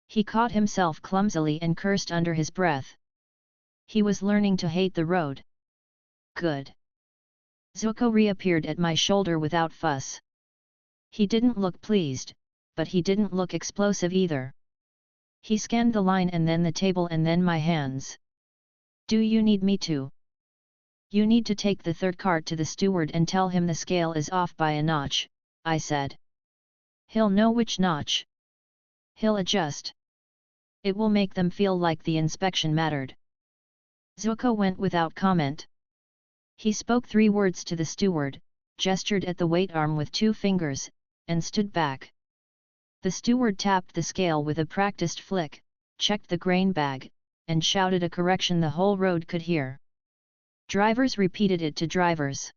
He caught himself clumsily and cursed under his breath. He was learning to hate the road. Good. Zuko reappeared at my shoulder without fuss. He didn't look pleased, but he didn't look explosive either. He scanned the line and then the table and then my hands. Do you need me to? You need to take the 3rd cart to the steward and tell him the scale is off by a notch, I said. He'll know which notch. He'll adjust. It will make them feel like the inspection mattered. Zuko went without comment. He spoke 3 words to the steward, gestured at the weight arm with 2 fingers, and stood back. The steward tapped the scale with a practiced flick, checked the grain bag, and shouted a correction the whole road could hear. Drivers repeated it to drivers.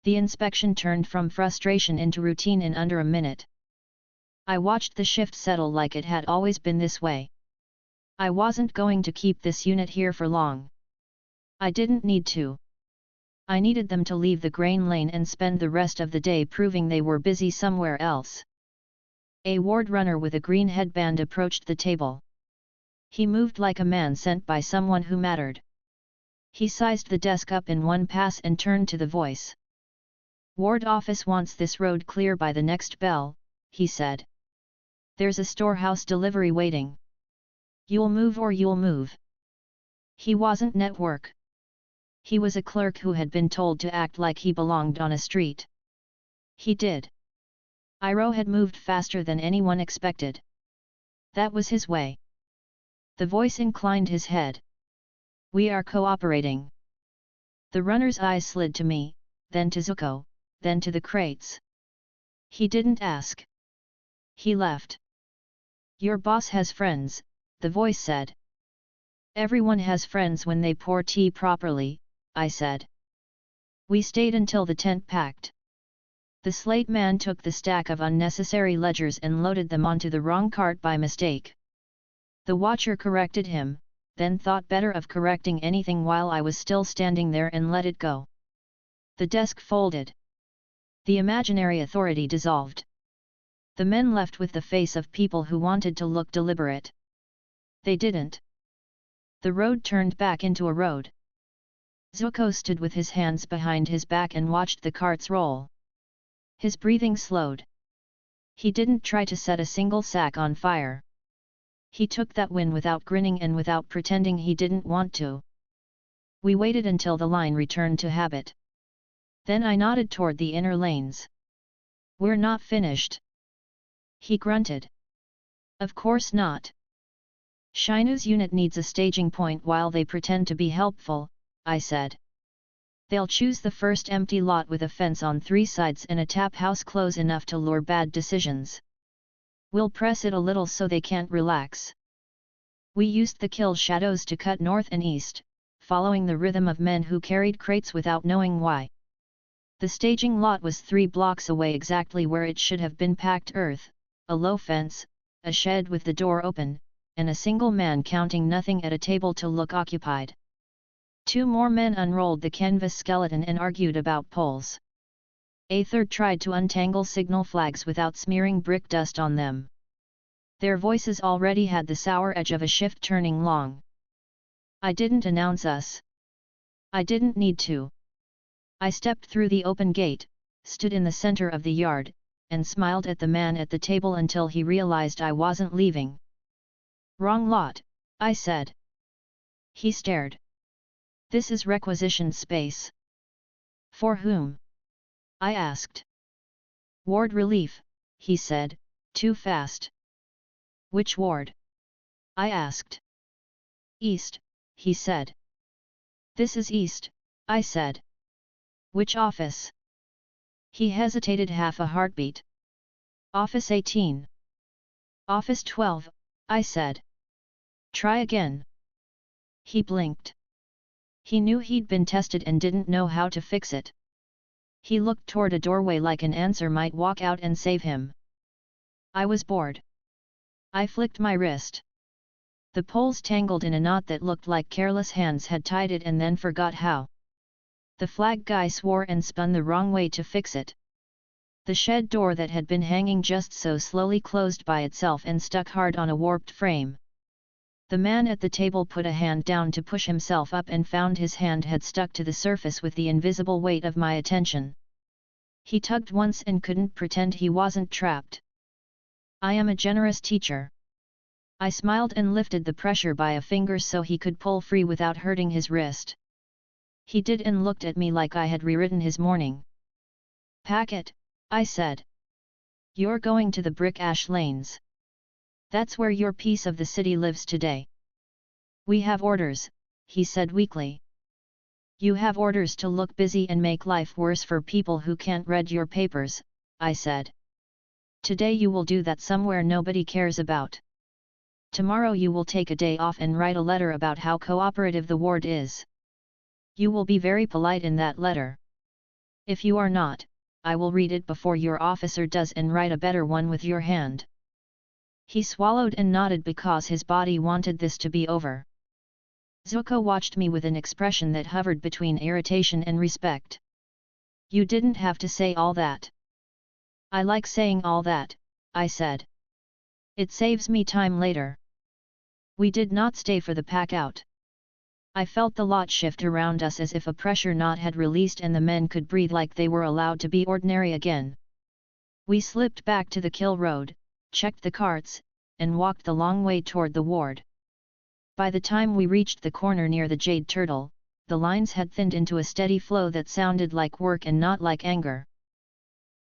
The inspection turned from frustration into routine in under a minute. I watched the shift settle like it had always been this way. I wasn't going to keep this unit here for long. I didn't need to. I needed them to leave the grain lane and spend the rest of the day proving they were busy somewhere else. A ward runner with a green headband approached the table. He moved like a man sent by someone who mattered. He sized the desk up in one pass and turned to the voice. Ward office wants this road clear by the next bell, he said. There's a storehouse delivery waiting. You'll move or you'll move. He wasn't network. He was a clerk who had been told to act like he belonged on a street. He did. Iroh had moved faster than anyone expected. That was his way. The voice inclined his head. We are cooperating. The runner's eyes slid to me, then to Zuko, then to the crates. He didn't ask. He left. Your boss has friends, the voice said. Everyone has friends when they pour tea properly, I said. We stayed until the tent packed. The slate man took the stack of unnecessary ledgers and loaded them onto the wrong cart by mistake. The watcher corrected him, then thought better of correcting anything while I was still standing there and let it go. The desk folded. The imaginary authority dissolved. The men left with the face of people who wanted to look deliberate. They didn't. The road turned back into a road. Zuko stood with his hands behind his back and watched the carts roll. His breathing slowed. He didn't try to set a single sack on fire. He took that win without grinning and without pretending he didn't want to. We waited until the line returned to habit. Then I nodded toward the inner lanes. "We're not finished," he grunted. "Of course not. Shinu's unit needs a staging point while they pretend to be helpful," I said. "They'll choose the first empty lot with a fence on 3 sides and a tap house close enough to lure bad decisions. We'll press it a little so they can't relax." We used the kill shadows to cut north and east, following the rhythm of men who carried crates without knowing why. The staging lot was 3 blocks away, exactly where it should have been. Packed earth, a low fence, a shed with the door open, and a single man counting nothing at a table to look occupied. 2 more men unrolled the canvas skeleton and argued about poles. A third tried to untangle signal flags without smearing brick dust on them. Their voices already had the sour edge of a shift turning long. I didn't announce us. I didn't need to. I stepped through the open gate, stood in the center of the yard, and smiled at the man at the table until he realized I wasn't leaving. "Wrong lot," I said. He stared. "This is requisitioned space." "For whom?" I asked. "Ward relief," he said, "too fast." "Which ward?" I asked. "East," he said. "This is East," I said. "Which office?" He hesitated half a heartbeat. "Office 18. "Office 12, I said. "Try again." He blinked. He knew he'd been tested and didn't know how to fix it. He looked toward a doorway like an answer might walk out and save him. I was bored. I flicked my wrist. The poles tangled in a knot that looked like careless hands had tied it and then forgot how. The flag guy swore and spun the wrong way to fix it. The shed door that had been hanging just so slowly closed by itself and stuck hard on a warped frame. The man at the table put a hand down to push himself up and found his hand had stuck to the surface with the invisible weight of my attention. He tugged once and couldn't pretend he wasn't trapped. "I am a generous teacher." I smiled and lifted the pressure by a finger so he could pull free without hurting his wrist. He did and looked at me like I had rewritten his morning. "Pack it," I said. "You're going to the brick ash lanes. That's where your piece of the city lives today." "We have orders," he said weakly. "You have orders to look busy and make life worse for people who can't read your papers," I said. "Today you will do that somewhere nobody cares about. Tomorrow you will take a day off and write a letter about how cooperative the ward is. You will be very polite in that letter. If you are not, I will read it before your officer does and write a better one with your hand." He swallowed and nodded because his body wanted this to be over. Zuko watched me with an expression that hovered between irritation and respect. "You didn't have to say all that." "I like saying all that," I said. "It saves me time later." We did not stay for the pack-out. I felt the lot shift around us as if a pressure knot had released and the men could breathe like they were allowed to be ordinary again. We slipped back to the kill road, checked the carts, and walked the long way toward the ward. By the time we reached the corner near the Jade Turtle, the lines had thinned into a steady flow that sounded like work and not like anger.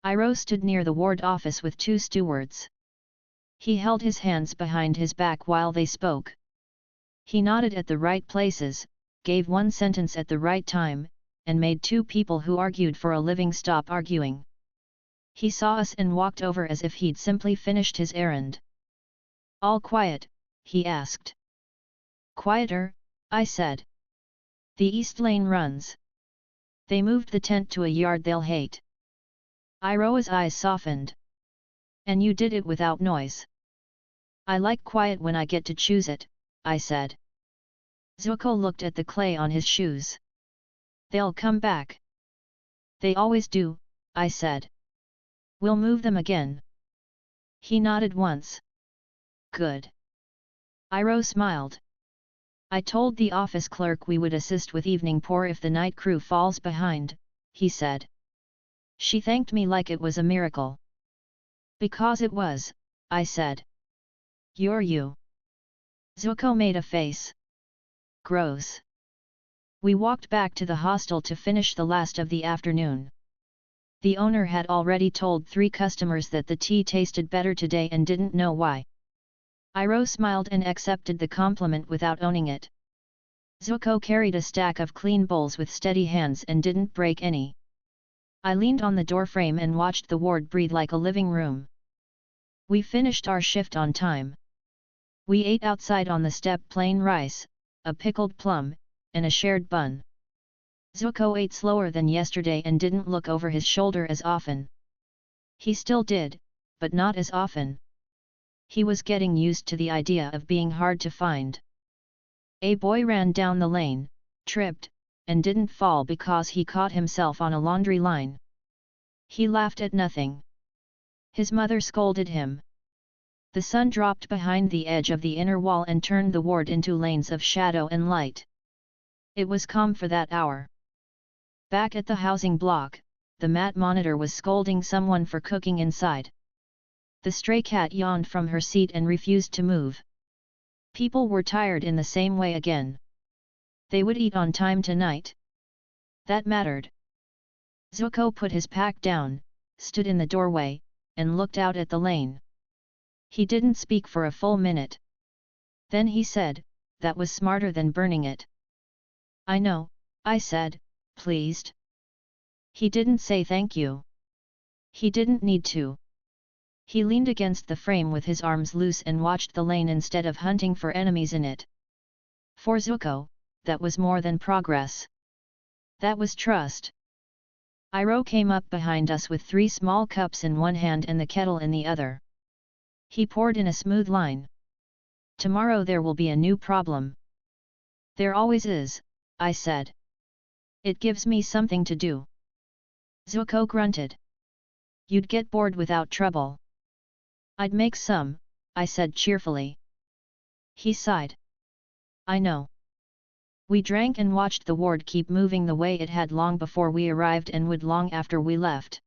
Iroh stood near the ward office with 2 stewards. He held his hands behind his back while they spoke. He nodded at the right places, gave one sentence at the right time, and made 2 people who argued for a living stop arguing. He saw us and walked over as if he'd simply finished his errand. "All quiet?" he asked. "Quieter," I said. "The east lane runs." They moved the tent to a yard they'll hate. Iroh's eyes softened. "And you did it without noise." "I like quiet when I get to choose it," I said. Zuko looked at the clay on his shoes. "They'll come back." "They always do," I said. "We'll move them again." He nodded once. "Good." Iroh smiled. I told the office clerk we would assist with evening pour if the night crew falls behind, he said. She thanked me like it was a miracle. Because it was, I said. You're you. Zuko made a face. Gross. We walked back to the hostel to finish the last of the afternoon. The owner had already told 3 customers that the tea tasted better today and didn't know why. Iroh smiled and accepted the compliment without owning it. Zuko carried a stack of clean bowls with steady hands and didn't break any. I leaned on the doorframe and watched the ward breathe like a living room. We finished our shift on time. We ate outside on the step plain rice, a pickled plum, and a shared bun. Zuko ate slower than yesterday and didn't look over his shoulder as often. He still did, but not as often. He was getting used to the idea of being hard to find. A boy ran down the lane, tripped, and didn't fall because he caught himself on a laundry line. He laughed at nothing. His mother scolded him. The sun dropped behind the edge of the inner wall and turned the ward into lanes of shadow and light. It was calm for that hour. Back at the housing block, the mat monitor was scolding someone for cooking inside. The stray cat yawned from her seat and refused to move. People were tired in the same way again. They would eat on time tonight. That mattered. Zuko put his pack down, stood in the doorway, and looked out at the lane. He didn't speak for a full minute. Then he said, "That was smarter than burning it." "I know," I said, pleased. He didn't say thank you. He didn't need to. He leaned against the frame with his arms loose and watched the lane instead of hunting for enemies in it. For Zuko, that was more than progress. That was trust. Iroh came up behind us with 3 small cups in one hand and the kettle in the other. He poured in a smooth line. "Tomorrow there will be a new problem." "There always is," I said. "It gives me something to do." Zuko grunted. "You'd get bored without trouble." "I'd make some," I said cheerfully. He sighed. "I know." We drank and watched the ward keep moving the way it had long before we arrived and would long after we left.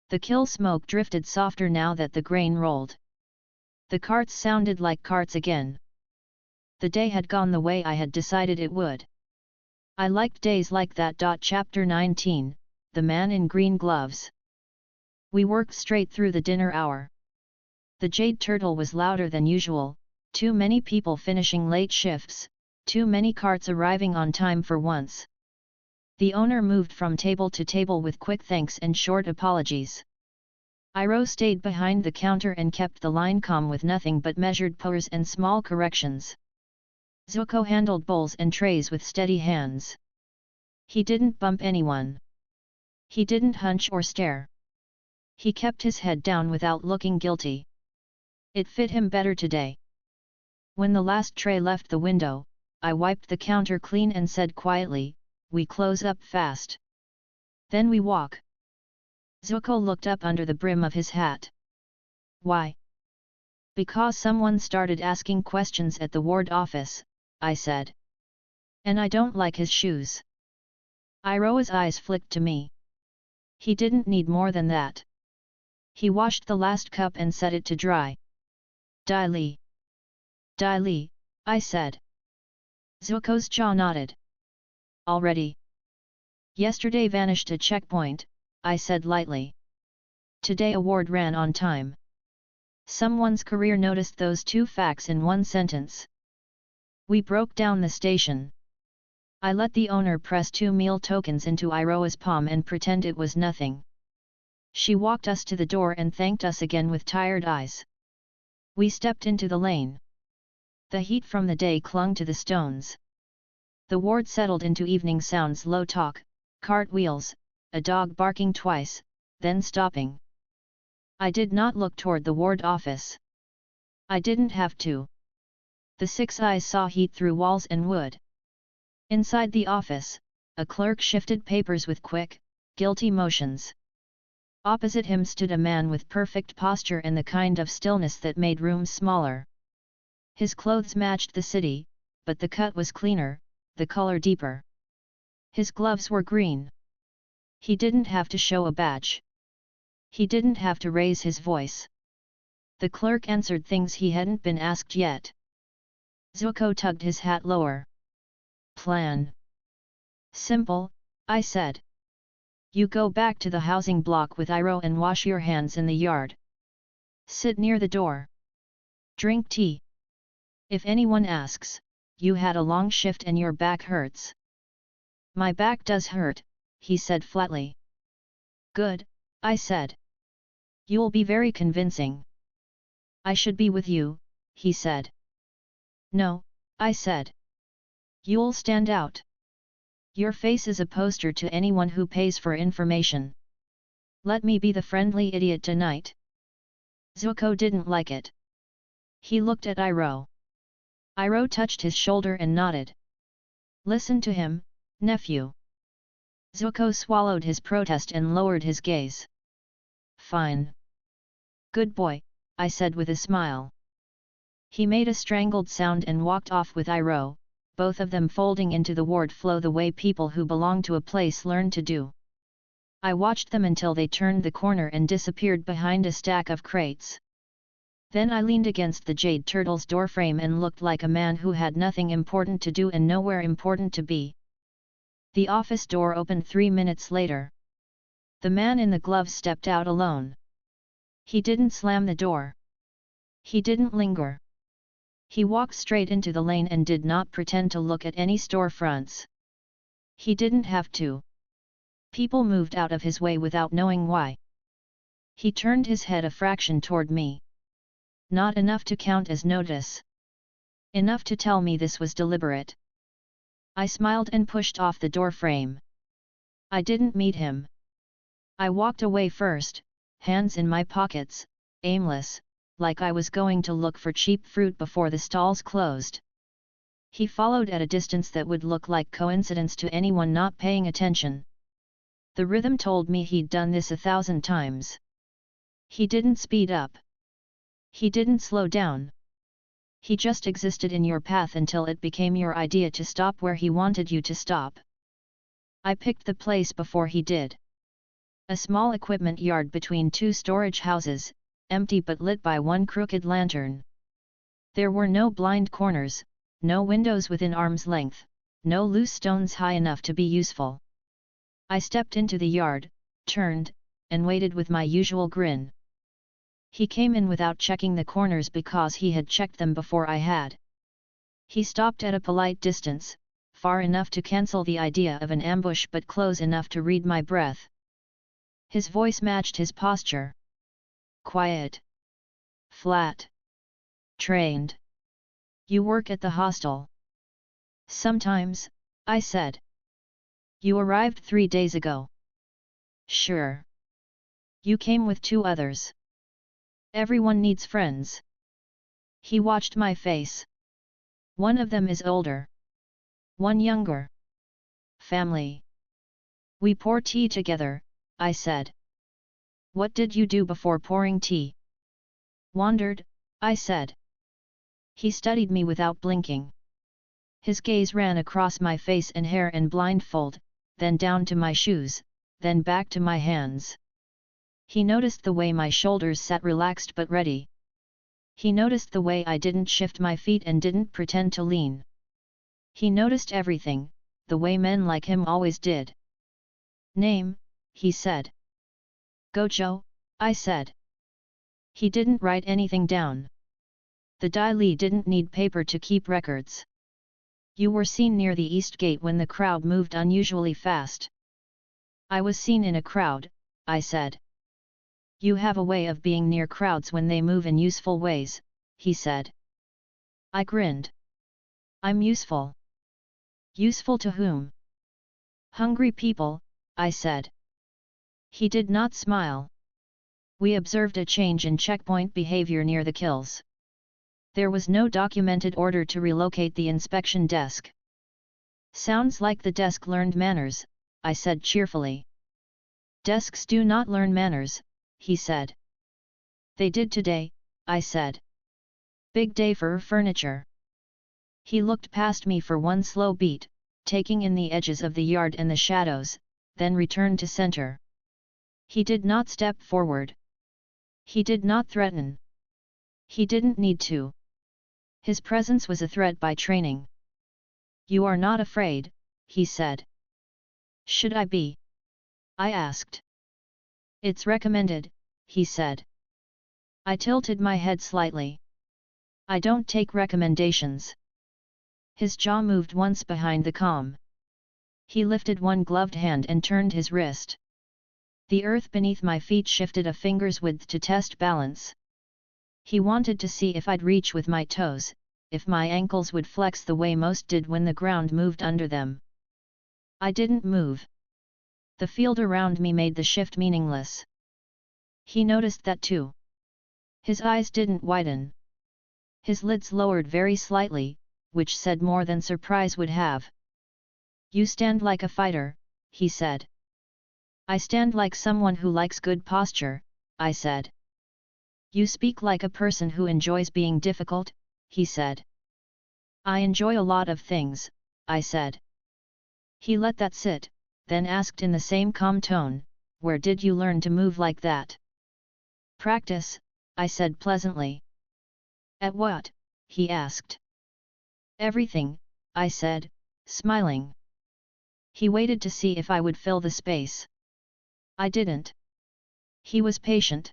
The kill smoke drifted softer now that the grain rolled. The carts sounded like carts again. The day had gone the way I had decided it would. I liked days like that. Chapter 19, The Man in Green Gloves. We worked straight through the dinner hour. The Jade Turtle was louder than usual, too many people finishing late shifts, too many carts arriving on time for once. The owner moved from table to table with quick thanks and short apologies. Iroh stayed behind the counter and kept the line calm with nothing but measured purrs and small corrections. Zuko handled bowls and trays with steady hands. He didn't bump anyone. He didn't hunch or stare. He kept his head down without looking guilty. It fit him better today. When the last tray left the window, I wiped the counter clean and said quietly, "We close up fast. Then we walk." Zuko looked up under the brim of his hat. "Why?" "Because someone started asking questions at the ward office," I said. "And I don't like his shoes." Iroh's eyes flicked to me. He didn't need more than that. He washed the last cup and set it to dry. "Dai Li." "Dai Li," I said. Zuko's jaw nodded. "Already?" "Yesterday vanished a checkpoint," I said lightly. "Today a ward ran on time." Someone's career noticed those 2 facts in one sentence. We broke down the station. I let the owner press 2 meal tokens into Iroh's palm and pretend it was nothing. She walked us to the door and thanked us again with tired eyes. We stepped into the lane. The heat from the day clung to the stones. The ward settled into evening sounds: low talk, cartwheels, a dog barking twice, then stopping. I did not look toward the ward office. I didn't have to. The 6 eyes saw heat through walls and wood. Inside the office, a clerk shifted papers with quick, guilty motions. Opposite him stood a man with perfect posture and the kind of stillness that made rooms smaller. His clothes matched the city, but the cut was cleaner, the color deeper. His gloves were green. He didn't have to show a badge. He didn't have to raise his voice. The clerk answered things he hadn't been asked yet. Zuko tugged his hat lower. Plan. Simple, I said. You go back to the housing block with Iroh and wash your hands in the yard. Sit near the door. Drink tea. If anyone asks, you had a long shift and your back hurts. My back does hurt, he said flatly. Good, I said. You'll be very convincing. I should be with you, he said. No, I said. You'll stand out. Your face is a poster to anyone who pays for information. Let me be the friendly idiot tonight. Zuko didn't like it. He looked at Iroh. Iroh touched his shoulder and nodded. Listen to him, nephew. Zuko swallowed his protest and lowered his gaze. Fine. Good boy, I said with a smile. He made a strangled sound and walked off with Iroh, both of them folding into the ward flow the way people who belong to a place learn to do. I watched them until they turned the corner and disappeared behind a stack of crates. Then I leaned against the Jade Turtle's doorframe and looked like a man who had nothing important to do and nowhere important to be. The office door opened 3 minutes later. The man in the gloves stepped out alone. He didn't slam the door. He didn't linger. He walked straight into the lane and did not pretend to look at any storefronts. He didn't have to. People moved out of his way without knowing why. He turned his head a fraction toward me. Not enough to count as notice. Enough to tell me this was deliberate. I smiled and pushed off the door frame. I didn't meet him. I walked away first, hands in my pockets, aimless, like I was going to look for cheap fruit before the stalls closed. He followed at a distance that would look like coincidence to anyone not paying attention. The rhythm told me he'd done this 1,000 times. He didn't speed up. He didn't slow down. He just existed in your path until it became your idea to stop where he wanted you to stop. I picked the place before he did. A small equipment yard between 2 storage houses, empty but lit by one crooked lantern. There were no blind corners, no windows within arm's length, no loose stones high enough to be useful. I stepped into the yard, turned, and waited with my usual grin. He came in without checking the corners because he had checked them before I had. He stopped at a polite distance, far enough to cancel the idea of an ambush but close enough to read my breath. His voice matched his posture. Quiet. Flat. Trained. You work at the hostel? Sometimes, I said. You arrived 3 days ago. Sure. You came with 2 others. Everyone needs friends. He watched my face. One of them is older. One younger. Family. We pour tea together, I said. What did you do before pouring tea? Wandered, I said. He studied me without blinking. His gaze ran across my face and hair and blindfold, then down to my shoes, then back to my hands. He noticed the way my shoulders sat relaxed but ready. He noticed the way I didn't shift my feet and didn't pretend to lean. He noticed everything, the way men like him always did. Name, he said. Gojo, I said. He didn't write anything down. The Dai Li didn't need paper to keep records. You were seen near the east gate when the crowd moved unusually fast. I was seen in a crowd, I said. You have a way of being near crowds when they move in useful ways, he said. I grinned. I'm useful. Useful to whom? Hungry people, I said. He did not smile. We observed a change in checkpoint behavior near the kills. There was no documented order to relocate the inspection desk. Sounds like the desk learned manners, I said cheerfully. Desks do not learn manners, he said. They did today, I said. Big day for furniture. He looked past me for one slow beat, taking in the edges of the yard and the shadows, then returned to center. He did not step forward. He did not threaten. He didn't need to. His presence was a threat by training. "You are not afraid," he said. "Should I be?" I asked. "It's recommended," he said. I tilted my head slightly. "I don't take recommendations." His jaw moved once behind the calm. He lifted one gloved hand and turned his wrist. The earth beneath my feet shifted a finger's width to test balance. He wanted to see if I'd reach with my toes, if my ankles would flex the way most did when the ground moved under them. I didn't move. The field around me made the shift meaningless. He noticed that too. His eyes didn't widen. His lids lowered very slightly, which said more than surprise would have. "You stand like a fighter," he said. "I stand like someone who likes good posture," I said. "You speak like a person who enjoys being difficult," he said. "I enjoy a lot of things," I said. He let that sit, then asked in the same calm tone, "Where did you learn to move like that?" "Practice," I said pleasantly. "At what?" he asked. "Everything," I said, smiling. He waited to see if I would fill the space. I didn't. He was patient.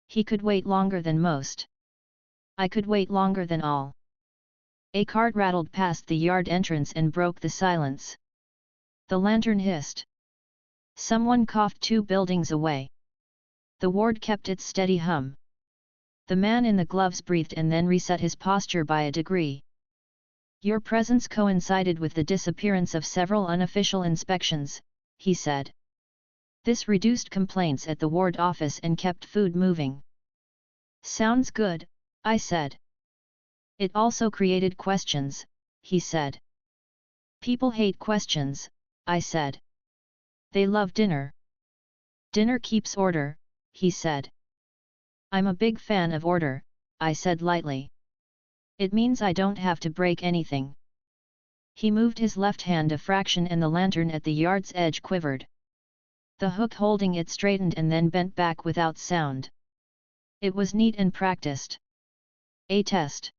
He could wait longer than most. I could wait longer than all. A cart rattled past the yard entrance and broke the silence. The lantern hissed. Someone coughed 2 buildings away. The ward kept its steady hum. The man in the gloves breathed and then reset his posture by a degree. "Your presence coincided with the disappearance of several unofficial inspections," he said. "This reduced complaints at the ward office and kept food moving." "Sounds good," I said. "It also created questions," he said. "People hate questions," I said. "They love dinner." "Dinner keeps order," he said. "I'm a big fan of order," I said lightly. "It means I don't have to break anything." He moved his left hand a fraction and the lantern at the yard's edge quivered. The hook holding it straightened and then bent back without sound. It was neat and practiced. "A test."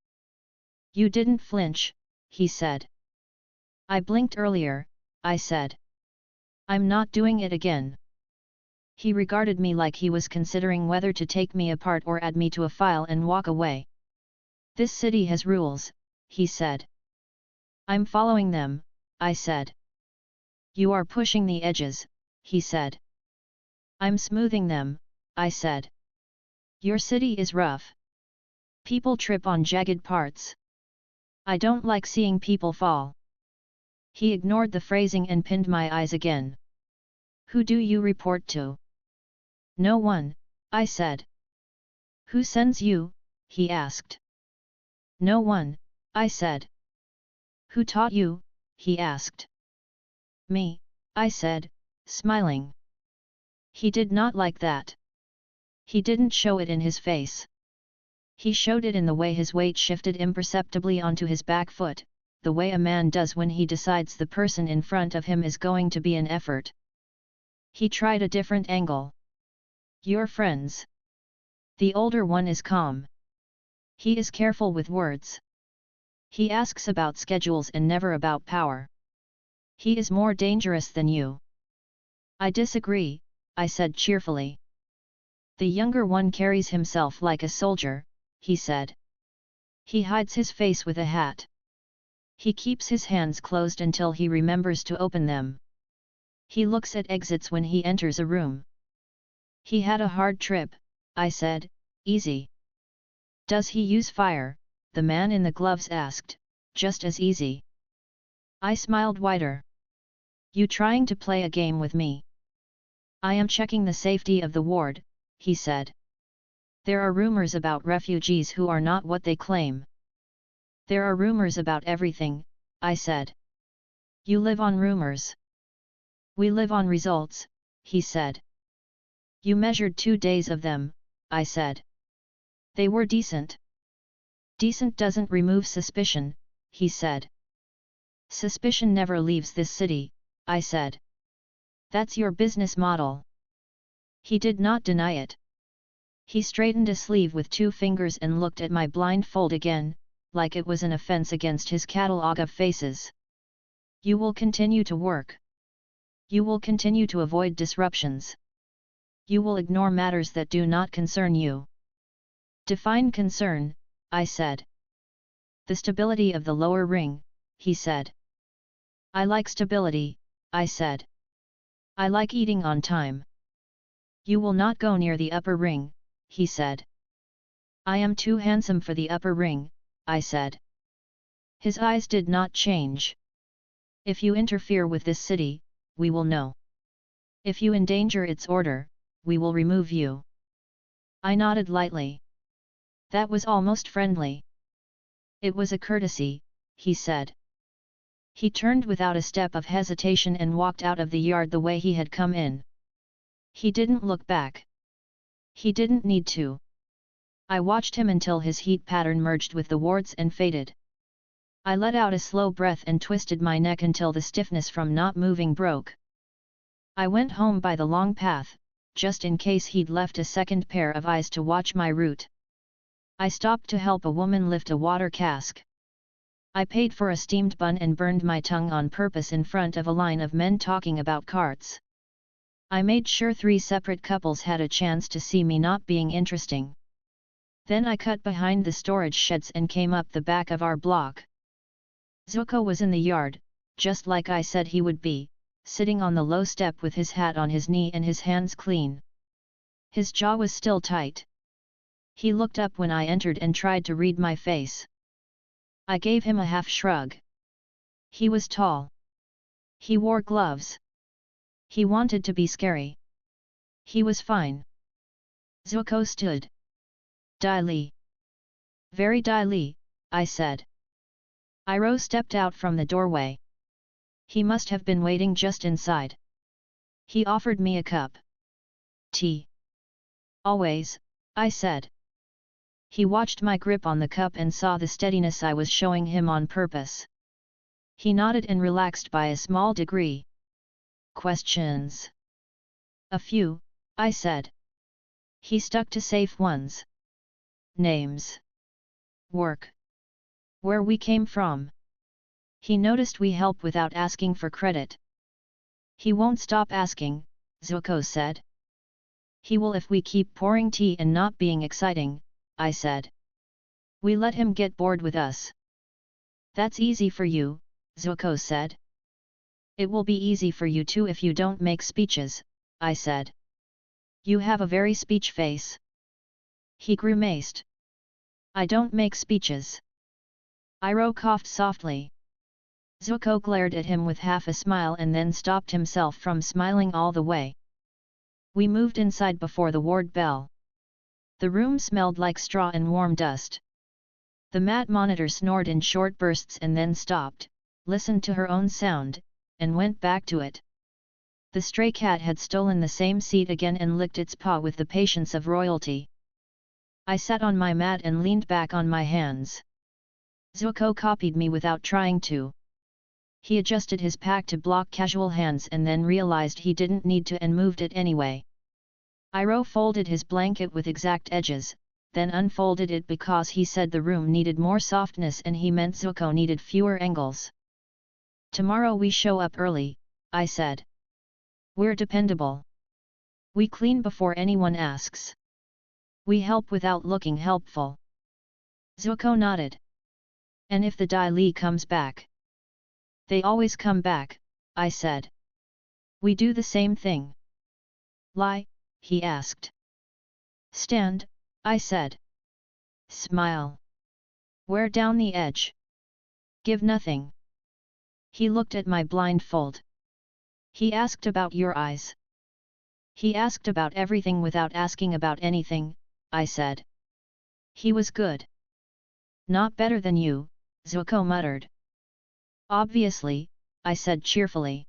"You didn't flinch," he said. "I blinked earlier," I said. "I'm not doing it again." He regarded me like he was considering whether to take me apart or add me to a file and walk away. "This city has rules," he said. "I'm following them," I said. "You are pushing the edges," he said. "I'm smoothing them," I said. "Your city is rough. People trip on jagged parts. I don't like seeing people fall." He ignored the phrasing and pinned my eyes again. "Who do you report to?" "No one," I said. "Who sends you?" he asked. "No one," I said. "Who taught you?" he asked. "Me," I said, smiling. He did not like that. He didn't show it in his face. He showed it in the way his weight shifted imperceptibly onto his back foot, the way a man does when he decides the person in front of him is going to be an effort. He tried a different angle. "Your friends." The older one is calm. He is careful with words. He asks about schedules and never about power. He is more dangerous than you. "I disagree," I said cheerfully. "The younger one carries himself like a soldier," he said. "He hides his face with a hat. He keeps his hands closed until he remembers to open them. He looks at exits when he enters a room." "He had a hard trip," I said, "easy." "Does he use fire?" the man in the gloves asked, "just as easy." I smiled wider. "You trying to play a game with me?" "I am checking the safety of the ward," he said. "There are rumors about refugees who are not what they claim." "There are rumors about everything," I said. "You live on rumors." "We live on results," he said. "You measured 2 days of them," I said. "They were decent." "Decent doesn't remove suspicion," he said. Suspicion never leaves this city, I said. That's your business model. He did not deny it. He straightened a sleeve with 2 fingers and looked at my blindfold again, like it was an offense against his catalogue of faces. You will continue to work. You will continue to avoid disruptions. You will ignore matters that do not concern you. Define concern, I said. The stability of the lower ring, he said. I like stability, I said. I like eating on time. You will not go near the upper ring, he said. I am too handsome for the upper ring, I said. His eyes did not change. If you interfere with this city, we will know. If you endanger its order, we will remove you. I nodded lightly. That was almost friendly. It was a courtesy, he said. He turned without a step of hesitation and walked out of the yard the way he had come in. He didn't look back. He didn't need to. I watched him until his heat pattern merged with the warts and faded. I let out a slow breath and twisted my neck until the stiffness from not moving broke. I went home by the long path, just in case he'd left a second pair of eyes to watch my route. I stopped to help a woman lift a water cask. I paid for a steamed bun and burned my tongue on purpose in front of a line of men talking about carts. I made sure 3 separate couples had a chance to see me not being interesting. Then I cut behind the storage sheds and came up the back of our block. Zuko was in the yard, just like I said he would be, sitting on the low step with his hat on his knee and his hands clean. His jaw was still tight. He looked up when I entered and tried to read my face. I gave him a half shrug. He was tall. He wore gloves. He wanted to be scary. He was fine. Zuko stood. Dai Li. Very Dai Li, I said. Iroh stepped out from the doorway. He must have been waiting just inside. He offered me a cup. Tea. Always, I said. He watched my grip on the cup and saw the steadiness I was showing him on purpose. He nodded and relaxed by a small degree. Questions? A few, I said. He stuck to safe ones. Names. Work. Where we came from. He noticed we help without asking for credit. He won't stop asking, Zuko said. He will if we keep pouring tea and not being exciting, I said. We let him get bored with us. That's easy for you, Zuko said. It will be easy for you too if you don't make speeches, I said. You have a very speech face. He grimaced. I don't make speeches. Iroh coughed softly. Zuko glared at him with half a smile and then stopped himself from smiling all the way. We moved inside before the ward bell. The room smelled like straw and warm dust. The mat monitor snored in short bursts and then stopped, listened to her own sound, and went back to it. The stray cat had stolen the same seat again and licked its paw with the patience of royalty. I sat on my mat and leaned back on my hands. Zuko copied me without trying to. He adjusted his pack to block casual hands and then realized he didn't need to and moved it anyway. Iroh folded his blanket with exact edges, then unfolded it because he said the room needed more softness and he meant Zuko needed fewer angles. Tomorrow we show up early, I said. We're dependable. We clean before anyone asks. We help without looking helpful. Zuko nodded. And if the Dai Li comes back? They always come back, I said. We do the same thing. Lie, he asked. Stand, I said. Smile. Wear down the edge. Give nothing. He looked at my blindfold. He asked about your eyes. He asked about everything without asking about anything, I said. He was good. Not better than you, Zuko muttered. Obviously, I said cheerfully.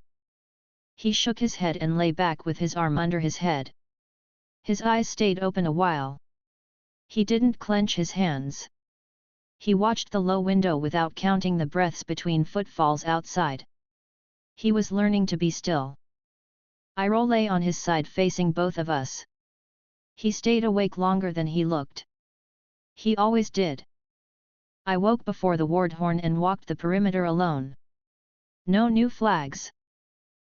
He shook his head and lay back with his arm under his head. His eyes stayed open a while. He didn't clench his hands. He watched the low window without counting the breaths between footfalls outside. He was learning to be still. Iroh lay on his side facing both of us. He stayed awake longer than he looked. He always did. I woke before the ward horn and walked the perimeter alone. No new flags.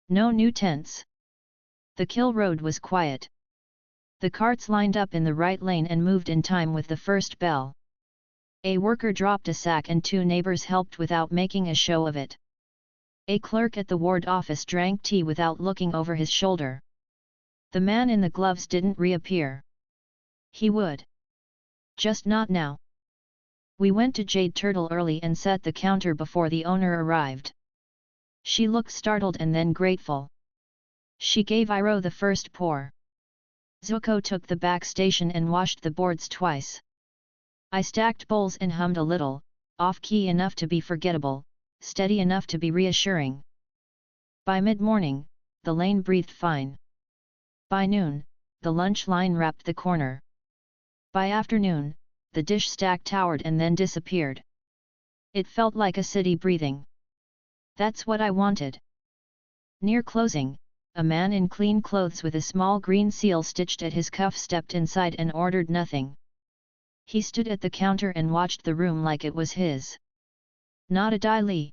No new tents. The kill road was quiet. The carts lined up in the right lane and moved in time with the first bell. A worker dropped a sack and 2 neighbors helped without making a show of it. A clerk at the ward office drank tea without looking over his shoulder. The man in the gloves didn't reappear. He would. Just not now. We went to Jade Turtle early and set the counter before the owner arrived. She looked startled and then grateful. She gave Iroh the first pour. Zuko took the back station and washed the boards twice. I stacked bowls and hummed a little, off-key enough to be forgettable, steady enough to be reassuring. By mid-morning, the lane breathed fine. By noon, the lunch line wrapped the corner. By afternoon, the dish stack towered and then disappeared. It felt like a city breathing. That's what I wanted. Near closing, a man in clean clothes with a small green seal stitched at his cuff stepped inside and ordered nothing. He stood at the counter and watched the room like it was his. Not a Dai Li.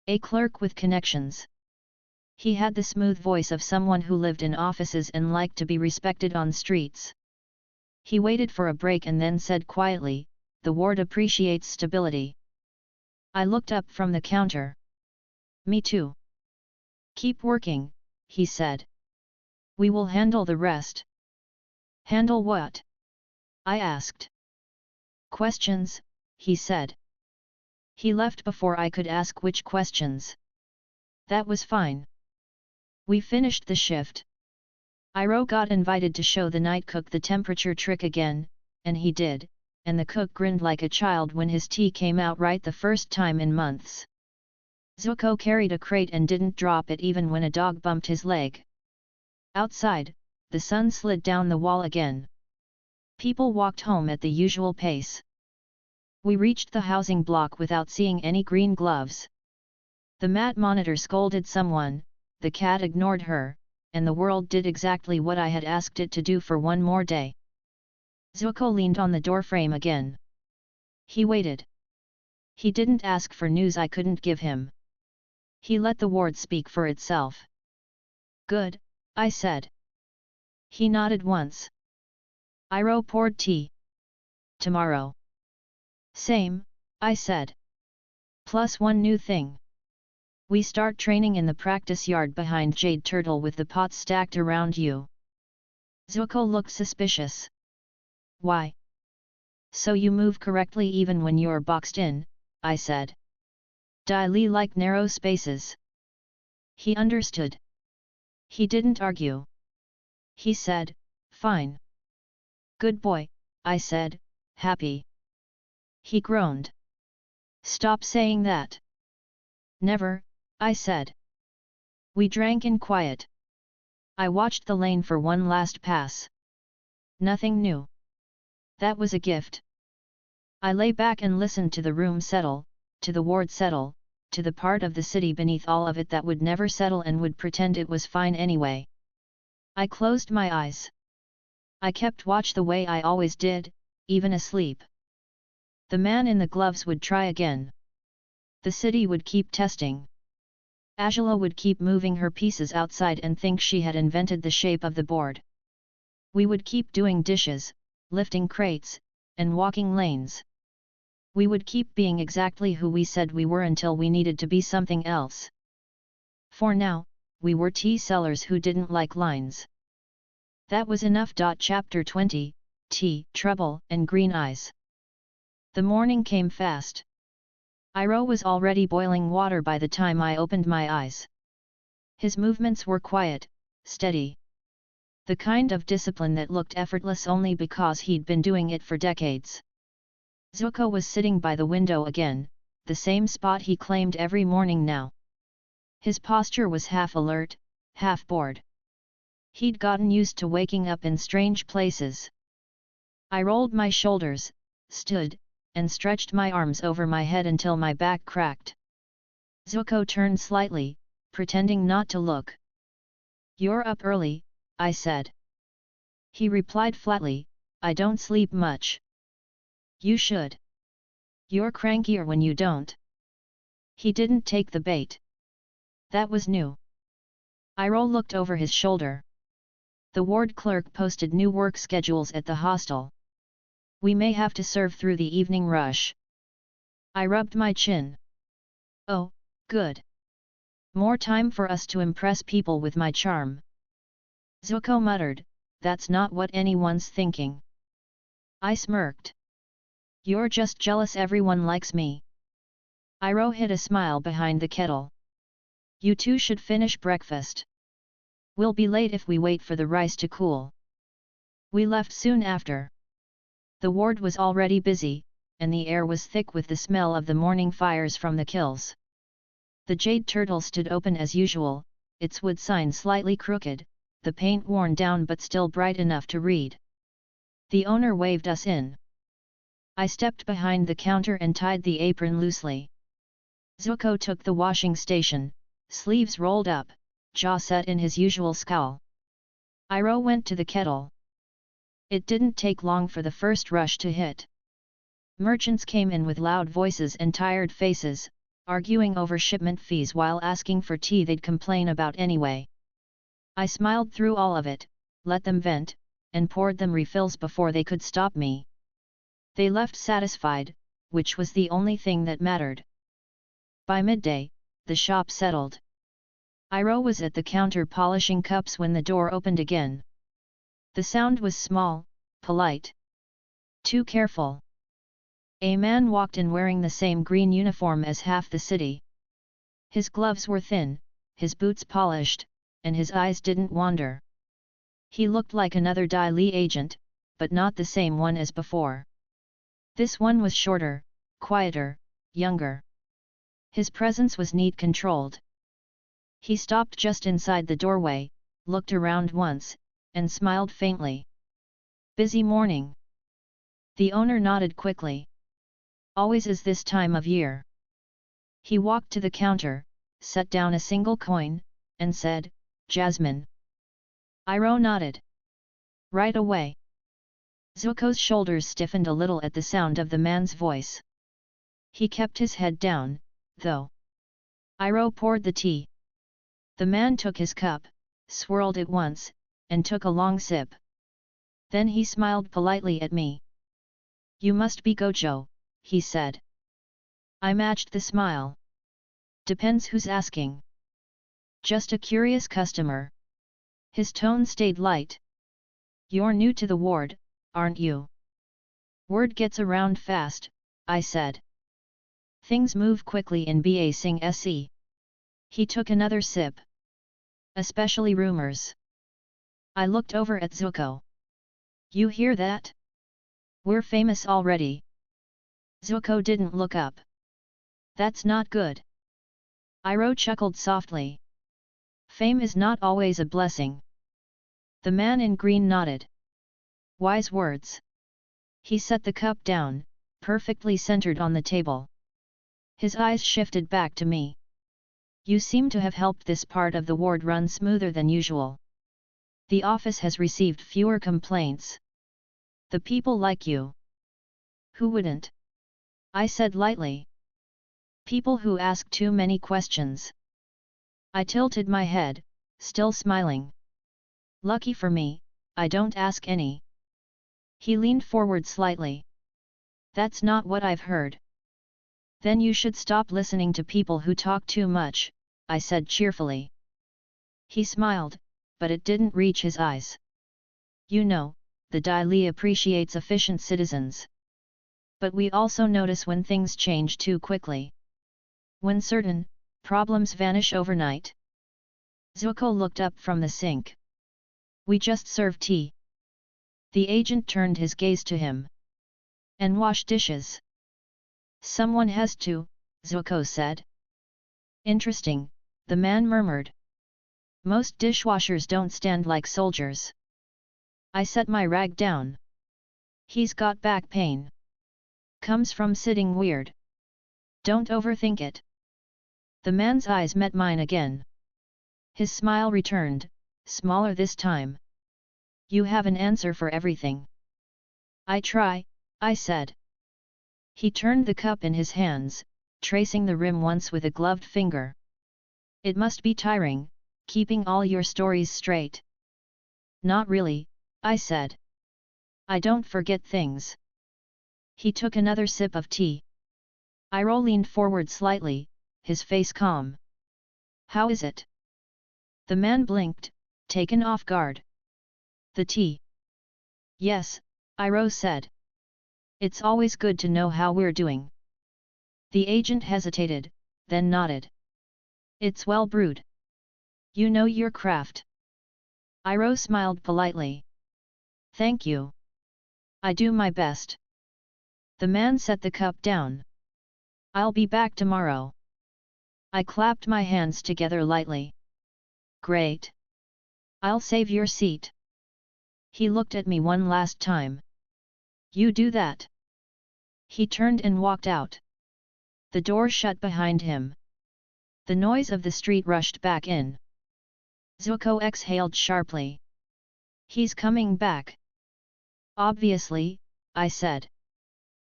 A clerk with connections. He had the smooth voice of someone who lived in offices and liked to be respected on streets. He waited for a break and then said quietly, "The ward appreciates stability." I looked up from the counter. "Me too." "Keep working," he said. "We will handle the rest." "Handle what?" I asked. "Questions," he said. He left before I could ask which questions. That was fine. We finished the shift. Iroh got invited to show the night cook the temperature trick again, and he did, and the cook grinned like a child when his tea came out right the first time in months. Zuko carried a crate and didn't drop it even when a dog bumped his leg. Outside, the sun slid down the wall again. People walked home at the usual pace. We reached the housing block without seeing any green gloves. The mat monitor scolded someone, the cat ignored her, and the world did exactly what I had asked it to do for one more day. Zuko leaned on the doorframe again. He waited. He didn't ask for news I couldn't give him. He let the ward speak for itself. "Good," I said. He nodded once. Iroh poured tea. "Tomorrow." "Same," I said. "Plus one new thing. We start training in the practice yard behind Jade Turtle with the pots stacked around you." Zuko looked suspicious. "Why?" "So you move correctly even when you're boxed in," I said. Dai Li like narrow spaces. He understood. He didn't argue. He said, "Fine." "Good boy," I said, happy. He groaned. "Stop saying that." "Never," I said. We drank in quiet. I watched the lane for one last pass. Nothing new. That was a gift. I lay back and listened to the room settle, to the ward settle, to the part of the city beneath all of it that would never settle and would pretend it was fine anyway. I closed my eyes. I kept watch the way I always did, even asleep. The man in the gloves would try again. The city would keep testing. Azula would keep moving her pieces outside and think she had invented the shape of the board. We would keep doing dishes, lifting crates, and walking lanes. We would keep being exactly who we said we were until we needed to be something else. For now, we were tea sellers who didn't like lines. That was enough. Chapter 20, Tea, Trouble, and Green Eyes. The morning came fast. Iroh was already boiling water by the time I opened my eyes. His movements were quiet, steady. The kind of discipline that looked effortless only because he'd been doing it for decades. Zuko was sitting by the window again, the same spot he claimed every morning now. His posture was half alert, half bored. He'd gotten used to waking up in strange places. I rolled my shoulders, stood, and stretched my arms over my head until my back cracked. Zuko turned slightly, pretending not to look. "You're up early," I said. He replied flatly, "I don't sleep much." "You should. You're crankier when you don't." He didn't take the bait. That was new. Iroh looked over his shoulder. The ward clerk posted new work schedules at the hostel. "We may have to serve through the evening rush." I rubbed my chin. "Oh, good. More time for us to impress people with my charm." Zuko muttered, "That's not what anyone's thinking." I smirked. "You're just jealous everyone likes me." Iroh hid a smile behind the kettle. "You two should finish breakfast. We'll be late if we wait for the rice to cool." We left soon after. The ward was already busy, and the air was thick with the smell of the morning fires from the kilns. The jade turtle stood open as usual, its wood sign slightly crooked, the paint worn down but still bright enough to read. The owner waved us in. I stepped behind the counter and tied the apron loosely. Zuko took the washing station, sleeves rolled up, jaw set in his usual scowl. Iroh went to the kettle. It didn't take long for the first rush to hit. Merchants came in with loud voices and tired faces, arguing over shipment fees while asking for tea they'd complain about anyway. I smiled through all of it, let them vent, and poured them refills before they could stop me. They left satisfied, which was the only thing that mattered. By midday, the shop settled. Iroh was at the counter polishing cups when the door opened again. The sound was small, polite. "Too careful." A man walked in wearing the same green uniform as half the city. His gloves were thin, his boots polished, and his eyes didn't wander. He looked like another Dai Li agent, but not the same one as before. This one was shorter, quieter, younger. His presence was neat, controlled. He stopped just inside the doorway, looked around once, and smiled faintly. "Busy morning?" The owner nodded quickly. "Always is this time of year." He walked to the counter, set down a single coin, and said, "Jasmine." Iroh nodded. "Right away." Zuko's shoulders stiffened a little at the sound of the man's voice. He kept his head down, though. Iroh poured the tea. The man took his cup, swirled it once, and took a long sip. Then he smiled politely at me. "You must be Gojo," he said. I matched the smile. "Depends who's asking." "Just a curious customer." His tone stayed light. "You're new to the ward, aren't you?" "Word gets around fast," I said. "Things move quickly in Ba Sing Se." He took another sip. "Especially rumors." I looked over at Zuko. "You hear that? We're famous already." Zuko didn't look up. "That's not good." Iroh chuckled softly. "Fame is not always a blessing." The man in green nodded. "Wise words." He set the cup down, perfectly centered on the table. His eyes shifted back to me. "You seem to have helped this part of the ward run smoother than usual. The office has received fewer complaints. The people like you." "Who wouldn't?" I said lightly. "People who ask too many questions." I tilted my head, still smiling. "Lucky for me, I don't ask any." He leaned forward slightly. "That's not what I've heard." "Then you should stop listening to people who talk too much," I said cheerfully. He smiled, but it didn't reach his eyes. "You know, the Dai Li appreciates efficient citizens. But we also notice when things change too quickly. When certain problems vanish overnight." Zuko looked up from the sink. "We just serve tea." The agent turned his gaze to him. "And wash dishes." "Someone has to," Zuko said. "Interesting," the man murmured. "Most dishwashers don't stand like soldiers." I set my rag down. "He's got back pain." comes from sitting weird. Don't overthink it. The man's eyes met mine again. His smile returned, smaller this time. You have an answer for everything. I try, I said. He turned the cup in his hands, tracing the rim once with a gloved finger. It must be tiring, keeping all your stories straight. Not really, I said. I don't forget things. He took another sip of tea. Iroh leaned forward slightly, his face calm. How is it? The man blinked, taken off guard. The tea. Yes, Iroh said. It's always good to know how we're doing. The agent hesitated, then nodded. It's well brewed. You know your craft. Iroh smiled politely. Thank you. I do my best. The man set the cup down. I'll be back tomorrow. I clapped my hands together lightly. Great. I'll save your seat. He looked at me one last time. You do that. He turned and walked out. The door shut behind him. The noise of the street rushed back in. Zuko exhaled sharply. He's coming back. Obviously, I said.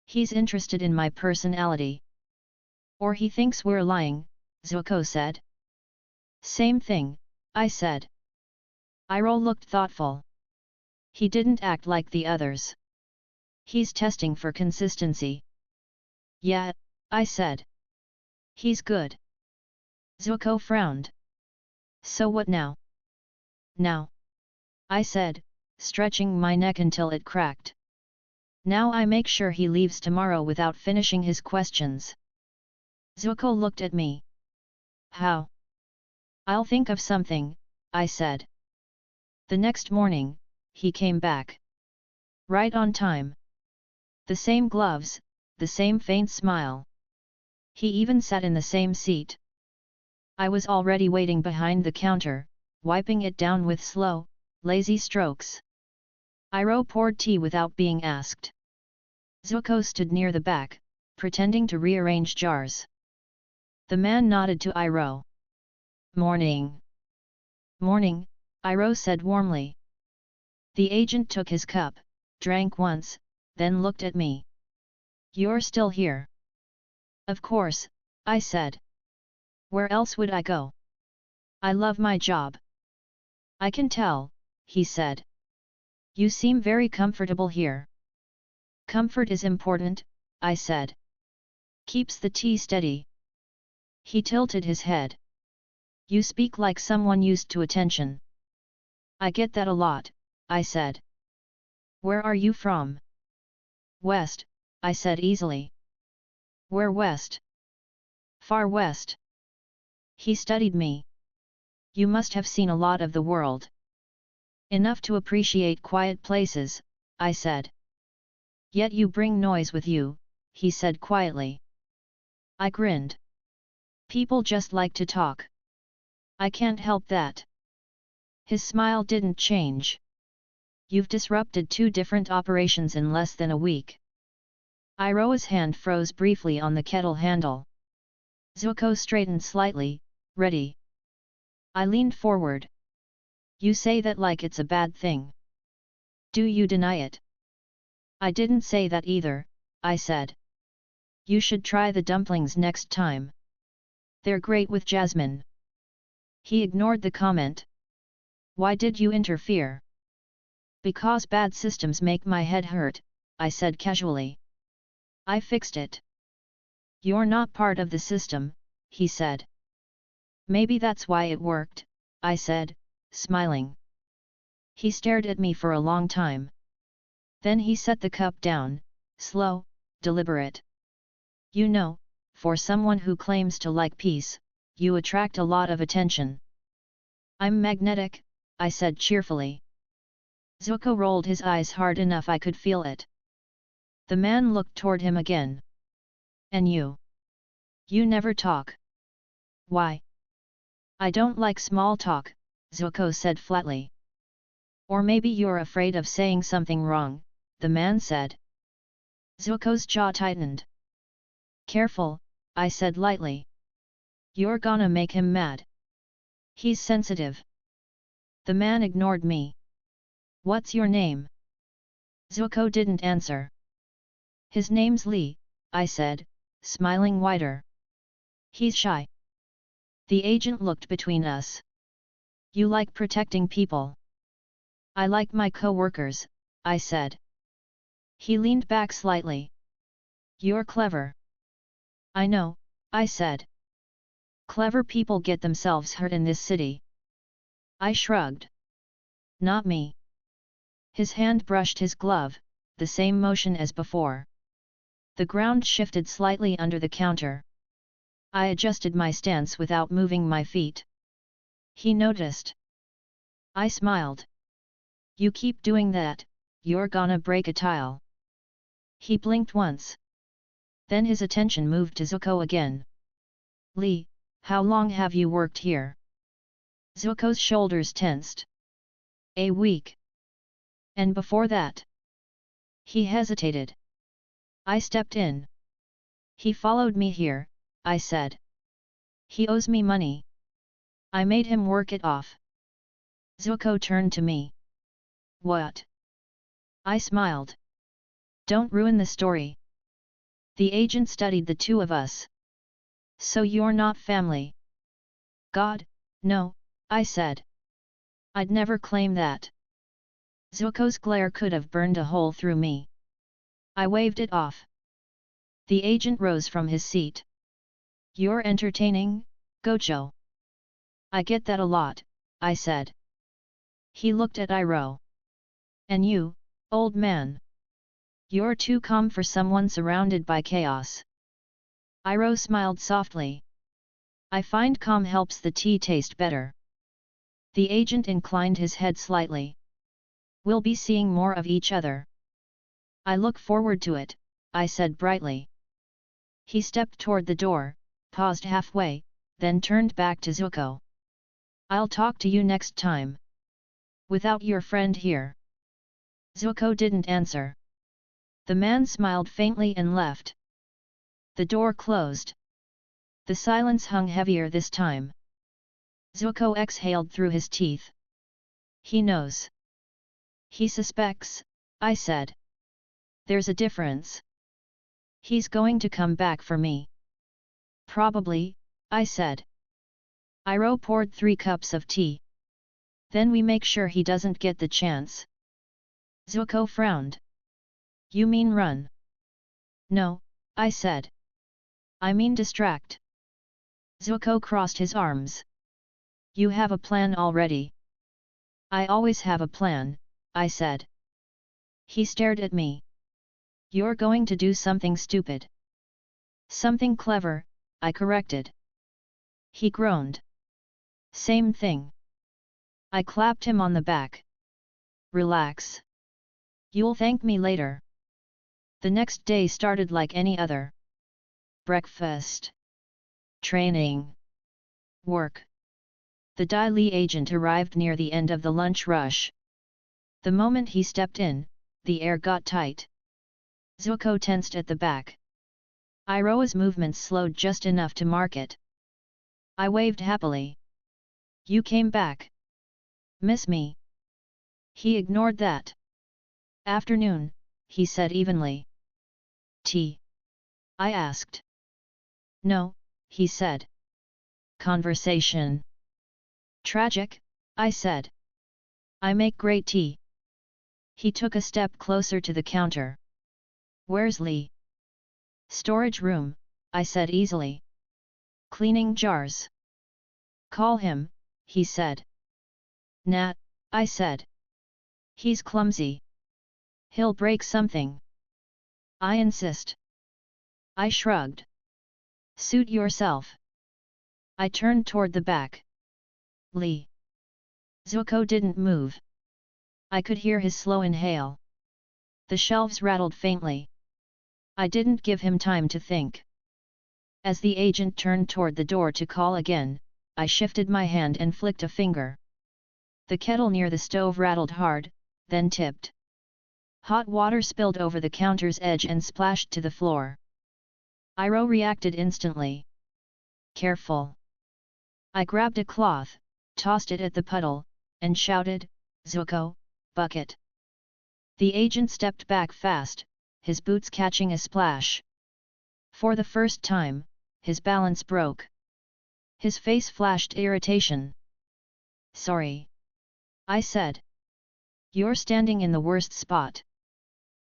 He's interested in my personality. Or he thinks we're lying, Zuko said. Same thing, I said. Iroh looked thoughtful. He didn't act like the others. He's testing for consistency. Yeah, I said. He's good. Zuko frowned. So what now? Now, I said, stretching my neck until it cracked. Now I make sure he leaves tomorrow without finishing his questions. Zuko looked at me. How? I'll think of something, I said. The next morning, he came back. Right on time. The same gloves, the same faint smile. He even sat in the same seat. I was already waiting behind the counter, wiping it down with slow, lazy strokes. Iroh poured tea without being asked. Zuko stood near the back, pretending to rearrange jars. The man nodded to Iroh. Morning. Morning, Iroh said warmly. The agent took his cup, drank once, then looked at me. You're still here? Of course, I said. Where else would I go? I love my job. I can tell, he said. You seem very comfortable here. Comfort is important, I said. Keeps the tea steady. He tilted his head. You speak like someone used to attention. I get that a lot, I said. Where are you from? West, I said easily. Where west? Far west. He studied me. You must have seen a lot of the world. Enough to appreciate quiet places, I said. Yet you bring noise with you, he said quietly. I grinned. People just like to talk. I can't help that. His smile didn't change. You've disrupted 2 different operations in less than a week. Iroh's hand froze briefly on the kettle handle. Zuko straightened slightly, ready. I leaned forward. You say that like it's a bad thing. Do you deny it? I didn't say that either, I said. You should try the dumplings next time. They're great with jasmine. He ignored the comment. Why did you interfere? Because bad systems make my head hurt, I said casually. I fixed it. You're not part of the system, he said. Maybe that's why it worked, I said, smiling. He stared at me for a long time. Then he set the cup down, slow, deliberate. You know, for someone who claims to like peace, you attract a lot of attention. I'm magnetic, I said cheerfully. Zuko rolled his eyes hard enough I could feel it. The man looked toward him again. And you? You never talk. Why? I don't like small talk, Zuko said flatly. Or maybe you're afraid of saying something wrong, the man said. Zuko's jaw tightened. Careful, I said lightly. You're gonna make him mad. He's sensitive. The man ignored me. What's your name? Zuko didn't answer. His name's Lee, I said, smiling wider. He's shy. The agent looked between us. You like protecting people. I like my co-workers, I said. He leaned back slightly. You're clever. I know, I said. Clever people get themselves hurt in this city. I shrugged. Not me. His hand brushed his glove, the same motion as before. The ground shifted slightly under the counter. I adjusted my stance without moving my feet. He noticed. I smiled. You keep doing that, you're gonna break a tile. He blinked once. Then his attention moved to Zuko again. Lee, how long have you worked here? Zuko's shoulders tensed. A week. And before that? He hesitated. I stepped in. He followed me here, I said. He owes me money. I made him work it off. Zuko turned to me. What? I smiled. Don't ruin the story. The agent studied the two of us. So you're not family? God, no, I said. I'd never claim that. Zuko's glare could have burned a hole through me. I waved it off. The agent rose from his seat. You're entertaining, Gojo. I get that a lot, I said. He looked at Iroh. And you, old man? You're too calm for someone surrounded by chaos. Iroh smiled softly. I find calm helps the tea taste better. The agent inclined his head slightly. We'll be seeing more of each other. I look forward to it, I said brightly. He stepped toward the door, paused halfway, then turned back to Zuko. I'll talk to you next time. Without your friend here. Zuko didn't answer. The man smiled faintly and left. The door closed. The silence hung heavier this time. Zuko exhaled through his teeth. He knows. He suspects, I said. There's a difference. He's going to come back for me. Probably, I said. Iroh poured 3 cups of tea. Then we make sure he doesn't get the chance. Zuko frowned. You mean run? No, I said. I mean distract. Zuko crossed his arms. You have a plan already. I always have a plan, I said. He stared at me. You're going to do something stupid. Something clever, I corrected. He groaned. Same thing. I clapped him on the back. Relax. You'll thank me later. The next day started like any other. Breakfast. Training. Work. The Dai Li agent arrived near the end of the lunch rush. The moment he stepped in, the air got tight. Zuko tensed at the back. Iroh's movements slowed just enough to mark it. I waved happily. You came back. Miss me? He ignored that. Afternoon, he said evenly. Tea? I asked. No, he said. Conversation. Tragic, I said. I make great tea. He took a step closer to the counter. Where's Lee? Storage room, I said easily. Cleaning jars. Call him, he said. Nah, I said. He's clumsy. He'll break something. I insist. I shrugged. Suit yourself. I turned toward the back. Lee. Zuko didn't move. I could hear his slow inhale. The shelves rattled faintly. I didn't give him time to think. As the agent turned toward the door to call again, I shifted my hand and flicked a finger. The kettle near the stove rattled hard, then tipped. Hot water spilled over the counter's edge and splashed to the floor. Iroh reacted instantly. Careful! I grabbed a cloth, tossed it at the puddle, and shouted, Zuko, bucket! The agent stepped back fast, his boots catching a splash. For the first time, his balance broke. His face flashed irritation. Sorry, I said. You're standing in the worst spot.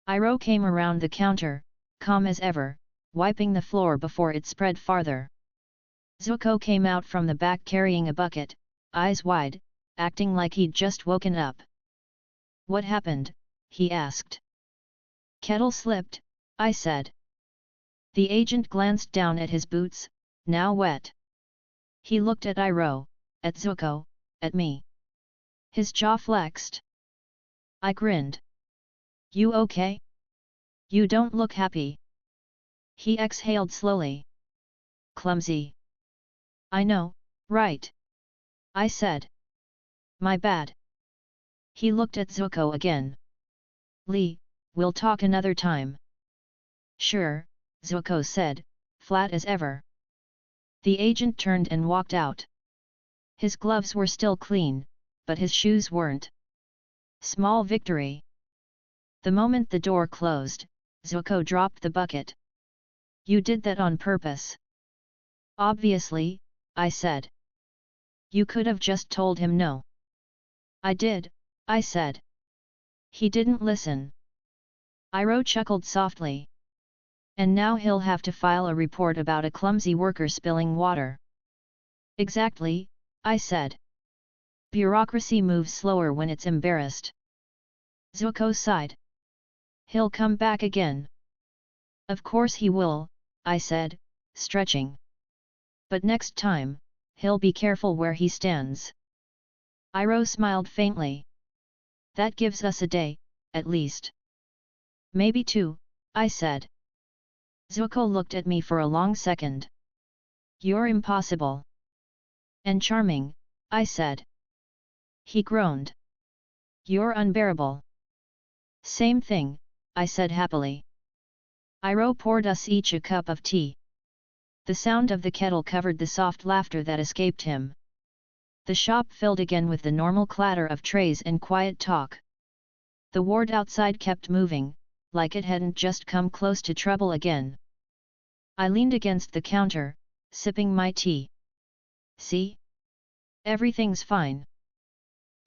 Iroh came around the counter, calm as ever, wiping the floor before it spread farther. Zuko came out from the back carrying a bucket, eyes wide, acting like he'd just woken up. What happened? He asked. Kettle slipped, I said. The agent glanced down at his boots, now wet. He looked at Iroh, at Zuko, at me. His jaw flexed. I grinned. You okay? You don't look happy. He exhaled slowly. Clumsy. I know, right? I said. My bad. He looked at Zuko again. Lee, we'll talk another time. Sure, Zuko said, flat as ever. The agent turned and walked out. His gloves were still clean, but his shoes weren't. Small victory. The moment the door closed, Zuko dropped the bucket. You did that on purpose. Obviously, I said. You could have just told him no. I did, I said. He didn't listen. Iroh chuckled softly. And now he'll have to file a report about a clumsy worker spilling water. Exactly, I said. Bureaucracy moves slower when it's embarrassed. Zuko sighed. He'll come back again. Of course he will, I said, stretching. But next time, he'll be careful where he stands. Iroh smiled faintly. That gives us a day, at least. Maybe two, I said. Zuko looked at me for a long second. You're impossible. And charming, I said. He groaned. You're unbearable. Same thing, I said happily. Iroh poured us each a cup of tea. The sound of the kettle covered the soft laughter that escaped him. The shop filled again with the normal clatter of trays and quiet talk. The ward outside kept moving, like it hadn't just come close to trouble again. I leaned against the counter, sipping my tea. See? Everything's fine.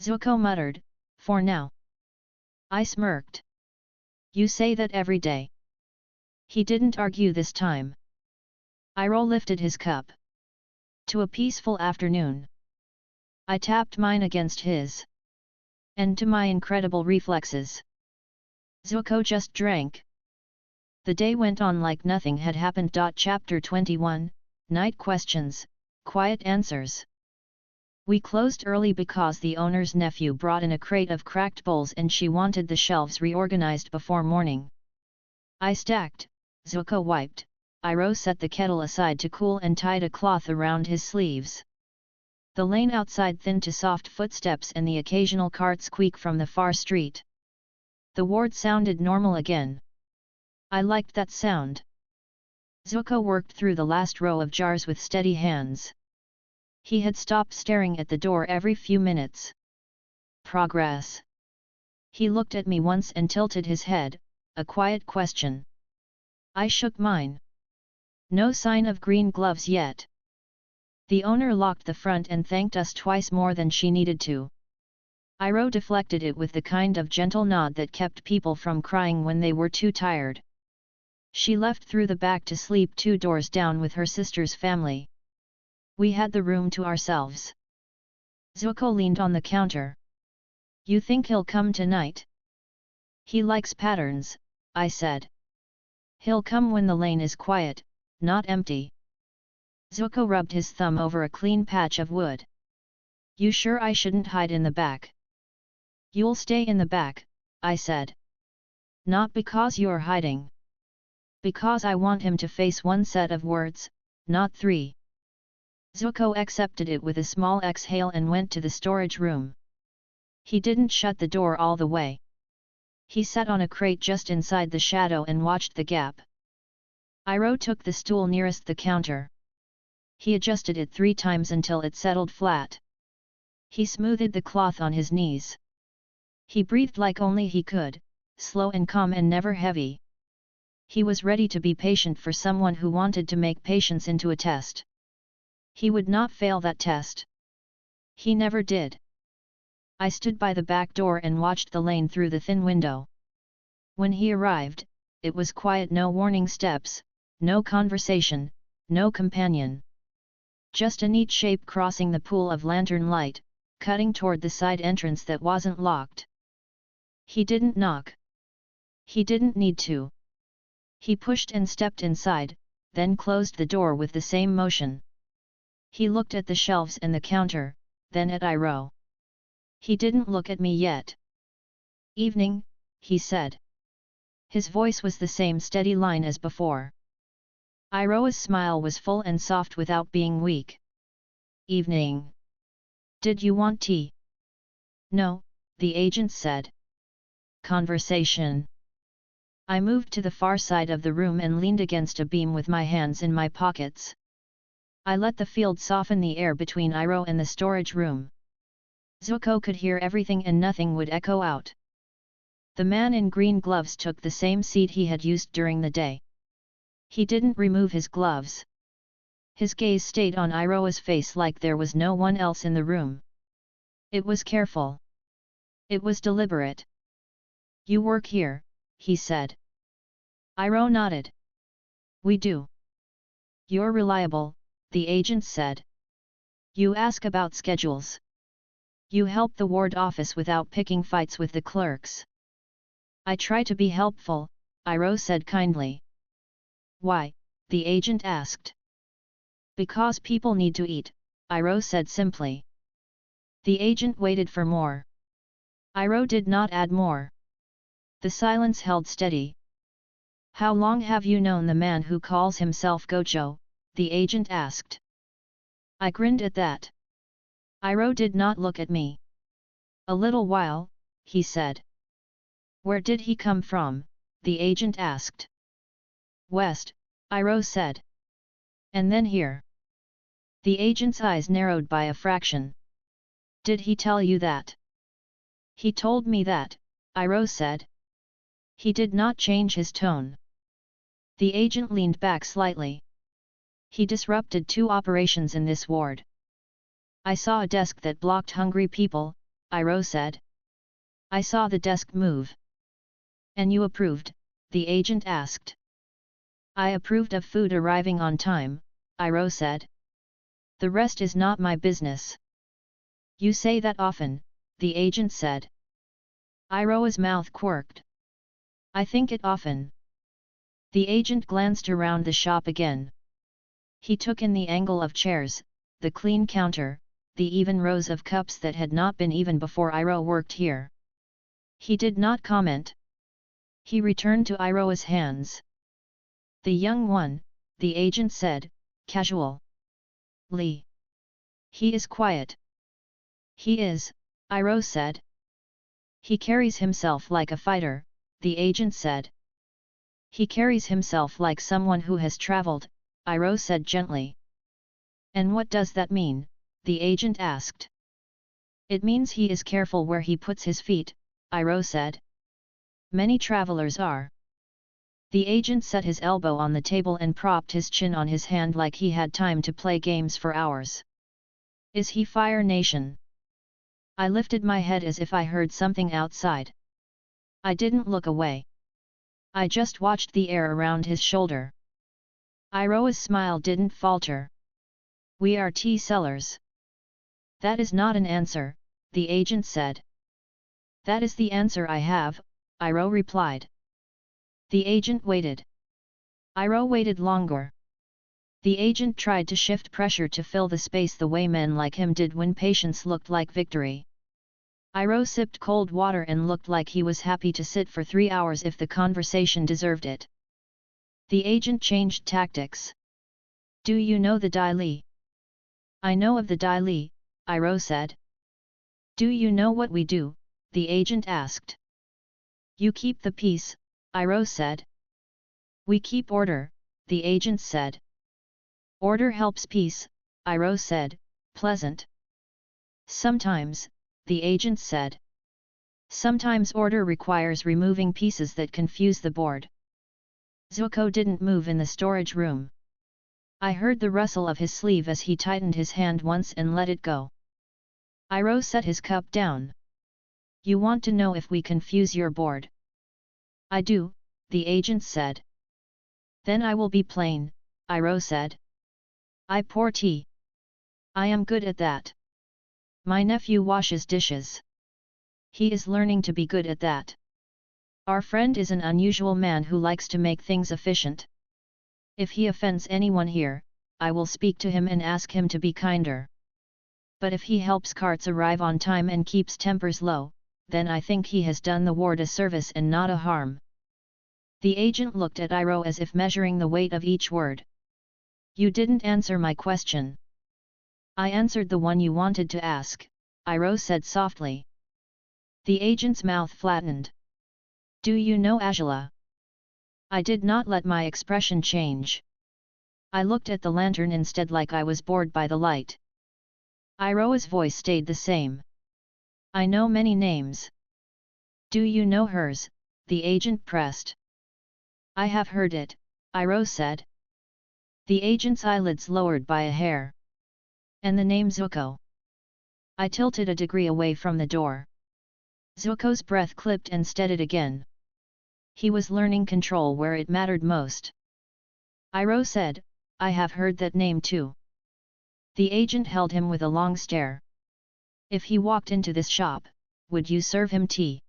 Zuko muttered, for now. I smirked. You say that every day. He didn't argue this time. Iroh lifted his cup. To a peaceful afternoon. I tapped mine against his. And to my incredible reflexes, Zuko just drank. The day went on like nothing had happened. Chapter 21, Night Questions, Quiet Answers. We closed early because the owner's nephew brought in a crate of cracked bowls and she wanted the shelves reorganized before morning. I stacked, Zuko wiped, Iroh set the kettle aside to cool and tied a cloth around his sleeves. The lane outside thinned to soft footsteps and the occasional cart squeak from the far street. The ward sounded normal again. I liked that sound. Zuko worked through the last row of jars with steady hands. He had stopped staring at the door every few minutes. Progress. He looked at me once and tilted his head, a quiet question. I shook mine. No sign of green gloves yet. The owner locked the front and thanked us twice more than she needed to. Iroh deflected it with the kind of gentle nod that kept people from crying when they were too tired. She left through the back to sleep 2 doors down with her sister's family. We had the room to ourselves. Zuko leaned on the counter. You think he'll come tonight? He likes patterns, I said. He'll come when the lane is quiet, not empty. Zuko rubbed his thumb over a clean patch of wood. You sure I shouldn't hide in the back? You'll stay in the back, I said. Not because you're hiding. Because I want him to face 1 set of words, not 3. Zuko accepted it with a small exhale and went to the storage room. He didn't shut the door all the way. He sat on a crate just inside the shadow and watched the gap. Iroh took the stool nearest the counter. He adjusted it 3 times until it settled flat. He smoothed the cloth on his knees. He breathed like only he could, slow and calm and never heavy. He was ready to be patient for someone who wanted to make patience into a test. He would not fail that test. He never did. I stood by the back door and watched the lane through the thin window. When he arrived, it was quiet, no warning steps, no conversation, no companion. Just a neat shape crossing the pool of lantern light, cutting toward the side entrance that wasn't locked. He didn't knock. He didn't need to. He pushed and stepped inside, then closed the door with the same motion. He looked at the shelves and the counter, then at Iroh. He didn't look at me yet. "Evening," he said. His voice was the same steady line as before. Iroh's smile was full and soft without being weak. "Evening. Did you want tea?" "No," the agent said. "Conversation." I moved to the far side of the room and leaned against a beam with my hands in my pockets. I let the field soften the air between Iroh and the storage room. Zuko could hear everything and nothing would echo out. The man in green gloves took the same seat he had used during the day. He didn't remove his gloves. His gaze stayed on Iroh's face like there was no one else in the room. It was careful. It was deliberate. "You work here," he said. Iroh nodded. "We do." "You're reliable," the agent said. "You ask about schedules. You help the ward office without picking fights with the clerks." "I try to be helpful," Iroh said kindly. "Why?" the agent asked. "Because people need to eat," Iroh said simply. The agent waited for more. Iroh did not add more. The silence held steady. "How long have you known the man who calls himself Gojo?" the agent asked. I grinned at that. Iroh did not look at me. "A little while," he said. "Where did he come from?" the agent asked. "West," Iroh said. "And then here." The agent's eyes narrowed by a fraction. "Did he tell you that?" "He told me that," Iroh said. He did not change his tone. The agent leaned back slightly. "He disrupted 2 operations in this ward." "I saw a desk that blocked hungry people," Iroh said. "I saw the desk move." "And you approved?" the agent asked. "I approved of food arriving on time," Iroh said. "The rest is not my business." "You say that often," the agent said. Iroh's mouth quirked. "I think it often." The agent glanced around the shop again. He took in the angle of chairs, the clean counter, the even rows of cups that had not been even before Iroh worked here. He did not comment. He returned to Iroh's hands. "The young one," the agent said, casually. "He is quiet." "He is," Iroh said. "He carries himself like a fighter," the agent said. "He carries himself like someone who has traveled," Iroh said gently. "And what does that mean?" the agent asked. "It means he is careful where he puts his feet," Iroh said. "Many travelers are." The agent set his elbow on the table and propped his chin on his hand like he had time to play games for hours. "Is he Fire Nation?" I lifted my head as if I heard something outside. I didn't look away. I just watched the air around his shoulder. Iroh's smile didn't falter. "We are tea sellers." "That is not an answer," the agent said. "That is the answer I have," Iroh replied. The agent waited. Iroh waited longer. The agent tried to shift pressure to fill the space the way men like him did when patience looked like victory. Iroh sipped cold water and looked like he was happy to sit for 3 hours if the conversation deserved it. The agent changed tactics. "Do you know the Dai Li?" "I know of the Dai Li," Iroh said. "Do you know what we do?" the agent asked. You keep the peace, Iroh said. We keep order, the agent said. Order helps peace, Iroh said, pleasant. Sometimes, the agent said. Sometimes order requires removing pieces that confuse the board. Zuko didn't move in the storage room. I heard the rustle of his sleeve as he tightened his hand once and let it go. Iroh set his cup down. You want to know if we confuse your board? I do, the agent said. Then I will be plain, Iroh said. I pour tea. I am good at that. My nephew washes dishes. He is learning to be good at that. Our friend is an unusual man who likes to make things efficient. If he offends anyone here, I will speak to him and ask him to be kinder. But if he helps carts arrive on time and keeps tempers low, then I think he has done the ward a service and not a harm. The agent looked at Iroh as if measuring the weight of each word. You didn't answer my question. I answered the one you wanted to ask, Iroh said softly. The agent's mouth flattened. Do you know Azula? I did not let my expression change. I looked at the lantern instead like I was bored by the light. Iroh's voice stayed the same. I know many names. Do you know hers? The agent pressed. I have heard it, Iroh said. The agent's eyelids lowered by a hair. And the name Zuko? I tilted a degree away from the door. Zuko's breath clipped and steadied again. He was learning control where it mattered most. Iroh said, I have heard that name too. The agent held him with a long stare. If he walked into this shop, would you serve him tea?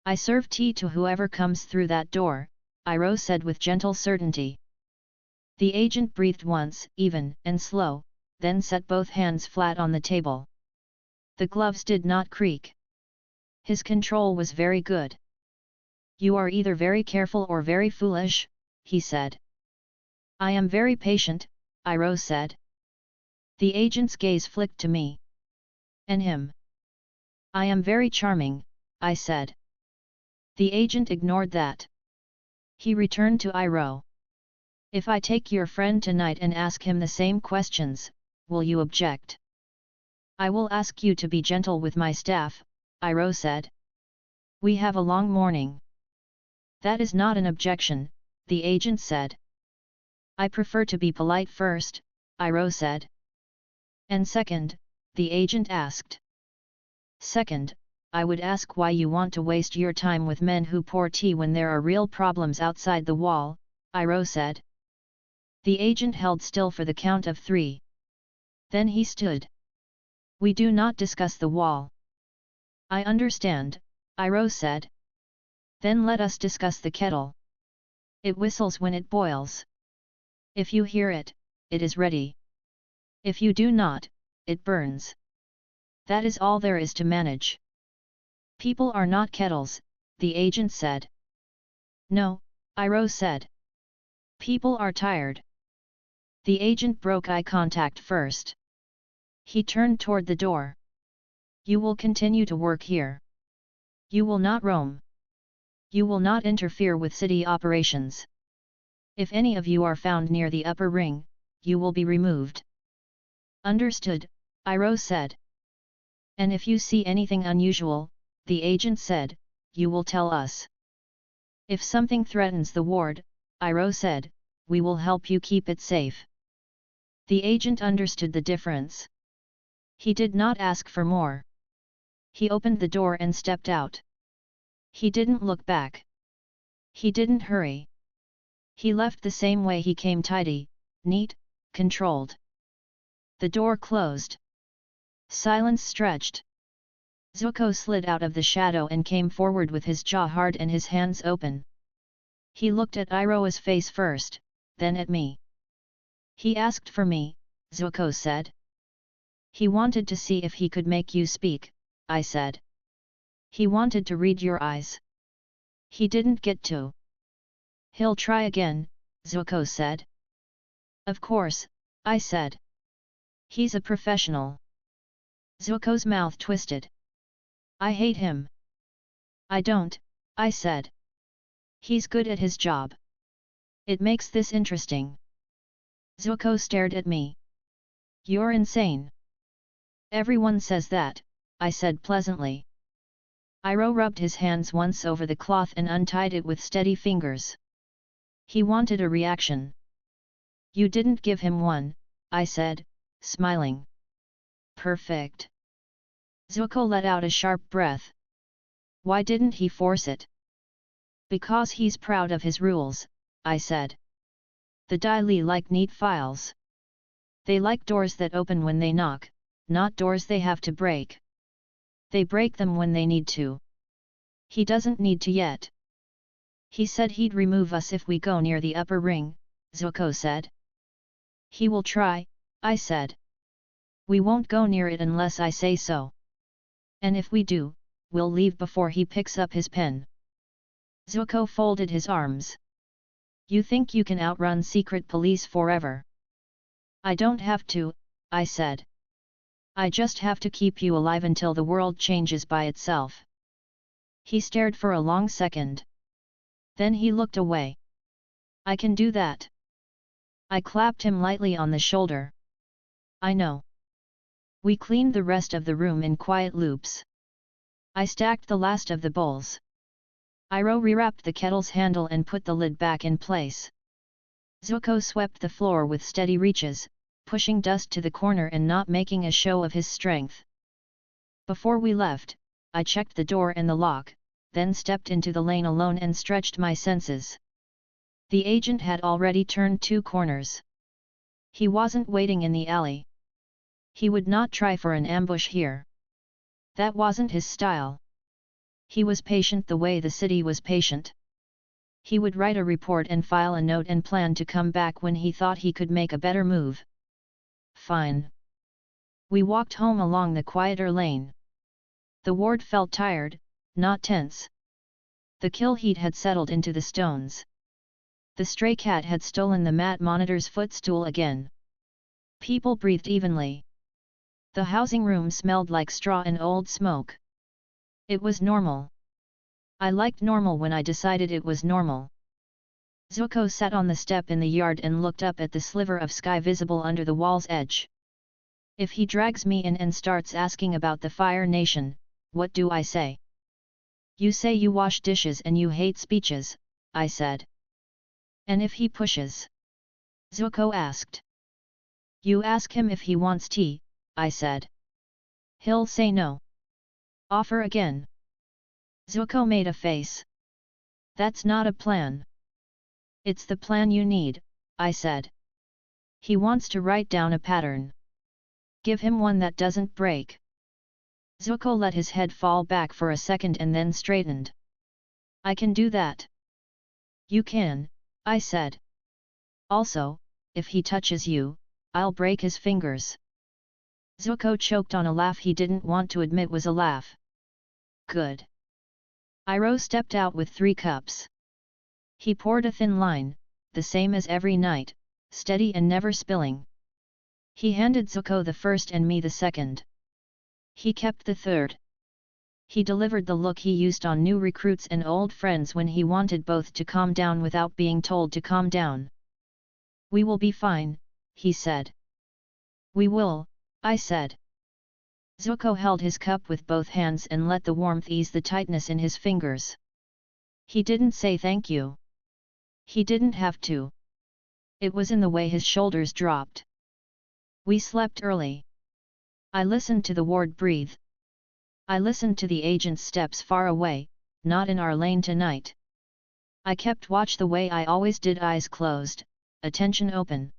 I serve tea to whoever comes through that door, Iroh said with gentle certainty. The agent breathed once, even and slow, then set both hands flat on the table. The gloves did not creak. His control was very good. You are either very careful or very foolish, he said. I am very patient, Iroh said. The agent's gaze flicked to me. And him. I am very charming, I said. The agent ignored that. He returned to Iroh. If I take your friend tonight and ask him the same questions, will you object? I will ask you to be gentle with my staff, Iroh said. We have a long morning. That is not an objection, the agent said. I prefer to be polite first, Iroh said. And second, the agent asked. Second, I would ask why you want to waste your time with men who pour tea when there are real problems outside the wall, Iroh said. The agent held still for the count of 3. Then he stood. We do not discuss the wall. I understand, Iroh said. Then let us discuss the kettle. It whistles when it boils. If you hear it, it is ready. If you do not, it burns. That is all there is to manage. People are not kettles, the agent said. No, Iroh said. People are tired. The agent broke eye contact first. He turned toward the door. You will continue to work here. You will not roam. You will not interfere with city operations. If any of you are found near the upper ring, you will be removed. Understood, Iroh said. And if you see anything unusual, the agent said, you will tell us. If something threatens the ward, Iroh said, we will help you keep it safe. The agent understood the difference. He did not ask for more. He opened the door and stepped out. He didn't look back. He didn't hurry. He left the same way he came, tidy, neat, controlled. The door closed. Silence stretched. Zuko slid out of the shadow and came forward with his jaw hard and his hands open. He looked at Iroh's face first, then at me. He asked for me, Zuko said. He wanted to see if he could make you speak, I said. He wanted to read your eyes. He didn't get to. He'll try again, Zuko said. Of course, I said. He's a professional. Zuko's mouth twisted. I hate him. I don't, I said. He's good at his job. It makes this interesting. Zuko stared at me. You're insane. Everyone says that, I said pleasantly. Iroh rubbed his hands once over the cloth and untied it with steady fingers. He wanted a reaction. You didn't give him one, I said, smiling. Perfect. Zuko let out a sharp breath. Why didn't he force it? Because he's proud of his rules, I said. The Dai Li like neat files. They like doors that open when they knock, not doors they have to break. They break them when they need to. He doesn't need to yet. He said he'd remove us if we go near the upper ring, Zuko said. He will try, I said. We won't go near it unless I say so. And if we do, we'll leave before he picks up his pen. Zuko folded his arms. You think you can outrun secret police forever? I don't have to, I said. I just have to keep you alive until the world changes by itself. He stared for a long second. Then he looked away. I can do that. I clapped him lightly on the shoulder. I know. We cleaned the rest of the room in quiet loops. I stacked the last of the bowls. Iroh rewrapped the kettle's handle and put the lid back in place. Zuko swept the floor with steady reaches, pushing dust to the corner and not making a show of his strength. Before we left, I checked the door and the lock, then stepped into the lane alone and stretched my senses. The agent had already turned 2 corners. He wasn't waiting in the alley. He would not try for an ambush here. That wasn't his style. He was patient the way the city was patient. He would write a report and file a note and plan to come back when he thought he could make a better move. Fine. We walked home along the quieter lane. The ward felt tired, not tense. The kill heat had settled into the stones. The stray cat had stolen the mat monitor's footstool again. People breathed evenly. The housing room smelled like straw and old smoke. It was normal. I liked normal when I decided it was normal. Zuko sat on the step in the yard and looked up at the sliver of sky visible under the wall's edge. If he drags me in and starts asking about the Fire Nation, what do I say? You say you wash dishes and you hate speeches, I said. And if he pushes? Zuko asked. You ask him if he wants tea, I said. He'll say no. Offer again. Zuko made a face. That's not a plan. It's the plan you need, I said. He wants to write down a pattern. Give him one that doesn't break. Zuko let his head fall back for a second and then straightened. I can do that. You can, I said. Also, if he touches you, I'll break his fingers. Zuko choked on a laugh he didn't want to admit was a laugh. Good. Iroh stepped out with 3 cups. He poured a thin line, the same as every night, steady and never spilling. He handed Zuko the first and me the second. He kept the third. He delivered the look he used on new recruits and old friends when he wanted both to calm down without being told to calm down. We will be fine, he said. We will, I said. Zuko held his cup with both hands and let the warmth ease the tightness in his fingers. He didn't say thank you. He didn't have to. It was in the way his shoulders dropped. We slept early. I listened to the ward breathe. I listened to the agent's steps far away, not in our lane tonight. I kept watch the way I always did, eyes closed, attention open.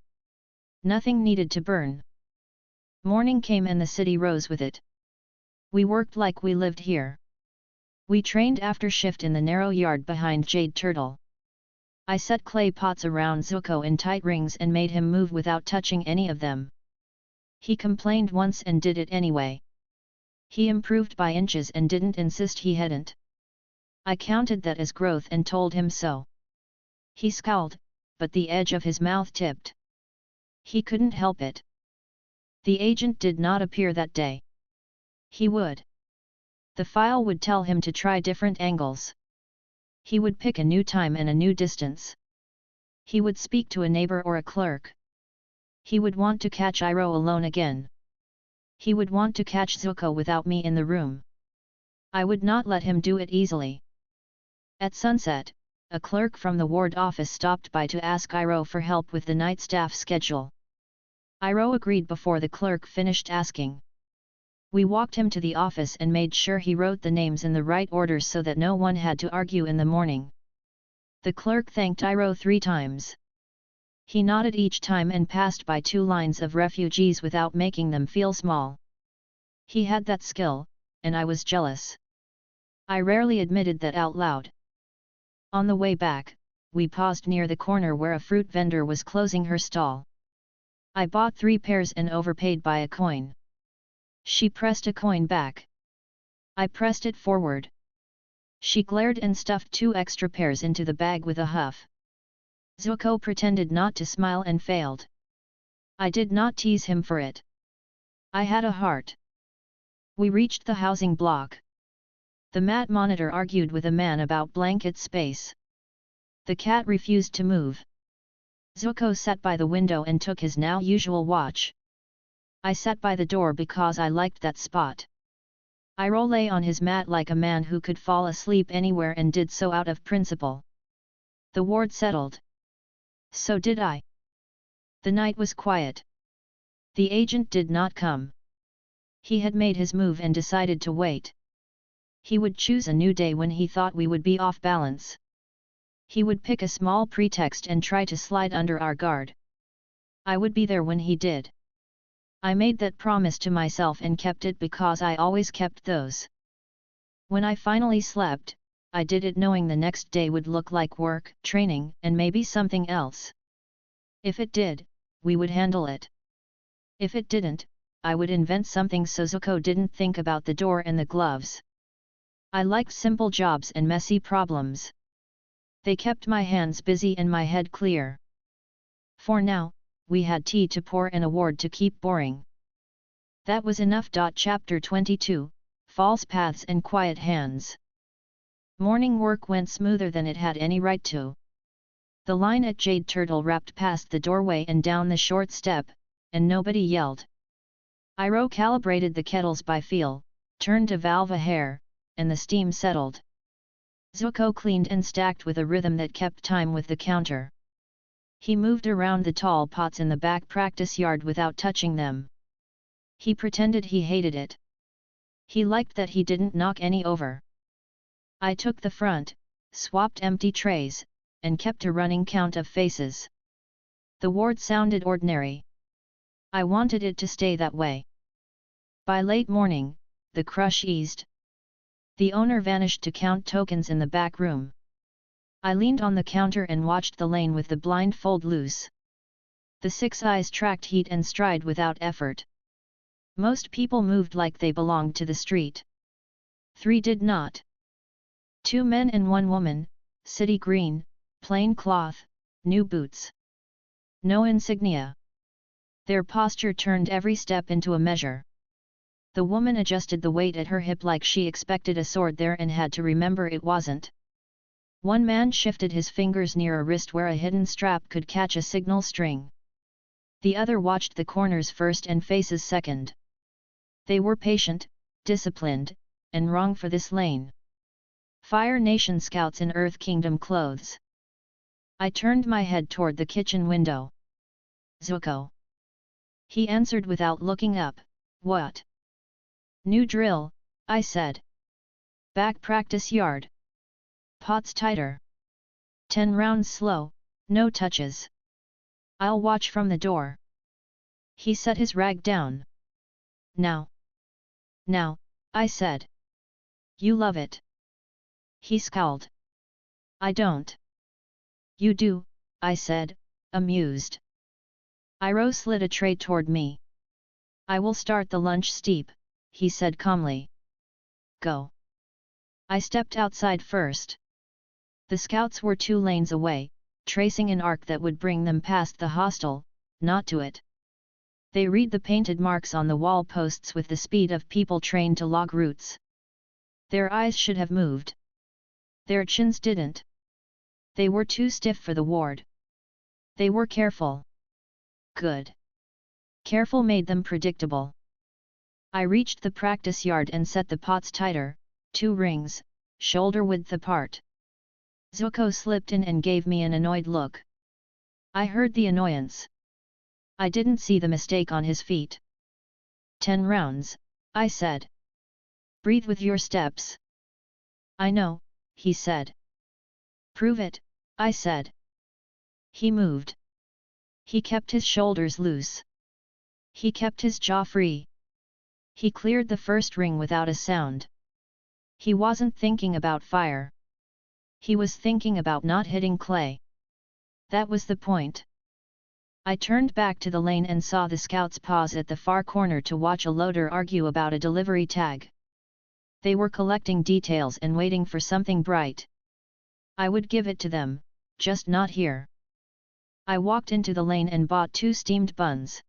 Nothing needed to burn. Morning came and the city rose with it. We worked like we lived here. We trained after shift in the narrow yard behind Jade Turtle. I set clay pots around Zuko in tight rings and made him move without touching any of them. He complained once and did it anyway. He improved by inches and didn't insist he hadn't. I counted that as growth and told him so. He scowled, but the edge of his mouth tipped. He couldn't help it. The agent did not appear that day. He would. The file would tell him to try different angles. He would pick a new time and a new distance. He would speak to a neighbor or a clerk. He would want to catch Iroh alone again. He would want to catch Zuko without me in the room. I would not let him do it easily. At sunset, a clerk from the ward office stopped by to ask Iroh for help with the night staff schedule. Iroh agreed before the clerk finished asking. We walked him to the office and made sure he wrote the names in the right order so that no one had to argue in the morning. The clerk thanked Iroh 3 times. He nodded each time and passed by 2 lines of refugees without making them feel small. He had that skill, and I was jealous. I rarely admitted that out loud. On the way back, we paused near the corner where a fruit vendor was closing her stall. I bought 3 pears and overpaid by a coin. She pressed a coin back. I pressed it forward. She glared and stuffed 2 extra pears into the bag with a huff. Zuko pretended not to smile and failed. I did not tease him for it. I had a heart. We reached the housing block. The mat monitor argued with a man about blanket space. The cat refused to move. Zuko sat by the window and took his now usual watch. I sat by the door because I liked that spot. Iroh lay on his mat like a man who could fall asleep anywhere and did so out of principle. The ward settled. So did I. The night was quiet. The agent did not come. He had made his move and decided to wait. He would choose a new day when he thought we would be off balance. He would pick a small pretext and try to slide under our guard. I would be there when he did. I made that promise to myself and kept it because I always kept those. When I finally slept, I did it knowing the next day would look like work, training, and maybe something else. If it did, we would handle it. If it didn't, I would invent something so Zuko didn't think about the door and the gloves. I liked simple jobs and messy problems. They kept my hands busy and my head clear. For now, we had tea to pour and a ward to keep boring. That was enough. Chapter 22, False Paths and Quiet Hands. Morning work went smoother than it had any right to. The line at Jade Turtle wrapped past the doorway and down the short step, and nobody yelled. Iroh calibrated the kettles by feel, turned a valve a hair, and the steam settled. Zuko cleaned and stacked with a rhythm that kept time with the counter. He moved around the tall pots in the back practice yard without touching them. He pretended he hated it. He liked that he didn't knock any over. I took the front, swapped empty trays, and kept a running count of faces. The ward sounded ordinary. I wanted it to stay that way. By late morning, the crush eased. The owner vanished to count tokens in the back room. I leaned on the counter and watched the lane with the blindfold loose. The 6 eyes tracked heat and stride without effort. Most people moved like they belonged to the street. 3 did not. 2 men and 1 woman, city green, plain cloth, new boots. No insignia. Their posture turned every step into a measure. The woman adjusted the weight at her hip like she expected a sword there and had to remember it wasn't. 1 man shifted his fingers near a wrist where a hidden strap could catch a signal string. The other watched the corners first and faces second. They were patient, disciplined, and wrong for this lane. Fire Nation scouts in Earth Kingdom clothes. I turned my head toward the kitchen window. Zuko. He answered without looking up. What? New drill, I said. Back practice yard. Pots tighter. 10 rounds slow, no touches. I'll watch from the door. He set his rag down. Now. Now, I said. You love it. He scowled. I don't. You do, I said, amused. Iroh slid a tray toward me. I will start the lunch steep, he said calmly. Go. I stepped outside first. The scouts were 2 lanes away, tracing an arc that would bring them past the hostel, not to it. They read the painted marks on the wall posts with the speed of people trained to log routes. Their eyes should have moved. Their chins didn't. They were too stiff for the ward. They were careful. Good. Careful made them predictable. I reached the practice yard and set the pots tighter, 2 rings, shoulder width apart. Zuko slipped in and gave me an annoyed look. I heard the annoyance. I didn't see the mistake on his feet. 10 rounds, I said. Breathe with your steps. I know, he said. Prove it, I said. He moved. He kept his shoulders loose. He kept his jaw free. He cleared the first ring without a sound. He wasn't thinking about fire. He was thinking about not hitting clay. That was the point. I turned back to the lane and saw the scouts pause at the far corner to watch a loader argue about a delivery tag. They were collecting details and waiting for something bright. I would give it to them, just not here. I walked into the lane and bought 2 steamed buns.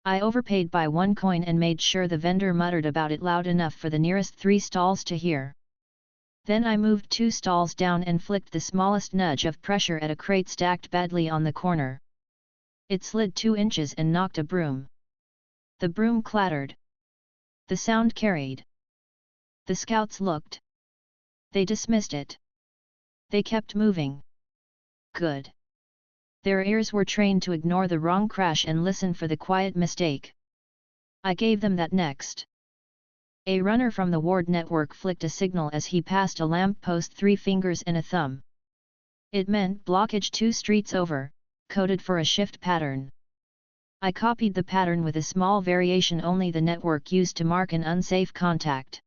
I overpaid by 1 coin and made sure the vendor muttered about it loud enough for the nearest 3 stalls to hear. Then I moved 2 stalls down and flicked the smallest nudge of pressure at a crate stacked badly on the corner. It slid 2 inches and knocked a broom. The broom clattered. The sound carried. The scouts looked. They dismissed it. They kept moving. Good. Their ears were trained to ignore the wrong crash and listen for the quiet mistake. I gave them that next. A runner from the ward network flicked a signal as he passed a lamp post 3 fingers and a thumb. It meant blockage 2 streets over, coded for a shift pattern. I copied the pattern with a small variation only the network used to mark an unsafe contact.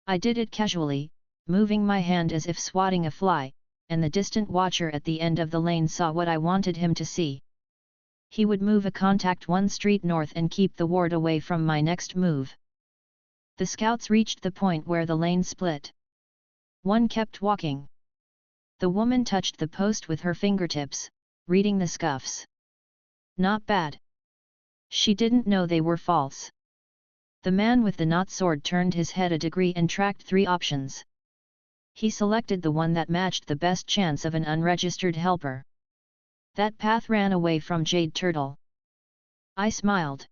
I did it casually, moving my hand as if swatting a fly, and the distant watcher at the end of the lane saw what I wanted him to see. He would move a contact 1 street north and keep the ward away from my next move. The scouts reached the point where the lane split. One kept walking. The woman touched the post with her fingertips, reading the scuffs. Not bad. She didn't know they were false. The man with the knot sword turned his head a degree and tracked 3 options. He selected the one that matched the best chance of an unregistered helper. That path ran away from Jade Turtle. I smiled.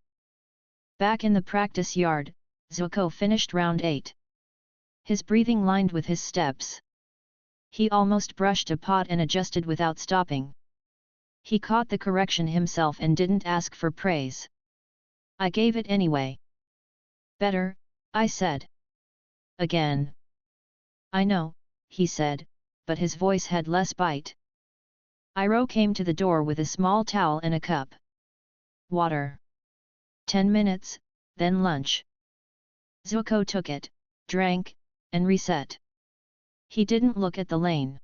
Back in the practice yard, Zuko finished round 8. His breathing lined with his steps. He almost brushed a pot and adjusted without stopping. He caught the correction himself and didn't ask for praise. I gave it anyway. Better, I said. Again. I know, he said, but his voice had less bite. Iroh came to the door with a small towel and a cup. Water. 10 minutes, then lunch. Zuko took it, drank, and reset. He didn't look at the lane.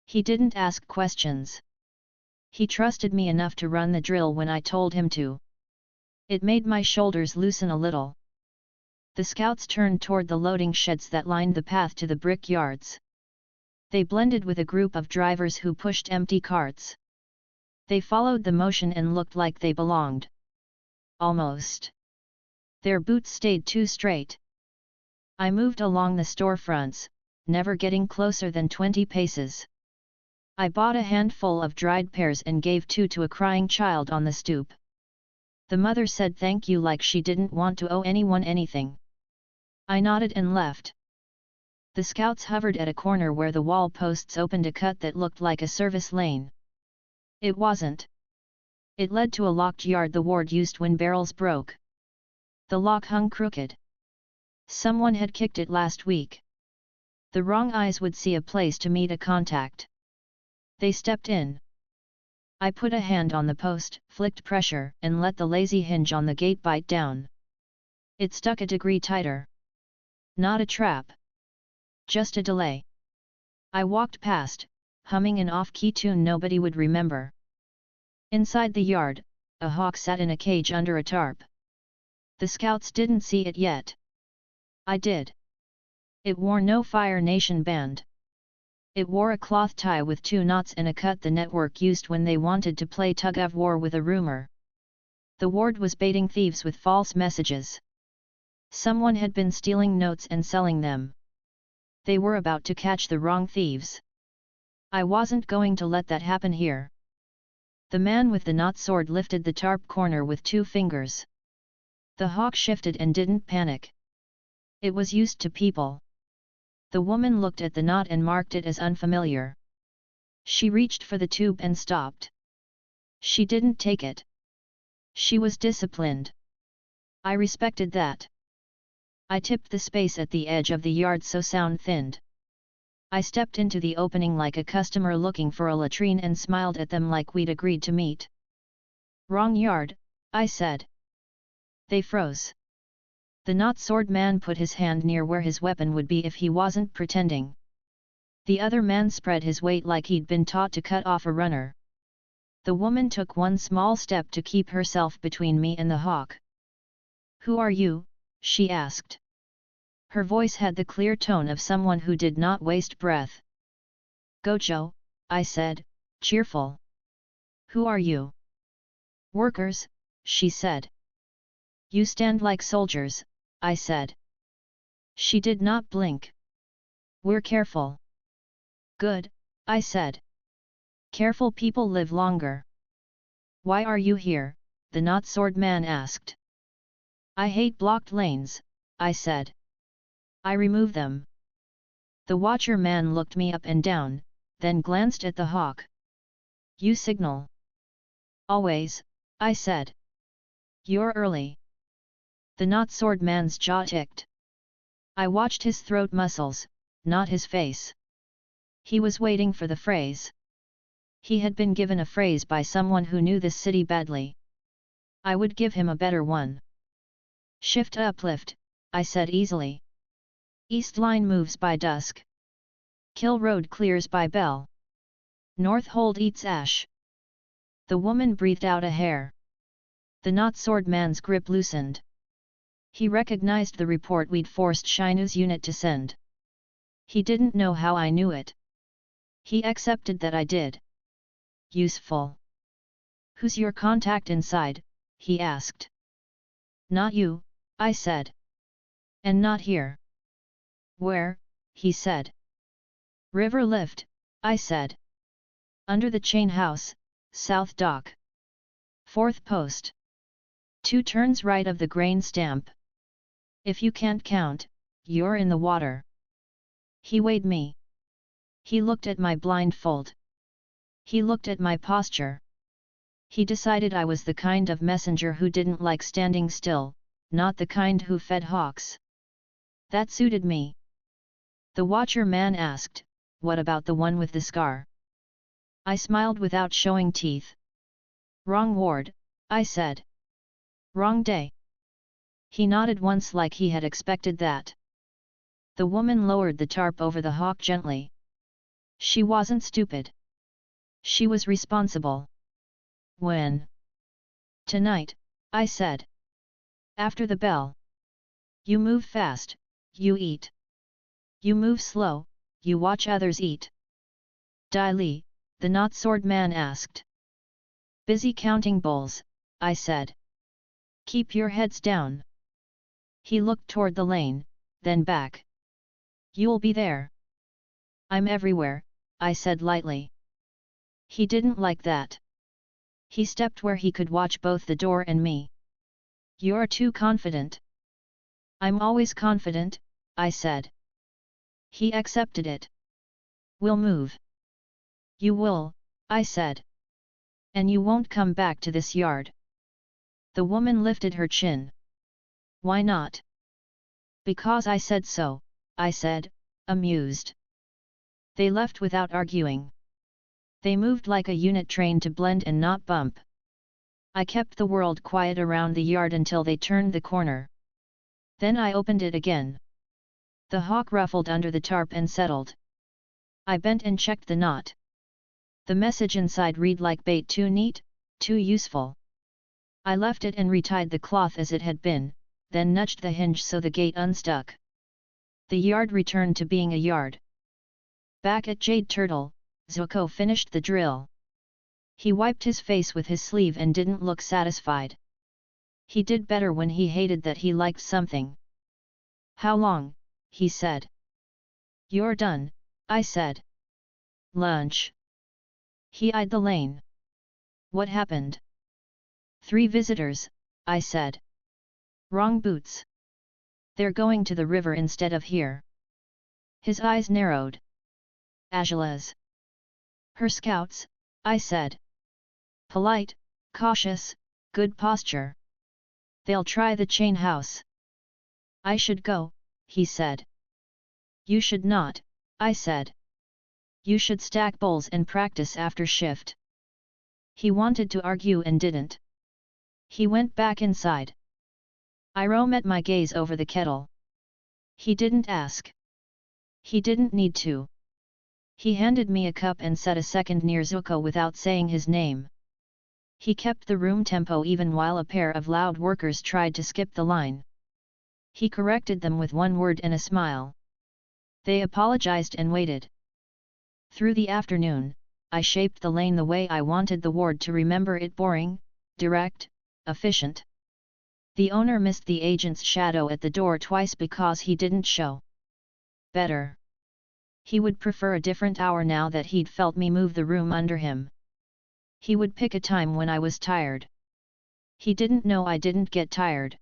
He didn't ask questions. He trusted me enough to run the drill when I told him to. It made my shoulders loosen a little. The scouts turned toward the loading sheds that lined the path to the brick yards. They blended with a group of drivers who pushed empty carts. They followed the motion and looked like they belonged. Almost. Their boots stayed too straight. I moved along the storefronts, never getting closer than 20 paces. I bought a handful of dried pears and gave 2 to a crying child on the stoop. The mother said thank you like she didn't want to owe anyone anything. I nodded and left. The scouts hovered at a corner where the wall posts opened a cut that looked like a service lane. It wasn't. It led to a locked yard the ward used when barrels broke. The lock hung crooked. Someone had kicked it last week. The wrong eyes would see a place to meet a contact. They stepped in. I put a hand on the post, flicked pressure, and let the lazy hinge on the gate bite down. It stuck a degree tighter. Not a trap. Just a delay. I walked past, humming an off-key tune nobody would remember. Inside the yard, a hawk sat in a cage under a tarp. The scouts didn't see it yet. I did. It wore no Fire Nation band. It wore a cloth tie with 2 knots and a cut the network used when they wanted to play tug-of-war with a rumor. The ward was baiting thieves with false messages. Someone had been stealing notes and selling them. They were about to catch the wrong thieves. I wasn't going to let that happen here. The man with the knot sword lifted the tarp corner with 2 fingers. The hawk shifted and didn't panic. It was used to people. The woman looked at the knot and marked it as unfamiliar. She reached for the tube and stopped. She didn't take it. She was disciplined. I respected that. I tipped the space at the edge of the yard so sound thinned. I stepped into the opening like a customer looking for a latrine and smiled at them like we'd agreed to meet. Wrong yard, I said. They froze. The knot sword man put his hand near where his weapon would be if he wasn't pretending. The other man spread his weight like he'd been taught to cut off a runner. The woman took one small step to keep herself between me and the hawk. Who are you? She asked. Her voice had the clear tone of someone who did not waste breath. Gojo, I said, cheerful. Who are you? Workers, she said. You stand like soldiers, I said. She did not blink. We're careful. Good, I said. Careful people live longer. Why are you here? The knot sword man asked. I hate blocked lanes, I said. I remove them. The watcher man looked me up and down, then glanced at the hawk. You signal. Always, I said. You're early. The knot sword man's jaw ticked. I watched his throat muscles, not his face. He was waiting for the phrase. He had been given a phrase by someone who knew this city badly. I would give him a better one. Shift uplift, I said easily. East line moves by dusk. Kill road clears by bell. North hold eats ash. The woman breathed out a hair. The knot sword man's grip loosened. He recognized the report we'd forced Shinu's unit to send. He didn't know how I knew it. He accepted that I did. Useful. Who's your contact inside? He asked. Not you, I said. And not here. Where? He said. River lift, I said. Under the chain house, South Dock. 4th post. 2 turns right of the grain stamp. If you can't count, you're in the water. He weighed me. He looked at my blindfold. He looked at my posture. He decided I was the kind of messenger who didn't like standing still, not the kind who fed hawks. That suited me. The watcher man asked, what about the one with the scar? I smiled without showing teeth. Wrong ward, I said. Wrong day. He nodded once like he had expected that. The woman lowered the tarp over the hawk gently. She wasn't stupid. She was responsible. When? Tonight, I said. After the bell. You move fast, you eat. You move slow, you watch others eat. Dai Li, the knot sword man asked. Busy counting bowls, I said. Keep your heads down. He looked toward the lane, then back. You'll be there. I'm everywhere, I said lightly. He didn't like that. He stepped where he could watch both the door and me. You're too confident. I'm always confident, I said. He accepted it. We'll move. You will, I said. And you won't come back to this yard. The woman lifted her chin. Why not? Because I said so, I said, amused. They left without arguing. They moved like a unit trained to blend and not bump. I kept the world quiet around the yard until they turned the corner. Then I opened it again. The hawk ruffled under the tarp and settled. I bent and checked the knot. The message inside read like bait, too neat, too useful. I left it and retied the cloth as it had been, then nudged the hinge so the gate unstuck. The yard returned to being a yard. Back at Jade Turtle, Zuko finished the drill. He wiped his face with his sleeve and didn't look satisfied. He did better when he hated that he liked something. How long? He said. You're done, I said. Lunch. He eyed the lane. What happened? 3 visitors, I said. Wrong boots. They're going to the river instead of here. His eyes narrowed. Azula's. Her scouts, I said. Polite, cautious, good posture. They'll try the chain house. I should go, he said. You should not, I said. You should stack bowls and practice after shift. He wanted to argue and didn't. He went back inside. Iroh met my gaze over the kettle. He didn't ask. He didn't need to. He handed me a cup and set a second near Zuko without saying his name. He kept the room tempo even while a pair of loud workers tried to skip the line. He corrected them with one word and a smile. They apologized and waited. Through the afternoon, I shaped the lane the way I wanted the ward to remember it: boring, direct, efficient. The owner missed the agent's shadow at the door twice because he didn't show. Better. He would prefer a different hour now that he'd felt me move the room under him. He would pick a time when I was tired. He didn't know I didn't get tired.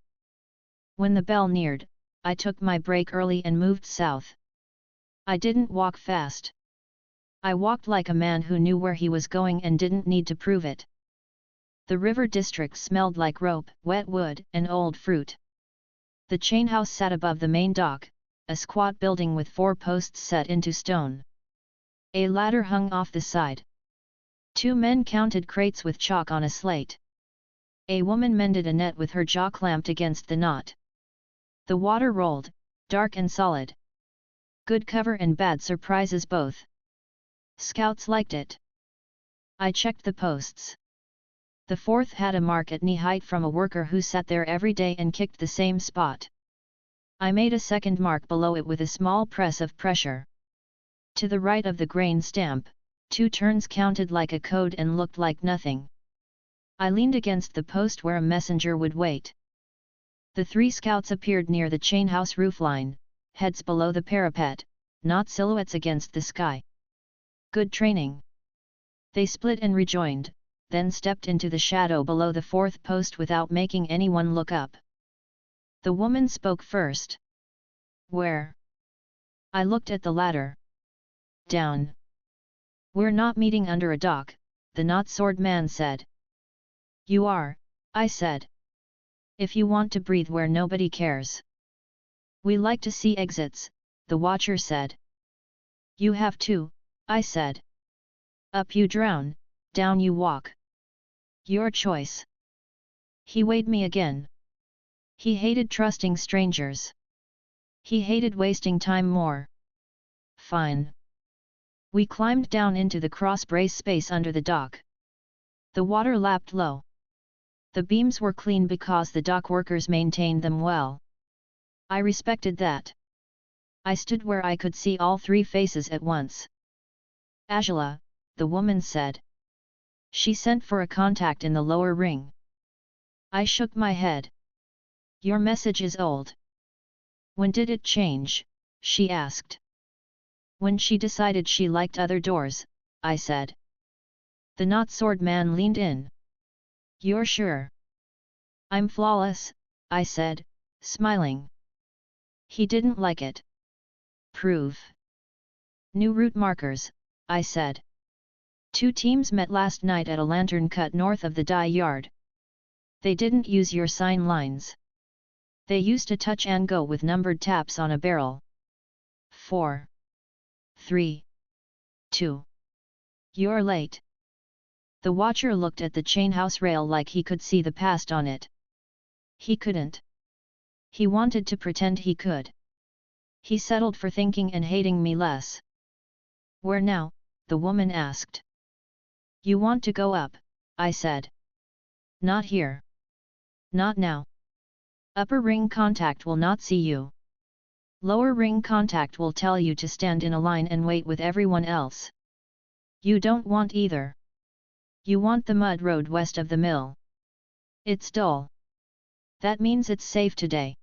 When the bell neared, I took my break early and moved south. I didn't walk fast. I walked like a man who knew where he was going and didn't need to prove it. The river district smelled like rope, wet wood, and old fruit. The chain house sat above the main dock, a squat building with 4 posts set into stone. A ladder hung off the side. 2 men counted crates with chalk on a slate. A woman mended a net with her jaw clamped against the knot. The water rolled, dark and solid. Good cover and bad surprises both. Scouts liked it. I checked the posts. The 4th had a mark at knee height from a worker who sat there every day and kicked the same spot. I made a second mark below it with a small press of pressure. To the right of the grain stamp, 2 turns counted like a code and looked like nothing. I leaned against the post where a messenger would wait. The 3 scouts appeared near the chain house roofline, heads below the parapet, not silhouettes against the sky. Good training. They split and rejoined, then stepped into the shadow below the 4th post without making anyone look up. The woman spoke first. Where? I looked at the ladder. Down. We're not meeting under a dock, the not-sword man said. You are, I said. If you want to breathe where nobody cares. We like to see exits, the watcher said. You have to, I said. Up you drown, down you walk. Your choice. He weighed me again. He hated trusting strangers. He hated wasting time more. Fine. We climbed down into the cross-brace space under the dock. The water lapped low. The beams were clean because the dock workers maintained them well. I respected that. I stood where I could see all 3 faces at once. Azula, the woman said. She sent for a contact in the lower ring. I shook my head. Your message is old. When did it change? She asked. When she decided she liked other doors, I said. The not-sword man leaned in. You're sure? I'm flawless, I said, smiling. He didn't like it. Prove. New route markers, I said. 2 teams met last night at a lantern cut north of the dye yard. They didn't use your sign lines. They used a touch and go with numbered taps on a barrel. 4. 3. 2. You're late. The watcher looked at the chain house rail like he could see the past on it. He couldn't. He wanted to pretend he could. He settled for thinking and hating me less. Where now? The woman asked. You want to go up, I said. Not here. Not now. Upper ring contact will not see you. Lower ring contact will tell you to stand in a line and wait with everyone else. You don't want either. You want the mud road west of the mill. It's dull. That means it's safe today.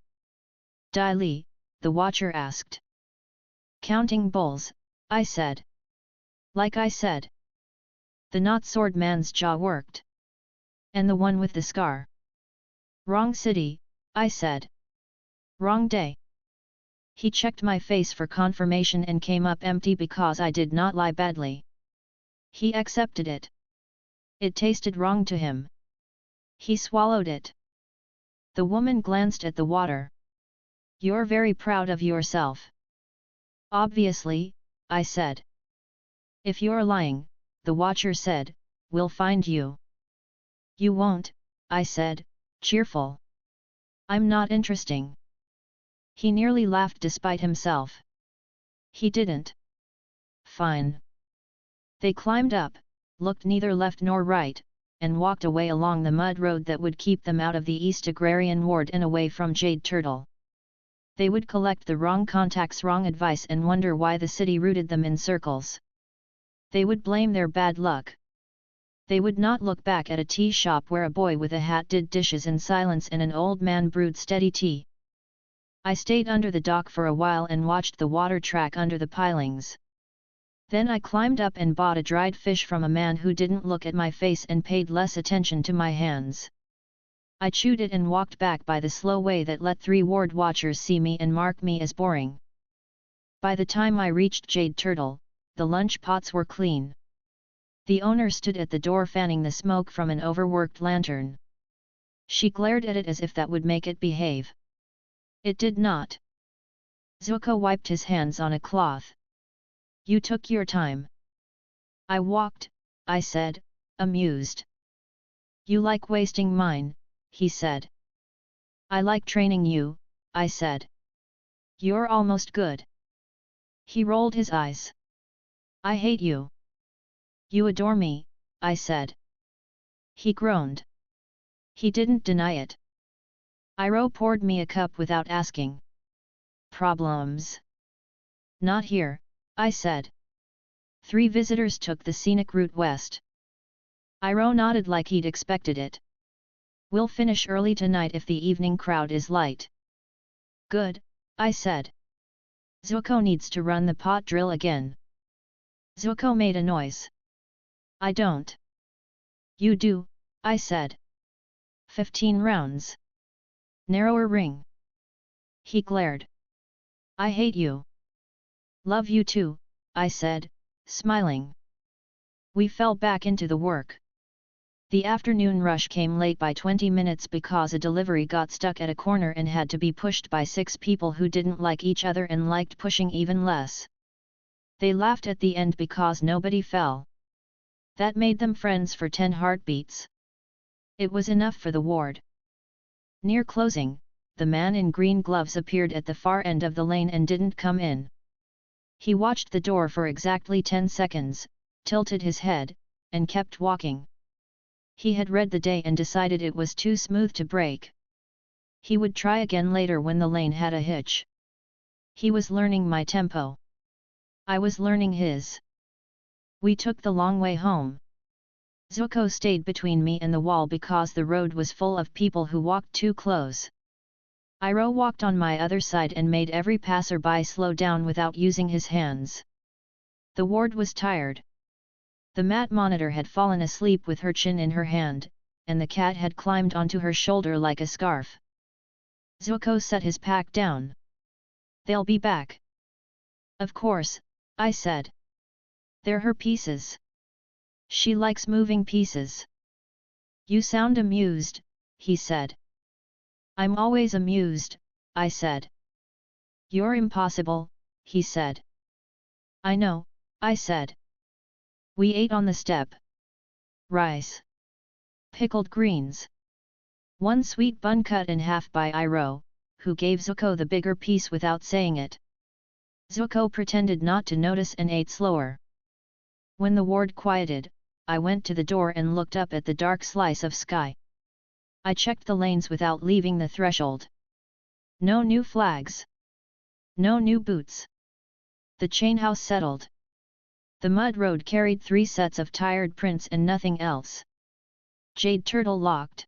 Dai Li, the watcher asked. Counting bowls, I said. Like I said. The not sword man's jaw worked. And the one with the scar. Wrong city, I said. Wrong day. He checked my face for confirmation and came up empty because I did not lie badly. He accepted it. It tasted wrong to him. He swallowed it. The woman glanced at the water. You're very proud of yourself. Obviously, I said. If you're lying, the watcher said, we'll find you. You won't, I said, cheerful. I'm not interesting. He nearly laughed despite himself. He didn't. Fine. They climbed up, looked neither left nor right, and walked away along the mud road that would keep them out of the East Agrarian Ward and away from Jade Turtle. They would collect the wrong contacts, wrong advice, and wonder why the city routed them in circles. They would blame their bad luck. They would not look back at a tea shop where a boy with a hat did dishes in silence and an old man brewed steady tea. I stayed under the dock for a while and watched the water track under the pilings. Then I climbed up and bought a dried fish from a man who didn't look at my face and paid less attention to my hands. I chewed it and walked back by the slow way that let 3 ward watchers see me and mark me as boring. By the time I reached Jade Turtle, the lunch pots were clean. The owner stood at the door fanning the smoke from an overworked lantern. She glared at it as if that would make it behave. It did not. Zuko wiped his hands on a cloth. You took your time. I walked, I said, amused. You like wasting mine, he said. I like training you, I said. You're almost good. He rolled his eyes. I hate you. You adore me, I said. He groaned. He didn't deny it. Iroh poured me a cup without asking. Problems? Not here, I said. 3 visitors took the scenic route west. Iroh nodded like he'd expected it. We'll finish early tonight if the evening crowd is light. Good, I said. Zuko needs to run the pot drill again. Zuko made a noise. I don't. You do, I said. 15 rounds. Narrower ring. He glared. I hate you. Love you too, I said, smiling. We fell back into the work. The afternoon rush came late by 20 minutes because a delivery got stuck at a corner and had to be pushed by 6 people who didn't like each other and liked pushing even less. They laughed at the end because nobody fell. That made them friends for 10 heartbeats. It was enough for the ward. Near closing, the man in green gloves appeared at the far end of the lane and didn't come in. He watched the door for exactly 10 seconds, tilted his head, and kept walking. He had read the day and decided it was too smooth to break. He would try again later when the lane had a hitch. He was learning my tempo. I was learning his. We took the long way home. Zuko stayed between me and the wall because the road was full of people who walked too close. Iroh walked on my other side and made every passerby slow down without using his hands. The ward was tired. The mat monitor had fallen asleep with her chin in her hand, and the cat had climbed onto her shoulder like a scarf. Zuko set his pack down. They'll be back. Of course, I said. They're her pieces. She likes moving pieces. You sound amused, he said. I'm always amused, I said. You're impossible, he said. I know, I said. We ate on the step. Rice. Pickled greens. 1 sweet bun cut in half by Iroh, who gave Zuko the bigger piece without saying it. Zuko pretended not to notice and ate slower. When the ward quieted, I went to the door and looked up at the dark slice of sky. I checked the lanes without leaving the threshold. No new flags. No new boots. The chain house settled. The mud road carried 3 sets of tired prints and nothing else. Jade Turtle locked.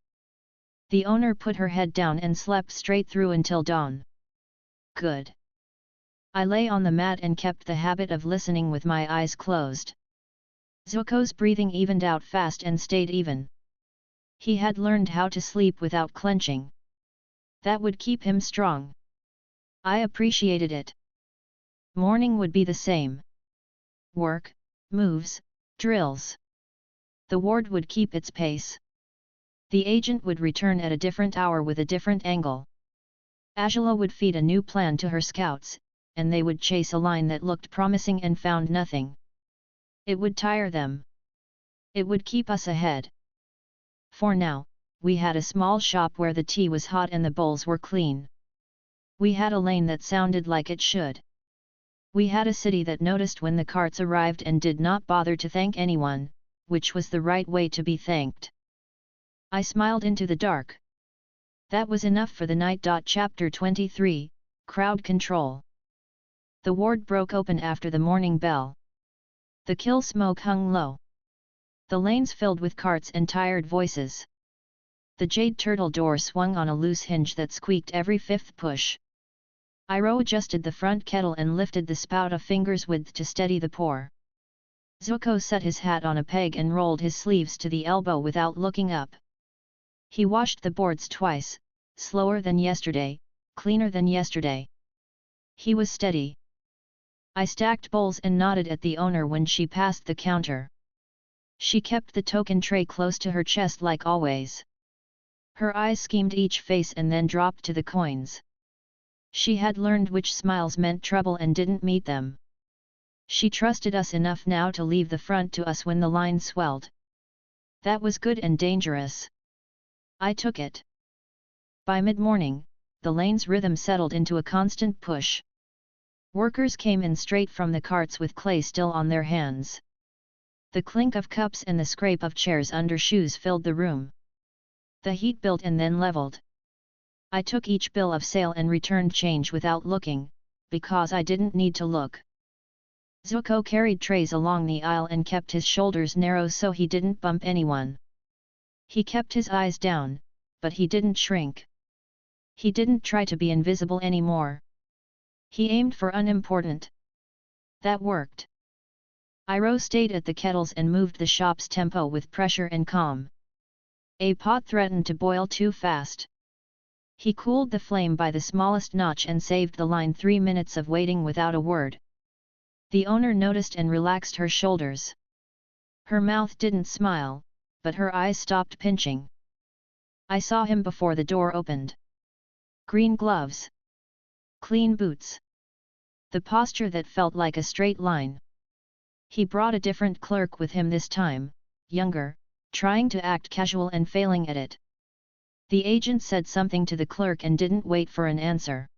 The owner put her head down and slept straight through until dawn. Good. I lay on the mat and kept the habit of listening with my eyes closed. Zuko's breathing evened out fast and stayed even. He had learned how to sleep without clenching. That would keep him strong. I appreciated it. Morning would be the same. Work, moves, drills. The ward would keep its pace. The agent would return at a different hour with a different angle. Azula would feed a new plan to her scouts, and they would chase a line that looked promising and found nothing. It would tire them. It would keep us ahead. For now, we had a small shop where the tea was hot and the bowls were clean. We had a lane that sounded like it should. We had a city that noticed when the carts arrived and did not bother to thank anyone, which was the right way to be thanked. I smiled into the dark. That was enough for the night. Chapter 23, Crowd Control. The ward broke open after the morning bell. The kill smoke hung low. The lanes filled with carts and tired voices. The jade turtle door swung on a loose hinge that squeaked every fifth push. Iroh adjusted the front kettle and lifted the spout a finger's width to steady the pour. Zuko set his hat on a peg and rolled his sleeves to the elbow without looking up. He washed the boards twice, slower than yesterday, cleaner than yesterday. He was steady. I stacked bowls and nodded at the owner when she passed the counter. She kept the token tray close to her chest like always. Her eyes schemed each face and then dropped to the coins. She had learned which smiles meant trouble and didn't meet them. She trusted us enough now to leave the front to us when the line swelled. That was good and dangerous. I took it. By mid-morning, the lane's rhythm settled into a constant push. Workers came in straight from the carts with clay still on their hands. The clink of cups and the scrape of chairs under shoes filled the room. The heat built and then leveled. I took each bill of sale and returned change without looking, because I didn't need to look. Zuko carried trays along the aisle and kept his shoulders narrow so he didn't bump anyone. He kept his eyes down, but he didn't shrink. He didn't try to be invisible anymore. He aimed for unimportant. That worked. Iroh stayed at the kettles and moved the shop's tempo with pressure and calm. A pot threatened to boil too fast. He cooled the flame by the smallest notch and saved the line 3 minutes of waiting without a word. The owner noticed and relaxed her shoulders. Her mouth didn't smile, but her eyes stopped pinching. I saw him before the door opened. Green gloves. Clean boots. The posture that felt like a straight line. He brought a different clerk with him this time, younger, trying to act casual and failing at it. The agent said something to the clerk and didn't wait for an answer.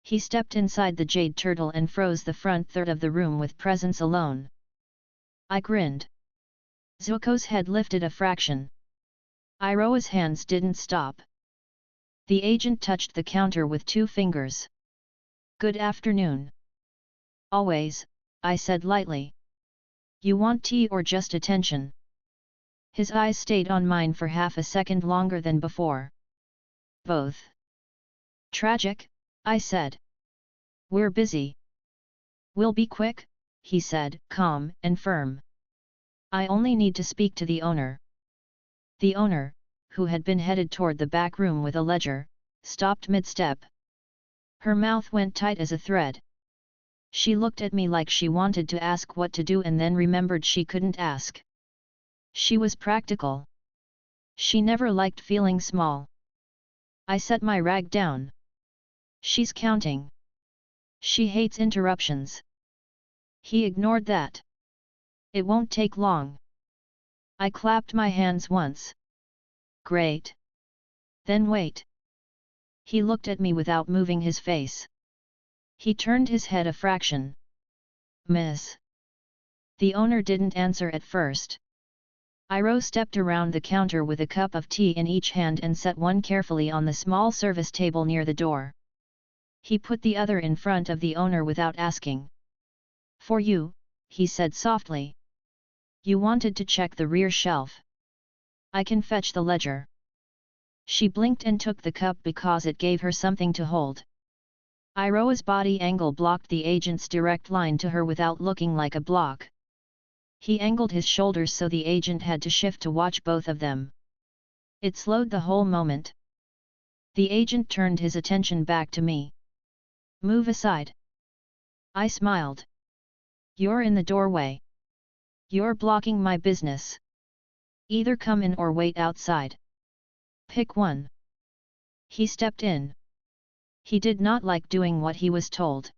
He stepped inside the jade turtle and froze the front third of the room with presence alone. I grinned. Zuko's head lifted a fraction. Iroh's hands didn't stop. The agent touched the counter with 2 fingers. Good afternoon. Always, I said lightly. You want tea or just attention? His eyes stayed on mine for half a second longer than before. Both. Tragic, I said. We're busy. We'll be quick, he said, calm and firm. I only need to speak to the owner. The owner, who had been headed toward the back room with a ledger, stopped mid-step. Her mouth went tight as a thread. She looked at me like she wanted to ask what to do and then remembered she couldn't ask. She was practical. She never liked feeling small. I set my rag down. She's counting. She hates interruptions. He ignored that. It won't take long. I clapped my hands once. Great. Then wait. He looked at me without moving his face. He turned his head a fraction. Miss. The owner didn't answer at first. Iroh stepped around the counter with a cup of tea in each hand and set one carefully on the small service table near the door. He put the other in front of the owner without asking. For you, he said softly. You wanted to check the rear shelf. I can fetch the ledger. She blinked and took the cup because it gave her something to hold. Iroha's body angle blocked the agent's direct line to her without looking like a block. He angled his shoulders so the agent had to shift to watch both of them. It slowed the whole moment. The agent turned his attention back to me. "Move aside." I smiled. "You're in the doorway. You're blocking my business. Either come in or wait outside. Pick one." He stepped in. He did not like doing what he was told.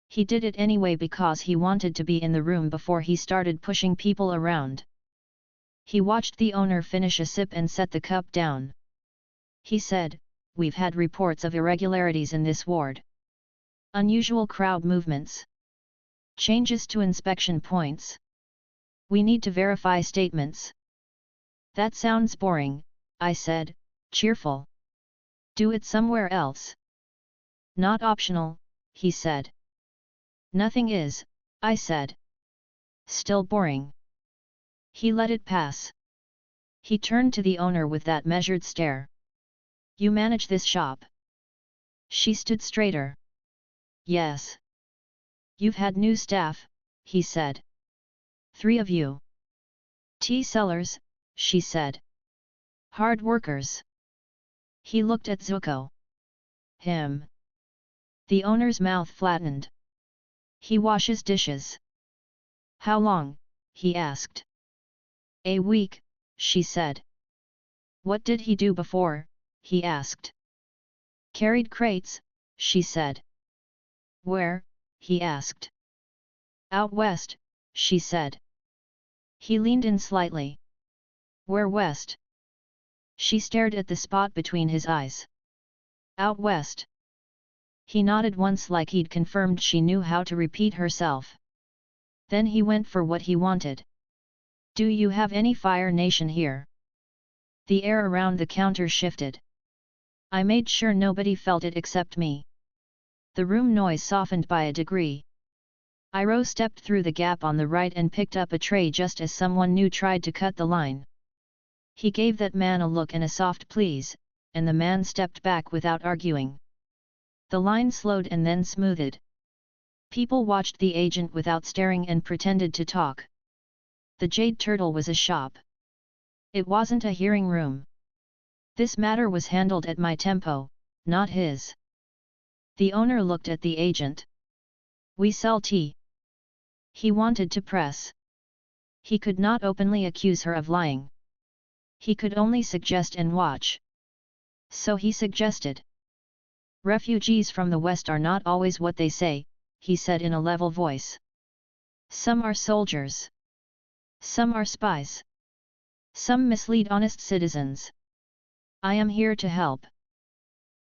He did it anyway because he wanted to be in the room before he started pushing people around. He watched the owner finish a sip and set the cup down. He said, "We've had reports of irregularities in this ward. Unusual crowd movements. Changes to inspection points. We need to verify statements." "That sounds boring," I said, cheerful. "Do it somewhere else." "Not optional," he said. "Nothing is," I said. "Still boring." He let it pass. He turned to the owner with that measured stare. "You manage this shop?" She stood straighter. "Yes." "You've had new staff," he said. "3 of you." "Tea sellers," she said. "Hard workers." He looked at Zuko. "Him." The owner's mouth flattened. "He washes dishes." "How long?" he asked. "A week," she said. "What did he do before?" he asked. "Carried crates," she said. "Where?" he asked. "Out west," she said. He leaned in slightly. "Where west?" She stared at the spot between his eyes. "Out west." He nodded once like he'd confirmed she knew how to repeat herself. Then he went for what he wanted. "Do you have any Fire Nation here?" The air around the counter shifted. I made sure nobody felt it except me. The room noise softened by a degree. Iroh stepped through the gap on the right and picked up a tray just as someone new tried to cut the line. He gave that man a look and a soft please, and the man stepped back without arguing. The line slowed and then smoothed. People watched the agent without staring and pretended to talk. The Jade Turtle was a shop. It wasn't a hearing room. This matter was handled at my tempo, not his. The owner looked at the agent. "We sell tea." He wanted to press. He could not openly accuse her of lying. He could only suggest and watch. So he suggested. "Refugees from the West are not always what they say," he said in a level voice. "Some are soldiers. Some are spies. Some mislead honest citizens. I am here to help."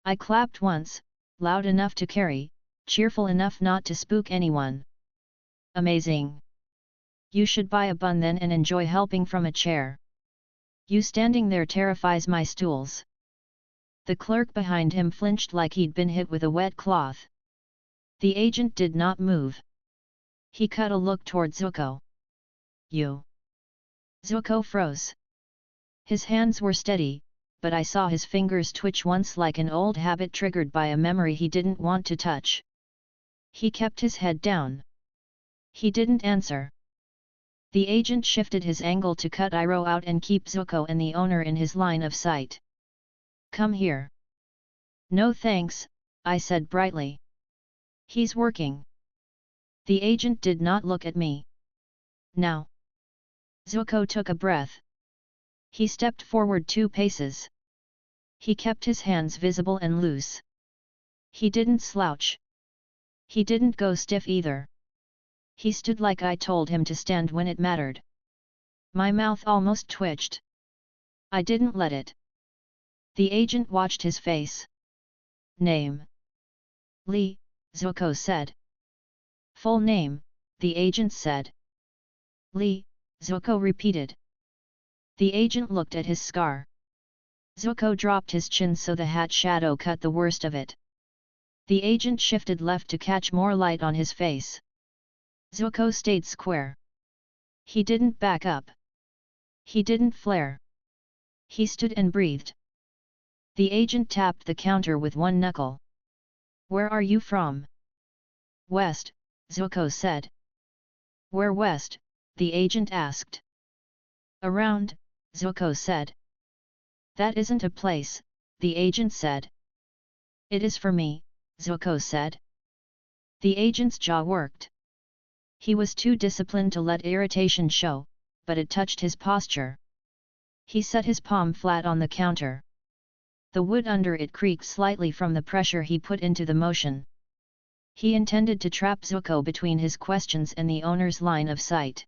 I clapped once, loud enough to carry, cheerful enough not to spook anyone. "Amazing. You should buy a bun then and enjoy helping from a chair. You standing there terrifies my stools." The clerk behind him flinched like he'd been hit with a wet cloth. The agent did not move. He cut a look toward Zuko. "You." Zuko froze. His hands were steady, but I saw his fingers twitch once like an old habit triggered by a memory he didn't want to touch. He kept his head down. He didn't answer. The agent shifted his angle to cut Iroh out and keep Zuko and the owner in his line of sight. "Come here." "No thanks," I said brightly. "He's working." The agent did not look at me. "Now." Zuko took a breath. He stepped forward 2 paces. He kept his hands visible and loose. He didn't slouch. He didn't go stiff either. He stood like I told him to stand when it mattered. My mouth almost twitched. I didn't let it. The agent watched his face. "Name?" "Lee," Zuko said. "Full name," the agent said. "Lee," Zuko repeated. The agent looked at his scar. Zuko dropped his chin so the hat shadow cut the worst of it. The agent shifted left to catch more light on his face. Zuko stayed square. He didn't back up. He didn't flare. He stood and breathed. The agent tapped the counter with one knuckle. Where are you from? West, Zuko said. Where west? The agent asked. Around, Zuko said. That isn't a place, the agent said. It is for me, Zuko said. The agent's jaw worked. He was too disciplined to let irritation show, but it touched his posture. He set his palm flat on the counter. The wood under it creaked slightly from the pressure he put into the motion. He intended to trap Zuko between his questions and the owner's line of sight.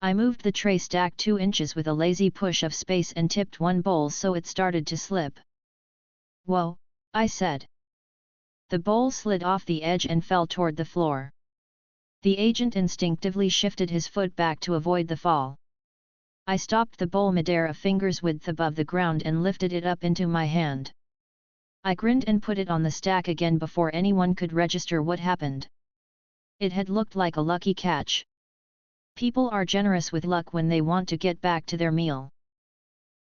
I moved the tray stack 2 inches with a lazy push of space and tipped one bowl so it started to slip. Whoa, I said. The bowl slid off the edge and fell toward the floor. The agent instinctively shifted his foot back to avoid the fall. I stopped the bowl midair a finger's width above the ground and lifted it up into my hand. I grinned and put it on the stack again before anyone could register what happened. It had looked like a lucky catch. People are generous with luck when they want to get back to their meal.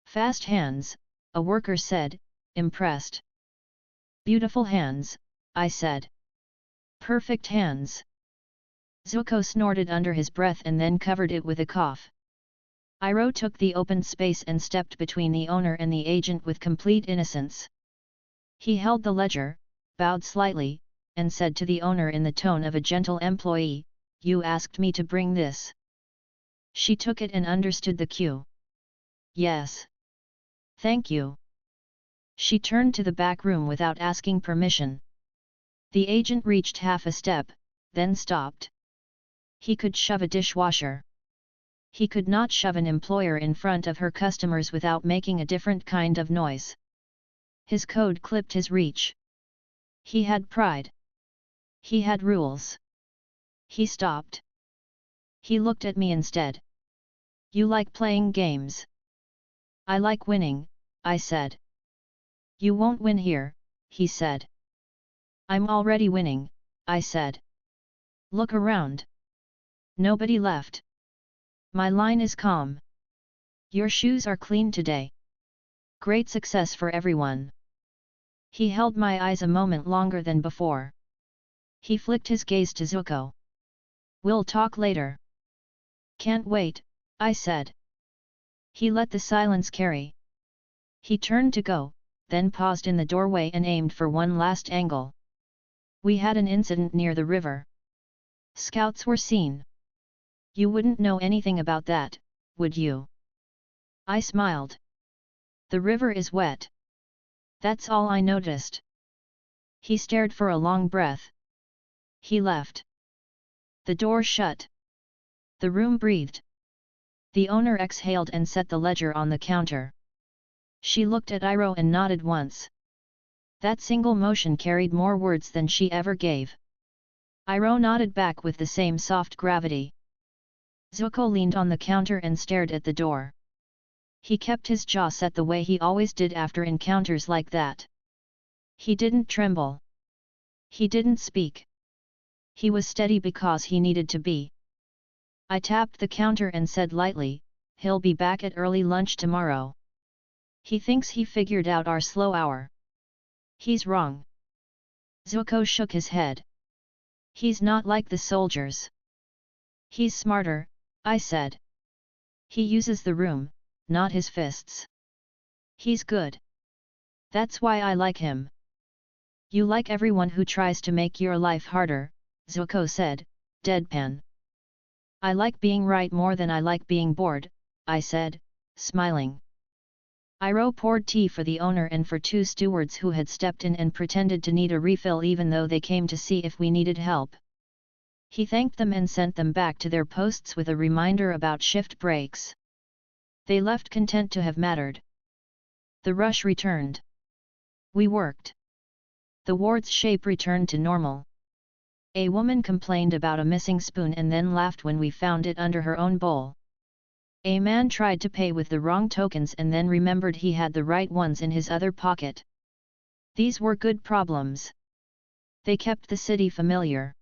Fast hands, a worker said, impressed. Beautiful hands, I said. Perfect hands. Zuko snorted under his breath and then covered it with a cough. Iroh took the open space and stepped between the owner and the agent with complete innocence. He held the ledger, bowed slightly, and said to the owner in the tone of a gentle employee, "You asked me to bring this." She took it and understood the cue. "Yes. Thank you." She turned to the back room without asking permission. The agent reached half a step, then stopped. He could shove a dishwasher. He could not shove an employer in front of her customers without making a different kind of noise. His code clipped his reach. He had pride. He had rules. He stopped. He looked at me instead. "You like playing games?" "I like winning," I said. "You won't win here," he said. "I'm already winning," I said. "Look around. Nobody left. My line is calm. Your shoes are clean today. Great success for everyone." He held my eyes a moment longer than before. He flicked his gaze to Zuko. "We'll talk later." "Can't wait," I said. He let the silence carry. He turned to go, then paused in the doorway and aimed for one last angle. "We had an incident near the river. Scouts were seen. You wouldn't know anything about that, would you?" I smiled. "The river is wet. That's all I noticed." He stared for a long breath. He left. The door shut. The room breathed. The owner exhaled and set the ledger on the counter. She looked at Iroh and nodded once. That single motion carried more words than she ever gave. Iroh nodded back with the same soft gravity. Zuko leaned on the counter and stared at the door. He kept his jaw set the way he always did after encounters like that. He didn't tremble. He didn't speak. He was steady because he needed to be. I tapped the counter and said lightly, "He'll be back at early lunch tomorrow. He thinks he figured out our slow hour. He's wrong." Zuko shook his head. "He's not like the soldiers." "He's smarter," I said. "He uses the room, not his fists. He's good. That's why I like him." "You like everyone who tries to make your life harder," Zuko said, deadpan. "I like being right more than I like being bored," I said, smiling. Iroh poured tea for the owner and for 2 stewards who had stepped in and pretended to need a refill even though they came to see if we needed help. He thanked them and sent them back to their posts with a reminder about shift breaks. They left content to have mattered. The rush returned. We worked. The ward's shape returned to normal. A woman complained about a missing spoon and then laughed when we found it under her own bowl. A man tried to pay with the wrong tokens and then remembered he had the right ones in his other pocket. These were good problems. They kept the city familiar.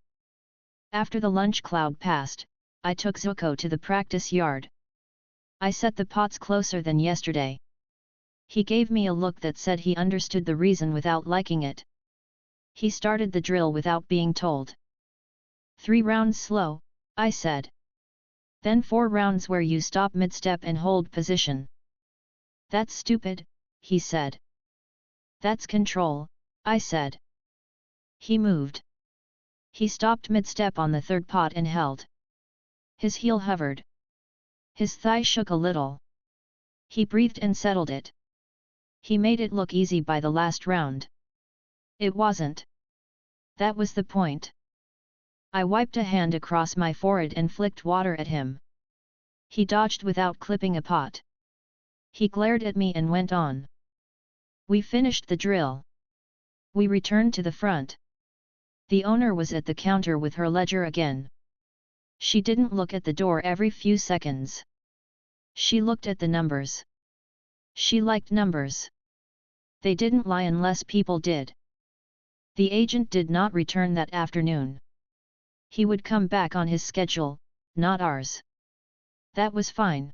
After the lunch cloud passed, I took Zuko to the practice yard. I set the pots closer than yesterday. He gave me a look that said he understood the reason without liking it. He started the drill without being told. 3 rounds slow, I said. Then 4 rounds where you stop mid-step and hold position. That's stupid, he said. That's control, I said. He moved. He stopped mid-step on the 3rd pot and held. His heel hovered. His thigh shook a little. He breathed and settled it. He made it look easy by the last round. It wasn't. That was the point. I wiped a hand across my forehead and flicked water at him. He dodged without clipping a pot. He glared at me and went on. We finished the drill. We returned to the front. The owner was at the counter with her ledger again. She didn't look at the door every few seconds. She looked at the numbers. She liked numbers. They didn't lie unless people did. The agent did not return that afternoon. He would come back on his schedule, not ours. That was fine.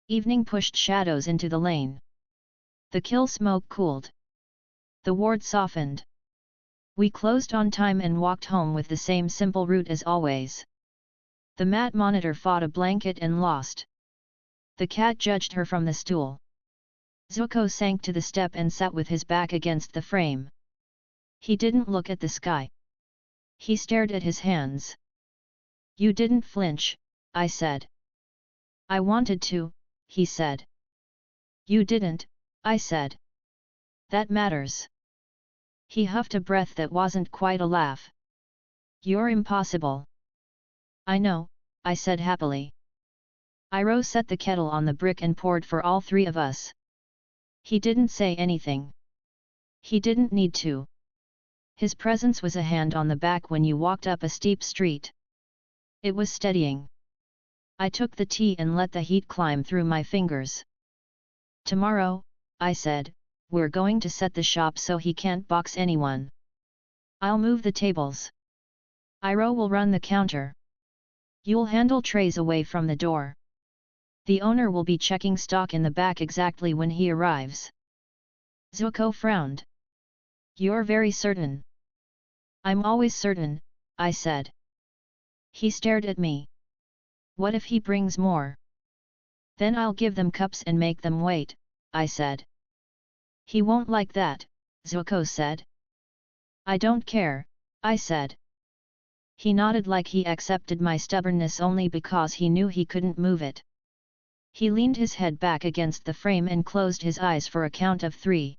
Evening pushed shadows into the lane. The kill smoke cooled. The ward softened. We closed on time and walked home with the same simple route as always. The mat monitor fought a blanket and lost. The cat judged her from the stool. Zuko sank to the step and sat with his back against the frame. He didn't look at the sky. He stared at his hands. You didn't flinch, I said. I wanted to, he said. You didn't, I said. That matters. He huffed a breath that wasn't quite a laugh. You're impossible. I know, I said happily. Iroh set the kettle on the brick and poured for all 3 of us. He didn't say anything. He didn't need to. His presence was a hand on the back when you walked up a steep street. It was steadying. I took the tea and let the heat climb through my fingers. Tomorrow, I said, we're going to set the shop so he can't box anyone. I'll move the tables. Iroh will run the counter. You'll handle trays away from the door. The owner will be checking stock in the back exactly when he arrives. Zuko frowned. You're very certain. I'm always certain, I said. He stared at me. What if he brings more? Then I'll give them cups and make them wait, I said. He won't like that, Zuko said. I don't care, I said. He nodded like he accepted my stubbornness only because he knew he couldn't move it. He leaned his head back against the frame and closed his eyes for a count of 3.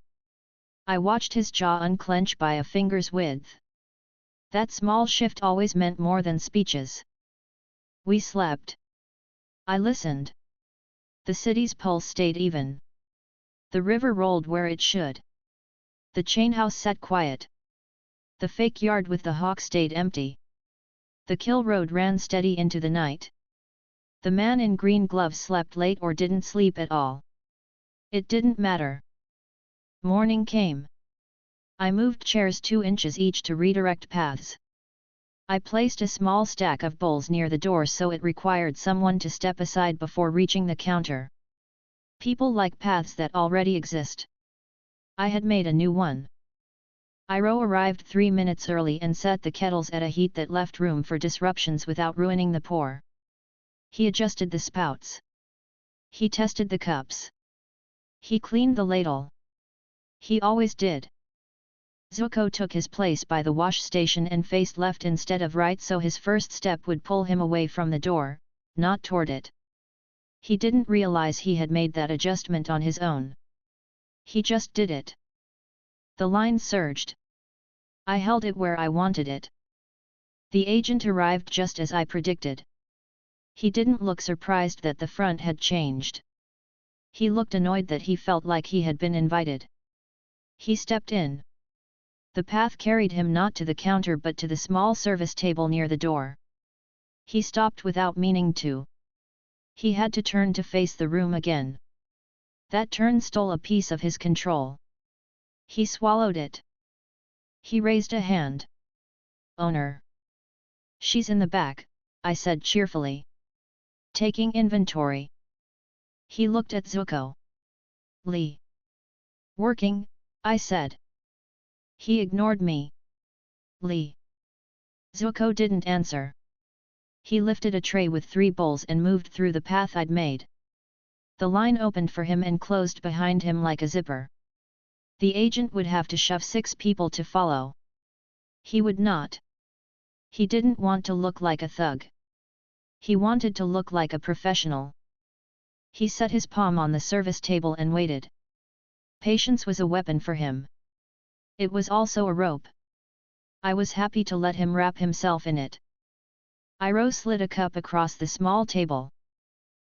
I watched his jaw unclench by a finger's width. That small shift always meant more than speeches. We slept. I listened. The city's pulse stayed even. The river rolled where it should. The chain house sat quiet. The fake yard with the hawk stayed empty. The kill road ran steady into the night. The man in green gloves slept late or didn't sleep at all. It didn't matter. Morning came. I moved chairs 2 inches each to redirect paths. I placed a small stack of bowls near the door so it required someone to step aside before reaching the counter. People like paths that already exist. I had made a new one. Iroh arrived 3 minutes early and set the kettles at a heat that left room for disruptions without ruining the pour. He adjusted the spouts. He tested the cups. He cleaned the ladle. He always did. Zuko took his place by the wash station and faced left instead of right so his first step would pull him away from the door, not toward it. He didn't realize he had made that adjustment on his own. He just did it. The line surged. I held it where I wanted it. The agent arrived just as I predicted. He didn't look surprised that the front had changed. He looked annoyed that he felt like he had been invited. He stepped in. The path carried him not to the counter but to the small service table near the door. He stopped without meaning to. He had to turn to face the room again. That turn stole a piece of his control. He swallowed it. He raised a hand. Owner. She's in the back, I said cheerfully. Taking inventory. He looked at Zuko. Lee. Working, I said. He ignored me, Li. Zuko didn't answer. He lifted a tray with 3 bowls and moved through the path I'd made. The line opened for him and closed behind him like a zipper. The agent would have to shove 6 people to follow. He would not. He didn't want to look like a thug. He wanted to look like a professional. He set his palm on the service table and waited. Patience was a weapon for him. It was also a rope. I was happy to let him wrap himself in it. Iroh slid a cup across the small table.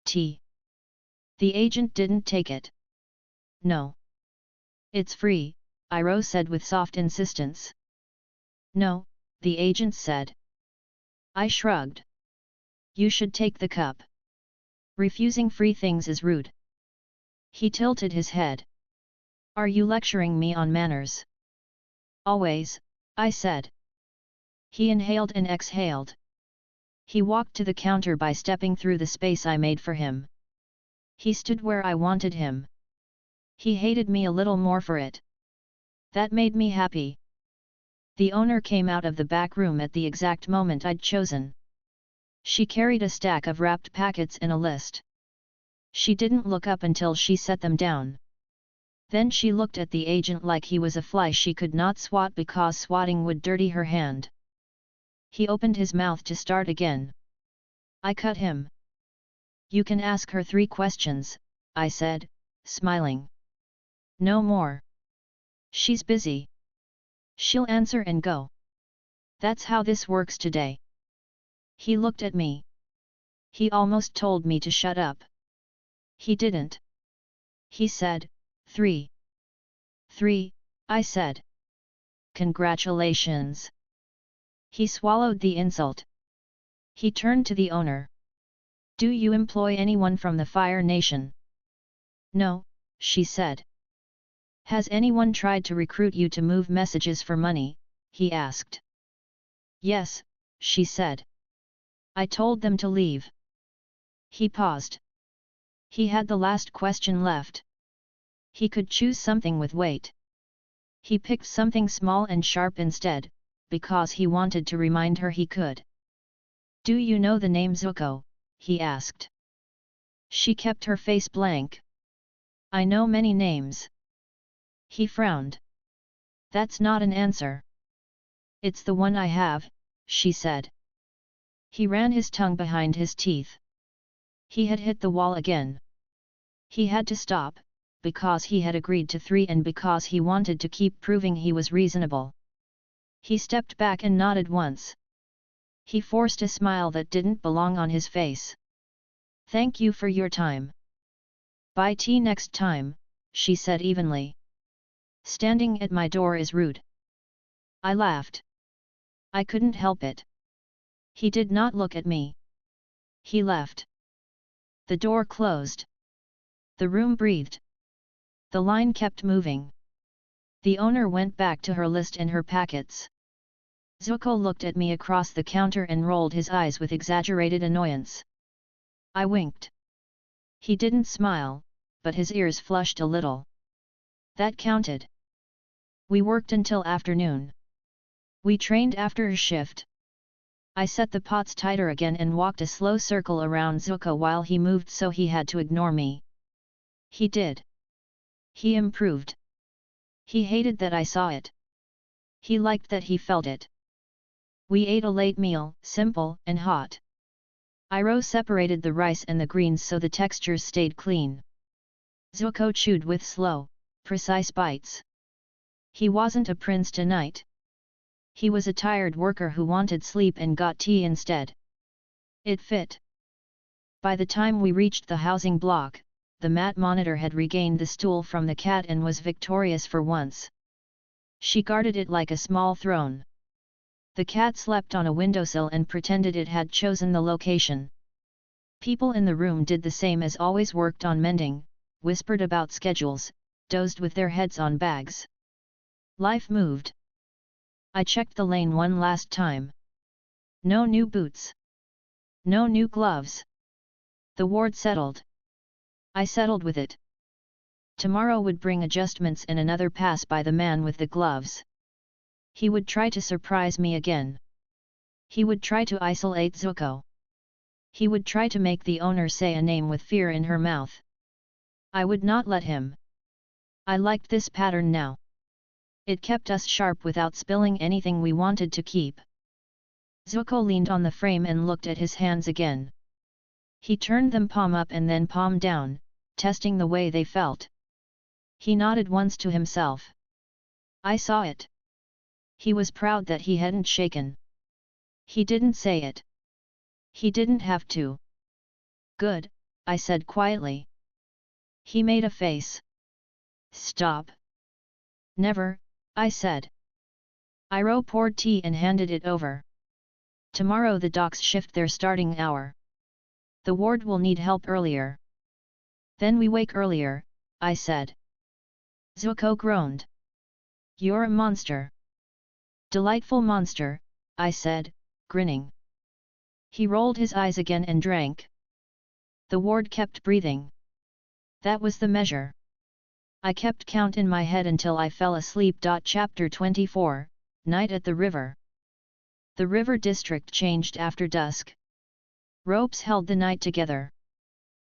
Tea. The agent didn't take it. No. It's free, Iroh said with soft insistence. No, the agent said. I shrugged. You should take the cup. Refusing free things is rude. He tilted his head. Are you lecturing me on manners? Always, I said. He inhaled and exhaled. He walked to the counter by stepping through the space I made for him. He stood where I wanted him. He hated me a little more for it. That made me happy. The owner came out of the back room at the exact moment I'd chosen. She carried a stack of wrapped packets and a list. She didn't look up until she set them down. Then she looked at the agent like he was a fly she could not swat because swatting would dirty her hand. He opened his mouth to start again. I cut him. You can ask her 3 questions, I said, smiling. No more. She's busy. She'll answer and go. That's how this works today. He looked at me. He almost told me to shut up. He didn't. He said, 3. 3, I said. Congratulations. He swallowed the insult. He turned to the owner. Do you employ anyone from the Fire Nation? No, she said. Has anyone tried to recruit you to move messages for money? He asked. Yes, she said. I told them to leave. He paused. He had the last question left. He could choose something with weight. He picked something small and sharp instead, because he wanted to remind her he could. Do you know the name Zuko? He asked. She kept her face blank. I know many names. He frowned. That's not an answer. It's the one I have, she said. He ran his tongue behind his teeth. He had hit the wall again. He had to stop, because he had agreed to 3 and because he wanted to keep proving he was reasonable. He stepped back and nodded once. He forced a smile that didn't belong on his face. Thank you for your time. Buy tea next time, she said evenly. Standing at my door is rude. I laughed. I couldn't help it. He did not look at me. He left. The door closed. The room breathed. The line kept moving. The owner went back to her list and her packets. Zuko looked at me across the counter and rolled his eyes with exaggerated annoyance. I winked. He didn't smile, but his ears flushed a little. That counted. We worked until afternoon. We trained after a shift. I set the pots tighter again and walked a slow circle around Zuko while he moved so he had to ignore me. He did. He improved. He hated that I saw it. He liked that he felt it. We ate a late meal, simple and hot. Iroh separated the rice and the greens so the textures stayed clean. Zuko chewed with slow, precise bites. He wasn't a prince tonight. He was a tired worker who wanted sleep and got tea instead. It fit. By the time we reached the housing block, the mat monitor had regained the stool from the cat and was victorious for once. She guarded it like a small throne. The cat slept on a windowsill and pretended it had chosen the location. People in the room did the same as always, worked on mending, whispered about schedules, dozed with their heads on bags. Life moved. I checked the lane one last time. No new boots. No new gloves. The ward settled. I settled with it. Tomorrow would bring adjustments and another pass by the man with the gloves. He would try to surprise me again. He would try to isolate Zuko. He would try to make the owner say a name with fear in her mouth. I would not let him. I liked this pattern now. It kept us sharp without spilling anything we wanted to keep. Zuko leaned on the frame and looked at his hands again. He turned them palm up and then palm down, testing the way they felt. He nodded once to himself. I saw it. He was proud that he hadn't shaken. He didn't say it. He didn't have to. Good, I said quietly. He made a face. Stop. Never, I said. Iroh poured tea and handed it over. Tomorrow the docks shift their starting hour. The ward will need help earlier. Then we wake earlier, I said. Zuko groaned. You're a monster. Delightful monster, I said, grinning. He rolled his eyes again and drank. The ward kept breathing. That was the measure. I kept count in my head until I fell asleep. Chapter 24, Night at the River. The river district changed after dusk. Ropes held the night together.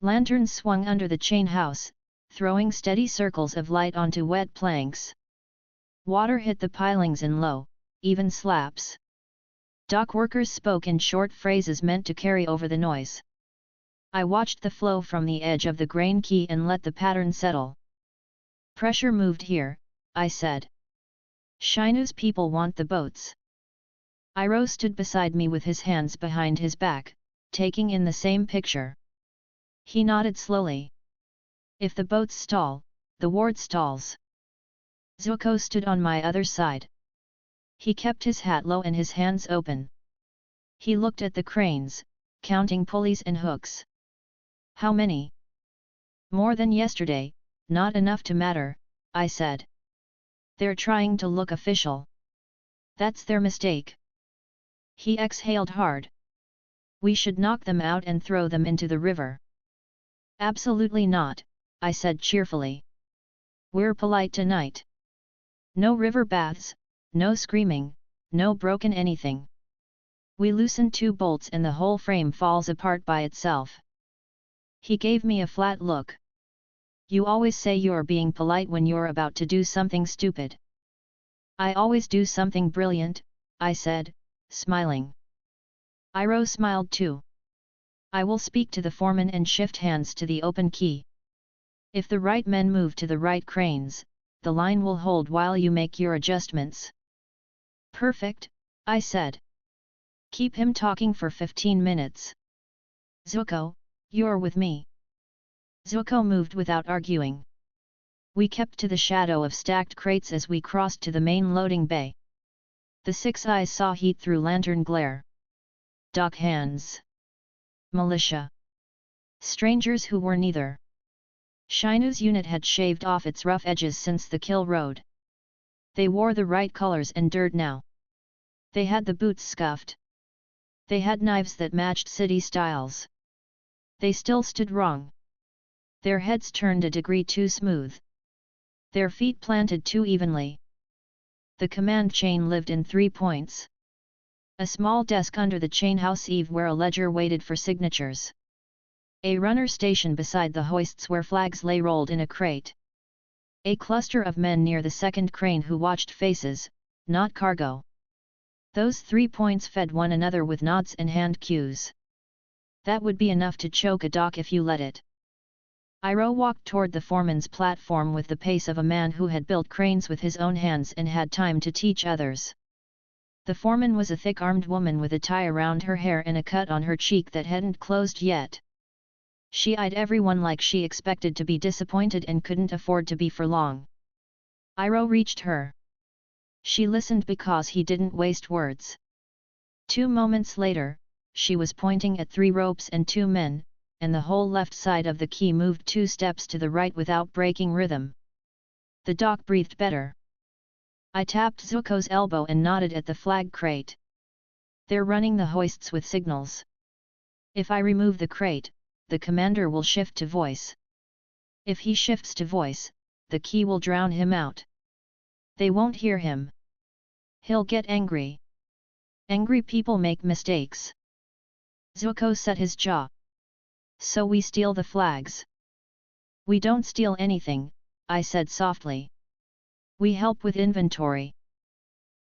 Lanterns swung under the chain house, throwing steady circles of light onto wet planks. Water hit the pilings in low, even slaps. Dock workers spoke in short phrases meant to carry over the noise. I watched the flow from the edge of the grain quay and let the pattern settle. Pressure moved here, I said. Shinu's people want the boats. Iroh stood beside me with his hands behind his back, taking in the same picture. He nodded slowly. If the boats stall, the ward stalls. Zuko stood on my other side. He kept his hat low and his hands open. He looked at the cranes, counting pulleys and hooks. How many? More than yesterday, not enough to matter, I said. They're trying to look official. That's their mistake. He exhaled hard. We should knock them out and throw them into the river. Absolutely not, I said cheerfully. We're polite tonight. No river baths, no screaming, no broken anything. We loosen 2 bolts and the whole frame falls apart by itself. He gave me a flat look. You always say you're being polite when you're about to do something stupid. I always do something brilliant, I said, smiling. Iroh smiled too. I will speak to the foreman and shift hands to the open quay. If the right men move to the right cranes, the line will hold while you make your adjustments. Perfect, I said. Keep him talking for 15 minutes. Zuko, you're with me. Zuko moved without arguing. We kept to the shadow of stacked crates as we crossed to the main loading bay. The 6 eyes saw heat through lantern glare. Dock hands. Militia. Strangers who were neither. Shinu's unit had shaved off its rough edges since the kill road. They wore the right colors and dirt now. They had the boots scuffed. They had knives that matched city styles. They still stood wrong. Their heads turned a degree too smooth. Their feet planted too evenly. The command chain lived in 3 points. A small desk under the chain house eave where a ledger waited for signatures. A runner station beside the hoists where flags lay rolled in a crate. A cluster of men near the second crane who watched faces, not cargo. Those 3 points fed one another with nods and hand cues. That would be enough to choke a dock if you let it. Iroh walked toward the foreman's platform with the pace of a man who had built cranes with his own hands and had time to teach others. The foreman was a thick-armed woman with a tie around her hair and a cut on her cheek that hadn't closed yet. She eyed everyone like she expected to be disappointed and couldn't afford to be for long. Iroh reached her. She listened because he didn't waste words. 2 moments later, she was pointing at 3 ropes and 2 men, and the whole left side of the quay moved 2 steps to the right without breaking rhythm. The dock breathed better. I tapped Zuko's elbow and nodded at the flag crate. They're running the hoists with signals. If I remove the crate, the commander will shift to voice. If he shifts to voice, the quay will drown him out. They won't hear him. He'll get angry. Angry people make mistakes. Zuko set his jaw. So we steal the flags. We don't steal anything, I said softly. We help with inventory.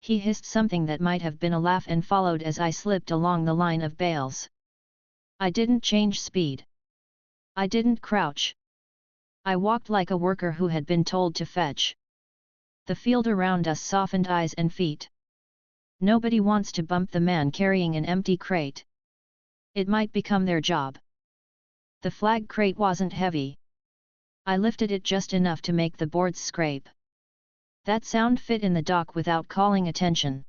He hissed something that might have been a laugh and followed as I slipped along the line of bales. I didn't change speed. I didn't crouch. I walked like a worker who had been told to fetch. The field around us softened eyes and feet. Nobody wants to bump the man carrying an empty crate. It might become their job. The flag crate wasn't heavy. I lifted it just enough to make the boards scrape. That sound fit in the dock without calling attention.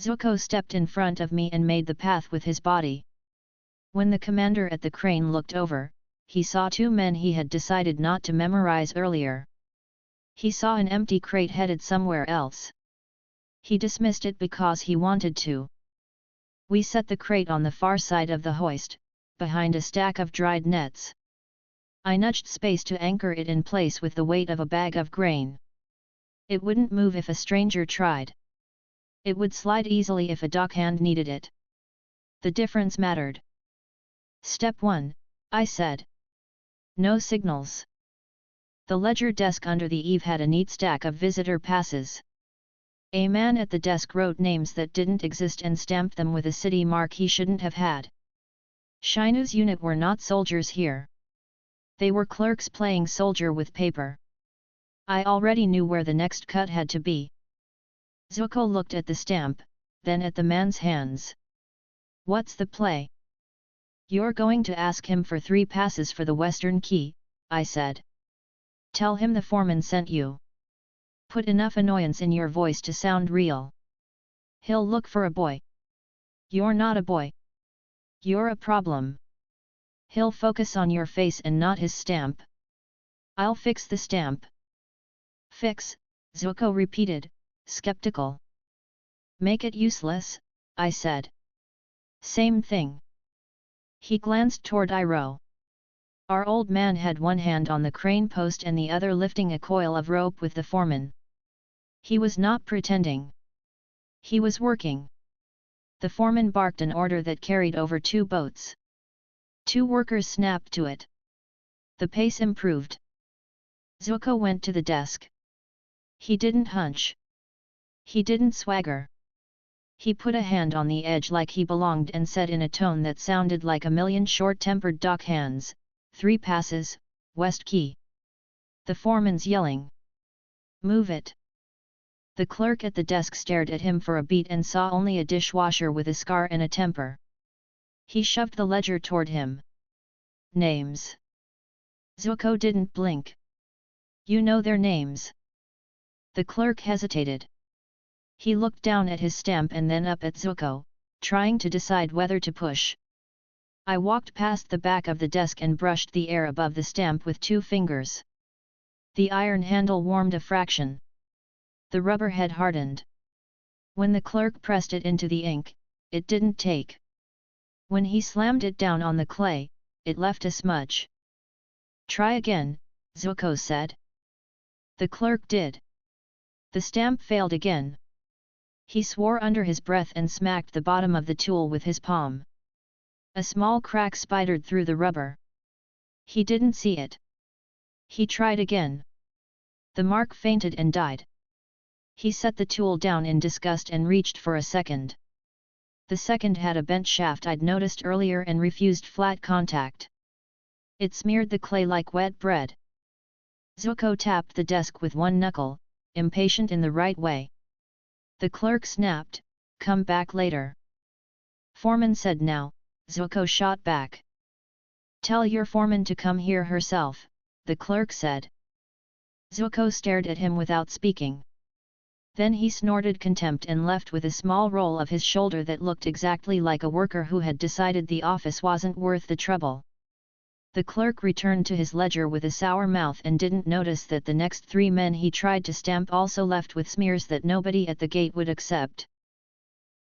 Zuko stepped in front of me and made the path with his body. When the commander at the crane looked over, he saw two men he had decided not to memorize earlier. He saw an empty crate headed somewhere else. He dismissed it because he wanted to. We set the crate on the far side of the hoist, behind a stack of dried nets. I nudged space to anchor it in place with the weight of a bag of grain. It wouldn't move if a stranger tried. It would slide easily if a dockhand needed it. The difference mattered. Step 1, I said. No signals. The ledger desk under the eave had a neat stack of visitor passes. A man at the desk wrote names that didn't exist and stamped them with a city mark he shouldn't have had. Shinu's unit were not soldiers here. They were clerks playing soldier with paper. I already knew where the next cut had to be. Zuko looked at the stamp, then at the man's hands. What's the play? You're going to ask him for 3 passes for the Western Key, I said. Tell him the foreman sent you. Put enough annoyance in your voice to sound real. He'll look for a boy. You're not a boy. You're a problem. He'll focus on your face and not his stamp. I'll fix the stamp. Fix, Zuko repeated, skeptical. Make it useless, I said. Same thing. He glanced toward Iroh. Our old man had one hand on the crane post and the other lifting a coil of rope with the foreman. He was not pretending. He was working. The foreman barked an order that carried over 2 boats. 2 workers snapped to it. The pace improved. Zuko went to the desk. He didn't hunch. He didn't swagger. He put a hand on the edge like he belonged and said in a tone that sounded like a million short-tempered dockhands, 3 passes, West Key. The foreman's yelling. Move it. The clerk at the desk stared at him for a beat and saw only a dishwasher with a scar and a temper. He shoved the ledger toward him. Names. Zuko didn't blink. You know their names. The clerk hesitated. He looked down at his stamp and then up at Zuko, trying to decide whether to push. I walked past the back of the desk and brushed the air above the stamp with 2 fingers. The iron handle warmed a fraction. The rubber head hardened. When the clerk pressed it into the ink, it didn't take. When he slammed it down on the clay, it left a smudge. Try again, Zuko said. The clerk did. The stamp failed again. He swore under his breath and smacked the bottom of the tool with his palm. A small crack spidered through the rubber. He didn't see it. He tried again. The mark fainted and died. He set the tool down in disgust and reached for a second. The second had a bent shaft I'd noticed earlier and refused flat contact. It smeared the clay like wet bread. Zuko tapped the desk with one knuckle, impatient in the right way. The clerk snapped, "Come back later." Foreman said now, Zuko shot back. "Tell your foreman to come here herself," the clerk said. Zuko stared at him without speaking. Then he snorted contempt and left with a small roll of his shoulder that looked exactly like a worker who had decided the office wasn't worth the trouble. The clerk returned to his ledger with a sour mouth and didn't notice that the next 3 men he tried to stamp also left with smears that nobody at the gate would accept.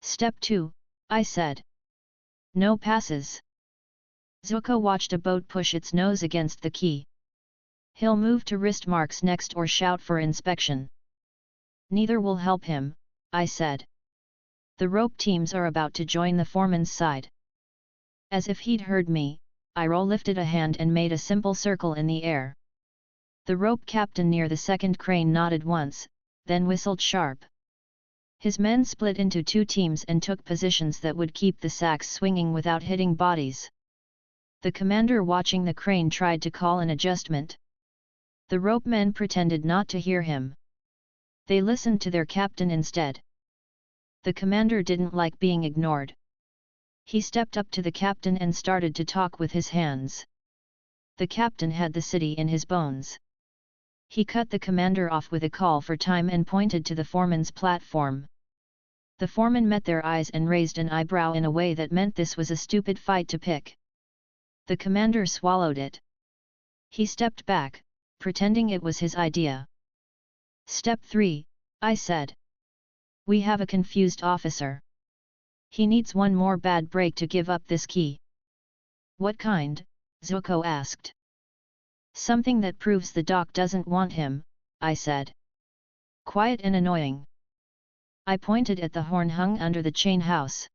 Step 2, I said. No passes. Zuko watched a boat push its nose against the quay. He'll move to wrist marks next or shout for inspection. Neither will help him, I said. The rope teams are about to join the foreman's side. As if he'd heard me, Iroh lifted a hand and made a simple circle in the air. The rope captain near the second crane nodded once, then whistled sharp. His men split into 2 teams and took positions that would keep the sacks swinging without hitting bodies. The commander watching the crane tried to call an adjustment. The rope men pretended not to hear him. They listened to their captain instead. The commander didn't like being ignored. He stepped up to the captain and started to talk with his hands. The captain had the city in his bones. He cut the commander off with a call for time and pointed to the foreman's platform. The foreman met their eyes and raised an eyebrow in a way that meant this was a stupid fight to pick. The commander swallowed it. He stepped back, pretending it was his idea. Step 3, I said. We have a confused officer. He needs one more bad break to give up this key. What kind? Zuko asked. Something that proves the doc doesn't want him, I said. Quiet and annoying. I pointed at the horn hung under the chain house.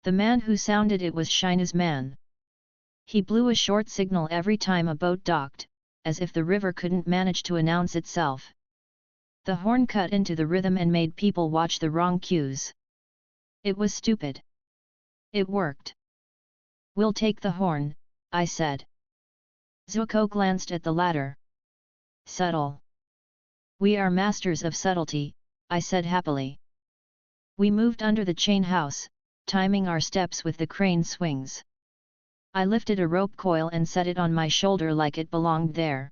The man who sounded it was Shinu's man. He blew a short signal every time a boat docked, as if the river couldn't manage to announce itself. The horn cut into the rhythm and made people watch the wrong cues. It was stupid. It worked. We'll take the horn, I said. Zuko glanced at the latter. Subtle. We are masters of subtlety, I said happily. We moved under the chain house, timing our steps with the crane swings. I lifted a rope coil and set it on my shoulder like it belonged there.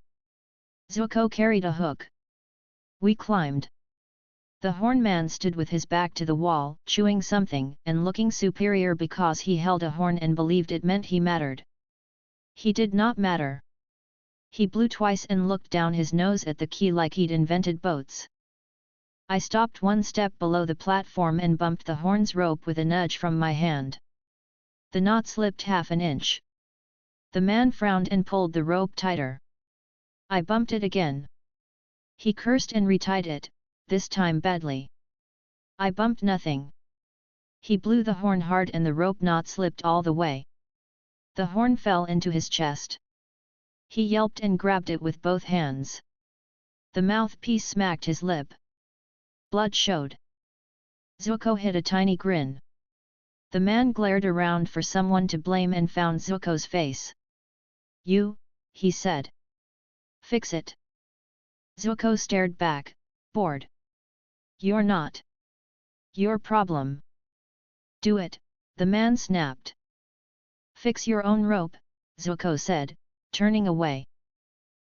Zuko carried a hook. We climbed. The horn man stood with his back to the wall, chewing something and looking superior because he held a horn and believed it meant he mattered. He did not matter. He blew twice and looked down his nose at the key like he'd invented boats. I stopped one step below the platform and bumped the horn's rope with a nudge from my hand. The knot slipped half an inch. The man frowned and pulled the rope tighter. I bumped it again. He cursed and retied it, this time badly. I bumped nothing. He blew the horn hard and the rope knot slipped all the way. The horn fell into his chest. He yelped and grabbed it with both hands. The mouthpiece smacked his lip. Blood showed. Zuko hid a tiny grin. The man glared around for someone to blame and found Zuko's face. You, he said. Fix it. Zuko stared back, bored. You're not. Your problem. Do it, the man snapped. Fix your own rope, Zuko said, turning away.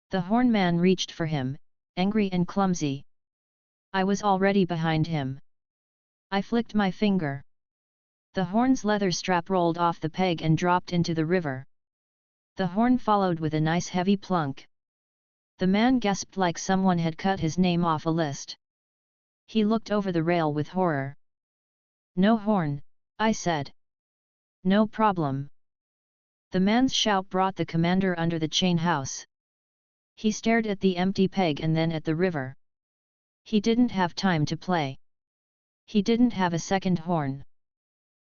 The horn man reached for him, angry and clumsy. I was already behind him. I flicked my finger. The horn's leather strap rolled off the peg and dropped into the river. The horn followed with a nice heavy plunk. The man gasped like someone had cut his name off a list. He looked over the rail with horror. No horn, I said. No problem. The man's shout brought the commander under the chain house. He stared at the empty peg and then at the river. He didn't have time to play. He didn't have a second horn.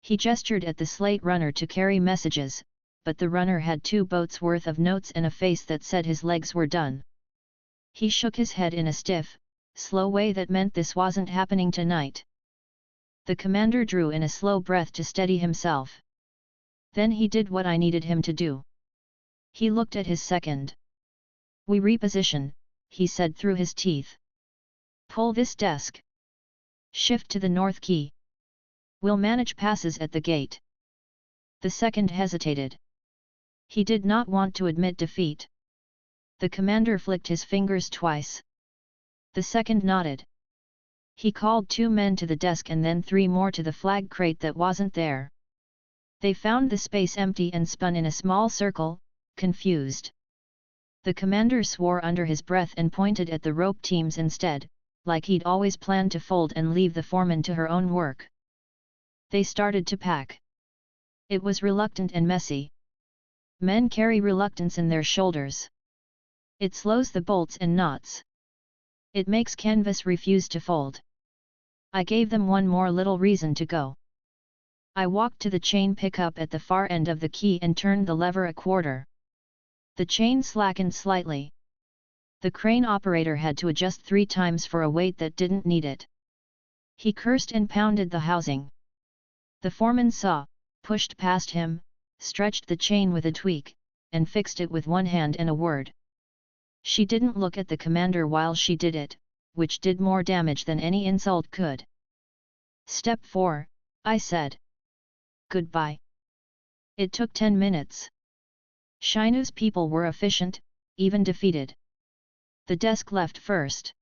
He gestured at the slate runner to carry messages, but the runner had 2 boats worth of notes and a face that said his legs were done. He shook his head in a stiff, slow way that meant this wasn't happening tonight. The commander drew in a slow breath to steady himself. Then he did what I needed him to do. He looked at his second. We reposition, he said through his teeth. Pull this desk. Shift to the north key. We'll manage passes at the gate. The second hesitated. He did not want to admit defeat. The commander flicked his fingers twice. The second nodded. He called 2 men to the desk and then 3 more to the flag crate that wasn't there. They found the space empty and spun in a small circle, confused. The commander swore under his breath and pointed at the rope teams instead, like he'd always planned to fold and leave the foreman to her own work. They started to pack. It was reluctant and messy. Men carry reluctance in their shoulders. It slows the bolts and knots. It makes canvas refuse to fold. I gave them one more little reason to go. I walked to the chain pickup at the far end of the quay and turned the lever a quarter. The chain slackened slightly. The crane operator had to adjust 3 times for a weight that didn't need it. He cursed and pounded the housing. The foreman saw, pushed past him, stretched the chain with a tweak, and fixed it with one hand and a word. She didn't look at the commander while she did it, which did more damage than any insult could. Step 4, I said. Goodbye. It took 10 minutes. Shinu's people were efficient, even defeated. The desk left first.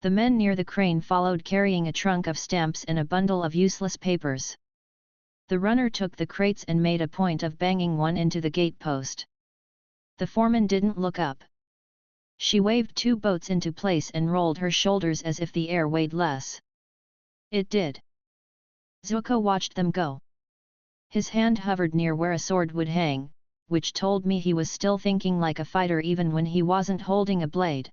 The men near the crane followed carrying a trunk of stamps and a bundle of useless papers. The runner took the crates and made a point of banging one into the gate post. The foreman didn't look up. She waved 2 boats into place and rolled her shoulders as if the air weighed less. It did. Zuko watched them go. His hand hovered near where a sword would hang, which told me he was still thinking like a fighter even when he wasn't holding a blade.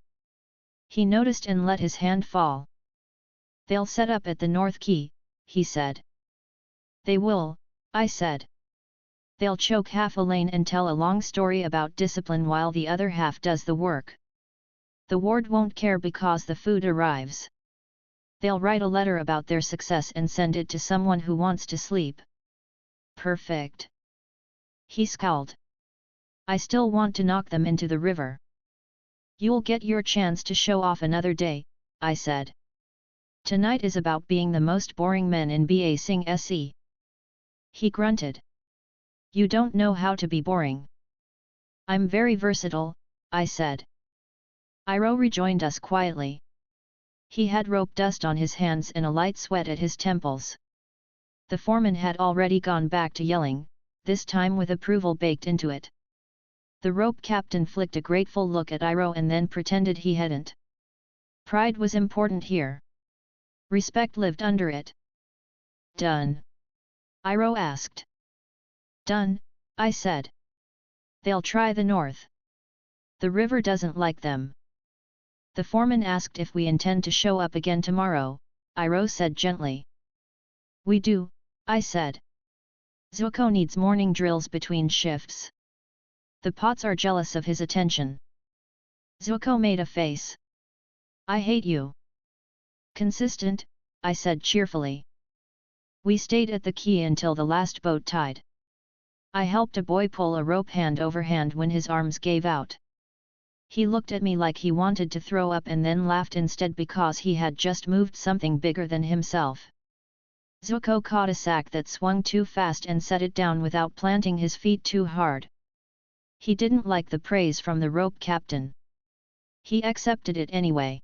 He noticed and let his hand fall. They'll set up at the North Quay, he said. They will, I said. They'll choke half a lane and tell a long story about discipline while the other half does the work. The ward won't care because the food arrives. They'll write a letter about their success and send it to someone who wants to sleep. Perfect. He scowled. I still want to knock them into the river. You'll get your chance to show off another day, I said. Tonight is about being the most boring men in Ba Sing Se. He grunted. You don't know how to be boring. I'm very versatile, I said. Iroh rejoined us quietly. He had rope dust on his hands and a light sweat at his temples. The foreman had already gone back to yelling, this time with approval baked into it. The rope captain flicked a grateful look at Iroh and then pretended he hadn't. Pride was important here. Respect lived under it. Done? Iroh asked. Done, I said. They'll try the north. The river doesn't like them. The foreman asked if we intend to show up again tomorrow, Iroh said gently. We do, I said. Zuko needs morning drills between shifts. The pots are jealous of his attention. Zuko made a face. I hate you. Consistent, I said cheerfully. We stayed at the quay until the last boat tied. I helped a boy pull a rope hand over hand when his arms gave out. He looked at me like he wanted to throw up and then laughed instead because he had just moved something bigger than himself. Zuko caught a sack that swung too fast and set it down without planting his feet too hard. He didn't like the praise from the rope captain. He accepted it anyway.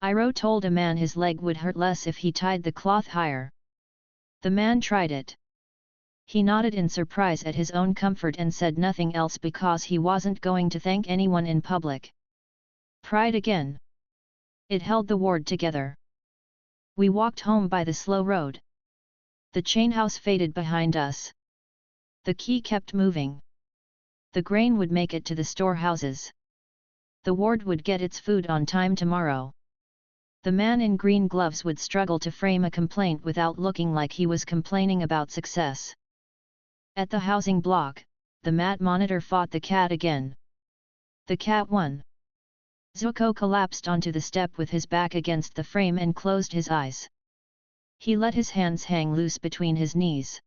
Iroh told a man his leg would hurt less if he tied the cloth higher. The man tried it. He nodded in surprise at his own comfort and said nothing else because he wasn't going to thank anyone in public. Pride again. It held the ward together. We walked home by the slow road. The chain house faded behind us. The quay kept moving. The grain would make it to the storehouses. The ward would get its food on time tomorrow. The man in green gloves would struggle to frame a complaint without looking like he was complaining about success. At the housing block, the mat monitor fought the cat again. The cat won. Zuko collapsed onto the step with his back against the frame and closed his eyes. He let his hands hang loose between his knees.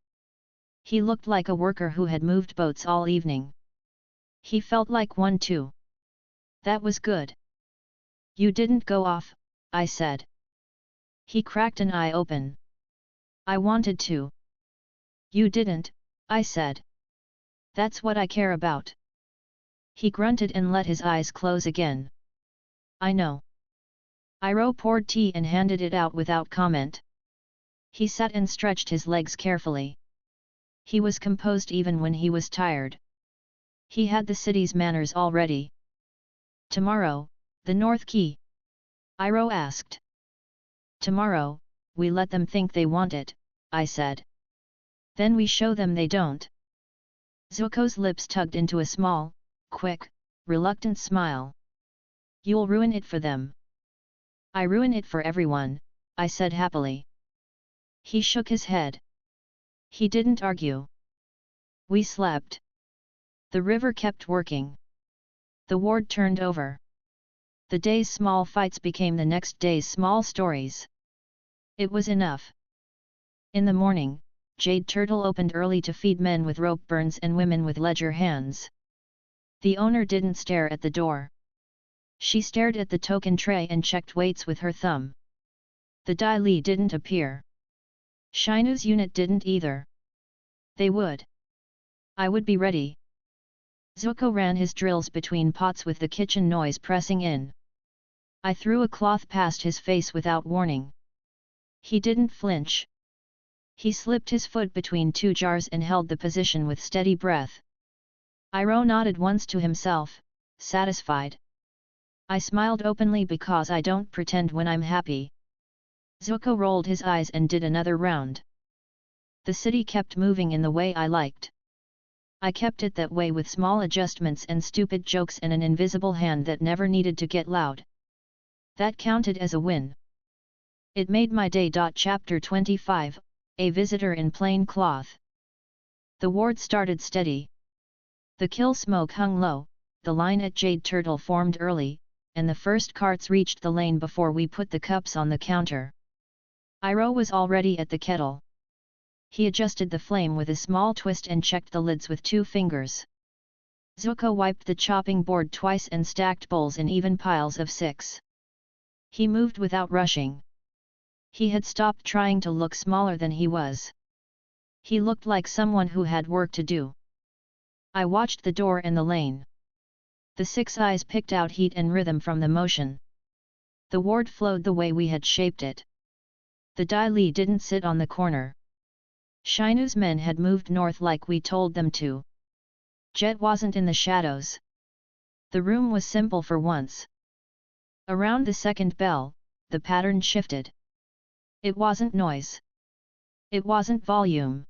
He looked like a worker who had moved boats all evening. He felt like one too. That was good. You didn't go off, I said. He cracked an eye open. I wanted to. You didn't, I said. That's what I care about. He grunted and let his eyes close again. I know. Iroh poured tea and handed it out without comment. He sat and stretched his legs carefully. He was composed even when he was tired. He had the city's manners already. Tomorrow, the North Quay? Iroh asked. Tomorrow, we let them think they want it, I said. Then we show them they don't. Zuko's lips tugged into a small, quick, reluctant smile. You'll ruin it for them. I ruin it for everyone, I said happily. He shook his head. He didn't argue. We slept. The river kept working. The ward turned over. The day's small fights became the next day's small stories. It was enough. In the morning, Jade Turtle opened early to feed men with rope burns and women with ledger hands. The owner didn't stare at the door. She stared at the token tray and checked weights with her thumb. The Dai Li didn't appear. Shinu's unit didn't either. They would. I would be ready. Zuko ran his drills between pots with the kitchen noise pressing in. I threw a cloth past his face without warning. He didn't flinch. He slipped his foot between two jars and held the position with steady breath. Iroh nodded once to himself, satisfied. I smiled openly because I don't pretend when I'm happy. Zuko rolled his eyes and did another round. The city kept moving in the way I liked. I kept it that way with small adjustments and stupid jokes and an invisible hand that never needed to get loud. That counted as a win. It made my day. Chapter 25, A Visitor in Plain Cloth. The ward started steady. The kill smoke hung low, the line at Jade Turtle formed early, and the first carts reached the lane before we put the cups on the counter. Iroh was already at the kettle. He adjusted the flame with a small twist and checked the lids with 2 fingers. Zuko wiped the chopping board twice and stacked bowls in even piles of 6. He moved without rushing. He had stopped trying to look smaller than he was. He looked like someone who had work to do. I watched the door and the lane. The 6 eyes picked out heat and rhythm from the motion. The ward flowed the way we had shaped it. The Dai Li didn't sit on the corner. Shinu's men had moved north like we told them to. Jet wasn't in the shadows. The room was simple for once. Around the second bell, the pattern shifted. It wasn't noise. It wasn't volume.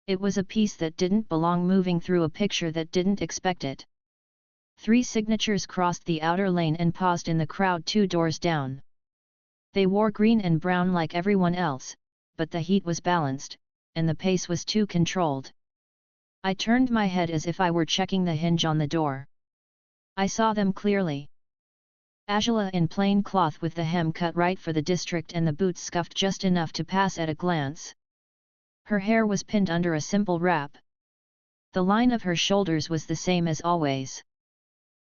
It was a piece that didn't belong moving through a picture that didn't expect it. 3 signatures crossed the outer lane and paused in the crowd 2 doors down. They wore green and brown like everyone else, but the heat was balanced, and the pace was too controlled. I turned my head as if I were checking the hinge on the door. I saw them clearly. Azula in plain cloth with the hem cut right for the district and the boots scuffed just enough to pass at a glance. Her hair was pinned under a simple wrap. The line of her shoulders was the same as always.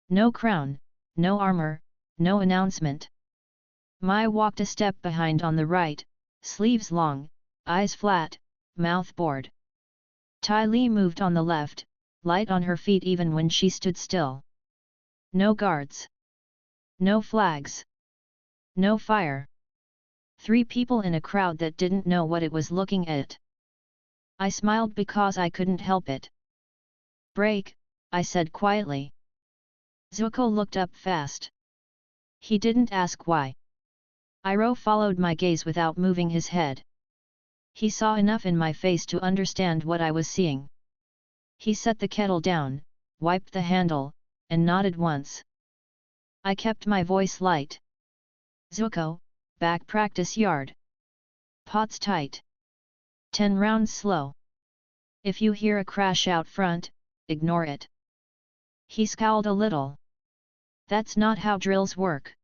No crown, no armor, no announcement. Mai walked a step behind on the right, sleeves long, eyes flat, mouth bored. Ty Lee moved on the left, light on her feet even when she stood still. No guards. No flags. No fire. 3 people in a crowd that didn't know what it was looking at. I smiled because I couldn't help it. "Break," I said quietly. Zuko looked up fast. He didn't ask why. Iroh followed my gaze without moving his head. He saw enough in my face to understand what I was seeing. He set the kettle down, wiped the handle, and nodded once. I kept my voice light. "Zuko, back practice yard. Pots tight. 10 rounds slow. If you hear a crash out front, ignore it." He scowled a little. "That's not how drills work."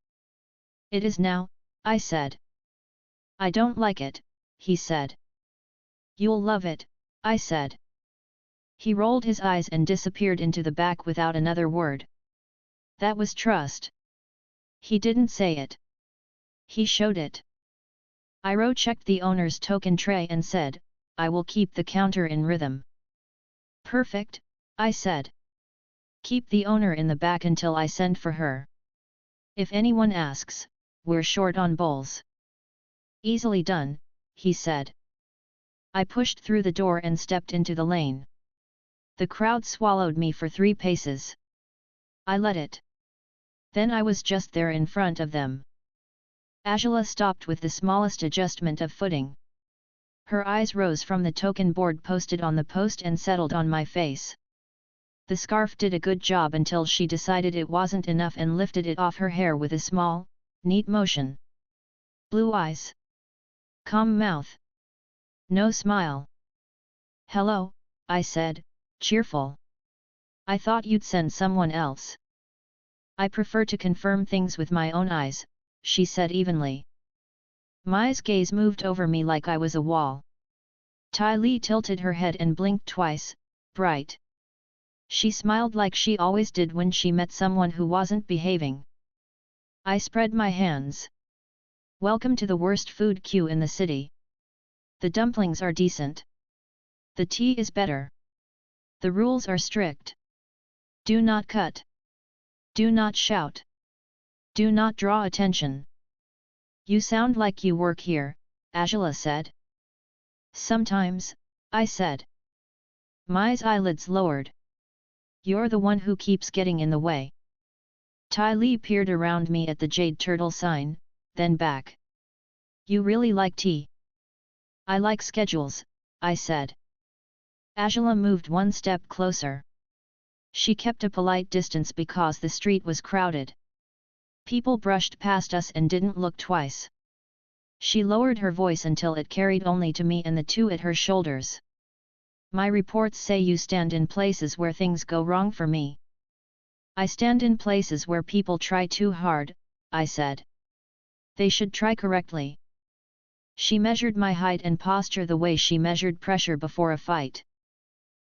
"It is now," I said. "I don't like it," he said. "You'll love it," I said. He rolled his eyes and disappeared into the back without another word. That was trust. He didn't say it. He showed it. Iroh checked the owner's token tray and said, "I will keep the counter in rhythm." "Perfect," I said. "Keep the owner in the back until I send for her. If anyone asks, we're short on bowls." "Easily done," he said. I pushed through the door and stepped into the lane. The crowd swallowed me for 3 paces. I let it. Then I was just there in front of them. Azula stopped with the smallest adjustment of footing. Her eyes rose from the token board posted on the post and settled on my face. The scarf did a good job until she decided it wasn't enough and lifted it off her hair with a small, neat motion. "Blue eyes," Calm mouth. No smile. Hello, I said, cheerful. I thought you'd send someone else. I prefer to confirm things with my own eyes, she said evenly. Mai's gaze moved over me like I was a wall. Ty Lee tilted her head and blinked twice, bright. She smiled like she always did when she met someone who wasn't behaving. I spread my hands. Welcome to the worst food queue in the city. The dumplings are decent. The tea is better. The rules are strict. Do not cut. Do not shout. Do not draw attention. You sound like you work here, Azula said. Sometimes, I said. Mai's eyelids lowered. You're the one who keeps getting in the way. Ty Lee peered around me at the jade turtle sign, then back. You really like tea? I like schedules, I said. Azula moved one step closer. She kept a polite distance because the street was crowded. People brushed past us and didn't look twice. She lowered her voice until it carried only to me and the two at her shoulders. My reports say you stand in places where things go wrong for me. I stand in places where people try too hard, I said. They should try correctly. She measured my height and posture the way she measured pressure before a fight.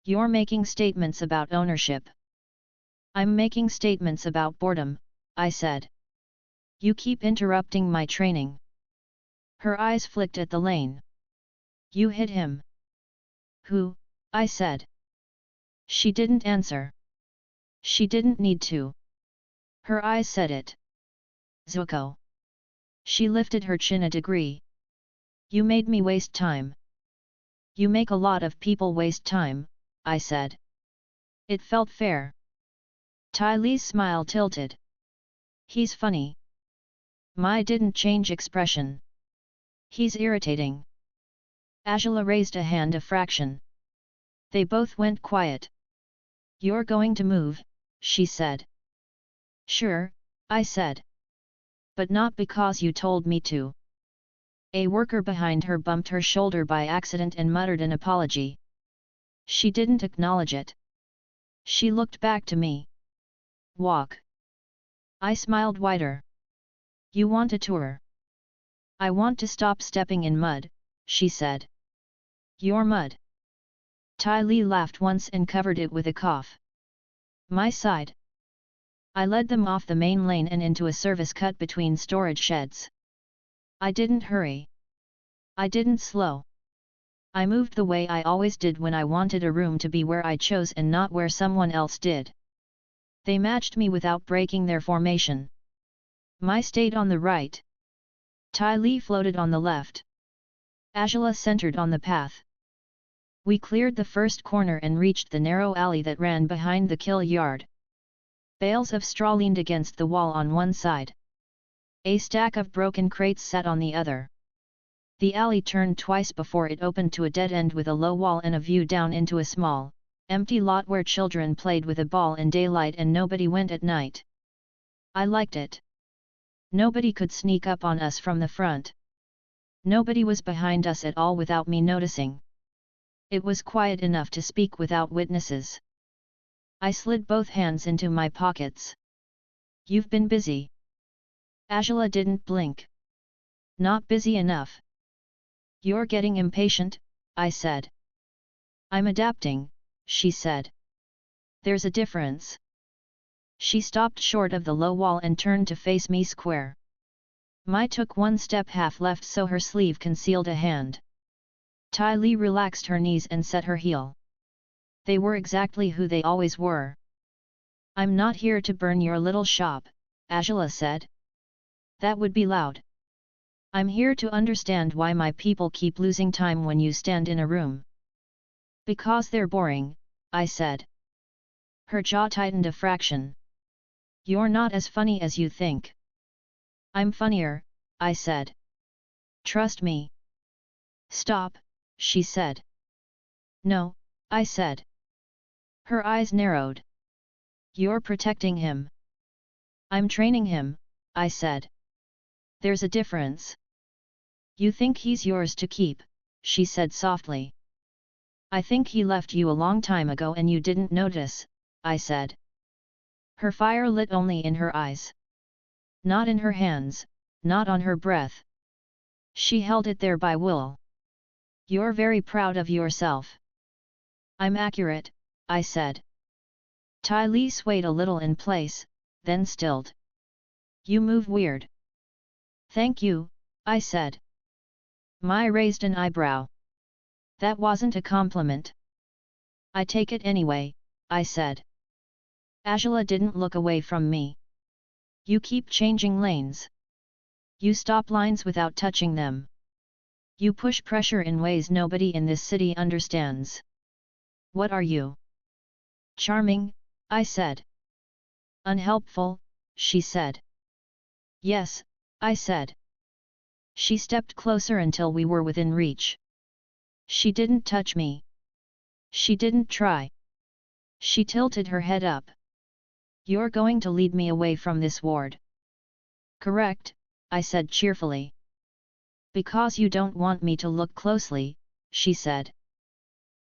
You're making statements about ownership. I'm making statements about boredom, I said. You keep interrupting my training. Her eyes flicked at the lane. You hit him. Who? I said. She didn't answer. She didn't need to. Her eyes said it. Zuko. She lifted her chin a degree. You made me waste time. You make a lot of people waste time, I said. It felt fair. Ty Lee's smile tilted. He's funny. Mai didn't change expression. He's irritating. Azula raised a hand a fraction. They both went quiet. You're going to move, she said. Sure, I said. But not because you told me to. A worker behind her bumped her shoulder by accident and muttered an apology. She didn't acknowledge it. She looked back to me. Walk. I smiled wider. You want a tour? I want to stop stepping in mud, she said. Your mud. Ty Lee laughed once and covered it with a cough. My side. I led them off the main lane and into a service cut between storage sheds. I didn't hurry. I didn't slow. I moved the way I always did when I wanted a room to be where I chose and not where someone else did. They matched me without breaking their formation. Mai stayed on the right. Ty Lee floated on the left. Azula centered on the path. We cleared the first corner and reached the narrow alley that ran behind the kill yard. Bales of straw leaned against the wall on one side. A stack of broken crates sat on the other. The alley turned twice before it opened to a dead end with a low wall and a view down into a small, empty lot where children played with a ball in daylight and nobody went at night. I liked it. Nobody could sneak up on us from the front. Nobody was behind us at all without me noticing. It was quiet enough to speak without witnesses. I slid both hands into my pockets. You've been busy. Azula didn't blink. Not busy enough. You're getting impatient, I said. I'm adapting, she said. There's a difference. She stopped short of the low wall and turned to face me square. Mai took one step half left so her sleeve concealed a hand. Ty Lee relaxed her knees and set her heel. They were exactly who they always were. I'm not here to burn your little shop, Azula said. That would be loud. I'm here to understand why my people keep losing time when you stand in a room. Because they're boring, I said. Her jaw tightened a fraction. You're not as funny as you think. I'm funnier, I said. Trust me. Stop, she said. No, I said. Her eyes narrowed. You're protecting him. I'm training him, I said. There's a difference. You think he's yours to keep, she said softly. I think he left you a long time ago and you didn't notice, I said. Her fire lit only in her eyes. Not in her hands, not on her breath. She held it there by will. You're very proud of yourself. I'm accurate, I said. Ty Lee swayed a little in place, then stilled. You move weird. Thank you, I said. Mai raised an eyebrow. That wasn't a compliment. I take it anyway, I said. Azula didn't look away from me. You keep changing lanes. You stop lines without touching them. You push pressure in ways nobody in this city understands. What are you? Charming, I said. Unhelpful, she said. Yes, I said. She stepped closer until we were within reach. She didn't touch me. She didn't try. She tilted her head up. You're going to lead me away from this ward. Correct, I said cheerfully. Because you don't want me to look closely, she said.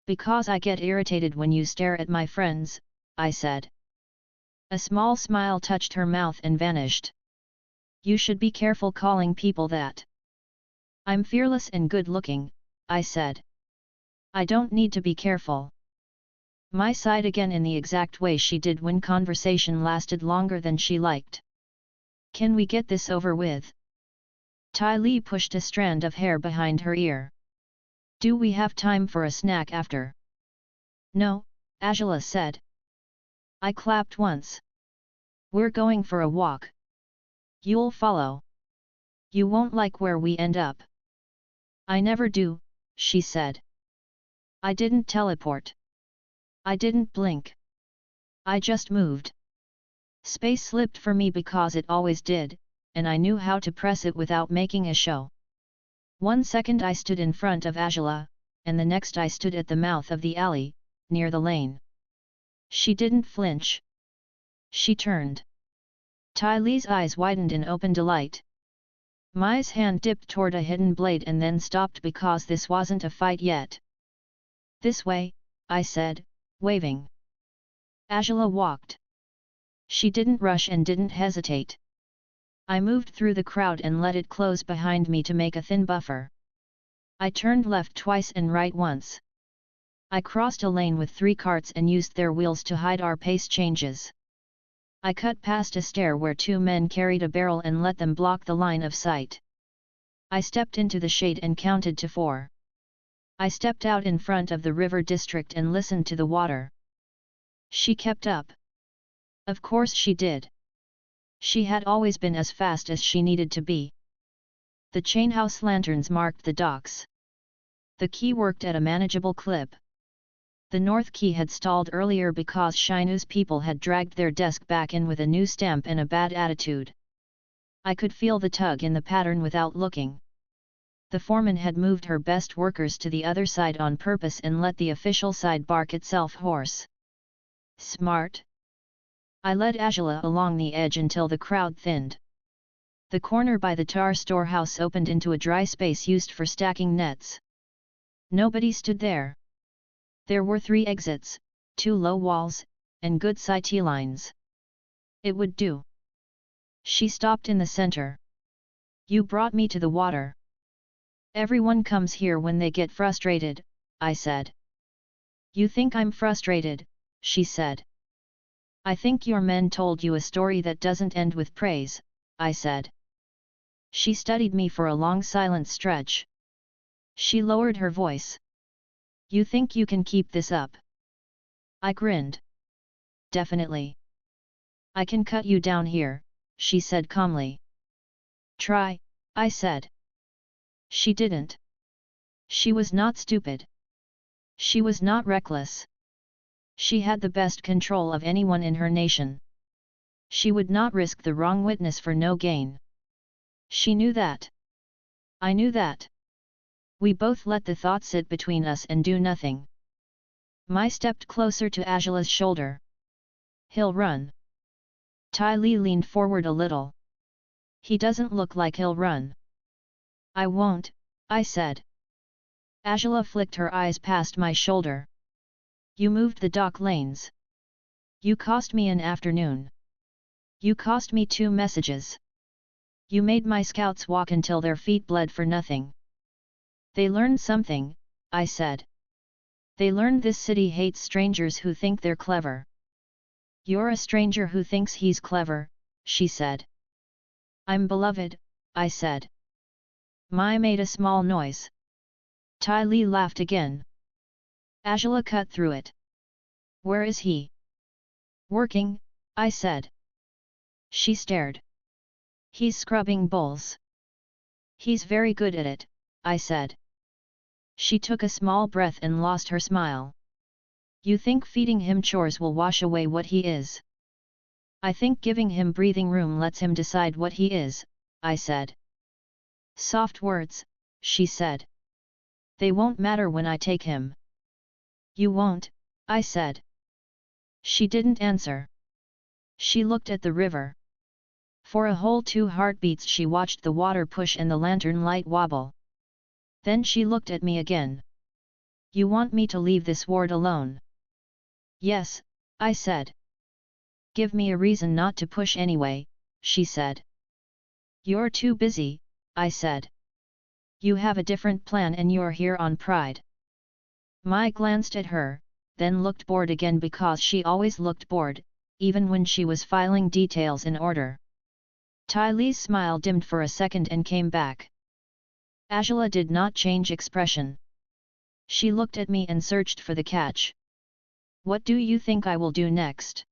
Because I get irritated when you stare at my friends, I said. A small smile touched her mouth and vanished. You should be careful calling people that. I'm fearless and good-looking, I said. I don't need to be careful. Mai sighed again in the exact way she did when conversation lasted longer than she liked. Can we get this over with? Ty Lee pushed a strand of hair behind her ear. Do we have time for a snack after? No, Azula said. I clapped once. We're going for a walk. You'll follow. You won't like where we end up. I never do, she said. I didn't teleport. I didn't blink. I just moved. Space slipped for me because it always did, and I knew how to press it without making a show. 1 second I stood in front of Azula, and the next I stood at the mouth of the alley, near the lane. She didn't flinch. She turned. Ty Lee's eyes widened in open delight. Mai's hand dipped toward a hidden blade and then stopped because this wasn't a fight yet. This way, I said, waving. Azula walked. She didn't rush and didn't hesitate. I moved through the crowd and let it close behind me to make a thin buffer. I turned left twice and right once. I crossed a lane with 3 carts and used their wheels to hide our pace changes. I cut past a stair where 2 men carried a barrel and let them block the line of sight. I stepped into the shade and counted to 4. I stepped out in front of the river district and listened to the water. She kept up. Of course she did. She had always been as fast as she needed to be. The chainhouse lanterns marked the docks. The key worked at a manageable clip. The north key had stalled earlier because Shinu's people had dragged their desk back in with a new stamp and a bad attitude. I could feel the tug in the pattern without looking. The foreman had moved her best workers to the other side on purpose and let the official side bark itself hoarse. Smart. I led Azula along the edge until the crowd thinned. The corner by the tar storehouse opened into a dry space used for stacking nets. Nobody stood there. There were 3 exits, 2 low walls, and good sight lines. It would do. She stopped in the center. You brought me to the water. Everyone comes here when they get frustrated, I said. You think I'm frustrated, she said. I think your men told you a story that doesn't end with praise, I said. She studied me for a long silent stretch. She lowered her voice. You think you can keep this up? I grinned. Definitely. I can cut you down here, she said calmly. Try, I said. She didn't. She was not stupid. She was not reckless. She had the best control of anyone in her nation. She would not risk the wrong witness for no gain. She knew that. I knew that. We both let the thought sit between us and do nothing. Mai stepped closer to Azula's shoulder. He'll run. Ty Lee leaned forward a little. He doesn't look like he'll run. I won't, I said. Azula flicked her eyes past my shoulder. You moved the dock lanes. You cost me an afternoon. You cost me 2 messages. You made my scouts walk until their feet bled for nothing. They learned something, I said. They learned this city hates strangers who think they're clever. You're a stranger who thinks he's clever, she said. I'm beloved, I said. Mai made a small noise. Ty Lee laughed again. Azula cut through it. Where is he? Working, I said. She stared. He's scrubbing bowls. He's very good at it, I said. She took a small breath and lost her smile. You think feeding him chores will wash away what he is? I think giving him breathing room lets him decide what he is, I said. Soft words, she said. They won't matter when I take him. You won't, I said. She didn't answer. She looked at the river. For a whole 2 heartbeats she watched the water push and the lantern light wobble. Then she looked at me again. You want me to leave this ward alone? Yes, I said. Give me a reason not to push anyway, she said. You're too busy, I said. You have a different plan and you're here on pride. Mai glanced at her, then looked bored again because she always looked bored, even when she was filing details in order. Ty Lee's smile dimmed for a second and came back. Azula did not change expression. She looked at me and searched for the catch. What do you think I will do next?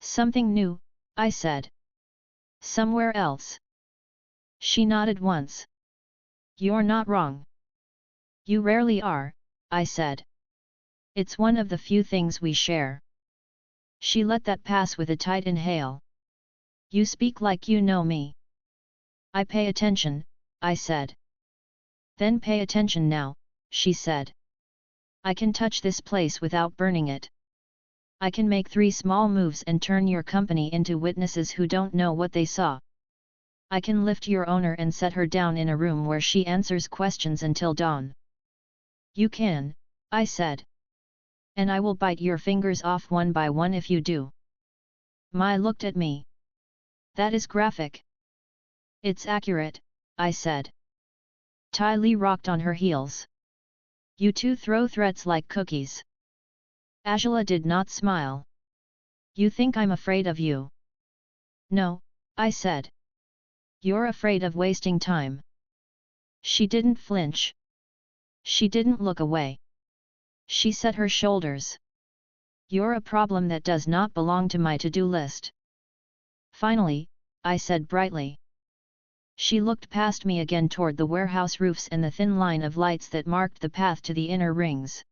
Something new, I said. Somewhere else. She nodded once. You're not wrong. You rarely are, I said. It's one of the few things we share. She let that pass with a tight inhale. You speak like you know me. I pay attention, I said. Then pay attention now, she said. I can touch this place without burning it. I can make 3 small moves and turn your company into witnesses who don't know what they saw. I can lift your owner and set her down in a room where she answers questions until dawn. You can, I said. And I will bite your fingers off one by one if you do. Mai looked at me. That is graphic. It's accurate, I said. Ty Lee rocked on her heels. You two throw threats like cookies. Azula did not smile. You think I'm afraid of you? No, I said. You're afraid of wasting time. She didn't flinch. She didn't look away. She set her shoulders. You're a problem that does not belong to my to-do list. Finally, I said brightly. She looked past me again toward the warehouse roofs and the thin line of lights that marked the path to the inner rings.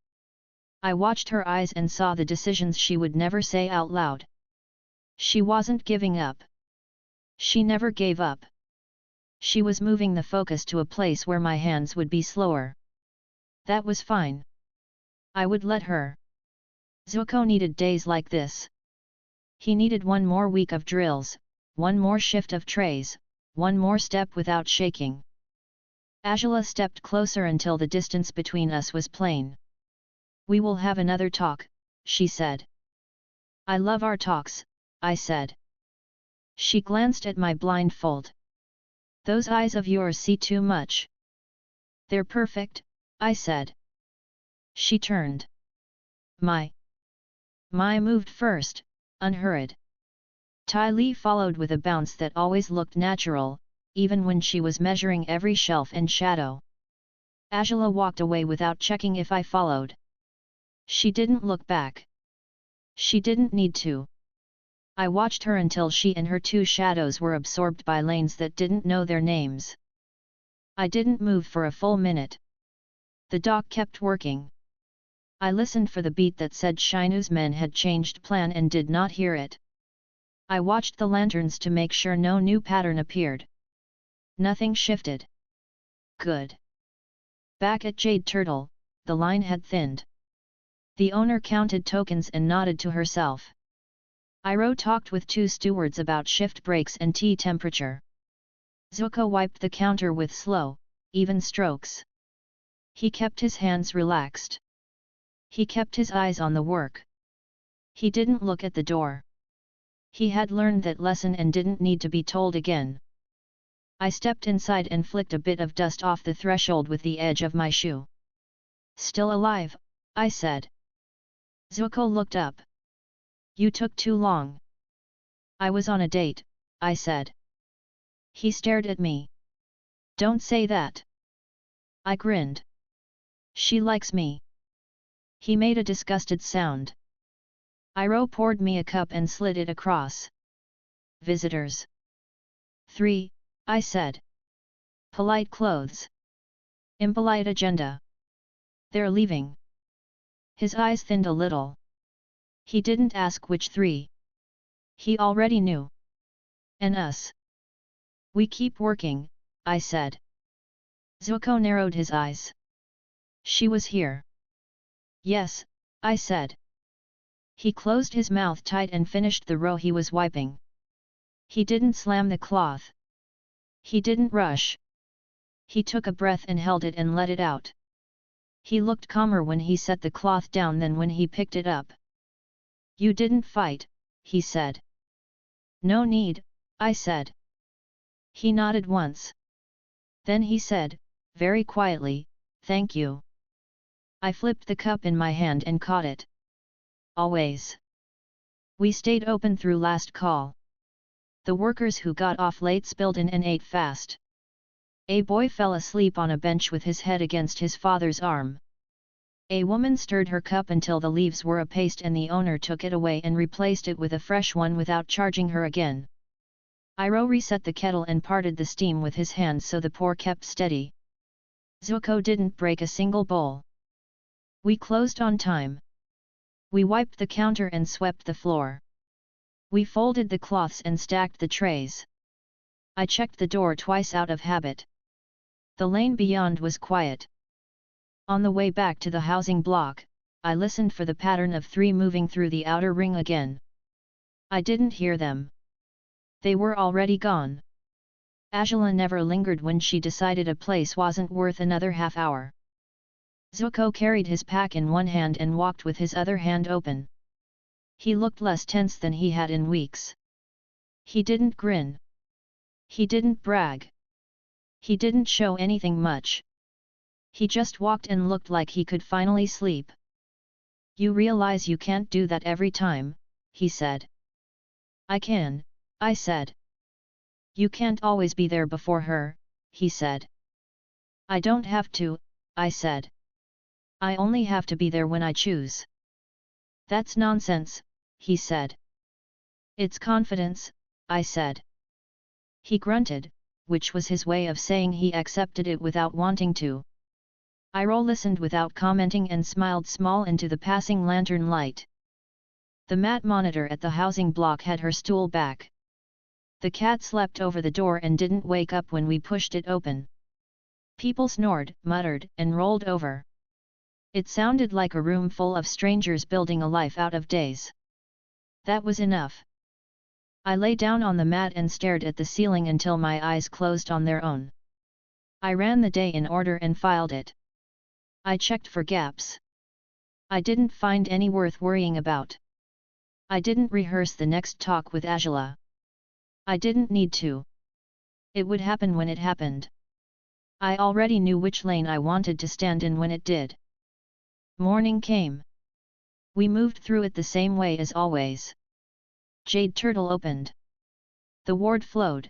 I watched her eyes and saw the decisions she would never say out loud. She wasn't giving up. She never gave up. She was moving the focus to a place where my hands would be slower. That was fine. I would let her. Zuko needed days like this. He needed one more week of drills, one more shift of trays, one more step without shaking. Azula stepped closer until the distance between us was plain. We will have another talk, she said. I love our talks, I said. She glanced at my blindfold. Those eyes of yours see too much. They're perfect, I said. She turned. Mai moved first, unhurried. Ty Lee followed with a bounce that always looked natural, even when she was measuring every shelf and shadow. Azula walked away without checking if I followed. She didn't look back. She didn't need to. I watched her until she and her 2 shadows were absorbed by lanes that didn't know their names. I didn't move for a full minute. The dock kept working. I listened for the beat that said Shinu's men had changed plan and did not hear it. I watched the lanterns to make sure no new pattern appeared. Nothing shifted. Good. Back at Jade Turtle, the line had thinned. The owner counted tokens and nodded to herself. Iroh talked with 2 stewards about shift breaks and tea temperature. Zuko wiped the counter with slow, even strokes. He kept his hands relaxed. He kept his eyes on the work. He didn't look at the door. He had learned that lesson and didn't need to be told again. I stepped inside and flicked a bit of dust off the threshold with the edge of my shoe. "Still alive?" I said. Zuko looked up. "You took too long." "I was on a date," I said. He stared at me. "Don't say that." I grinned. "She likes me." He made a disgusted sound. Iroh poured me a cup and slid it across. "Visitors." "3, I said. "Polite clothes. Impolite agenda. They're leaving." His eyes thinned a little. He didn't ask which 3. He already knew. "And us?" "We keep working," I said. Zuko narrowed his eyes. "She was here." "Yes," I said. He closed his mouth tight and finished the row he was wiping. He didn't slam the cloth. He didn't rush. He took a breath and held it and let it out. He looked calmer when he set the cloth down than when he picked it up. "You didn't fight," he said. "No need," I said. He nodded once. Then he said, very quietly, "Thank you." I flipped the cup in my hand and caught it. "Always." We stayed open through last call. The workers who got off late spilled in and ate fast. A boy fell asleep on a bench with his head against his father's arm. A woman stirred her cup until the leaves were a paste and the owner took it away and replaced it with a fresh one without charging her again. Iroh reset the kettle and parted the steam with his hands so the pour kept steady. Zuko didn't break a single bowl. We closed on time. We wiped the counter and swept the floor. We folded the cloths and stacked the trays. I checked the door twice out of habit. The lane beyond was quiet. On the way back to the housing block, I listened for the pattern of 3 moving through the outer ring again. I didn't hear them. They were already gone. Azula never lingered when she decided a place wasn't worth another half hour. Zuko carried his pack in one hand and walked with his other hand open. He looked less tense than he had in weeks. He didn't grin. He didn't brag. He didn't show anything much. He just walked and looked like he could finally sleep. "You realize you can't do that every time," he said. "I can," I said. "You can't always be there before her," he said. "I don't have to," I said. "I only have to be there when I choose." "That's nonsense," he said. "It's confidence," I said. He grunted, which was his way of saying he accepted it without wanting to. Iroh listened without commenting and smiled small into the passing lantern light. The mat monitor at the housing block had her stool back. The cat slept over the door and didn't wake up when we pushed it open. People snored, muttered, and rolled over. It sounded like a room full of strangers building a life out of days. That was enough. I lay down on the mat and stared at the ceiling until my eyes closed on their own. I ran the day in order and filed it. I checked for gaps. I didn't find any worth worrying about. I didn't rehearse the next talk with Azula. I didn't need to. It would happen when it happened. I already knew which lane I wanted to stand in when it did. Morning came. We moved through it the same way as always. Jade Turtle opened. The ward flowed.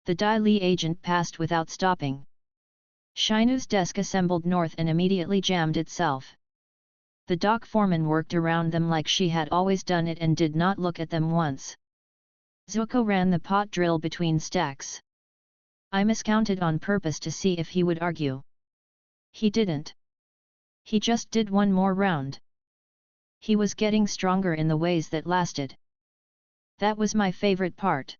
The Dai Li agent passed without stopping. Shinu's desk assembled north and immediately jammed itself. The dock foreman worked around them like she had always done it and did not look at them once. Zuko ran the pot drill between stacks. I miscounted on purpose to see if he would argue. He didn't. He just did one more round. He was getting stronger in the ways that lasted. That was my favorite part.